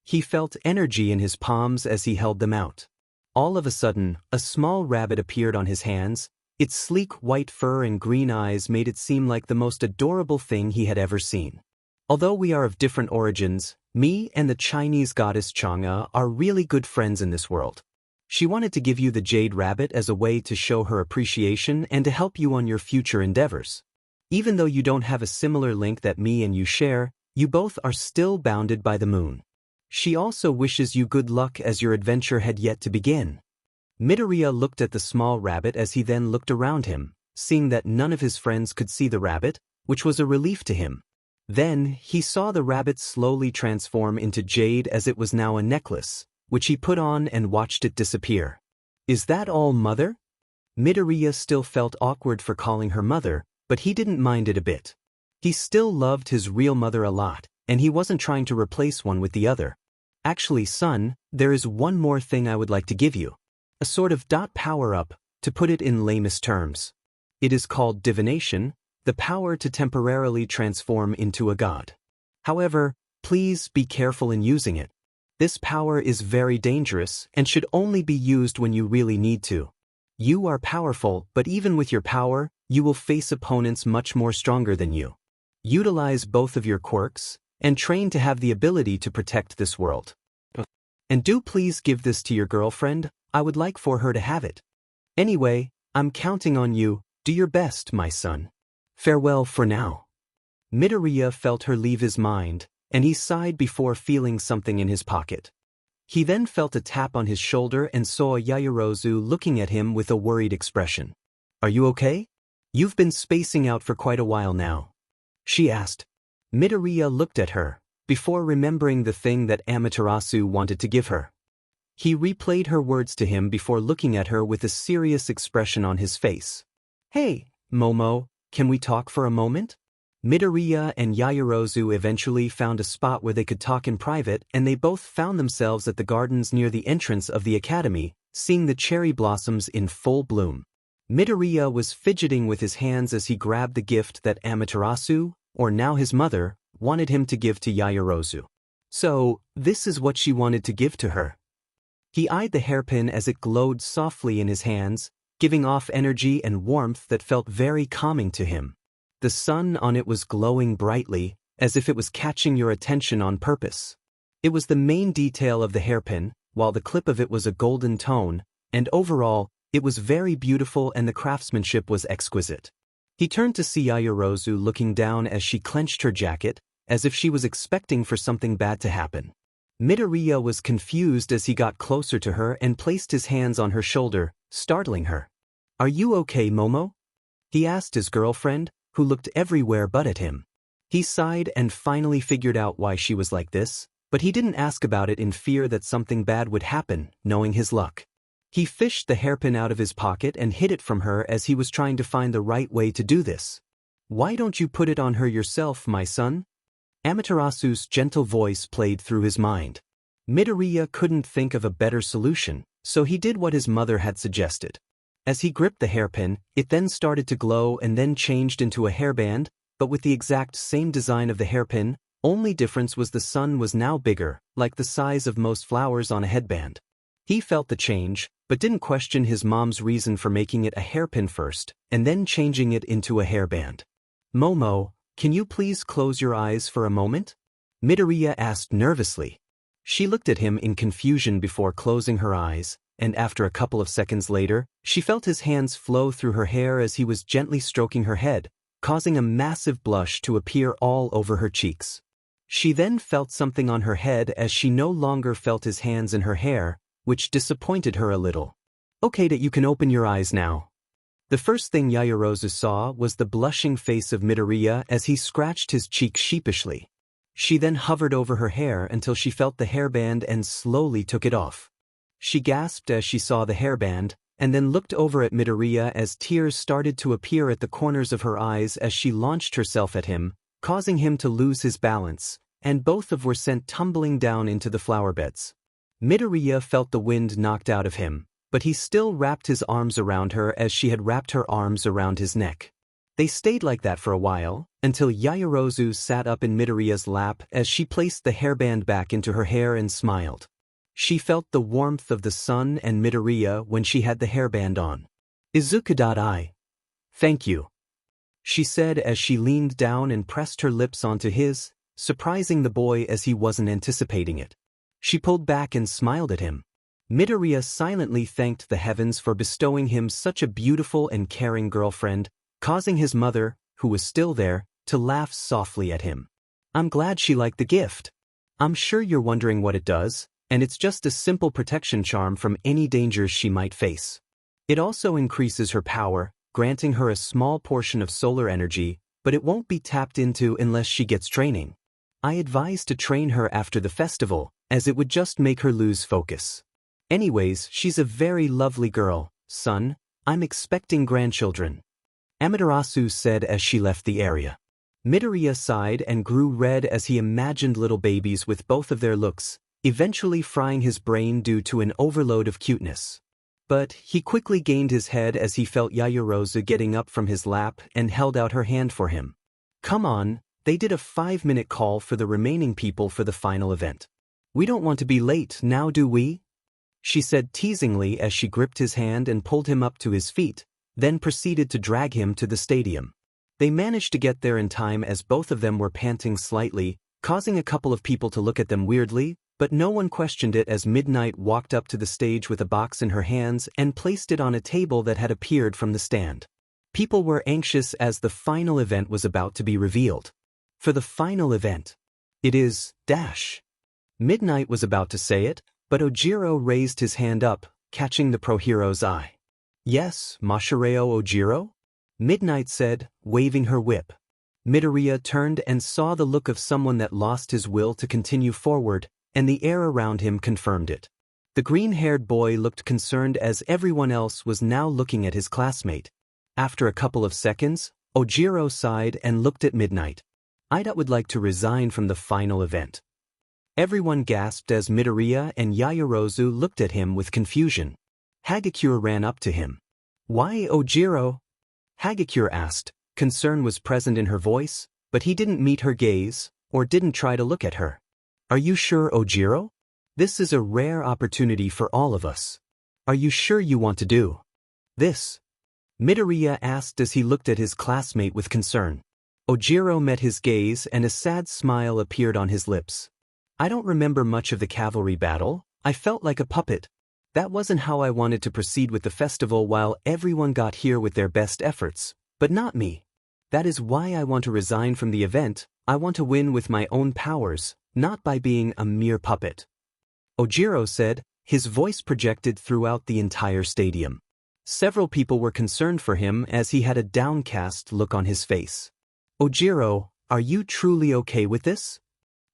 He felt energy in his palms as he held them out. All of a sudden, a small rabbit appeared on his hands. Its sleek white fur and green eyes made it seem like the most adorable thing he had ever seen. Although we are of different origins, me and the Chinese goddess Chang'e are really good friends in this world. She wanted to give you the jade rabbit as a way to show her appreciation and to help you on your future endeavors. Even though you don't have a similar link that me and you share, you both are still bounded by the moon. She also wishes you good luck as your adventure had yet to begin. Midoriya looked at the small rabbit as he then looked around him, seeing that none of his friends could see the rabbit, which was a relief to him. Then, he saw the rabbit slowly transform into jade as it was now a necklace, which he put on and watched it disappear. Is that all, Mother? Midoriya still felt awkward for calling her mother, but he didn't mind it a bit. He still loved his real mother a lot, and he wasn't trying to replace one with the other. Actually, son, there is one more thing I would like to give you. A sort of power-up, to put it in lamest terms. It is called divination, the power to temporarily transform into a god. However, please be careful in using it. This power is very dangerous and should only be used when you really need to. You are powerful, but even with your power, you will face opponents much more stronger than you. Utilize both of your quirks, and train to have the ability to protect this world. And do please give this to your girlfriend. I would like for her to have it. Anyway, I'm counting on you. Do your best, my son. Farewell for now. Midoriya felt her leave his mind, and he sighed before feeling something in his pocket. He then felt a tap on his shoulder and saw Yaoyorozu looking at him with a worried expression. Are you okay? You've been spacing out for quite a while now. She asked. Midoriya looked at her, before remembering the thing that Amaterasu wanted to give her. He replayed her words to him before looking at her with a serious expression on his face. "Hey, Momo, can we talk for a moment?" Midoriya and Yaoyorozu eventually found a spot where they could talk in private, and they both found themselves at the gardens near the entrance of the academy, seeing the cherry blossoms in full bloom. Midoriya was fidgeting with his hands as he grabbed the gift that Amaterasu, or now his mother, wanted him to give to Yaoyorozu. So, this is what she wanted to give to her. He eyed the hairpin as it glowed softly in his hands, giving off energy and warmth that felt very calming to him. The sun on it was glowing brightly, as if it was catching your attention on purpose. It was the main detail of the hairpin, while the clip of it was a golden tone, and overall, it was very beautiful and the craftsmanship was exquisite. He turned to see Yaoyorozu looking down as she clenched her jacket, as if she was expecting for something bad to happen. Midoriya was confused as he got closer to her and placed his hands on her shoulder, startling her. "Are you okay, Momo?" he asked his girlfriend, who looked everywhere but at him. He sighed and finally figured out why she was like this, but he didn't ask about it in fear that something bad would happen, knowing his luck. He fished the hairpin out of his pocket and hid it from her as he was trying to find the right way to do this. "Why don't you put it on her yourself, my son?" Amaterasu's gentle voice played through his mind. Midoriya couldn't think of a better solution, so he did what his mother had suggested. As he gripped the hairpin, it then started to glow and then changed into a hairband, but with the exact same design of the hairpin, only difference was the sun was now bigger, like the size of most flowers on a headband. He felt the change, but didn't question his mom's reason for making it a hairpin first, and then changing it into a hairband. "Momo, can you please close your eyes for a moment?" Midoriya asked nervously. She looked at him in confusion before closing her eyes, and after a couple of seconds later, she felt his hands flow through her hair as he was gently stroking her head, causing a massive blush to appear all over her cheeks. She then felt something on her head as she no longer felt his hands in her hair, which disappointed her a little. "Okay, that you can open your eyes now." The first thing Yaoyorozu saw was the blushing face of Midoriya as he scratched his cheek sheepishly. She then hovered over her hair until she felt the hairband and slowly took it off. She gasped as she saw the hairband, and then looked over at Midoriya as tears started to appear at the corners of her eyes as she launched herself at him, causing him to lose his balance, and both of were sent tumbling down into the flower beds. Midoriya felt the wind knocked out of him, but he still wrapped his arms around her as she had wrapped her arms around his neck. They stayed like that for a while, until Yaoyorozu sat up in Midoriya's lap as she placed the hairband back into her hair and smiled. She felt the warmth of the sun and Midoriya when she had the hairband on. "Izuku.I. Thank you," she said as she leaned down and pressed her lips onto his, surprising the boy as he wasn't anticipating it. She pulled back and smiled at him. Midoriya silently thanked the heavens for bestowing him such a beautiful and caring girlfriend, causing his mother, who was still there, to laugh softly at him. "I'm glad she liked the gift. I'm sure you're wondering what it does, and it's just a simple protection charm from any dangers she might face. It also increases her power, granting her a small portion of solar energy, but it won't be tapped into unless she gets training. I advise to train her after the festival, as it would just make her lose focus. Anyways, she's a very lovely girl, son. I'm expecting grandchildren," Amaterasu said as she left the area. Midoriya sighed and grew red as he imagined little babies with both of their looks, eventually frying his brain due to an overload of cuteness. But he quickly gained his head as he felt Yaoyorozu getting up from his lap and held out her hand for him. "Come on, they did a 5-minute call for the remaining people for the final event. We don't want to be late now, do we?" she said teasingly as she gripped his hand and pulled him up to his feet, then proceeded to drag him to the stadium. They managed to get there in time as both of them were panting slightly, causing a couple of people to look at them weirdly, but no one questioned it as Midnight walked up to the stage with a box in her hands and placed it on a table that had appeared from the stand. People were anxious as the final event was about to be revealed. For the final event. It is, dash. Midnight was about to say it, but Ojiro raised his hand up, catching the pro hero's eye. "Yes, Mashireo Ojiro?" Midnight said, waving her whip. Midoriya turned and saw the look of someone that lost his will to continue forward, and the air around him confirmed it. The green-haired boy looked concerned as everyone else was now looking at his classmate. After a couple of seconds, Ojiro sighed and looked at Midnight. "I would like to resign from the final event." Everyone gasped as Midoriya and Yaoyorozu looked at him with confusion. Hagakure ran up to him. "Why, Ojiro?" Hagakure asked. Concern was present in her voice, but he didn't meet her gaze, or didn't try to look at her. "Are you sure, Ojiro? This is a rare opportunity for all of us. Are you sure you want to do this?" Midoriya asked as he looked at his classmate with concern. Ojiro met his gaze and a sad smile appeared on his lips. "I don't remember much of the cavalry battle. I felt like a puppet. That wasn't how I wanted to proceed with the festival while everyone got here with their best efforts, but not me. That is why I want to resign from the event. I want to win with my own powers, not by being a mere puppet," Ojiro said, his voice projected throughout the entire stadium. Several people were concerned for him as he had a downcast look on his face. "Ojiro, are you truly okay with this?"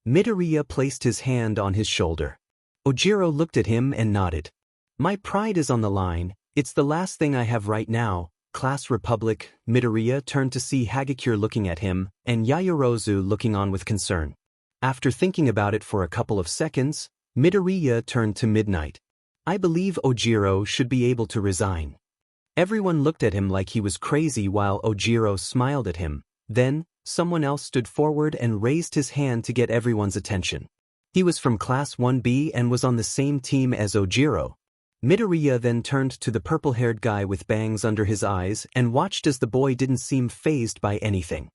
Midoriya placed his hand on his shoulder. Ojiro looked at him and nodded. "My pride is on the line. It's the last thing I have right now." Class Republic. Midoriya turned to see Hagakure looking at him, and Yaoyorozu looking on with concern. After thinking about it for a couple of seconds, Midoriya turned to Midnight. "I believe Ojiro should be able to resign." Everyone looked at him like he was crazy while Ojiro smiled at him. Then, someone else stood forward and raised his hand to get everyone's attention. He was from Class 1B and was on the same team as Ojiro. Midoriya then turned to the purple-haired guy with bangs under his eyes and watched as the boy didn't seem fazed by anything.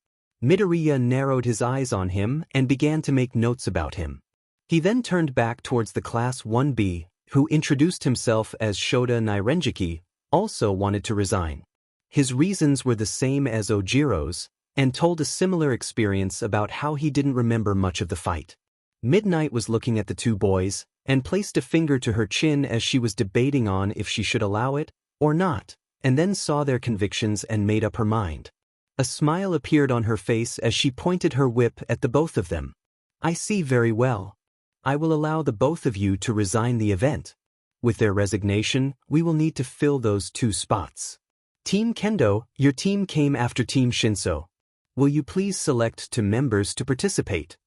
Midoriya narrowed his eyes on him and began to make notes about him. He then turned back towards the Class 1B, who introduced himself as Shota Nirenjiki, also wanted to resign. His reasons were the same as Ojiro's, and told a similar experience about how he didn't remember much of the fight. Midnight was looking at the two boys, and placed a finger to her chin as she was debating on if she should allow it or not, and then saw their convictions and made up her mind. A smile appeared on her face as she pointed her whip at the both of them. "I see very well. I will allow the both of you to resign the event. With their resignation, we will need to fill those 2 spots. Team Kendo, your team came after Team Shinso. Will you please select 2 members to participate?"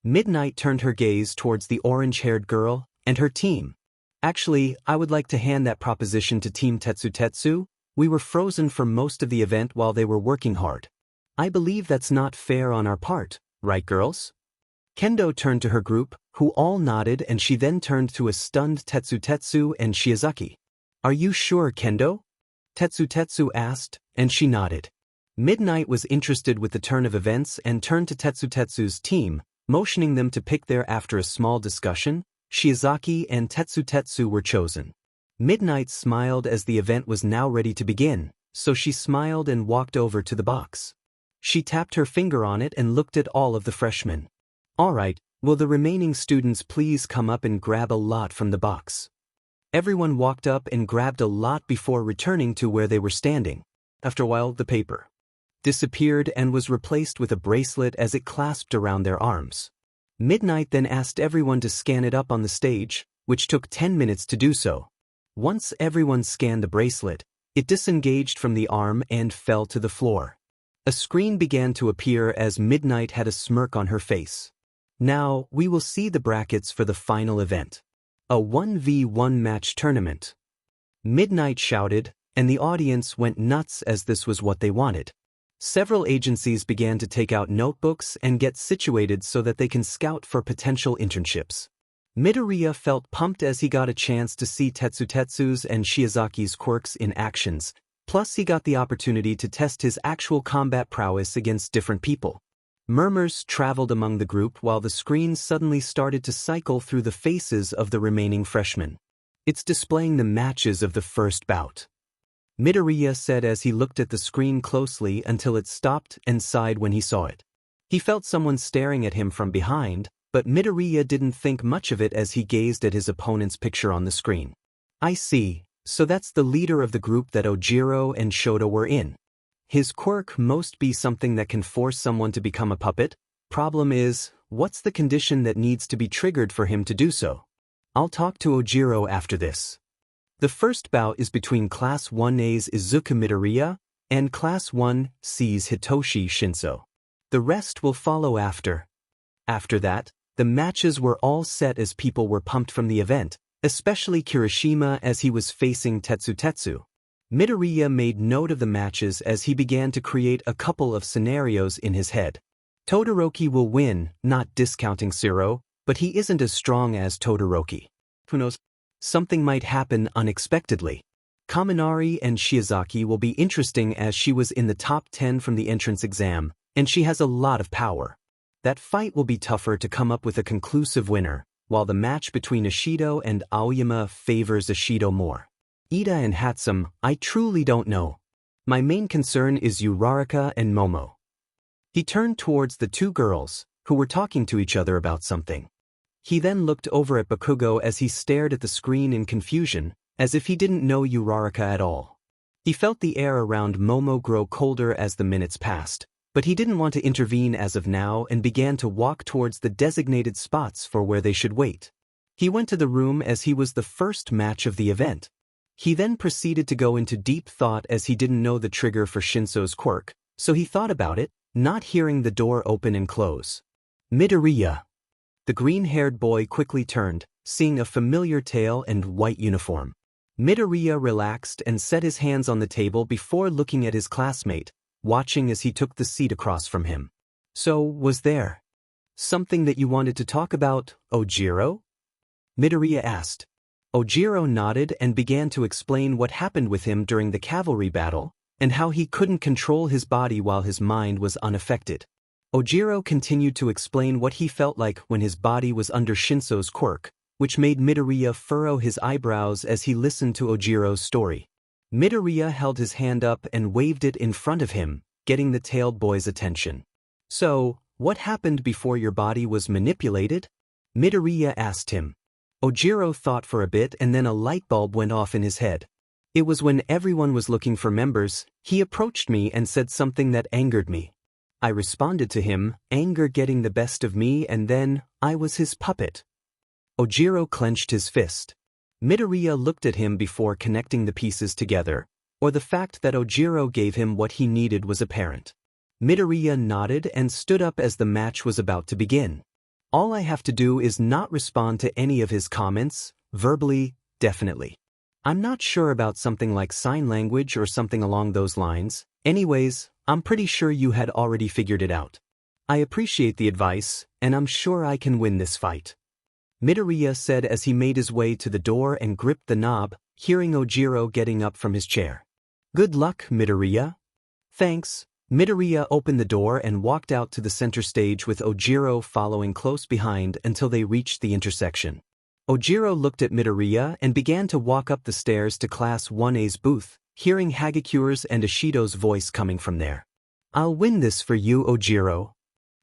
Midnight turned her gaze towards the orange-haired girl and her team. "Actually, I would like to hand that proposition to Team Tetsu. We were frozen for most of the event while they were working hard. I believe that's not fair on our part, right girls?" Kendo turned to her group, who all nodded, and she then turned to a stunned Tetsu and Shiozaki. "Are you sure, Kendo?" Tetsu asked, and she nodded. Midnight was interested with the turn of events and turned to Tetsu's team, motioning them to pick there. After a small discussion, Shiozaki and Tetsu were chosen. Midnight smiled as the event was now ready to begin, so she smiled and walked over to the box. She tapped her finger on it and looked at all of the freshmen. "All right, will the remaining students please come up and grab a lot from the box?" Everyone walked up and grabbed a lot before returning to where they were standing. After a while, the paper disappeared and was replaced with a bracelet as it clasped around their arms. Midnight then asked everyone to scan it up on the stage, which took 10 minutes to do so. Once everyone scanned the bracelet, it disengaged from the arm and fell to the floor. A screen began to appear as Midnight had a smirk on her face. "Now, we will see the brackets for the final event. A 1v1 match tournament." Midnight shouted, and the audience went nuts as this was what they wanted. Several agencies began to take out notebooks and get situated so that they can scout for potential internships. Midoriya felt pumped as he got a chance to see Tetsu's and Shiozaki's quirks in actions, plus he got the opportunity to test his actual combat prowess against different people. Murmurs traveled among the group while the screen suddenly started to cycle through the faces of the remaining freshmen. "It's displaying the matches of the first bout," Midoriya said as he looked at the screen closely until it stopped and sighed when he saw it. He felt someone staring at him from behind, but Midoriya didn't think much of it as he gazed at his opponent's picture on the screen. "I see, so that's the leader of the group that Ojiro and Shota were in. His quirk must be something that can force someone to become a puppet. Problem is, what's the condition that needs to be triggered for him to do so?" I'll talk to Ojiro after this. The first bout is between Class 1A's Izuku Midoriya and Class 1C's Hitoshi Shinso. The rest will follow after. After that, the matches were all set as people were pumped from the event, especially Kirishima as he was facing Tetsu. Midoriya made note of the matches as he began to create a couple of scenarios in his head. Todoroki will win, not discounting Zero, but he isn't as strong as Todoroki. Who knows? Something might happen unexpectedly. Kaminari and Shiozaki will be interesting as she was in the top 10 from the entrance exam, and she has a lot of power. That fight will be tougher to come up with a conclusive winner, while the match between Ishido and Aoyama favors Ishido more. Ida and Hatsum, I truly don't know. My main concern is Uraraka and Momo. He turned towards the two girls, who were talking to each other about something. He then looked over at Bakugo as he stared at the screen in confusion, as if he didn't know Uraraka at all. He felt the air around Momo grow colder as the minutes passed, but he didn't want to intervene as of now and began to walk towards the designated spots for where they should wait. He went to the room as he was the first match of the event. He then proceeded to go into deep thought as he didn't know the trigger for Shinso's quirk, so he thought about it, not hearing the door open and close. Midoriya. The green-haired boy quickly turned, seeing a familiar tail and white uniform. Midoriya relaxed and set his hands on the table before looking at his classmate, watching as he took the seat across from him. So, was there something that you wanted to talk about, Ojiro? Midoriya asked. Ojiro nodded and began to explain what happened with him during the cavalry battle, and how he couldn't control his body while his mind was unaffected. Ojiro continued to explain what he felt like when his body was under Shinso's quirk, which made Midoriya furrow his eyebrows as he listened to Ojiro's story. Midoriya held his hand up and waved it in front of him, getting the tailed boy's attention. So, what happened before your body was manipulated? Midoriya asked him. Ojiro thought for a bit and then a light bulb went off in his head. It was when everyone was looking for members, he approached me and said something that angered me. I responded to him, anger getting the best of me, and then, I was his puppet. Ojiro clenched his fist. Midoriya looked at him before connecting the pieces together, or the fact that Ojiro gave him what he needed was apparent. Midoriya nodded and stood up as the match was about to begin. All I have to do is not respond to any of his comments, verbally, definitely. I'm not sure about something like sign language or something along those lines. Anyways, I'm pretty sure you had already figured it out. I appreciate the advice, and I'm sure I can win this fight. Midoriya said as he made his way to the door and gripped the knob, hearing Ojiro getting up from his chair. Good luck, Midoriya. Thanks. Midoriya opened the door and walked out to the center stage with Ojiro following close behind until they reached the intersection. Ojiro looked at Midoriya and began to walk up the stairs to Class 1A's booth, hearing Hagakure's and Ishido's voice coming from there. I'll win this for you, Ojiro.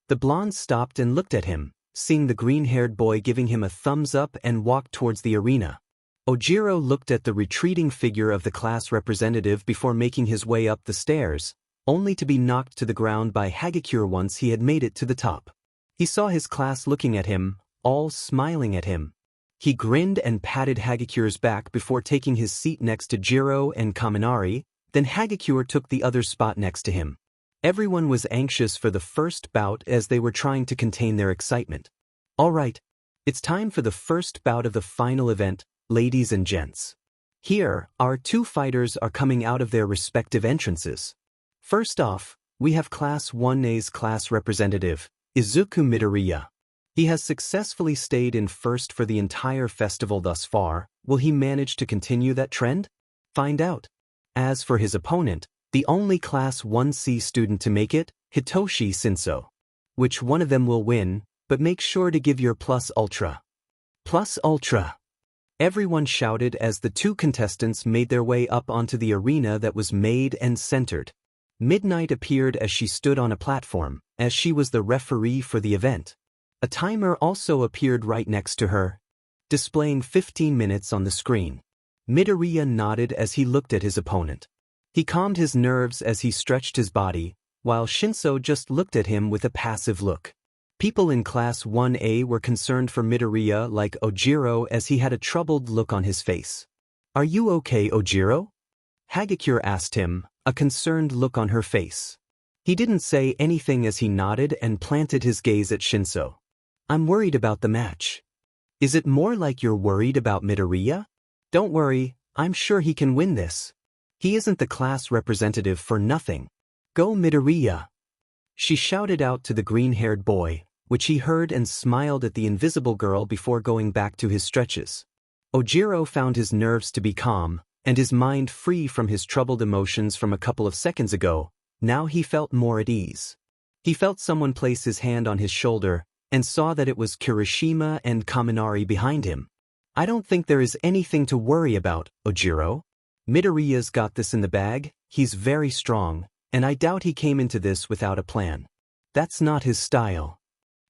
The blonde stopped and looked at him, seeing the green-haired boy giving him a thumbs up and walked towards the arena. Ojiro looked at the retreating figure of the class representative before making his way up the stairs, only to be knocked to the ground by Hagakure once he had made it to the top. He saw his class looking at him, all smiling at him. He grinned and patted Hagakure's back before taking his seat next to Jiro and Kaminari, then Hagakure took the other spot next to him. Everyone was anxious for the first bout as they were trying to contain their excitement. All right, it's time for the first bout of the final event, ladies and gents. Here, our two fighters are coming out of their respective entrances. First off, we have Class 1A's class representative, Izuku Midoriya. He has successfully stayed in first for the entire festival thus far. Will he manage to continue that trend? Find out. As for his opponent, the only Class 1C student to make it, Hitoshi Shinso. Which one of them will win, but make sure to give your plus ultra. Plus ultra. Everyone shouted as the two contestants made their way up onto the arena that was made and centered. Midnight appeared as she stood on a platform, as she was the referee for the event. A timer also appeared right next to her, displaying 15 minutes on the screen. Midoriya nodded as he looked at his opponent. He calmed his nerves as he stretched his body, while Shinso just looked at him with a passive look. People in Class 1A were concerned for Midoriya like Ojiro as he had a troubled look on his face. "Are you okay, Ojiro?" Hagakure asked him, a concerned look on her face. He didn't say anything as he nodded and planted his gaze at Shinso. "I'm worried about the match." "Is it more like you're worried about Midoriya?" "Don't worry, I'm sure he can win this. He isn't the class representative for nothing. Go Midoriya!" She shouted out to the green-haired boy, which he heard and smiled at the invisible girl before going back to his stretches. Ojiro found his nerves to be calm, and his mind free from his troubled emotions from a couple of seconds ago. Now he felt more at ease. He felt someone place his hand on his shoulder, and saw that it was Kirishima and Kaminari behind him. "I don't think there is anything to worry about, Ojiro. Midoriya's got this in the bag, he's very strong, and I doubt he came into this without a plan. That's not his style,"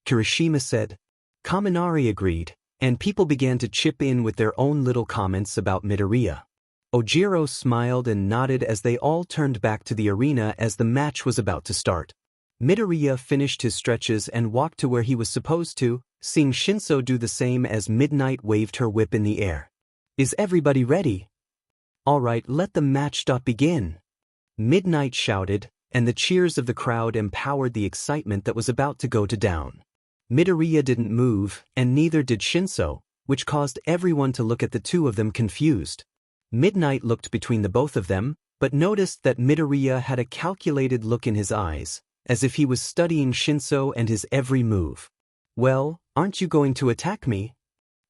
Kirishima said. Kaminari agreed, and people began to chip in with their own little comments about Midoriya. Ojiro smiled and nodded as they all turned back to the arena as the match was about to start. Midoriya finished his stretches and walked to where he was supposed to, seeing Shinso do the same as Midnight waved her whip in the air. "Is everybody ready?" "All right, let the match begin," Midnight shouted, and the cheers of the crowd empowered the excitement that was about to go down. Midoriya didn't move, and neither did Shinso, which caused everyone to look at the two of them confused. Midnight looked between the both of them, but noticed that Midoriya had a calculated look in his eyes, as if he was studying Shinso and his every move. "Well, aren't you going to attack me?"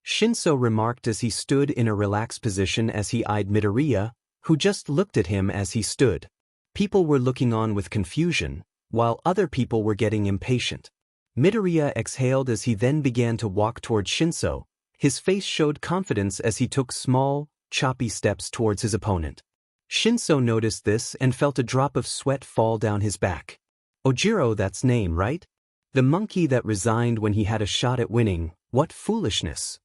Shinso remarked as he stood in a relaxed position as he eyed Midoriya, who just looked at him as he stood. People were looking on with confusion, while other people were getting impatient. Midoriya exhaled as he then began to walk towards Shinso. His face showed confidence as he took small, choppy steps towards his opponent. Shinso noticed this and felt a drop of sweat fall down his back. "Ojiro, that's name, right? The monkey that resigned when he had a shot at winning, what foolishness!"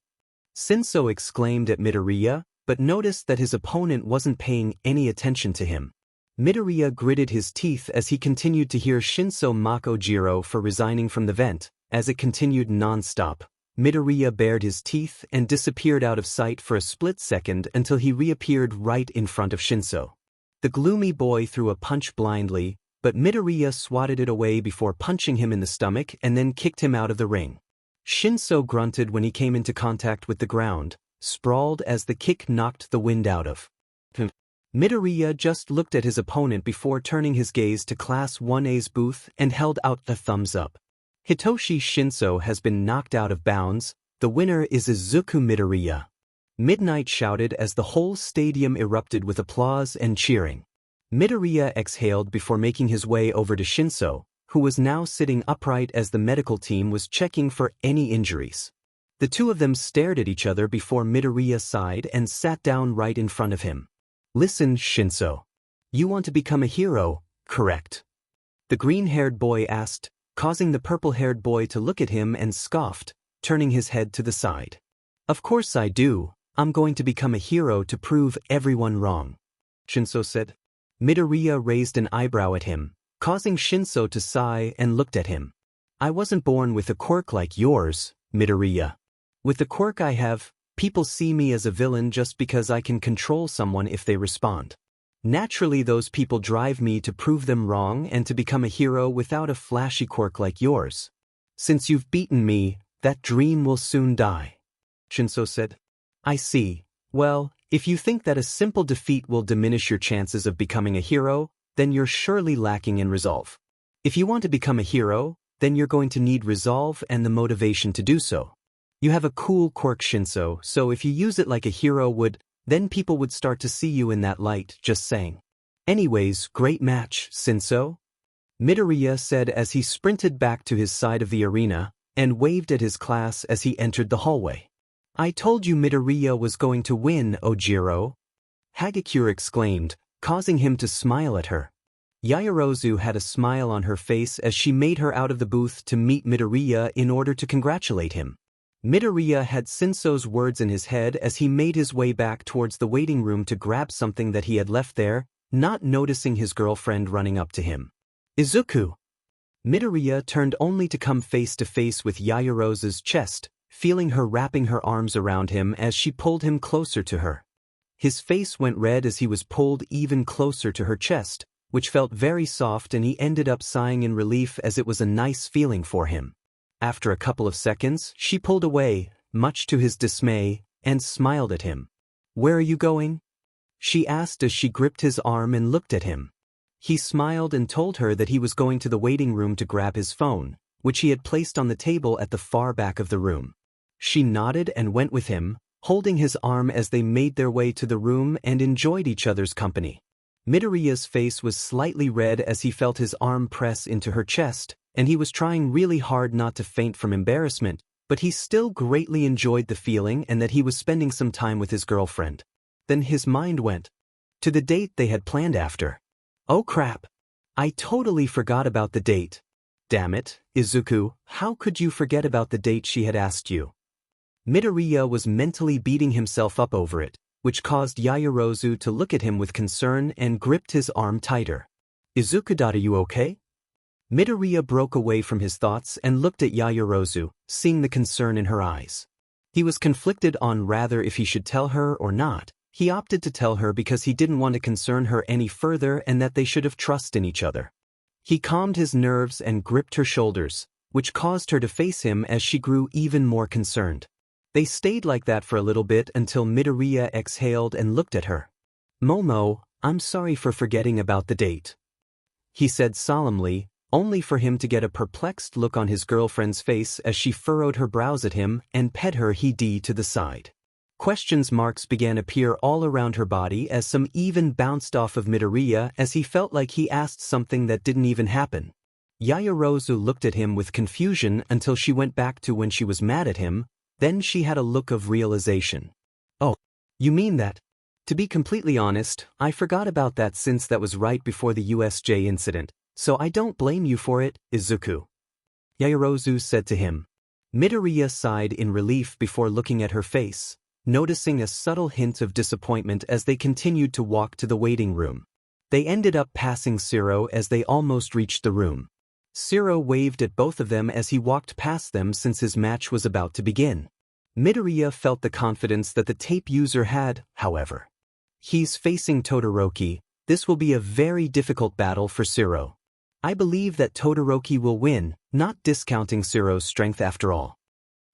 Shinso exclaimed at Midoriya, but noticed that his opponent wasn't paying any attention to him. Midoriya gritted his teeth as he continued to hear Shinso mock Ojiro for resigning from the vent. As it continued non-stop, Midoriya bared his teeth and disappeared out of sight for a split second until he reappeared right in front of Shinso. The gloomy boy threw a punch blindly, but Midoriya swatted it away before punching him in the stomach and then kicked him out of the ring. Shinso grunted when he came into contact with the ground, sprawled as the kick knocked the wind out of him. Midoriya just looked at his opponent before turning his gaze to Class 1A's booth and held out the thumbs up. "Hitoshi Shinso has been knocked out of bounds. The winner is Izuku Midoriya," Midnight shouted as the whole stadium erupted with applause and cheering. Midoriya exhaled before making his way over to Shinso, who was now sitting upright as the medical team was checking for any injuries. The two of them stared at each other before Midoriya sighed and sat down right in front of him. "Listen, Shinso. You want to become a hero, correct?" the green-haired boy asked, causing the purple-haired boy to look at him and scoffed, turning his head to the side. "Of course I do. I'm going to become a hero to prove everyone wrong," Shinso said. Midoriya raised an eyebrow at him, causing Shinso to sigh and looked at him. "I wasn't born with a quirk like yours, Midoriya. With the quirk I have, people see me as a villain just because I can control someone if they respond. Naturally, those people drive me to prove them wrong and to become a hero without a flashy quirk like yours. Since you've beaten me, that dream will soon die," Shinso said. "I see. Well, if you think that a simple defeat will diminish your chances of becoming a hero, then you're surely lacking in resolve. If you want to become a hero, then you're going to need resolve and the motivation to do so. You have a cool quirk, Shinso, so if you use it like a hero would, then people would start to see you in that light, just saying. Anyways, great match, Shinso," Midoriya said as he sprinted back to his side of the arena and waved at his class as he entered the hallway. "I told you Midoriya was going to win, Ojiro," Hagakure exclaimed, causing him to smile at her. Yaoyorozu had a smile on her face as she made her out of the booth to meet Midoriya in order to congratulate him. Midoriya had Shinso's words in his head as he made his way back towards the waiting room to grab something that he had left there, not noticing his girlfriend running up to him. "Izuku!" Midoriya turned only to come face to face with Yaoyorozu's chest, feeling her wrapping her arms around him as she pulled him closer to her. His face went red as he was pulled even closer to her chest, which felt very soft, and he ended up sighing in relief as it was a nice feeling for him. After a couple of seconds, she pulled away, much to his dismay, and smiled at him. "Where are you going?" she asked as she gripped his arm and looked at him. He smiled and told her that he was going to the waiting room to grab his phone, which he had placed on the table at the far back of the room. She nodded and went with him, holding his arm as they made their way to the room and enjoyed each other's company. Midoriya's face was slightly red as he felt his arm press into her chest, and he was trying really hard not to faint from embarrassment, but he still greatly enjoyed the feeling and that he was spending some time with his girlfriend. Then his mind went to the date they had planned after. Oh crap! I totally forgot about the date. Damn it, Izuku, how could you forget about the date she had asked you? Midoriya was mentally beating himself up over it, which caused Yaoyorozu to look at him with concern and gripped his arm tighter. Izuku, are you okay? Midoriya broke away from his thoughts and looked at Yaoyorozu, seeing the concern in her eyes. He was conflicted on rather if he should tell her or not. He opted to tell her because he didn't want to concern her any further and that they should have trust in each other. He calmed his nerves and gripped her shoulders, which caused her to face him as she grew even more concerned. They stayed like that for a little bit until Midoriya exhaled and looked at her. "Momo, I'm sorry for forgetting about the date," he said solemnly, only for him to get a perplexed look on his girlfriend's face as she furrowed her brows at him and ped her head to the side. Question marks began to appear all around her body as some even bounced off of Midoriya as he felt like he asked something that didn't even happen. Yaoyorozu looked at him with confusion until she went back to when she was mad at him, then she had a look of realization. "Oh, you mean that? To be completely honest, I forgot about that since that was right before the USJ incident, so I don't blame you for it, Izuku," Yaoyorozu said to him. Midoriya sighed in relief before looking at her face, noticing a subtle hint of disappointment as they continued to walk to the waiting room. They ended up passing Shiro as they almost reached the room. Shiro waved at both of them as he walked past them since his match was about to begin. Midoriya felt the confidence that the tape user had, however. He's facing Todoroki. This will be a very difficult battle for Shiro. I believe that Todoroki will win, not discounting Shiro's strength after all.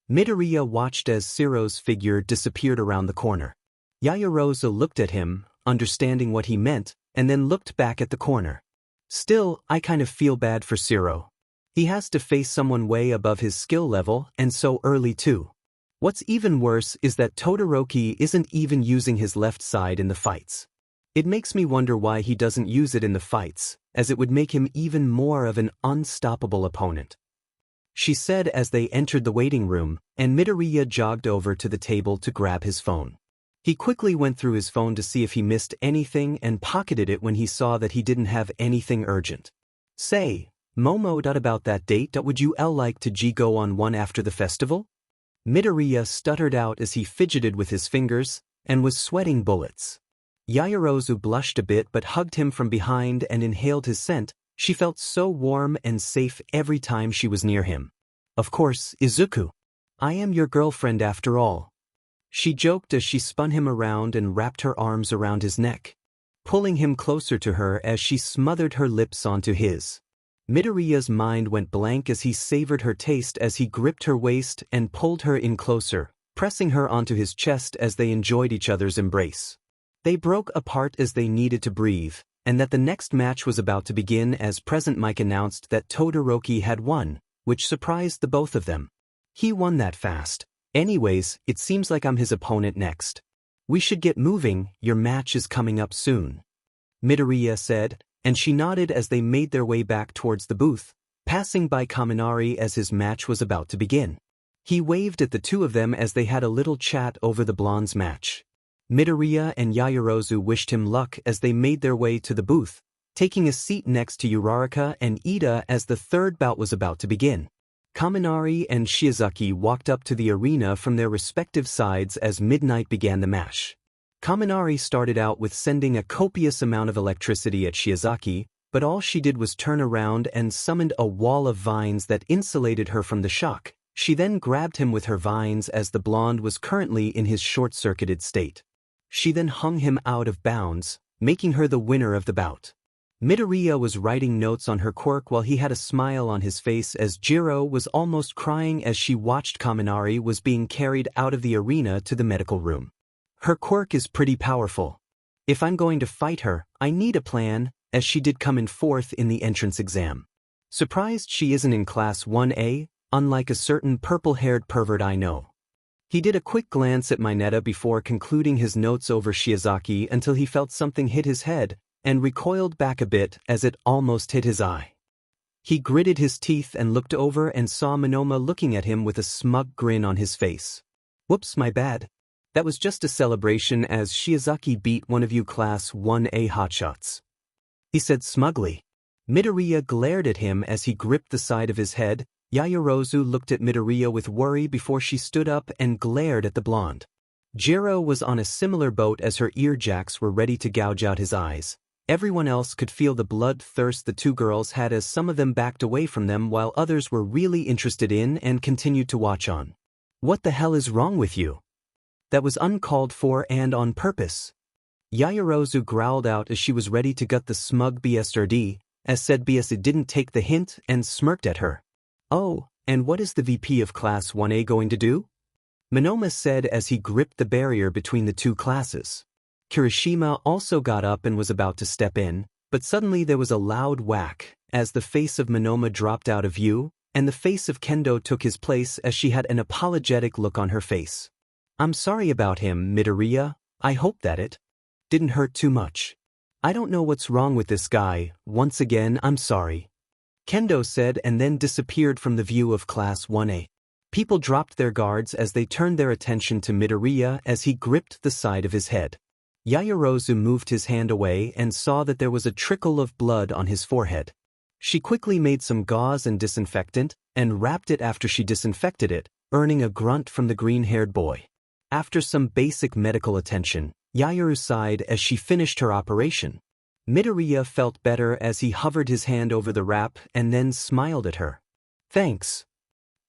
Midoriya watched as Shiro's figure disappeared around the corner. Yaoyorozu looked at him, understanding what he meant, and then looked back at the corner. Still, I kind of feel bad for Shiro. He has to face someone way above his skill level, and so early too. What's even worse is that Todoroki isn't even using his left side in the fights. It makes me wonder why he doesn't use it in the fights, as it would make him even more of an unstoppable opponent, she said as they entered the waiting room, and Midoriya jogged over to the table to grab his phone. He quickly went through his phone to see if he missed anything and pocketed it when he saw that he didn't have anything urgent. "Say, Momo, about that date, would you like to go on one after the festival?" Midoriya stuttered out as he fidgeted with his fingers, and was sweating bullets. Yaoyorozu blushed a bit but hugged him from behind and inhaled his scent. She felt so warm and safe every time she was near him. "Of course, Izuku. I am your girlfriend after all," she joked as she spun him around and wrapped her arms around his neck, pulling him closer to her as she smothered her lips onto his. Midoriya's mind went blank as he savored her taste as he gripped her waist and pulled her in closer, pressing her onto his chest as they enjoyed each other's embrace. They broke apart as they needed to breathe, and that the next match was about to begin as Present Mike announced that Todoroki had won, which surprised the both of them. He won that fast. Anyways, it seems like I'm his opponent next. We should get moving, your match is coming up soon, Midoriya said, and she nodded as they made their way back towards the booth, passing by Kaminari as his match was about to begin. He waved at the two of them as they had a little chat over the blonde's match. Midoriya and Yaoyorozu wished him luck as they made their way to the booth, taking a seat next to Uraraka and Ida as the third bout was about to begin. Kaminari and Shiozaki walked up to the arena from their respective sides as midnight began the match. Kaminari started out with sending a copious amount of electricity at Shiozaki, but all she did was turn around and summoned a wall of vines that insulated her from the shock. She then grabbed him with her vines as the blonde was currently in his short-circuited state. She then hung him out of bounds, making her the winner of the bout. Midoriya was writing notes on her quirk while he had a smile on his face as Jiro was almost crying as she watched Kaminari was being carried out of the arena to the medical room. Her quirk is pretty powerful. If I'm going to fight her, I need a plan, as she did come in fourth in the entrance exam. Surprised she isn't in class 1A, unlike a certain purple-haired pervert I know. He did a quick glance at Mineta before concluding his notes over Shiozaki until he felt something hit his head, and recoiled back a bit as it almost hit his eye. He gritted his teeth and looked over and saw Monoma looking at him with a smug grin on his face. Whoops, my bad. That was just a celebration as Shiozaki beat one of you class 1A hotshots, he said smugly. Midoriya glared at him as he gripped the side of his head. Yaoyorozu looked at Midoriya with worry before she stood up and glared at the blonde. Jiro was on a similar boat as her earjacks were ready to gouge out his eyes. Everyone else could feel the bloodthirst the two girls had as some of them backed away from them while others were really interested in and continued to watch on. What the hell is wrong with you? That was uncalled for and on purpose. Yaoyorozu growled out as she was ready to gut the smug BSRD, as said BS didn't take the hint and smirked at her. Oh, and what is the VP of Class 1A going to do? Monoma said as he gripped the barrier between the two classes. Kirishima also got up and was about to step in, but suddenly there was a loud whack as the face of Monoma dropped out of view, and the face of Kendo took his place as she had an apologetic look on her face. I'm sorry about him, Midoriya. I hope that it didn't hurt too much. I don't know what's wrong with this guy. Once again, I'm sorry, Kendo said and then disappeared from the view of Class 1A. People dropped their guards as they turned their attention to Midoriya as he gripped the side of his head. Yaoyorozu moved his hand away and saw that there was a trickle of blood on his forehead. She quickly made some gauze and disinfectant and wrapped it after she disinfected it, earning a grunt from the green-haired boy. After some basic medical attention, Yaoyorozu sighed as she finished her operation. Midoriya felt better as he hovered his hand over the wrap and then smiled at her. Thanks,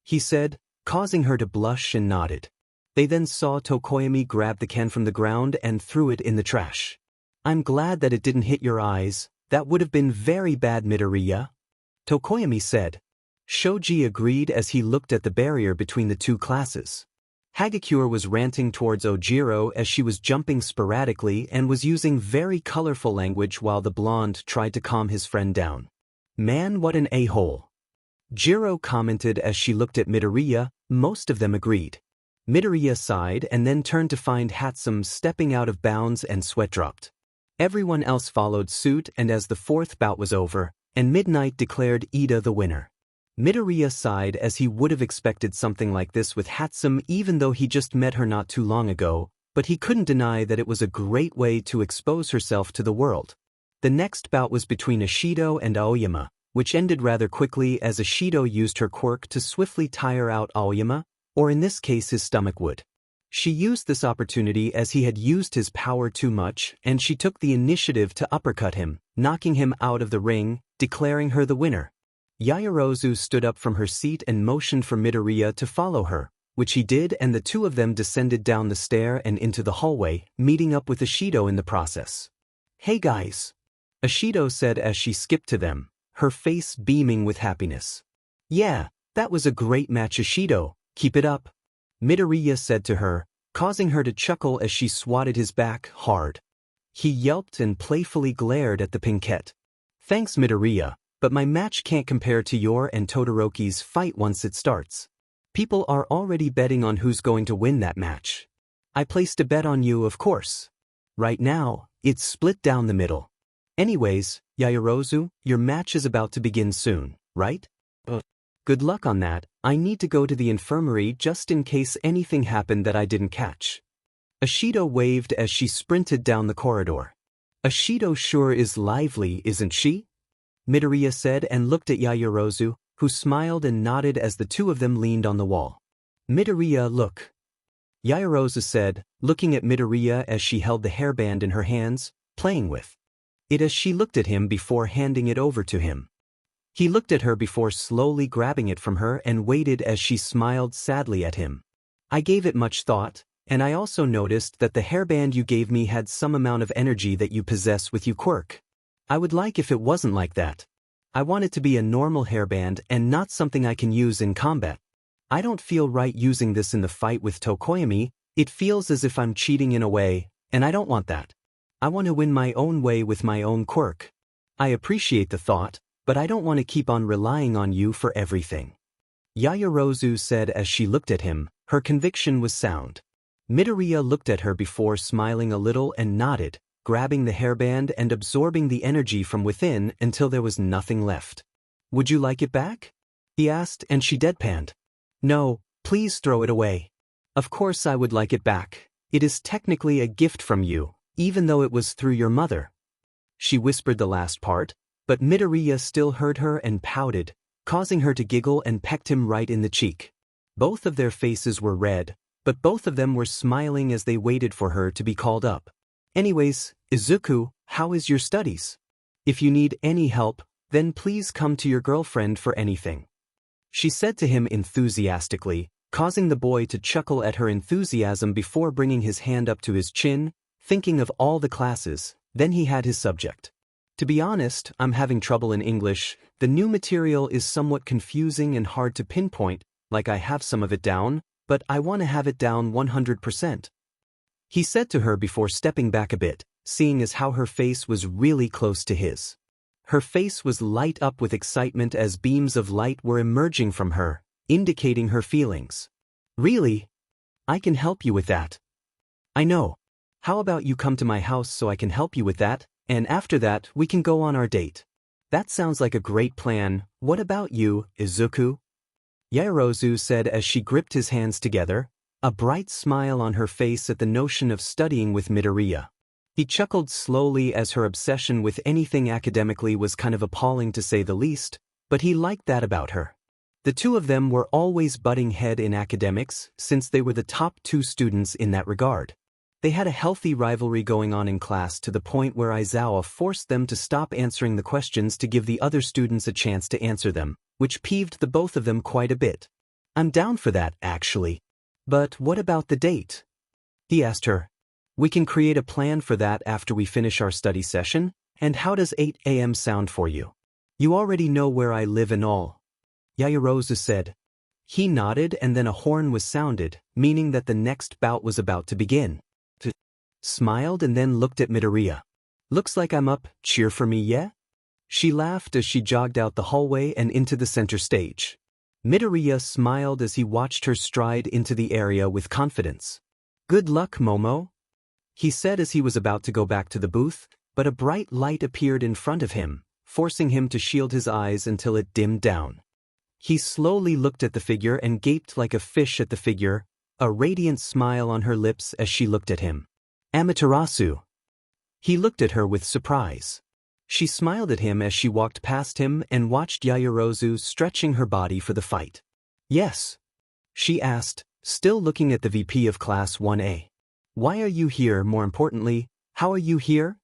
he said, causing her to blush and nodded. They then saw Tokoyami grab the can from the ground and threw it in the trash. I'm glad that it didn't hit your eyes. That would have been very bad, Midoriya, Tokoyami said. Shoji agreed as he looked at the barrier between the two classes. Hagakure was ranting towards Ojiro as she was jumping sporadically and was using very colorful language while the blonde tried to calm his friend down. Man, what an a-hole, Jiro commented as she looked at Midoriya. Most of them agreed. Midoriya sighed and then turned to find Hatsum stepping out of bounds and sweat dropped. Everyone else followed suit and as the fourth bout was over, and Midnight declared Ida the winner. Midoriya sighed as he would have expected something like this with Hatsum even though he just met her not too long ago, but he couldn't deny that it was a great way to expose herself to the world. The next bout was between Ishido and Aoyama, which ended rather quickly as Ishido used her quirk to swiftly tire out Aoyama, or in this case his stomach would. She used this opportunity as he had used his power too much and she took the initiative to uppercut him, knocking him out of the ring, declaring her the winner. Yaoyorozu stood up from her seat and motioned for Midoriya to follow her, which he did and the two of them descended down the stair and into the hallway, meeting up with Ishido in the process. Hey guys, Ishido said as she skipped to them, her face beaming with happiness. Yeah, that was a great match, Ishido. Keep it up, Midoriya said to her, causing her to chuckle as she swatted his back hard. He yelped and playfully glared at the pinkette. Thanks, Midoriya, but my match can't compare to your and Todoroki's fight once it starts. People are already betting on who's going to win that match. I placed a bet on you, of course. Right now, it's split down the middle. Anyways, Yaoyorozu, your match is about to begin soon, right? Good luck on that. I need to go to the infirmary just in case anything happened that I didn't catch. Ishido waved as she sprinted down the corridor. Ishido sure is lively, isn't she? Midoriya said and looked at Yaoyorozu, who smiled and nodded as the two of them leaned on the wall. Midoriya, look, Yaoyorozu said, looking at Midoriya as she held the hairband in her hands, playing with it as she looked at him before handing it over to him. He looked at her before slowly grabbing it from her and waited as she smiled sadly at him. I gave it much thought, and I also noticed that the hairband you gave me had some amount of energy that you possess with you, Quirk. I would like if it wasn't like that. I want it to be a normal hairband and not something I can use in combat. I don't feel right using this in the fight with Tokoyami. It feels as if I'm cheating in a way, and I don't want that. I want to win my own way with my own Quirk. I appreciate the thought, but I don't want to keep on relying on you for everything. Yaoyorozu said as she looked at him. Her conviction was sound. Midoriya looked at her before smiling a little and nodded, grabbing the hairband and absorbing the energy from within until there was nothing left. Would you like it back? He asked, and she deadpanned. No, please throw it away. Of course I would like it back. It is technically a gift from you, even though it was through your mother. She whispered the last part, but Midoriya still heard her and pouted, causing her to giggle and pecked him right in the cheek. Both of their faces were red, but both of them were smiling as they waited for her to be called up. Anyways, Izuku, how is your studies? If you need any help, then please come to your girlfriend for anything. She said to him enthusiastically, causing the boy to chuckle at her enthusiasm before bringing his hand up to his chin, thinking of all the classes. Then he had his subject. To be honest, I'm having trouble in English. The new material is somewhat confusing and hard to pinpoint, like I have some of it down, but I want to have it down 100%. He said to her before stepping back a bit, seeing as how her face was really close to his. Her face was light up with excitement as beams of light were emerging from her, indicating her feelings. Really? I can help you with that. I know. How about you come to my house so I can help you with that, and after that we can go on our date. That sounds like a great plan. What about you, Izuku? Yaoyorozu said as she gripped his hands together, a bright smile on her face at the notion of studying with Midoriya. He chuckled slowly as her obsession with anything academically was kind of appalling to say the least, but he liked that about her. The two of them were always butting head in academics since they were the top two students in that regard. They had a healthy rivalry going on in class to the point where Aizawa forced them to stop answering the questions to give the other students a chance to answer them, which peeved the both of them quite a bit. I'm down for that, actually. But what about the date? He asked her. We can create a plan for that after we finish our study session, and how does 8 a.m. sound for you? You already know where I live and all. Yaoyorozu said. He nodded and then a horn was sounded, meaning that the next bout was about to begin. Smiled and then looked at Midoriya. Looks like I'm up, cheer for me, yeah? She laughed as she jogged out the hallway and into the center stage. Midoriya smiled as he watched her stride into the area with confidence. Good luck, Momo. He said as he was about to go back to the booth, but a bright light appeared in front of him, forcing him to shield his eyes until it dimmed down. He slowly looked at the figure and gaped like a fish at the figure, a radiant smile on her lips as she looked at him. Amaterasu. He looked at her with surprise. She smiled at him as she walked past him and watched Yaoyorozu stretching her body for the fight. Yes? She asked, still looking at the VP of Class 1A. Why are you here? More importantly, how are you here?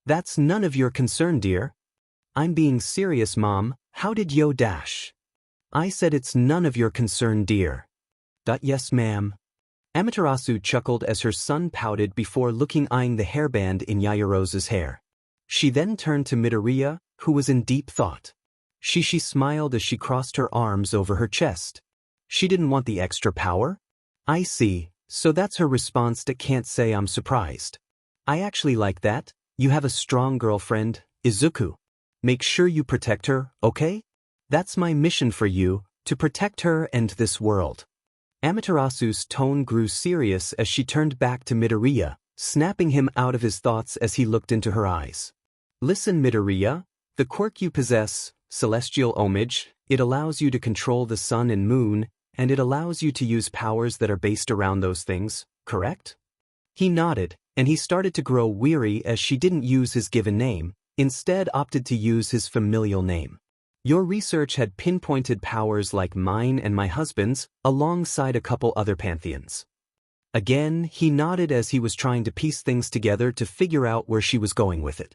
That's none of your concern, dear. I'm being serious, Mom. How did Yo dash? I said it's none of your concern, dear. Yes, ma'am. Amaterasu chuckled as her son pouted before eyeing the hairband in Yaoyorozu's hair. She then turned to Midoriya, who was in deep thought. She smiled as she crossed her arms over her chest. She didn't want the extra power? I see, so that's her response to can't say I'm surprised. I actually like that. You have a strong girlfriend, Izuku. Make sure you protect her, okay? That's my mission for you, to protect her and this world. Amaterasu's tone grew serious as she turned back to Midoriya, snapping him out of his thoughts as he looked into her eyes. Listen, Midoriya, the quirk you possess, Celestial Homage, it allows you to control the sun and moon, and it allows you to use powers that are based around those things, correct? He nodded, and he started to grow weary as she didn't use his given name, instead opted to use his familial name. Your research had pinpointed powers like mine and my husband's, alongside a couple other pantheons. Again, he nodded as he was trying to piece things together to figure out where she was going with it.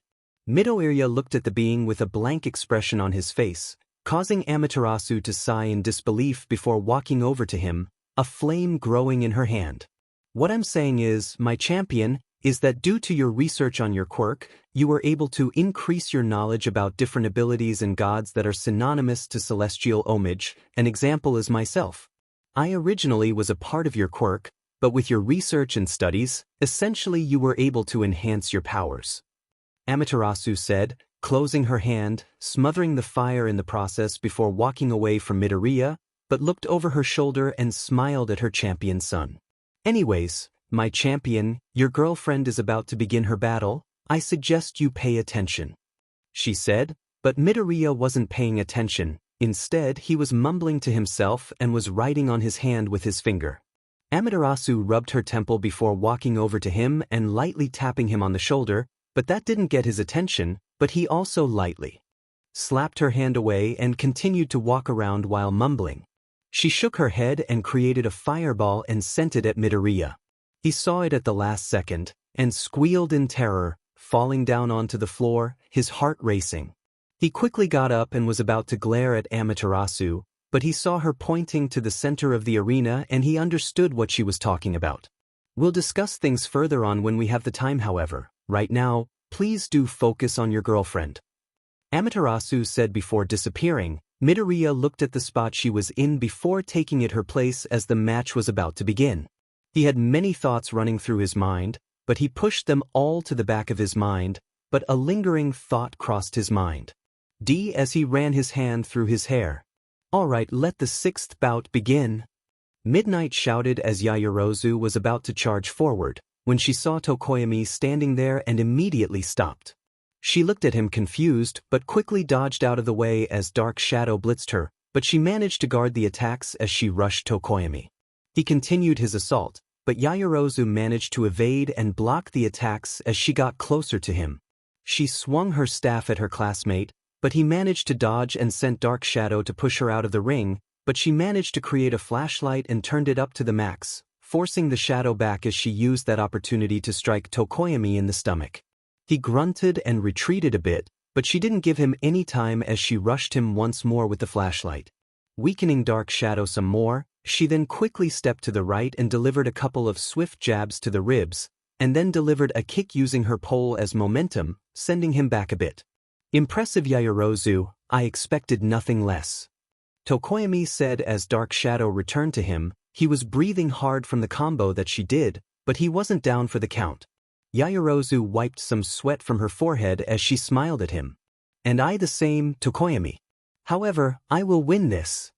Midoriya looked at the being with a blank expression on his face, causing Amaterasu to sigh in disbelief before walking over to him, a flame growing in her hand. What I'm saying is, my champion, is that due to your research on your quirk, you were able to increase your knowledge about different abilities and gods that are synonymous to celestial homage. An example is myself. I originally was a part of your quirk, but with your research and studies, essentially you were able to enhance your powers. Amaterasu said, closing her hand, smothering the fire in the process before walking away from Midoriya, but looked over her shoulder and smiled at her champion son. Anyways, my champion, your girlfriend is about to begin her battle. I suggest you pay attention, she said, but Midoriya wasn't paying attention. Instead, he was mumbling to himself and was writing on his hand with his finger. Amaterasu rubbed her temple before walking over to him and lightly tapping him on the shoulder, but that didn't get his attention, but he also lightly slapped her hand away and continued to walk around while mumbling. She shook her head and created a fireball and sent it at Midoriya. He saw it at the last second, and squealed in terror, falling down onto the floor, his heart racing. He quickly got up and was about to glare at Amaterasu, but he saw her pointing to the center of the arena and he understood what she was talking about. We'll discuss things further on when we have the time, however. Right now, please do focus on your girlfriend, Amaterasu said before disappearing. Midoriya looked at the spot she was in before taking it her place as the match was about to begin. He had many thoughts running through his mind, but he pushed them all to the back of his mind, but a lingering thought crossed his mind. As he ran his hand through his hair. Alright, let the sixth bout begin. Midnight shouted as Yaoyorozu was about to charge forward, when she saw Tokoyami standing there and immediately stopped. She looked at him confused but quickly dodged out of the way as Dark Shadow blitzed her, but she managed to guard the attacks as she rushed Tokoyami. He continued his assault, but Yaoyorozu managed to evade and block the attacks as she got closer to him. She swung her staff at her classmate, but he managed to dodge and sent Dark Shadow to push her out of the ring, but she managed to create a flashlight and turned it up to the max, forcing the shadow back as she used that opportunity to strike Tokoyami in the stomach. He grunted and retreated a bit, but she didn't give him any time as she rushed him once more with the flashlight. Weakening Dark Shadow some more, she then quickly stepped to the right and delivered a couple of swift jabs to the ribs, and then delivered a kick using her pole as momentum, sending him back a bit. Impressive, Yaoyorozu, I expected nothing less, Tokoyami said as Dark Shadow returned to him. He was breathing hard from the combo that she did, but he wasn't down for the count. Yaoyorozu wiped some sweat from her forehead as she smiled at him. And I the same, Tokoyami. However, I will win this.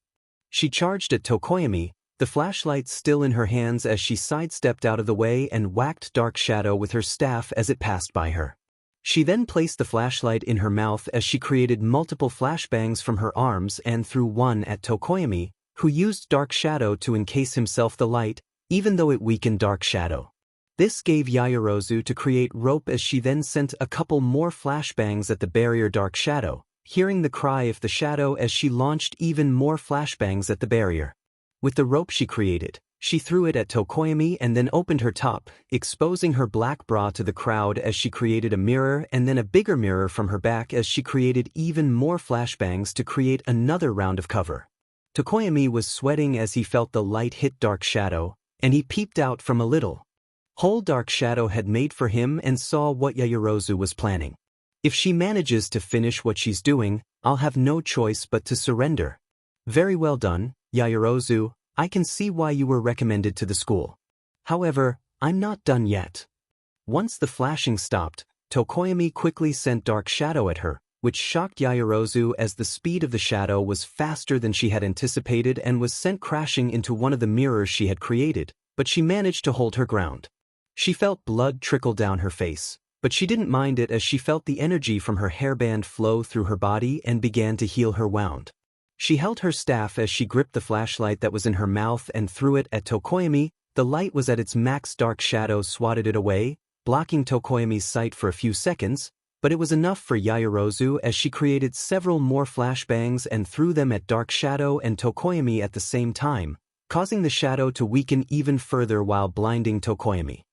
She charged at Tokoyami, the flashlight still in her hands as she sidestepped out of the way and whacked Dark Shadow with her staff as it passed by her. She then placed the flashlight in her mouth as she created multiple flashbangs from her arms and threw one at Tokoyami, who used Dark Shadow to encase himself the light, even though it weakened Dark Shadow. This gave Yaoyorozu to create rope as she then sent a couple more flashbangs at the barrier Dark Shadow, hearing the cry of the shadow as she launched even more flashbangs at the barrier. With the rope she created, she threw it at Tokoyami and then opened her top, exposing her black bra to the crowd as she created a mirror and then a bigger mirror from her back as she created even more flashbangs to create another round of cover. Tokoyami was sweating as he felt the light hit Dark Shadow, and he peeped out from a little hole Dark Shadow had made for him and saw what Yaoyorozu was planning. If she manages to finish what she's doing, I'll have no choice but to surrender. Very well done, Yaoyorozu. I can see why you were recommended to the school. However, I'm not done yet. Once the flashing stopped, Tokoyami quickly sent Dark Shadow at her, which shocked Yaoyorozu as the speed of the shadow was faster than she had anticipated and was sent crashing into one of the mirrors she had created, but she managed to hold her ground. She felt blood trickle down her face, but she didn't mind it as she felt the energy from her hairband flow through her body and began to heal her wound. She held her staff as she gripped the flashlight that was in her mouth and threw it at Tokoyami. The light was at its max. Dark Shadow swatted it away, blocking Tokoyami's sight for a few seconds, but it was enough for Yaoyorozu as she created several more flashbangs and threw them at Dark Shadow and Tokoyami at the same time, causing the shadow to weaken even further while blinding Tokoyami.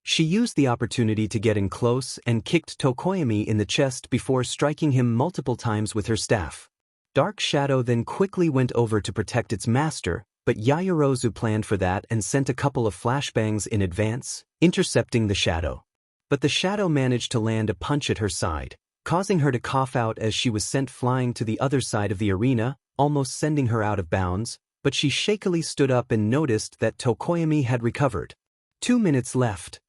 She used the opportunity to get in close and kicked Tokoyami in the chest before striking him multiple times with her staff. Dark Shadow then quickly went over to protect its master, but Yaoyorozu planned for that and sent a couple of flashbangs in advance, intercepting the shadow. But the shadow managed to land a punch at her side, causing her to cough out as she was sent flying to the other side of the arena, almost sending her out of bounds, but she shakily stood up and noticed that Tokoyami had recovered. 2 minutes left.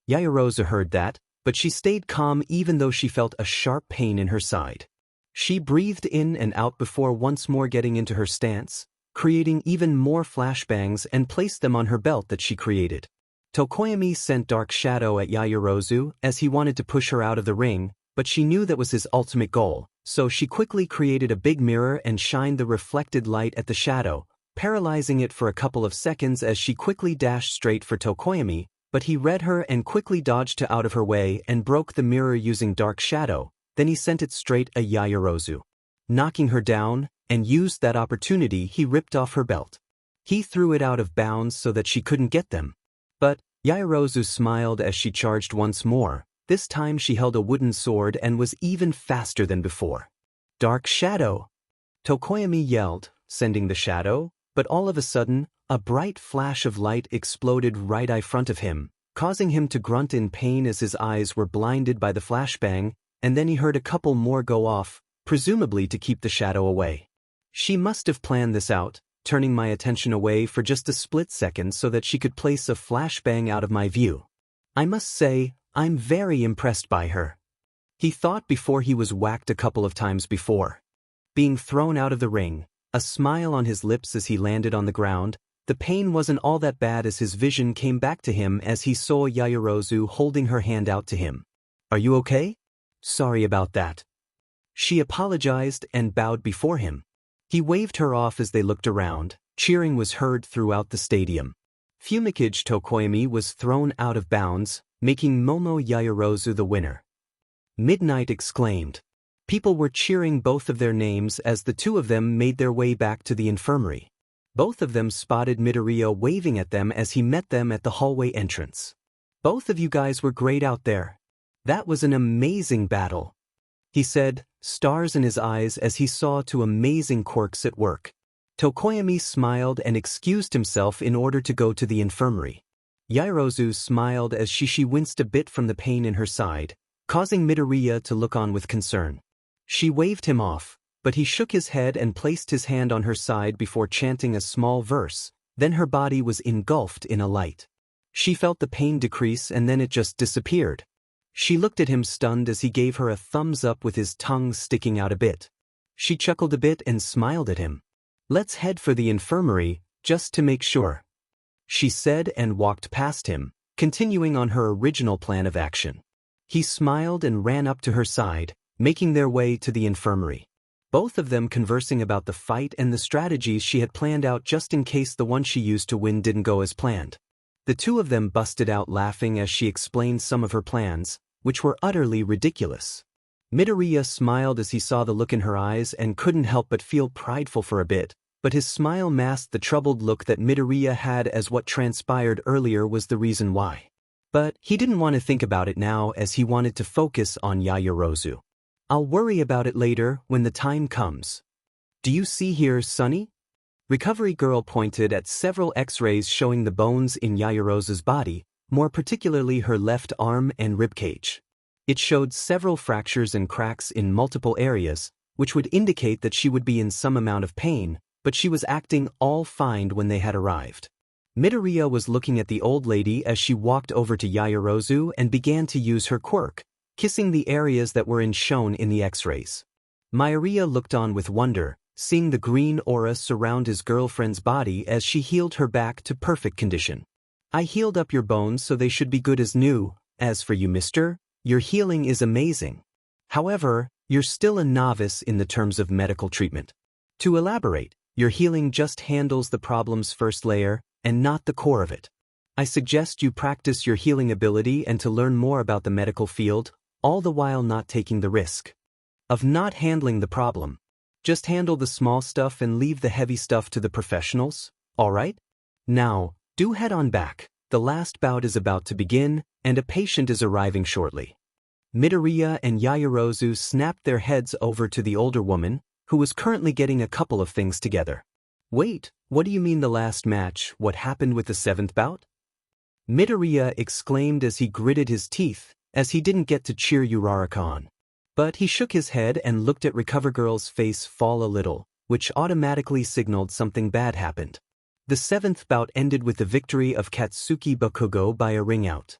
Yaoyorozu heard that, but she stayed calm even though she felt a sharp pain in her side. She breathed in and out before once more getting into her stance, creating even more flashbangs and placed them on her belt that she created. Tokoyami sent Dark Shadow at Yaoyorozu as he wanted to push her out of the ring, but she knew that was his ultimate goal, so she quickly created a big mirror and shined the reflected light at the shadow, paralyzing it for a couple of seconds as she quickly dashed straight for Tokoyami, but he read her and quickly dodged out of her way and broke the mirror using Dark Shadow, then he sent it straight at Yaoyorozu. Knocking her down, and used that opportunity he ripped off her belt. He threw it out of bounds so that she couldn't get them. But Yaoyorozu smiled as she charged once more. This time she held a wooden sword and was even faster than before. Dark Shadow! Tokoyami yelled, sending the shadow, but all of a sudden, a bright flash of light exploded right in front of him, causing him to grunt in pain as his eyes were blinded by the flashbang, and then he heard a couple more go off, presumably to keep the shadow away. She must have planned this out, turning my attention away for just a split second so that she could place a flashbang out of my view. I must say, I'm very impressed by her. He thought before he was whacked a couple of times before. Being thrown out of the ring, a smile on his lips as he landed on the ground, the pain wasn't all that bad as his vision came back to him as he saw Yaoyorozu holding her hand out to him. Are you okay? Sorry about that. She apologized and bowed before him. He waved her off as they looked around. Cheering was heard throughout the stadium. Fumikage Tokoyami was thrown out of bounds, making Momo Yaoyorozu the winner. Midnight exclaimed. People were cheering both of their names as the two of them made their way back to the infirmary. Both of them spotted Midoriya waving at them as he met them at the hallway entrance. Both of you guys were great out there. That was an amazing battle, he said, stars in his eyes as he saw two amazing Quirks at work. Tokoyami smiled and excused himself in order to go to the infirmary. Yaoyorozu smiled as she winced a bit from the pain in her side, causing Midoriya to look on with concern. She waved him off, but he shook his head and placed his hand on her side before chanting a small verse, then her body was engulfed in a light. She felt the pain decrease and then it just disappeared. She looked at him stunned as he gave her a thumbs up with his tongue sticking out a bit. She chuckled a bit and smiled at him. Let's head for the infirmary, just to make sure, she said and walked past him, continuing on her original plan of action. He smiled and ran up to her side, making their way to the infirmary. Both of them conversing about the fight and the strategies she had planned out just in case the one she used to win didn't go as planned. The two of them busted out laughing as she explained some of her plans, which were utterly ridiculous. Midoriya smiled as he saw the look in her eyes and couldn't help but feel prideful for a bit, but his smile masked the troubled look that Midoriya had as what transpired earlier was the reason why. But he didn't want to think about it now as he wanted to focus on Yaoyorozu. I'll worry about it later when the time comes. Do you see here, Sonny? Recovery Girl pointed at several X-rays showing the bones in Yaoyorozu's body, more particularly her left arm and ribcage. It showed several fractures and cracks in multiple areas, which would indicate that she would be in some amount of pain, but she was acting all fine when they had arrived. Midoriya was looking at the old lady as she walked over to Yaoyorozu and began to use her quirk, kissing the areas that were shown in the X-rays. Midoriya looked on with wonder, seeing the green aura surround his girlfriend's body as she healed her back to perfect condition. I healed up your bones so they should be good as new. As for you, mister, your healing is amazing. However, you're still a novice in the terms of medical treatment. To elaborate, your healing just handles the problem's first layer, and not the core of it. I suggest you practice your healing ability and to learn more about the medical field, all the while not taking the risk of not handling the problem. Just handle the small stuff and leave the heavy stuff to the professionals, alright? Now, do head on back. the last bout is about to begin, and a patient is arriving shortly. Midoriya and Yaoyorozu snapped their heads over to the older woman, who was currently getting a couple of things together. Wait, what do you mean the last match? What happened with the 7th bout? Midoriya exclaimed as he gritted his teeth, as he didn't get to cheer Uraraka on. But he shook his head and looked at Recover Girl's face fall a little, which automatically signaled something bad happened. The 7th bout ended with the victory of Katsuki Bakugo by a ring out.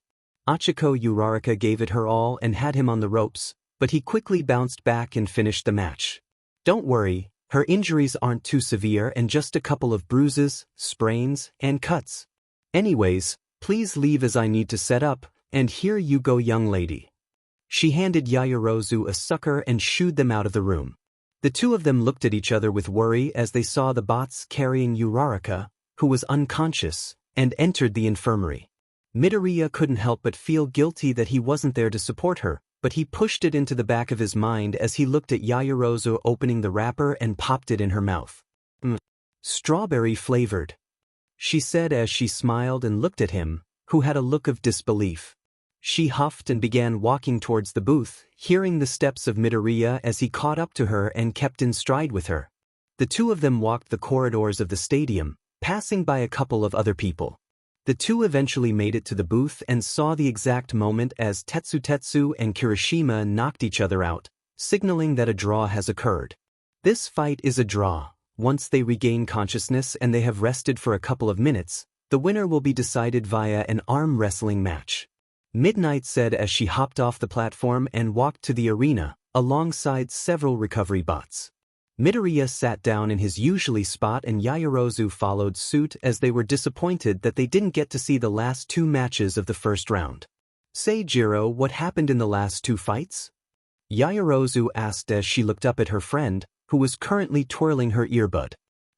Achiko Uraraka gave it her all and had him on the ropes, but he quickly bounced back and finished the match. Don't worry, her injuries aren't too severe and just a couple of bruises, sprains, and cuts. Anyways, please leave as I need to set up, and here you go, young lady. She handed Yaoyorozu a sucker and shooed them out of the room. The two of them looked at each other with worry as they saw the bots carrying Uraraka, who was unconscious, and entered the infirmary. Midoriya couldn't help but feel guilty that he wasn't there to support her, but he pushed it into the back of his mind as he looked at Yaoyorozu opening the wrapper and popped it in her mouth. Strawberry flavored, she said as she smiled and looked at him, who had a look of disbelief. She huffed and began walking towards the booth, hearing the steps of Midoriya as he caught up to her and kept in stride with her. The two of them walked the corridors of the stadium, passing by a couple of other people. The two eventually made it to the booth and saw the exact moment as Tetsu and Kirishima knocked each other out, signaling that a draw has occurred. This fight is a draw. Once they regain consciousness and they have rested for a couple of minutes, the winner will be decided via an arm wrestling match. Midnight said as she hopped off the platform and walked to the arena, alongside several recovery bots. Midoriya sat down in his usually spot and Yaoyorozu followed suit as they were disappointed that they didn't get to see the last two matches of the first round. Say, Jiro, what happened in the last two fights? Yaoyorozu asked as she looked up at her friend, who was currently twirling her earbud.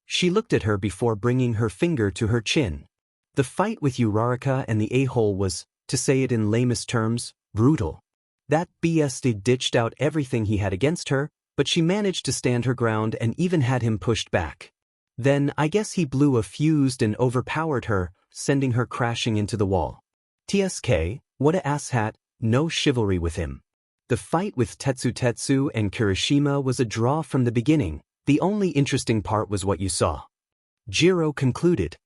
She looked at her before bringing her finger to her chin. The fight with Uraraka and the a-hole was, to say it in lamest terms, brutal. That BSD ditched out everything he had against her, but she managed to stand her ground and even had him pushed back. Then I guess he blew a fuse and overpowered her, sending her crashing into the wall. TSK, what a asshat, no chivalry with him. The fight with Tetsu and Kirishima was a draw from the beginning. The only interesting part was what you saw. Jiro concluded.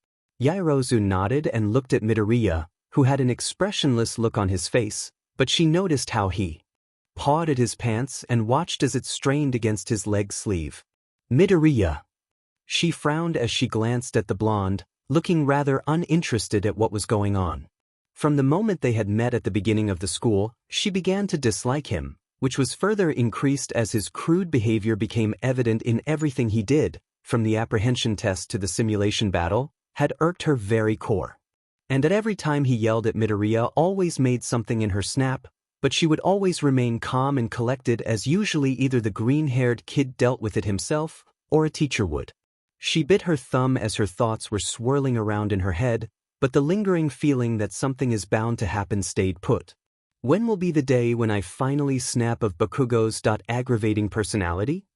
Yaoyorozu nodded and looked at Midoriya, who had an expressionless look on his face, but she noticed how he pawed at his pants and watched as it strained against his leg sleeve. Midoriya. She frowned as she glanced at the blonde, looking rather uninterested at what was going on. From the moment they had met at the beginning of the school, she began to dislike him, which was further increased as his crude behavior became evident in everything he did, from the apprehension test to the simulation battle, had irked her very core. And at every time he yelled at Midoriya always made something in her snap, but she would always remain calm and collected as usually either the green-haired kid dealt with it himself, or a teacher would. She bit her thumb as her thoughts were swirling around in her head, but the lingering feeling that something is bound to happen stayed put. When will be the day when I finally snap of Bakugo's aggravating personality?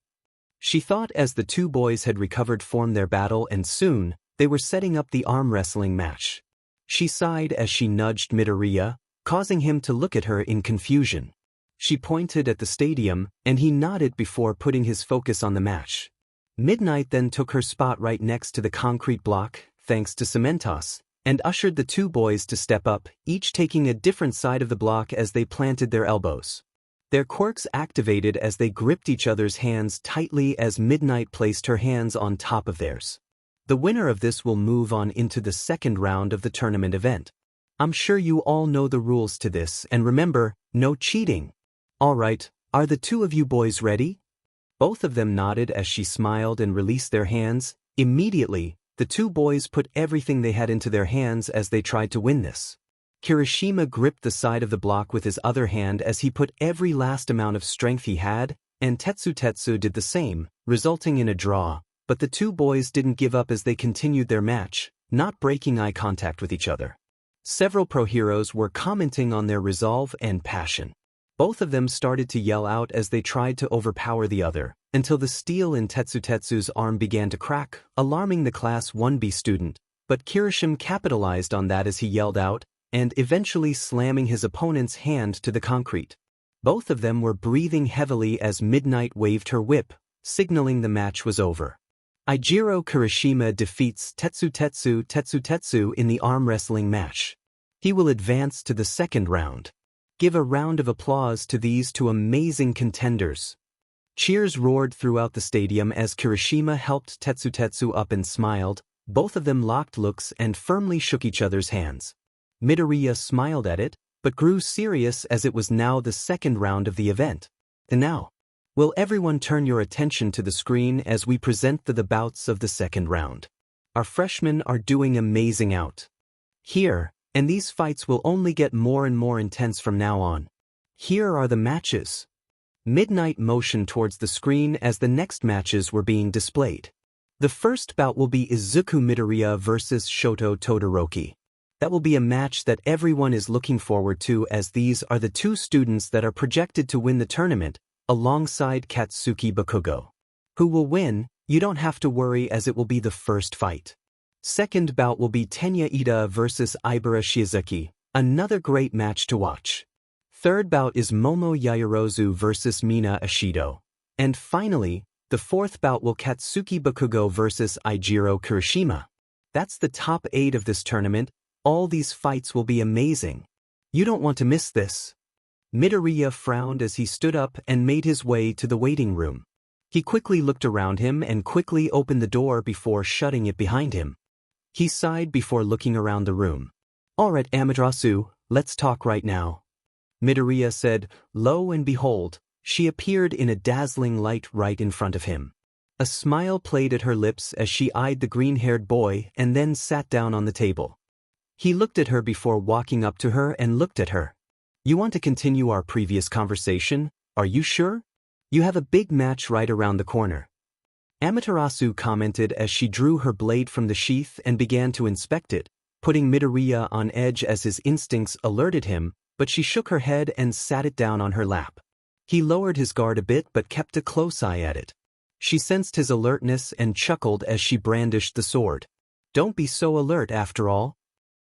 She thought as the two boys had recovered from their battle and soon, they were setting up the arm wrestling match. She sighed as she nudged Midoriya, causing him to look at her in confusion. She pointed at the stadium, and he nodded before putting his focus on the match. Midnight then took her spot right next to the concrete block, thanks to Cementos, and ushered the two boys to step up, each taking a different side of the block as they planted their elbows. Their quirks activated as they gripped each other's hands tightly as Midnight placed her hands on top of theirs. The winner of this will move on into the second round of the tournament event. I'm sure you all know the rules to this, and remember, no cheating. Alright, are the two of you boys ready? Both of them nodded as she smiled and released their hands. Immediately, the two boys put everything they had into their hands as they tried to win this. Kirishima gripped the side of the block with his other hand as he put every last amount of strength he had, and Tetsu did the same, resulting in a draw. But the two boys didn't give up as they continued their match, not breaking eye contact with each other. Several pro heroes were commenting on their resolve and passion. Both of them started to yell out as they tried to overpower the other, until the steel in Tetsu's arm began to crack, alarming the Class 1B student, but Kirishima capitalized on that as he yelled out, and eventually slamming his opponent's hand to the concrete. Both of them were breathing heavily as Midnight waved her whip, signaling the match was over. Eijiro Kirishima defeats Tetsu in the arm wrestling match. He will advance to the second round. Give a round of applause to these two amazing contenders. Cheers roared throughout the stadium as Kirishima helped Tetsu up and smiled. Both of them locked looks and firmly shook each other's hands. Midoriya smiled at it, but grew serious as it was now the second round of the event. And now, will everyone turn your attention to the screen as we present the bouts of the second round? Our freshmen are doing amazing out here, and these fights will only get more and more intense from now on. Here are the matches. Midnight motioned towards the screen as the next matches were being displayed. The first bout will be Izuku Midoriya versus Shoto Todoroki. That will be a match that everyone is looking forward to as these are the two students that are projected to win the tournament, alongside Katsuki Bakugo. Who will win? You don't have to worry as it will be the first fight. Second bout will be Tenya Ida versus Ibara Shizuki, another great match to watch. Third bout is Momo Yaoyorozu versus Mina Ashido. And finally, the fourth bout will Katsuki Bakugo versus Eijiro Kirishima. That's the top 8 of this tournament. All these fights will be amazing. You don't want to miss this. Midoriya frowned as he stood up and made his way to the waiting room. He quickly looked around him and quickly opened the door before shutting it behind him. He sighed before looking around the room. Alright Amaterasu, let's talk right now. Midoriya said, lo and behold, she appeared in a dazzling light right in front of him. A smile played at her lips as she eyed the green-haired boy and then sat down on the table. He looked at her before walking up to her and looked at her. You want to continue our previous conversation? Are you sure? You have a big match right around the corner. Amaterasu commented as she drew her blade from the sheath and began to inspect it, putting Midoriya on edge as his instincts alerted him, but she shook her head and sat it down on her lap. He lowered his guard a bit but kept a close eye at it. She sensed his alertness and chuckled as she brandished the sword. Don't be so alert after all.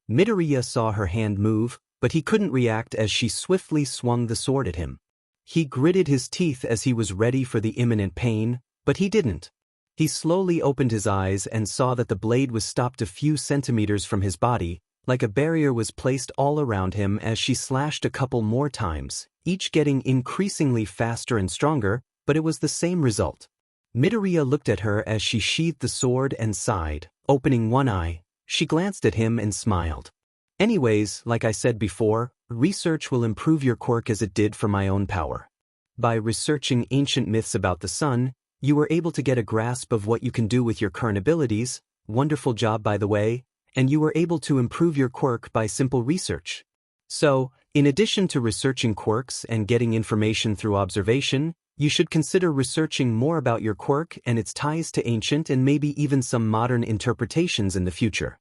Midoriya saw her hand move, but he couldn't react as she swiftly swung the sword at him. He gritted his teeth as he was ready for the imminent pain, but he didn't. He slowly opened his eyes and saw that the blade was stopped a few centimeters from his body, like a barrier was placed all around him as she slashed a couple more times, each getting increasingly faster and stronger, but it was the same result. Midoriya looked at her as she sheathed the sword and sighed, opening one eye. She glanced at him and smiled. Anyways, like I said before, research will improve your quirk as it did for my own power. By researching ancient myths about the sun, you were able to get a grasp of what you can do with your current abilities, wonderful job by the way, and you were able to improve your quirk by simple research. So, in addition to researching quirks and getting information through observation, you should consider researching more about your quirk and its ties to ancient and maybe even some modern interpretations in the future.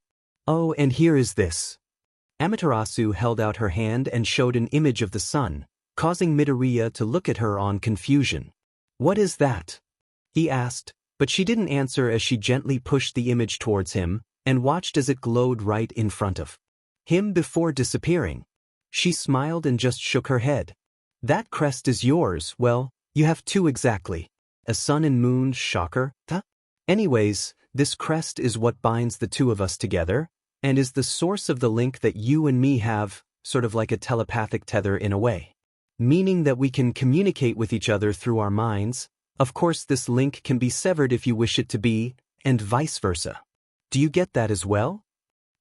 Oh, and here is this. Amaterasu held out her hand and showed an image of the sun, causing Midoriya to look at her on confusion. What is that? He asked, but she didn't answer as she gently pushed the image towards him and watched as it glowed right in front of him before disappearing. She smiled and just shook her head. That crest is yours. Well, you have two exactly. A sun and moon, shocker, huh? Anyways, this crest is what binds the two of us together, and is the source of the link that you and me have, sort of like a telepathic tether in a way. Meaning that we can communicate with each other through our minds. Of course this link can be severed if you wish it to be, and vice versa. Do you get that as well?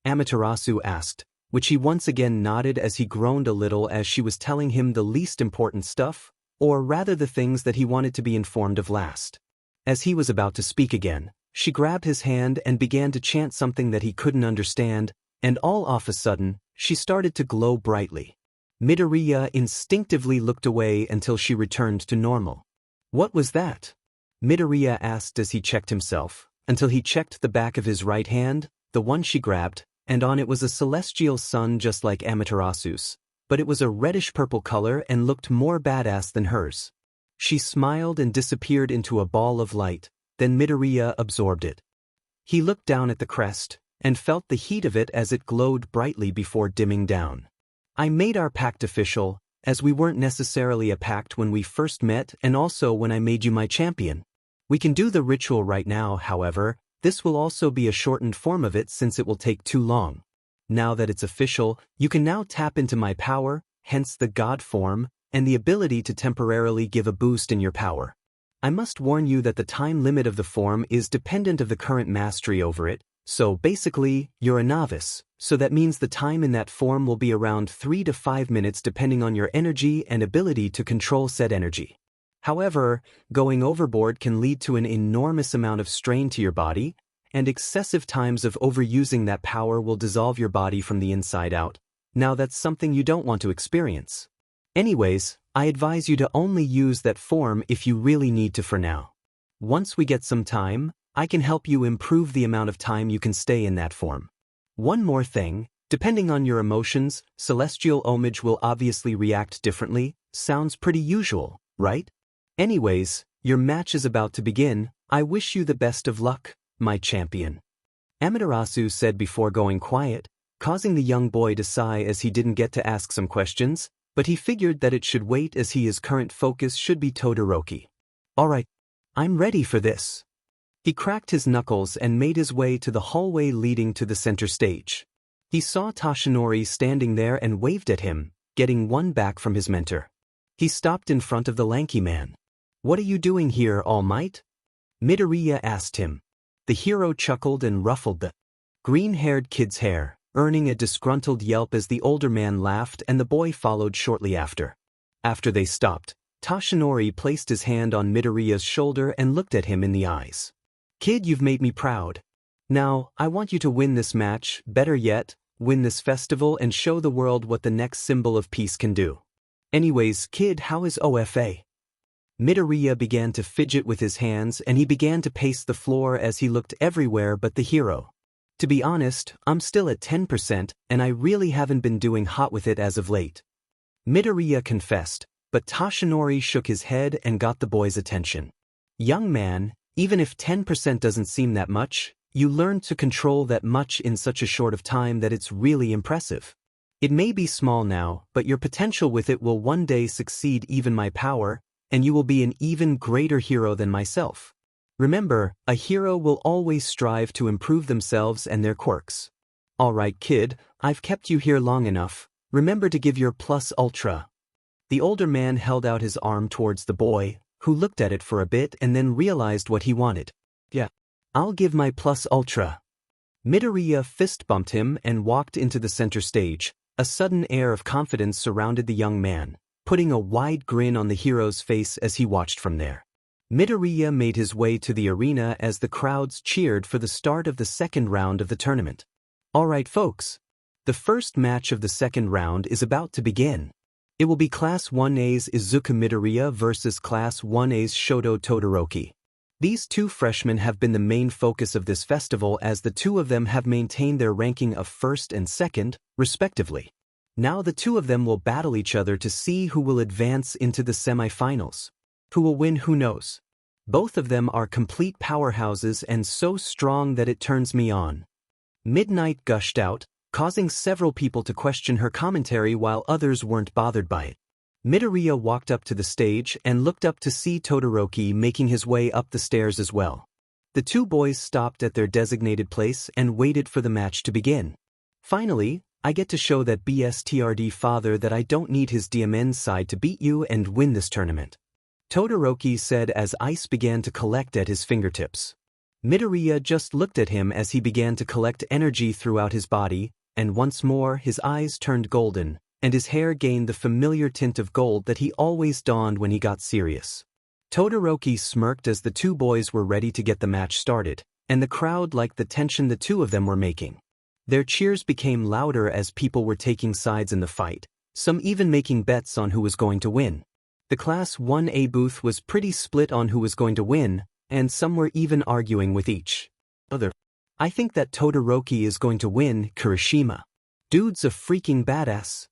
Amaterasu asked, which he once again nodded as he groaned a little as she was telling him the least important stuff, or rather the things that he wanted to be informed of last. As he was about to speak again, she grabbed his hand and began to chant something that he couldn't understand, and all of a sudden, she started to glow brightly. Midoriya instinctively looked away until she returned to normal. What was that? Midoriya asked as he checked himself, until he checked the back of his right hand, the one she grabbed, and on it was a celestial sun just like Amaterasu's, but it was a reddish-purple color and looked more badass than hers. She smiled and disappeared into a ball of light, then Midoriya absorbed it. He looked down at the crest, and felt the heat of it as it glowed brightly before dimming down. I made our pact official, as we weren't necessarily a pact when we first met and also when I made you my champion. We can do the ritual right now, however. This will also be a shortened form of it since it will take too long. Now that it's official, you can now tap into my power, hence the god form, and the ability to temporarily give a boost in your power. I must warn you that the time limit of the form is dependent of the current mastery over it, so basically, you're a novice, so that means the time in that form will be around 3 to 5 minutes depending on your energy and ability to control said energy. However, going overboard can lead to an enormous amount of strain to your body, and excessive times of overusing that power will dissolve your body from the inside out. Now that's something you don't want to experience. Anyways, I advise you to only use that form if you really need to for now. Once we get some time, I can help you improve the amount of time you can stay in that form. One more thing, depending on your emotions, celestial homage will obviously react differently. Sounds pretty usual, right? Anyways, your match is about to begin. I wish you the best of luck, my champion. Amaterasu said before going quiet, causing the young boy to sigh as he didn't get to ask some questions, but he figured that it should wait as his current focus should be Todoroki. Alright, I'm ready for this. He cracked his knuckles and made his way to the hallway leading to the center stage. He saw Toshinori standing there and waved at him, getting one back from his mentor. He stopped in front of the lanky man. What are you doing here, All Might? Midoriya asked him. The hero chuckled and ruffled the green-haired kid's hair, earning a disgruntled yelp as the older man laughed and the boy followed shortly after. After they stopped, Toshinori placed his hand on Midoriya's shoulder and looked at him in the eyes. Kid, you've made me proud. Now, I want you to win this match, better yet, win this festival and show the world what the next symbol of peace can do. Anyways, kid, how is OFA? Midoriya began to fidget with his hands and he began to pace the floor as he looked everywhere but the hero. To be honest, I'm still at 10% and I really haven't been doing hot with it as of late. Midoriya confessed, but Toshinori shook his head and got the boy's attention. Young man, even if 10% doesn't seem that much, you learned to control that much in such a short of time that it's really impressive. It may be small now, but your potential with it will one day succeed even my power, and you will be an even greater hero than myself. Remember, a hero will always strive to improve themselves and their quirks. Alright kid, I've kept you here long enough. Remember to give your plus ultra. The older man held out his arm towards the boy, who looked at it for a bit and then realized what he wanted. Yeah, I'll give my plus ultra. Midoriya fist bumped him and walked into the center stage. A sudden air of confidence surrounded the young man, putting a wide grin on the hero's face as he watched from there. Midoriya made his way to the arena as the crowds cheered for the start of the second round of the tournament. Alright folks, the first match of the second round is about to begin. It will be Class 1A's Izuku Midoriya versus Class 1A's Shoto Todoroki. These two freshmen have been the main focus of this festival as the two of them have maintained their ranking of first and second, respectively. Now the two of them will battle each other to see who will advance into the semifinals. Who will win, who knows? Both of them are complete powerhouses and so strong that it turns me on. Midnight gushed out, causing several people to question her commentary while others weren't bothered by it. Midoriya walked up to the stage and looked up to see Todoroki making his way up the stairs as well. The two boys stopped at their designated place and waited for the match to begin. Finally, I get to show that BSTRD father that I don't need his DMN side to beat you and win this tournament. Todoroki said as ice began to collect at his fingertips. Midoriya just looked at him as he began to collect energy throughout his body, and once more his eyes turned golden, and his hair gained the familiar tint of gold that he always donned when he got serious. Todoroki smirked as the two boys were ready to get the match started, and the crowd liked the tension the two of them were making. Their cheers became louder as people were taking sides in the fight, some even making bets on who was going to win. The Class 1A booth was pretty split on who was going to win, and some were even arguing with each other. I think that Todoroki is going to win, Kirishima. Dude's a freaking badass.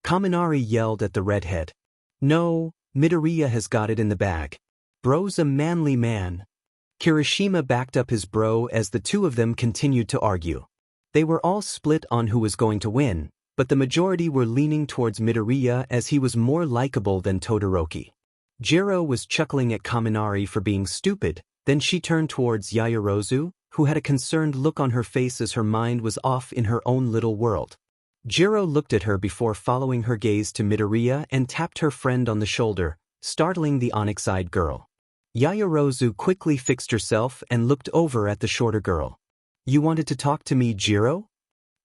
Kaminari yelled at the redhead. No, Midoriya has got it in the bag. Bro's a manly man. Kirishima backed up his bro as the two of them continued to argue. They were all split on who was going to win, but the majority were leaning towards Midoriya as he was more likable than Todoroki. Jiro was chuckling at Kaminari for being stupid, then she turned towards Yaoyorozu, who had a concerned look on her face as her mind was off in her own little world. Jiro looked at her before following her gaze to Midoriya and tapped her friend on the shoulder, startling the onyx-eyed girl. Yaoyorozu quickly fixed herself and looked over at the shorter girl. "You wanted to talk to me, Jiro?"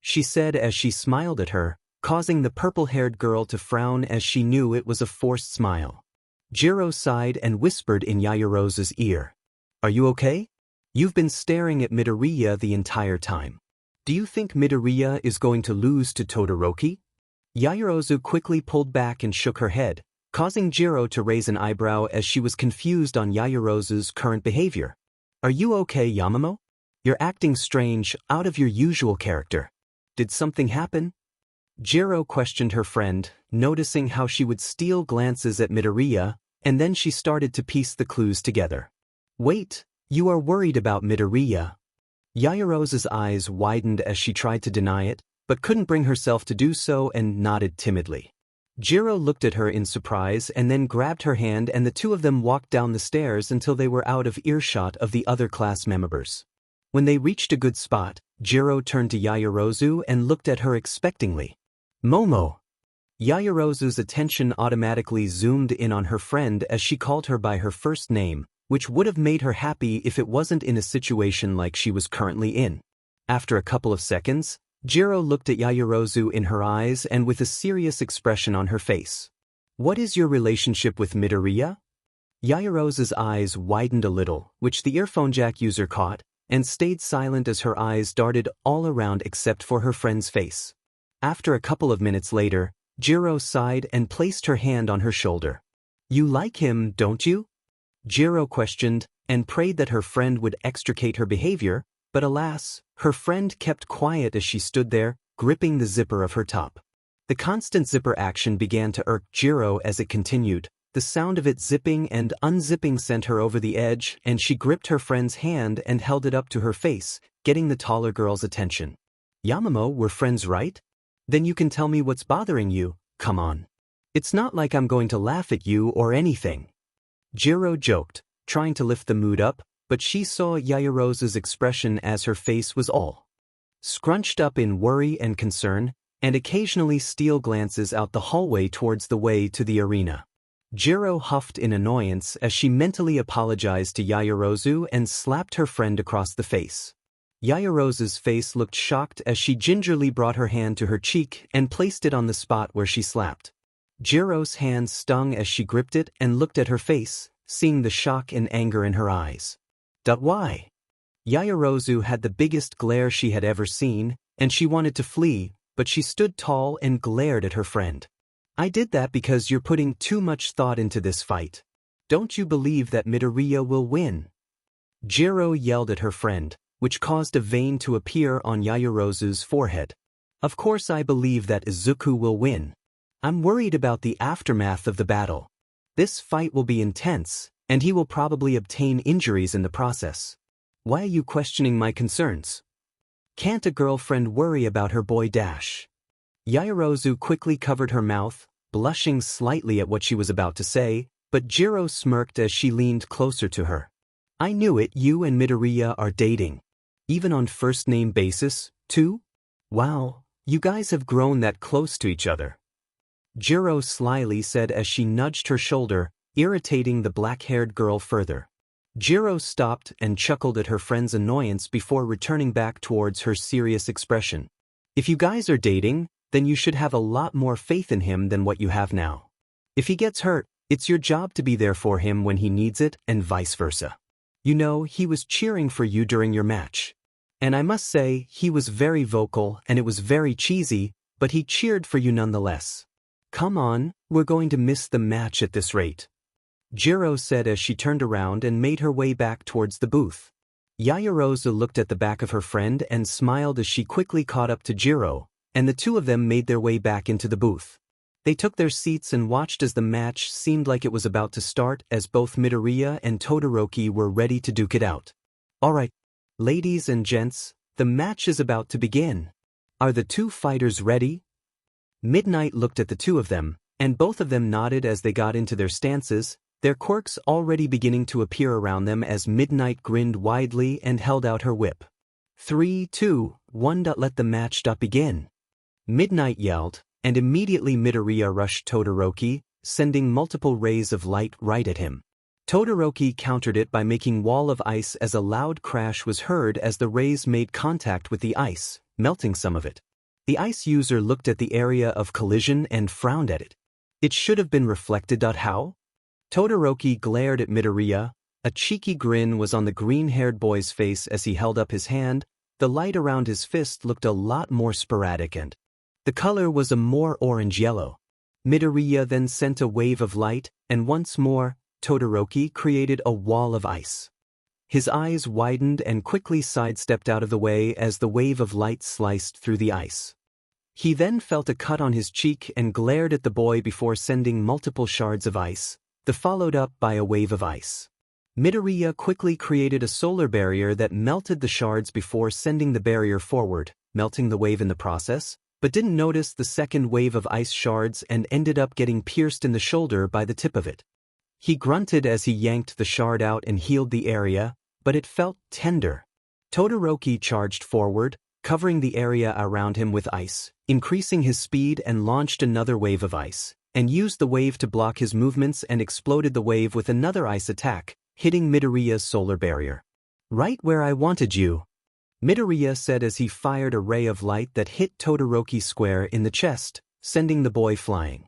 she said as she smiled at her, causing the purple-haired girl to frown as she knew it was a forced smile. Jiro sighed and whispered in Yaoyorozu's ear. "Are you okay? You've been staring at Midoriya the entire time. Do you think Midoriya is going to lose to Todoroki?" Yaoyorozu quickly pulled back and shook her head, causing Jiro to raise an eyebrow as she was confused on Yaoyorozu's current behavior. "Are you okay, Yamamo? You're acting strange, out of your usual character. Did something happen?" Jiro questioned her friend, noticing how she would steal glances at Midoriya, and then she started to piece the clues together. "Wait, you are worried about Midoriya?" Yaoyorozu's eyes widened as she tried to deny it, but couldn't bring herself to do so and nodded timidly. Jiro looked at her in surprise and then grabbed her hand, and the two of them walked down the stairs until they were out of earshot of the other class members. When they reached a good spot, Jiro turned to Yaoyorozu and looked at her expectingly. "Momo." Yaoyorozu's attention automatically zoomed in on her friend as she called her by her first name, which would have made her happy if it wasn't in a situation like she was currently in. After a couple of seconds, Jiro looked at Yaoyorozu in her eyes and with a serious expression on her face. "What is your relationship with Midoriya?" Yaoyorozu's eyes widened a little, which the earphone jack user caught, and stayed silent as her eyes darted all around except for her friend's face. After a couple of minutes later, Jiro sighed and placed her hand on her shoulder. "You like him, don't you?" Jiro questioned, and prayed that her friend would extricate her behavior, but alas, her friend kept quiet as she stood there, gripping the zipper of her top. The constant zipper action began to irk Jiro as it continued. The sound of it zipping and unzipping sent her over the edge, and she gripped her friend's hand and held it up to her face, getting the taller girl's attention. "Yamamo, we're friends, right? Then you can tell me what's bothering you, come on. It's not like I'm going to laugh at you or anything." Jiro joked, trying to lift the mood up, but she saw Yaoyorozu's expression as her face was all scrunched up in worry and concern, and occasionally steal glances out the hallway towards the way to the arena. Jiro huffed in annoyance as she mentally apologized to Yaoyorozu and slapped her friend across the face. Yaoyorozu's face looked shocked as she gingerly brought her hand to her cheek and placed it on the spot where she slapped. Jiro's hand stung as she gripped it and looked at her face, seeing the shock and anger in her eyes. Why? Yaoyorozu had the biggest glare she had ever seen, and she wanted to flee, but she stood tall and glared at her friend. "I did that because you're putting too much thought into this fight. Don't you believe that Midoriya will win?" Jiro yelled at her friend, which caused a vein to appear on Yaoyorozu's forehead. "Of course I believe that Izuku will win. I'm worried about the aftermath of the battle. This fight will be intense, and he will probably obtain injuries in the process. Why are you questioning my concerns? Can't a girlfriend worry about her boy dash?" Yaoyorozu quickly covered her mouth, blushing slightly at what she was about to say, but Jiro smirked as she leaned closer to her. "I knew it, you and Midoriya are dating. Even on first-name basis, too? Wow, you guys have grown that close to each other." Jiro slyly said as she nudged her shoulder, irritating the black-haired girl further. Jiro stopped and chuckled at her friend's annoyance before returning back towards her serious expression. "If you guys are dating, then you should have a lot more faith in him than what you have now. If he gets hurt, it's your job to be there for him when he needs it, and vice versa. You know, he was cheering for you during your match. And I must say, he was very vocal and it was very cheesy, but he cheered for you nonetheless. Come on, we're going to miss the match at this rate." Jiro said as she turned around and made her way back towards the booth. Yaoyorozu looked at the back of her friend and smiled as she quickly caught up to Jiro, and the two of them made their way back into the booth. They took their seats and watched as the match seemed like it was about to start, as both Midoriya and Todoroki were ready to duke it out. "Alright, ladies and gents, the match is about to begin. Are the two fighters ready? Midnight looked at the two of them, and both of them nodded as they got into their stances, their quirks already beginning to appear around them as Midnight grinned widely and held out her whip. 3, 2, 1. Let the match begin. Midnight yelled, and immediately Midoriya rushed Todoroki, sending multiple rays of light right at him. Todoroki countered it by making wall of ice as a loud crash was heard as the rays made contact with the ice, melting some of it. The ice user looked at the area of collision and frowned at it. It should have been reflected. How? Todoroki glared at Midoriya. A cheeky grin was on the green-haired boy's face as he held up his hand. The light around his fist looked a lot more sporadic and the color was a more orange-yellow. Midoriya then sent a wave of light, and once more, Todoroki created a wall of ice. His eyes widened and quickly sidestepped out of the way as the wave of light sliced through the ice. He then felt a cut on his cheek and glared at the boy before sending multiple shards of ice, followed up by a wave of ice. Midoriya quickly created a solar barrier that melted the shards before sending the barrier forward, melting the wave in the process, but didn't notice the second wave of ice shards and ended up getting pierced in the shoulder by the tip of it. He grunted as he yanked the shard out and healed the area, but it felt tender. Todoroki charged forward, covering the area around him with ice, increasing his speed and launched another wave of ice, and used the wave to block his movements and exploded the wave with another ice attack, hitting Midoriya's solar barrier. Right where I wanted you, Midoriya said as he fired a ray of light that hit Todoroki square in the chest, sending the boy flying.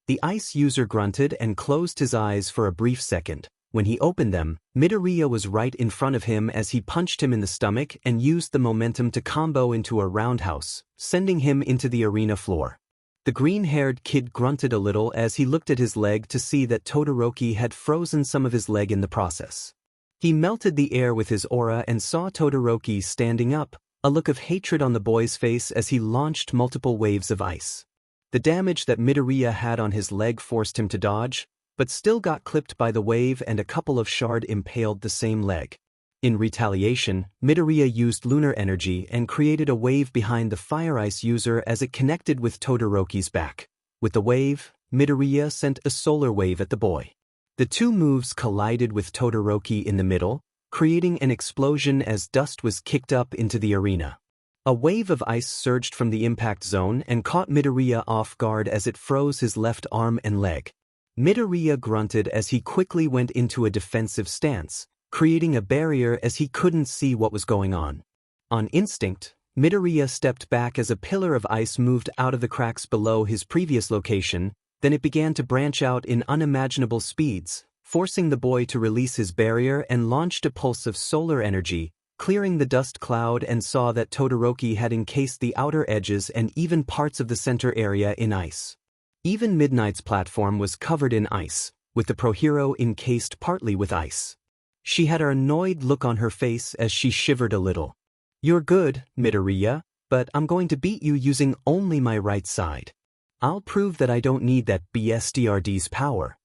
The ice user grunted and closed his eyes for a brief second. When he opened them, Midoriya was right in front of him as he punched him in the stomach and used the momentum to combo into a roundhouse, sending him into the arena floor. The green-haired kid grunted a little as he looked at his leg to see that Todoroki had frozen some of his leg in the process. He melted the air with his aura and saw Todoroki standing up, a look of hatred on the boy's face as he launched multiple waves of ice. The damage that Midoriya had on his leg forced him to dodge, but still got clipped by the wave and a couple of shard impaled the same leg. In retaliation, Midoriya used lunar energy and created a wave behind the fire ice user as it connected with Todoroki's back. With the wave, Midoriya sent a solar wave at the boy. The two moves collided with Todoroki in the middle, creating an explosion as dust was kicked up into the arena. A wave of ice surged from the impact zone and caught Midoriya off guard as it froze his left arm and leg. Midoriya grunted as he quickly went into a defensive stance, creating a barrier as he couldn't see what was going on. On instinct, Midoriya stepped back as a pillar of ice moved out of the cracks below his previous location, then it began to branch out in unimaginable speeds, forcing the boy to release his barrier and launched a pulse of solar energy, clearing the dust cloud and saw that Todoroki had encased the outer edges and even parts of the center area in ice. Even Midnight's platform was covered in ice, with the pro-hero encased partly with ice. She had an annoyed look on her face as she shivered a little. You're good, Midoriya, but I'm going to beat you using only my right side. I'll prove that I don't need that BSDRD's power.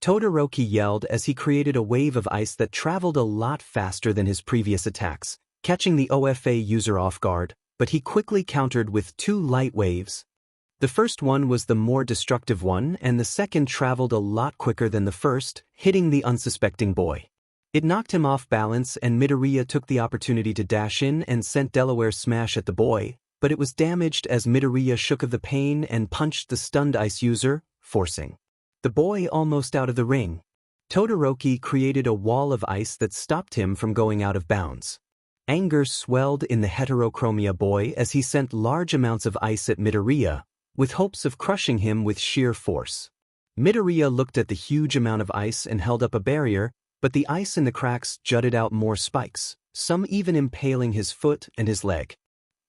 Todoroki yelled as he created a wave of ice that traveled a lot faster than his previous attacks, catching the OFA user off guard, but he quickly countered with two light waves. The first one was the more destructive one and the second traveled a lot quicker than the first, hitting the unsuspecting boy. It knocked him off balance and Midoriya took the opportunity to dash in and sent Delaware's smash at the boy, but it was damaged as Midoriya shook of the pain and punched the stunned ice user, forcing the boy almost out of the ring. Todoroki created a wall of ice that stopped him from going out of bounds. Anger swelled in the heterochromia boy as he sent large amounts of ice at Midoriya, with hopes of crushing him with sheer force. Midoriya looked at the huge amount of ice and held up a barrier, but the ice in the cracks jutted out more spikes, some even impaling his foot and his leg.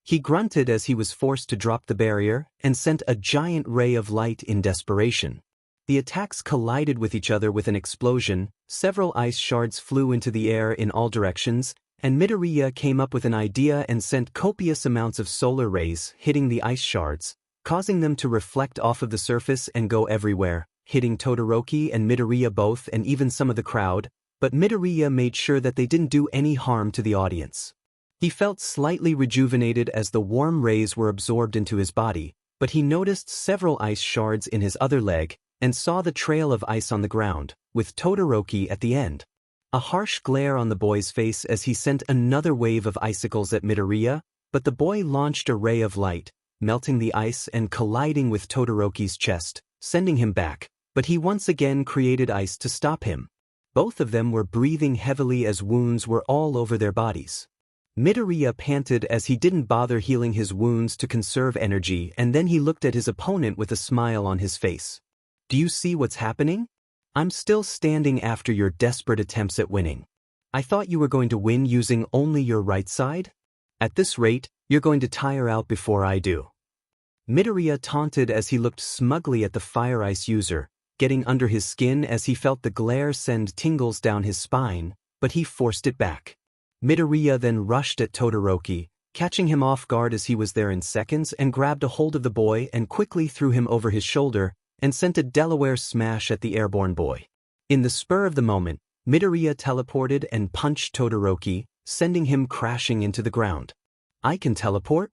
He grunted as he was forced to drop the barrier and sent a giant ray of light in desperation. The attacks collided with each other with an explosion, several ice shards flew into the air in all directions, and Midoriya came up with an idea and sent copious amounts of solar rays hitting the ice shards, causing them to reflect off of the surface and go everywhere, hitting Todoroki and Midoriya both and even some of the crowd, but Midoriya made sure that they didn't do any harm to the audience. He felt slightly rejuvenated as the warm rays were absorbed into his body, but he noticed several ice shards in his other leg and saw the trail of ice on the ground, with Todoroki at the end. A harsh glare on the boy's face as he sent another wave of icicles at Midoriya, but the boy launched a ray of light, melting the ice and colliding with Todoroki's chest, sending him back, but he once again created ice to stop him. Both of them were breathing heavily as wounds were all over their bodies. Midoriya panted as he didn't bother healing his wounds to conserve energy, and then he looked at his opponent with a smile on his face. "Do you see what's happening? I'm still standing after your desperate attempts at winning. I thought you were going to win using only your right side? At this rate, you're going to tire out before I do." Midoriya taunted as he looked smugly at the fire ice user, getting under his skin as he felt the glare send tingles down his spine, but he forced it back. Midoriya then rushed at Todoroki, catching him off guard as he was there in seconds, and grabbed a hold of the boy and quickly threw him over his shoulder and sent a Delaware smash at the airborne boy. In the spur of the moment, Midoriya teleported and punched Todoroki, sending him crashing into the ground. "I can teleport?"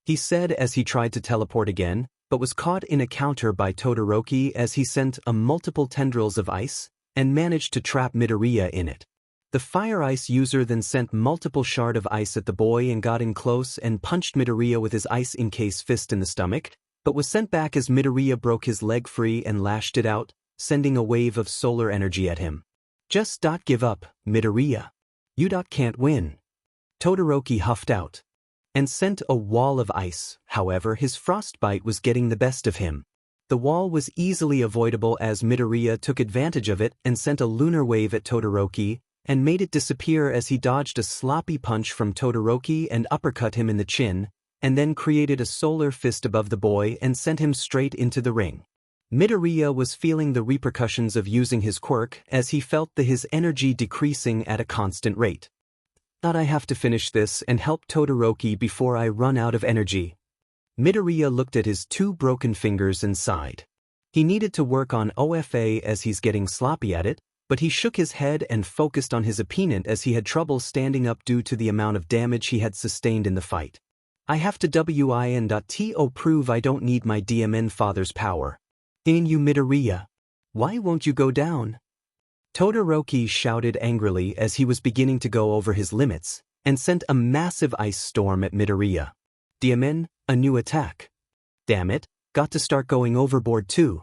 he said as he tried to teleport again, but was caught in a counter by Todoroki as he sent a multiple tendrils of ice and managed to trap Midoriya in it. The fire ice user then sent multiple shard of ice at the boy and got in close and punched Midoriya with his ice-encased fist in the stomach, but was sent back as Midoriya broke his leg free and lashed it out, sending a wave of solar energy at him. "Just give up, Midoriya. You can't win." Todoroki huffed out and sent a wall of ice. However, his frostbite was getting the best of him. The wall was easily avoidable as Midoriya took advantage of it and sent a lunar wave at Todoroki and made it disappear as he dodged a sloppy punch from Todoroki and uppercut him in the chin, and then created a solar fist above the boy and sent him straight into the ring. Midoriya was feeling the repercussions of using his quirk as he felt his energy decreasing at a constant rate. "Thought I have to finish this and help Todoroki before I run out of energy." Midoriya looked at his two broken fingers and sighed. He needed to work on OFA as he's getting sloppy at it, but he shook his head and focused on his opponent as he had trouble standing up due to the amount of damage he had sustained in the fight. "I have to win.to prove I don't need my DMN father's power. In you, Midoriya. Why won't you go down?" Todoroki shouted angrily as he was beginning to go over his limits, and sent a massive ice storm at Midoriya. "DMN, a new attack. Damn it, got to start going overboard too."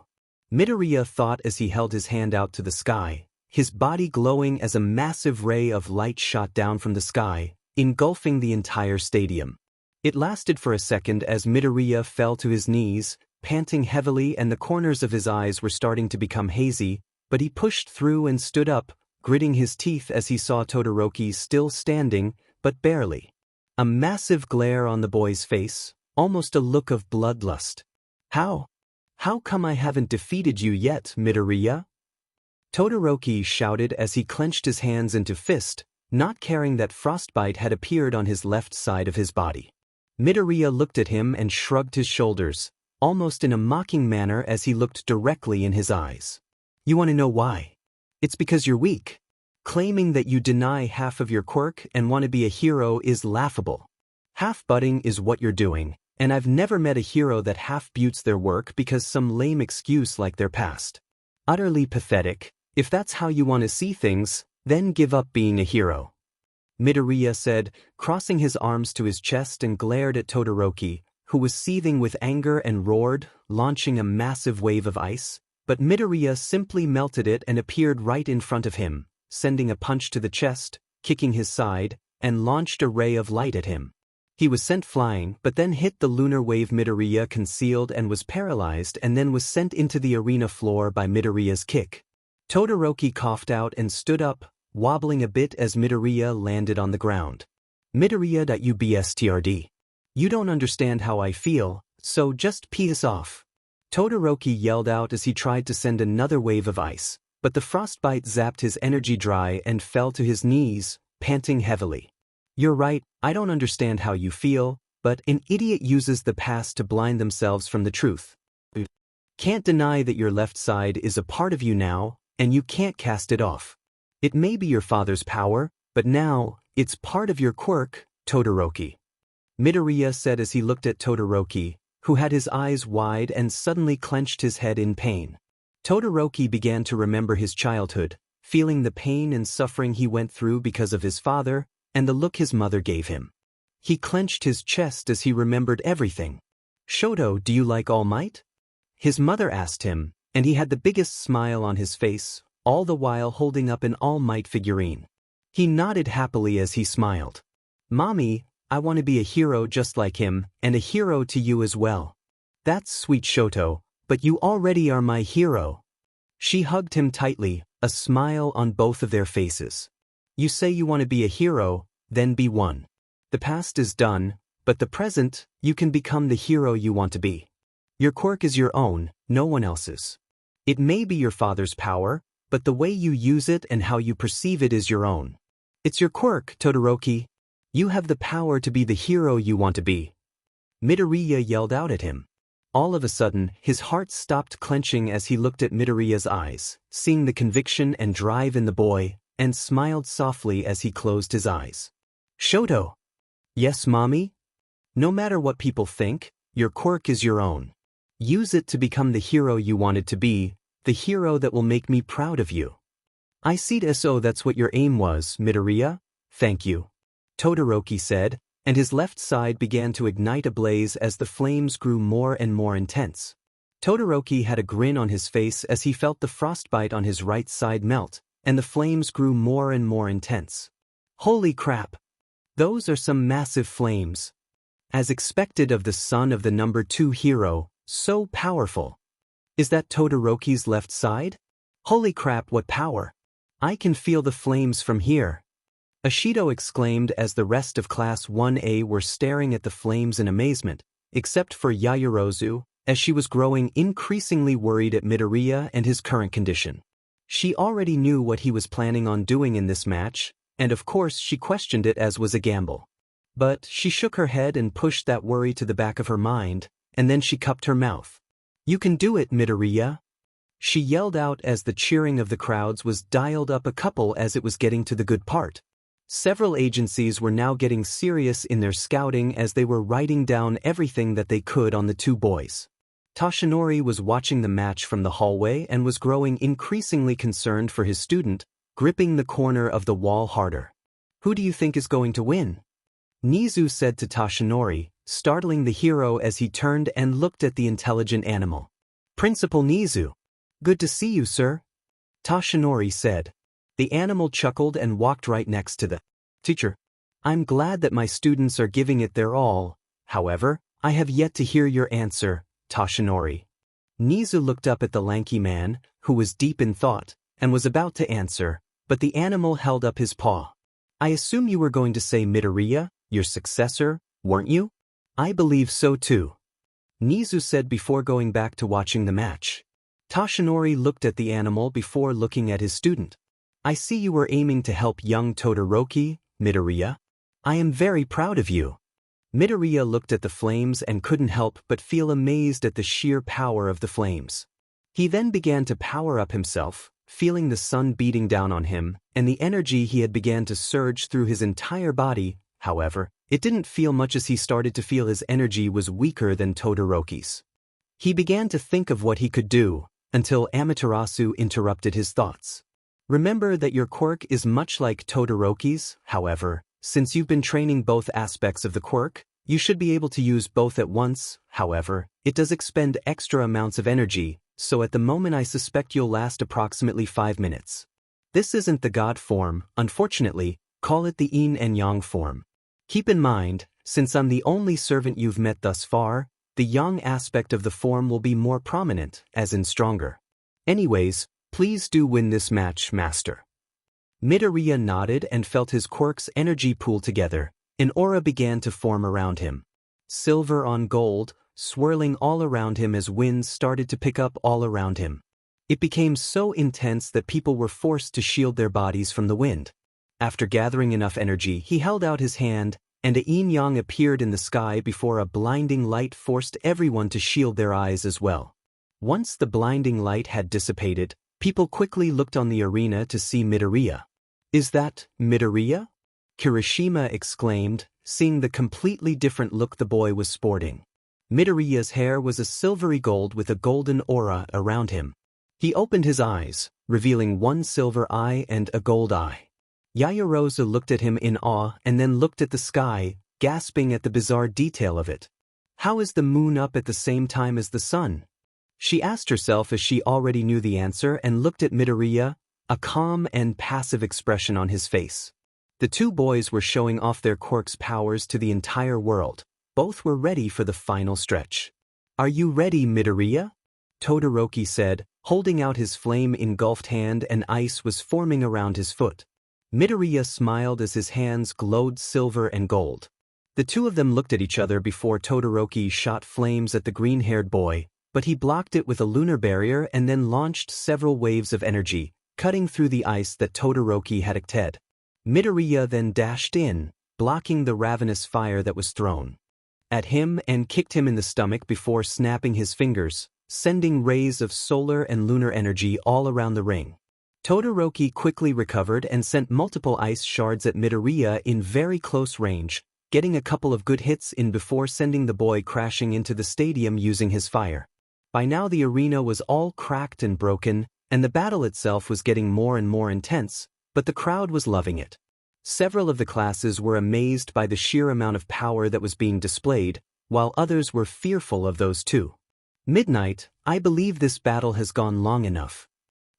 Midoriya thought as he held his hand out to the sky, his body glowing as a massive ray of light shot down from the sky, engulfing the entire stadium. It lasted for a second as Midoriya fell to his knees, panting heavily, and the corners of his eyes were starting to become hazy, but he pushed through and stood up, gritting his teeth as he saw Todoroki still standing, but barely. A massive glare on the boy's face, almost a look of bloodlust. How come I haven't defeated you yet, Midoriya?" Todoroki shouted as he clenched his hands into fist, not caring that frostbite had appeared on his left side of his body. Midoriya looked at him and shrugged his shoulders, almost in a mocking manner as he looked directly in his eyes. "You want to know why? It's because you're weak. Claiming that you deny half of your quirk and want to be a hero is laughable. Half-butting is what you're doing, and I've never met a hero that half-buttes their work because some lame excuse like their past. Utterly pathetic. If that's how you want to see things, then give up being a hero." Midoriya said, crossing his arms to his chest, and glared at Todoroki, who was seething with anger and roared, launching a massive wave of ice, but Midoriya simply melted it and appeared right in front of him, sending a punch to the chest, kicking his side, and launched a ray of light at him. He was sent flying, but then hit the lunar wave Midoriya concealed and was paralyzed, and then was sent into the arena floor by Midoriya's kick. Todoroki coughed out and stood up, wobbling a bit as Midoriya landed on the ground. "Midoriya.ubstrd. You don't understand how I feel, so just piss off." Todoroki yelled out as he tried to send another wave of ice, but the frostbite zapped his energy dry and fell to his knees, panting heavily. "You're right, I don't understand how you feel, but an idiot uses the past to blind themselves from the truth. Can't deny that your left side is a part of you now, and you can't cast it off. It may be your father's power, but now, it's part of your quirk, Todoroki. Midoriya said as he looked at Todoroki, who had his eyes wide and suddenly clenched his head in pain. Todoroki began to remember his childhood, feeling the pain and suffering he went through because of his father, and the look his mother gave him. He clenched his chest as he remembered everything. "Shoto, do you like All Might?" his mother asked him, and he had the biggest smile on his face, all the while holding up an All Might figurine. He nodded happily as he smiled. "Mommy, I want to be a hero just like him, and a hero to you as well." "That's sweet, Shoto, but you already are my hero." She hugged him tightly, a smile on both of their faces. "You say you want to be a hero, then be one. The past is done, but the present, you can become the hero you want to be. Your quirk is your own, no one else's. It may be your father's power, but the way you use it and how you perceive it is your own. It's your quirk, Todoroki. You have the power to be the hero you want to be." Midoriya yelled out at him. All of a sudden, his heart stopped clenching as he looked at Midoriya's eyes, seeing the conviction and drive in the boy, and smiled softly as he closed his eyes. "Shoto." "Yes, Mommy? No matter what people think, your quirk is your own. Use it to become the hero you wanted to be, the hero that will make me proud of you." "I see so that's what your aim was, Midoriya. Thank you," Todoroki said, and his left side began to ignite ablaze as the flames grew more and more intense. Todoroki had a grin on his face as he felt the frostbite on his right side melt, and the flames grew more and more intense. "Holy crap! Those are some massive flames. As expected of the son of the number 2 hero, so powerful. Is that Todoroki's left side? Holy crap, what power! I can feel the flames from here." Ashido exclaimed as the rest of Class 1A were staring at the flames in amazement, except for Yaoyorozu, as she was growing increasingly worried at Midoriya and his current condition. She already knew what he was planning on doing in this match, and of course she questioned it as was a gamble. But she shook her head and pushed that worry to the back of her mind, and then she cupped her mouth. "You can do it, Midoriya!" She yelled out as the cheering of the crowds was dialed up a couple as it was getting to the good part. Several agencies were now getting serious in their scouting as they were writing down everything that they could on the two boys. Toshinori was watching the match from the hallway and was growing increasingly concerned for his student, gripping the corner of the wall harder. "Who do you think is going to win?" Nizu said to Toshinori, startling the hero as he turned and looked at the intelligent animal. "Principal Nizu. Good to see you, sir," Toshinori said. The animal chuckled and walked right next to the teacher. "I'm glad that my students are giving it their all. However, I have yet to hear your answer, Toshinori." Nizu looked up at the lanky man, who was deep in thought, and was about to answer, but the animal held up his paw. "I assume you were going to say Midoriya, your successor, weren't you?" "I believe so too," Nizu said before going back to watching the match. Toshinori looked at the animal before looking at his student. "I see you were aiming to help young Todoroki, Midoriya. I am very proud of you." Midoriya looked at the flames and couldn't help but feel amazed at the sheer power of the flames. He then began to power up himself, feeling the sun beating down on him, and the energy he had began to surge through his entire body. However, it didn't feel much as he started to feel his energy was weaker than Todoroki's. He began to think of what he could do, until Amaterasu interrupted his thoughts. "Remember that your quirk is much like Todoroki's, however, since you've been training both aspects of the quirk, you should be able to use both at once. However, it does expend extra amounts of energy, so at the moment I suspect you'll last approximately 5 minutes. This isn't the God form, unfortunately, call it the Yin and Yang form. Keep in mind, since I'm the only servant you've met thus far, the Yang aspect of the form will be more prominent, as in stronger. Anyways, please do win this match, Master." Midoriya nodded and felt his quirk's energy pool together. An aura began to form around him. Silver on gold, swirling all around him as winds started to pick up all around him. It became so intense that people were forced to shield their bodies from the wind. After gathering enough energy, he held out his hand, and a yin-yang appeared in the sky before a blinding light forced everyone to shield their eyes as well. Once the blinding light had dissipated, people quickly looked on the arena to see Midoriya. "Is that Midoriya?" Kirishima exclaimed, seeing the completely different look the boy was sporting. Midoriya's hair was a silvery gold with a golden aura around him. He opened his eyes, revealing one silver eye and a gold eye. Yaoyorozu looked at him in awe and then looked at the sky, gasping at the bizarre detail of it. How is the moon up at the same time as the sun? She asked herself as she already knew the answer and looked at Midoriya, a calm and passive expression on his face. The two boys were showing off their Quirks' powers to the entire world. Both were ready for the final stretch. "Are you ready, Midoriya?" Todoroki said, holding out his flame-engulfed hand, and ice was forming around his foot. Midoriya smiled as his hands glowed silver and gold. The two of them looked at each other before Todoroki shot flames at the green-haired boy, but he blocked it with a lunar barrier and then launched several waves of energy, cutting through the ice that Todoroki had acted. Midoriya then dashed in, blocking the ravenous fire that was thrown at him and kicked him in the stomach before snapping his fingers, sending rays of solar and lunar energy all around the ring. Todoroki quickly recovered and sent multiple ice shards at Midoriya in very close range, getting a couple of good hits in before sending the boy crashing into the stadium using his fire. By now the arena was all cracked and broken, and the battle itself was getting more and more intense, but the crowd was loving it. Several of the classes were amazed by the sheer amount of power that was being displayed, while others were fearful of those too. "Midnight, I believe this battle has gone long enough,"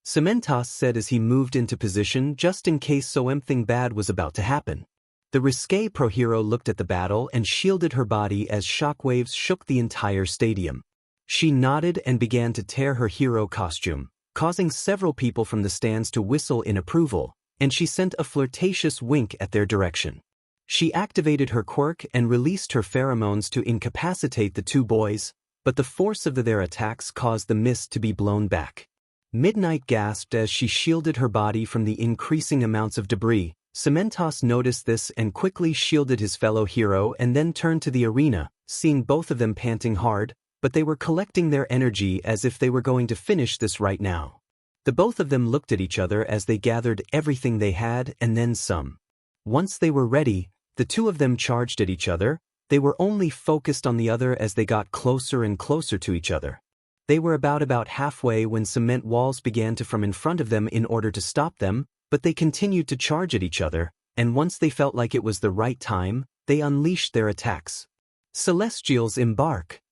Cementos said as he moved into position just in case something bad was about to happen. The risque pro hero looked at the battle and shielded her body as shockwaves shook the entire stadium. She nodded and began to tear her hero costume, causing several people from the stands to whistle in approval, and she sent a flirtatious wink at their direction. She activated her quirk and released her pheromones to incapacitate the two boys, but the force of their attacks caused the mist to be blown back. Midnight gasped as she shielded her body from the increasing amounts of debris. Cementos noticed this and quickly shielded his fellow hero and then turned to the arena, seeing both of them panting hard, but they were collecting their energy as if they were going to finish this right now. The both of them looked at each other as they gathered everything they had and then some. Once they were ready, the two of them charged at each other. They were only focused on the other as they got closer and closer to each other. They were about halfway when cement walls began to form in front of them in order to stop them, but they continued to charge at each other, and once they felt like it was the right time, they unleashed their attacks. "Celestials embark!"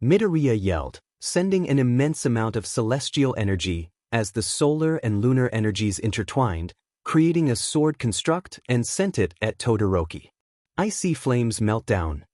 Midoriya yelled, sending an immense amount of celestial energy as the solar and lunar energies intertwined, creating a sword construct and sent it at Todoroki. Icy flames melt down.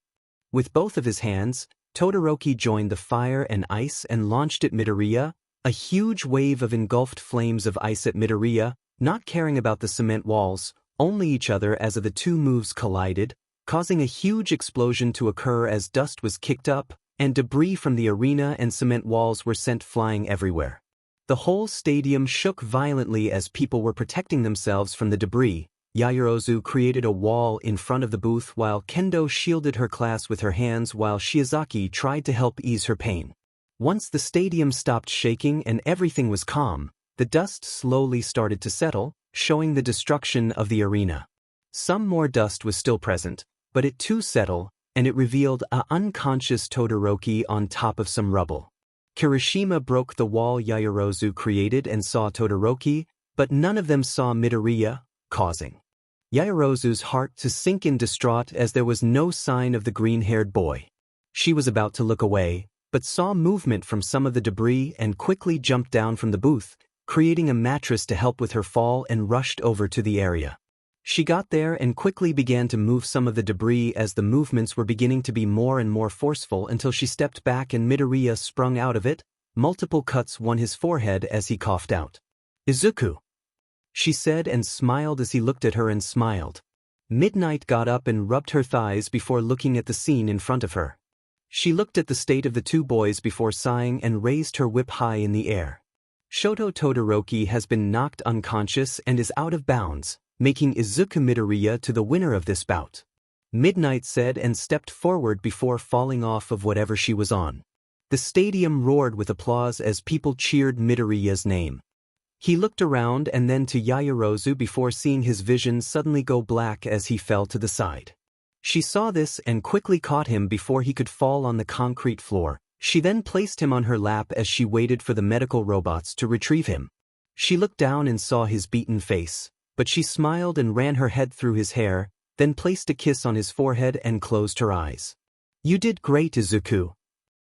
With both of his hands, Todoroki joined the fire and ice and launched at Midoriya, a huge wave of engulfed flames of ice at Midoriya, not caring about the cement walls, only each other as the two moves collided, causing a huge explosion to occur as dust was kicked up, and debris from the arena and cement walls were sent flying everywhere. The whole stadium shook violently as people were protecting themselves from the debris. Yaoyorozu created a wall in front of the booth while Kendo shielded her class with her hands while Shiozaki tried to help ease her pain. Once the stadium stopped shaking and everything was calm, the dust slowly started to settle, showing the destruction of the arena. Some more dust was still present, but it too settled, and it revealed an unconscious Todoroki on top of some rubble. Kirishima broke the wall Yaoyorozu created and saw Todoroki, but none of them saw Midoriya, causing Yaoyorozu's heart to sink in distraught as there was no sign of the green-haired boy. She was about to look away, but saw movement from some of the debris and quickly jumped down from the booth, creating a mattress to help with her fall and rushed over to the area. She got there and quickly began to move some of the debris as the movements were beginning to be more and more forceful until she stepped back and Midoriya sprung out of it. Multiple cuts won his forehead as he coughed out. "Izuku," she said and smiled as he looked at her and smiled. Midnight got up and rubbed her thighs before looking at the scene in front of her. She looked at the state of the two boys before sighing and raised her whip high in the air. Shoto Todoroki has been knocked unconscious and is out of bounds, making Izuku Midoriya to the winner of this bout. Midnight said and stepped forward before falling off of whatever she was on. The stadium roared with applause as people cheered Midoriya's name. He looked around and then to Yaoyorozu before seeing his vision suddenly go black as he fell to the side. She saw this and quickly caught him before he could fall on the concrete floor. She then placed him on her lap as she waited for the medical robots to retrieve him. She looked down and saw his beaten face, but she smiled and ran her head through his hair, then placed a kiss on his forehead and closed her eyes. "You did great, Izuku,"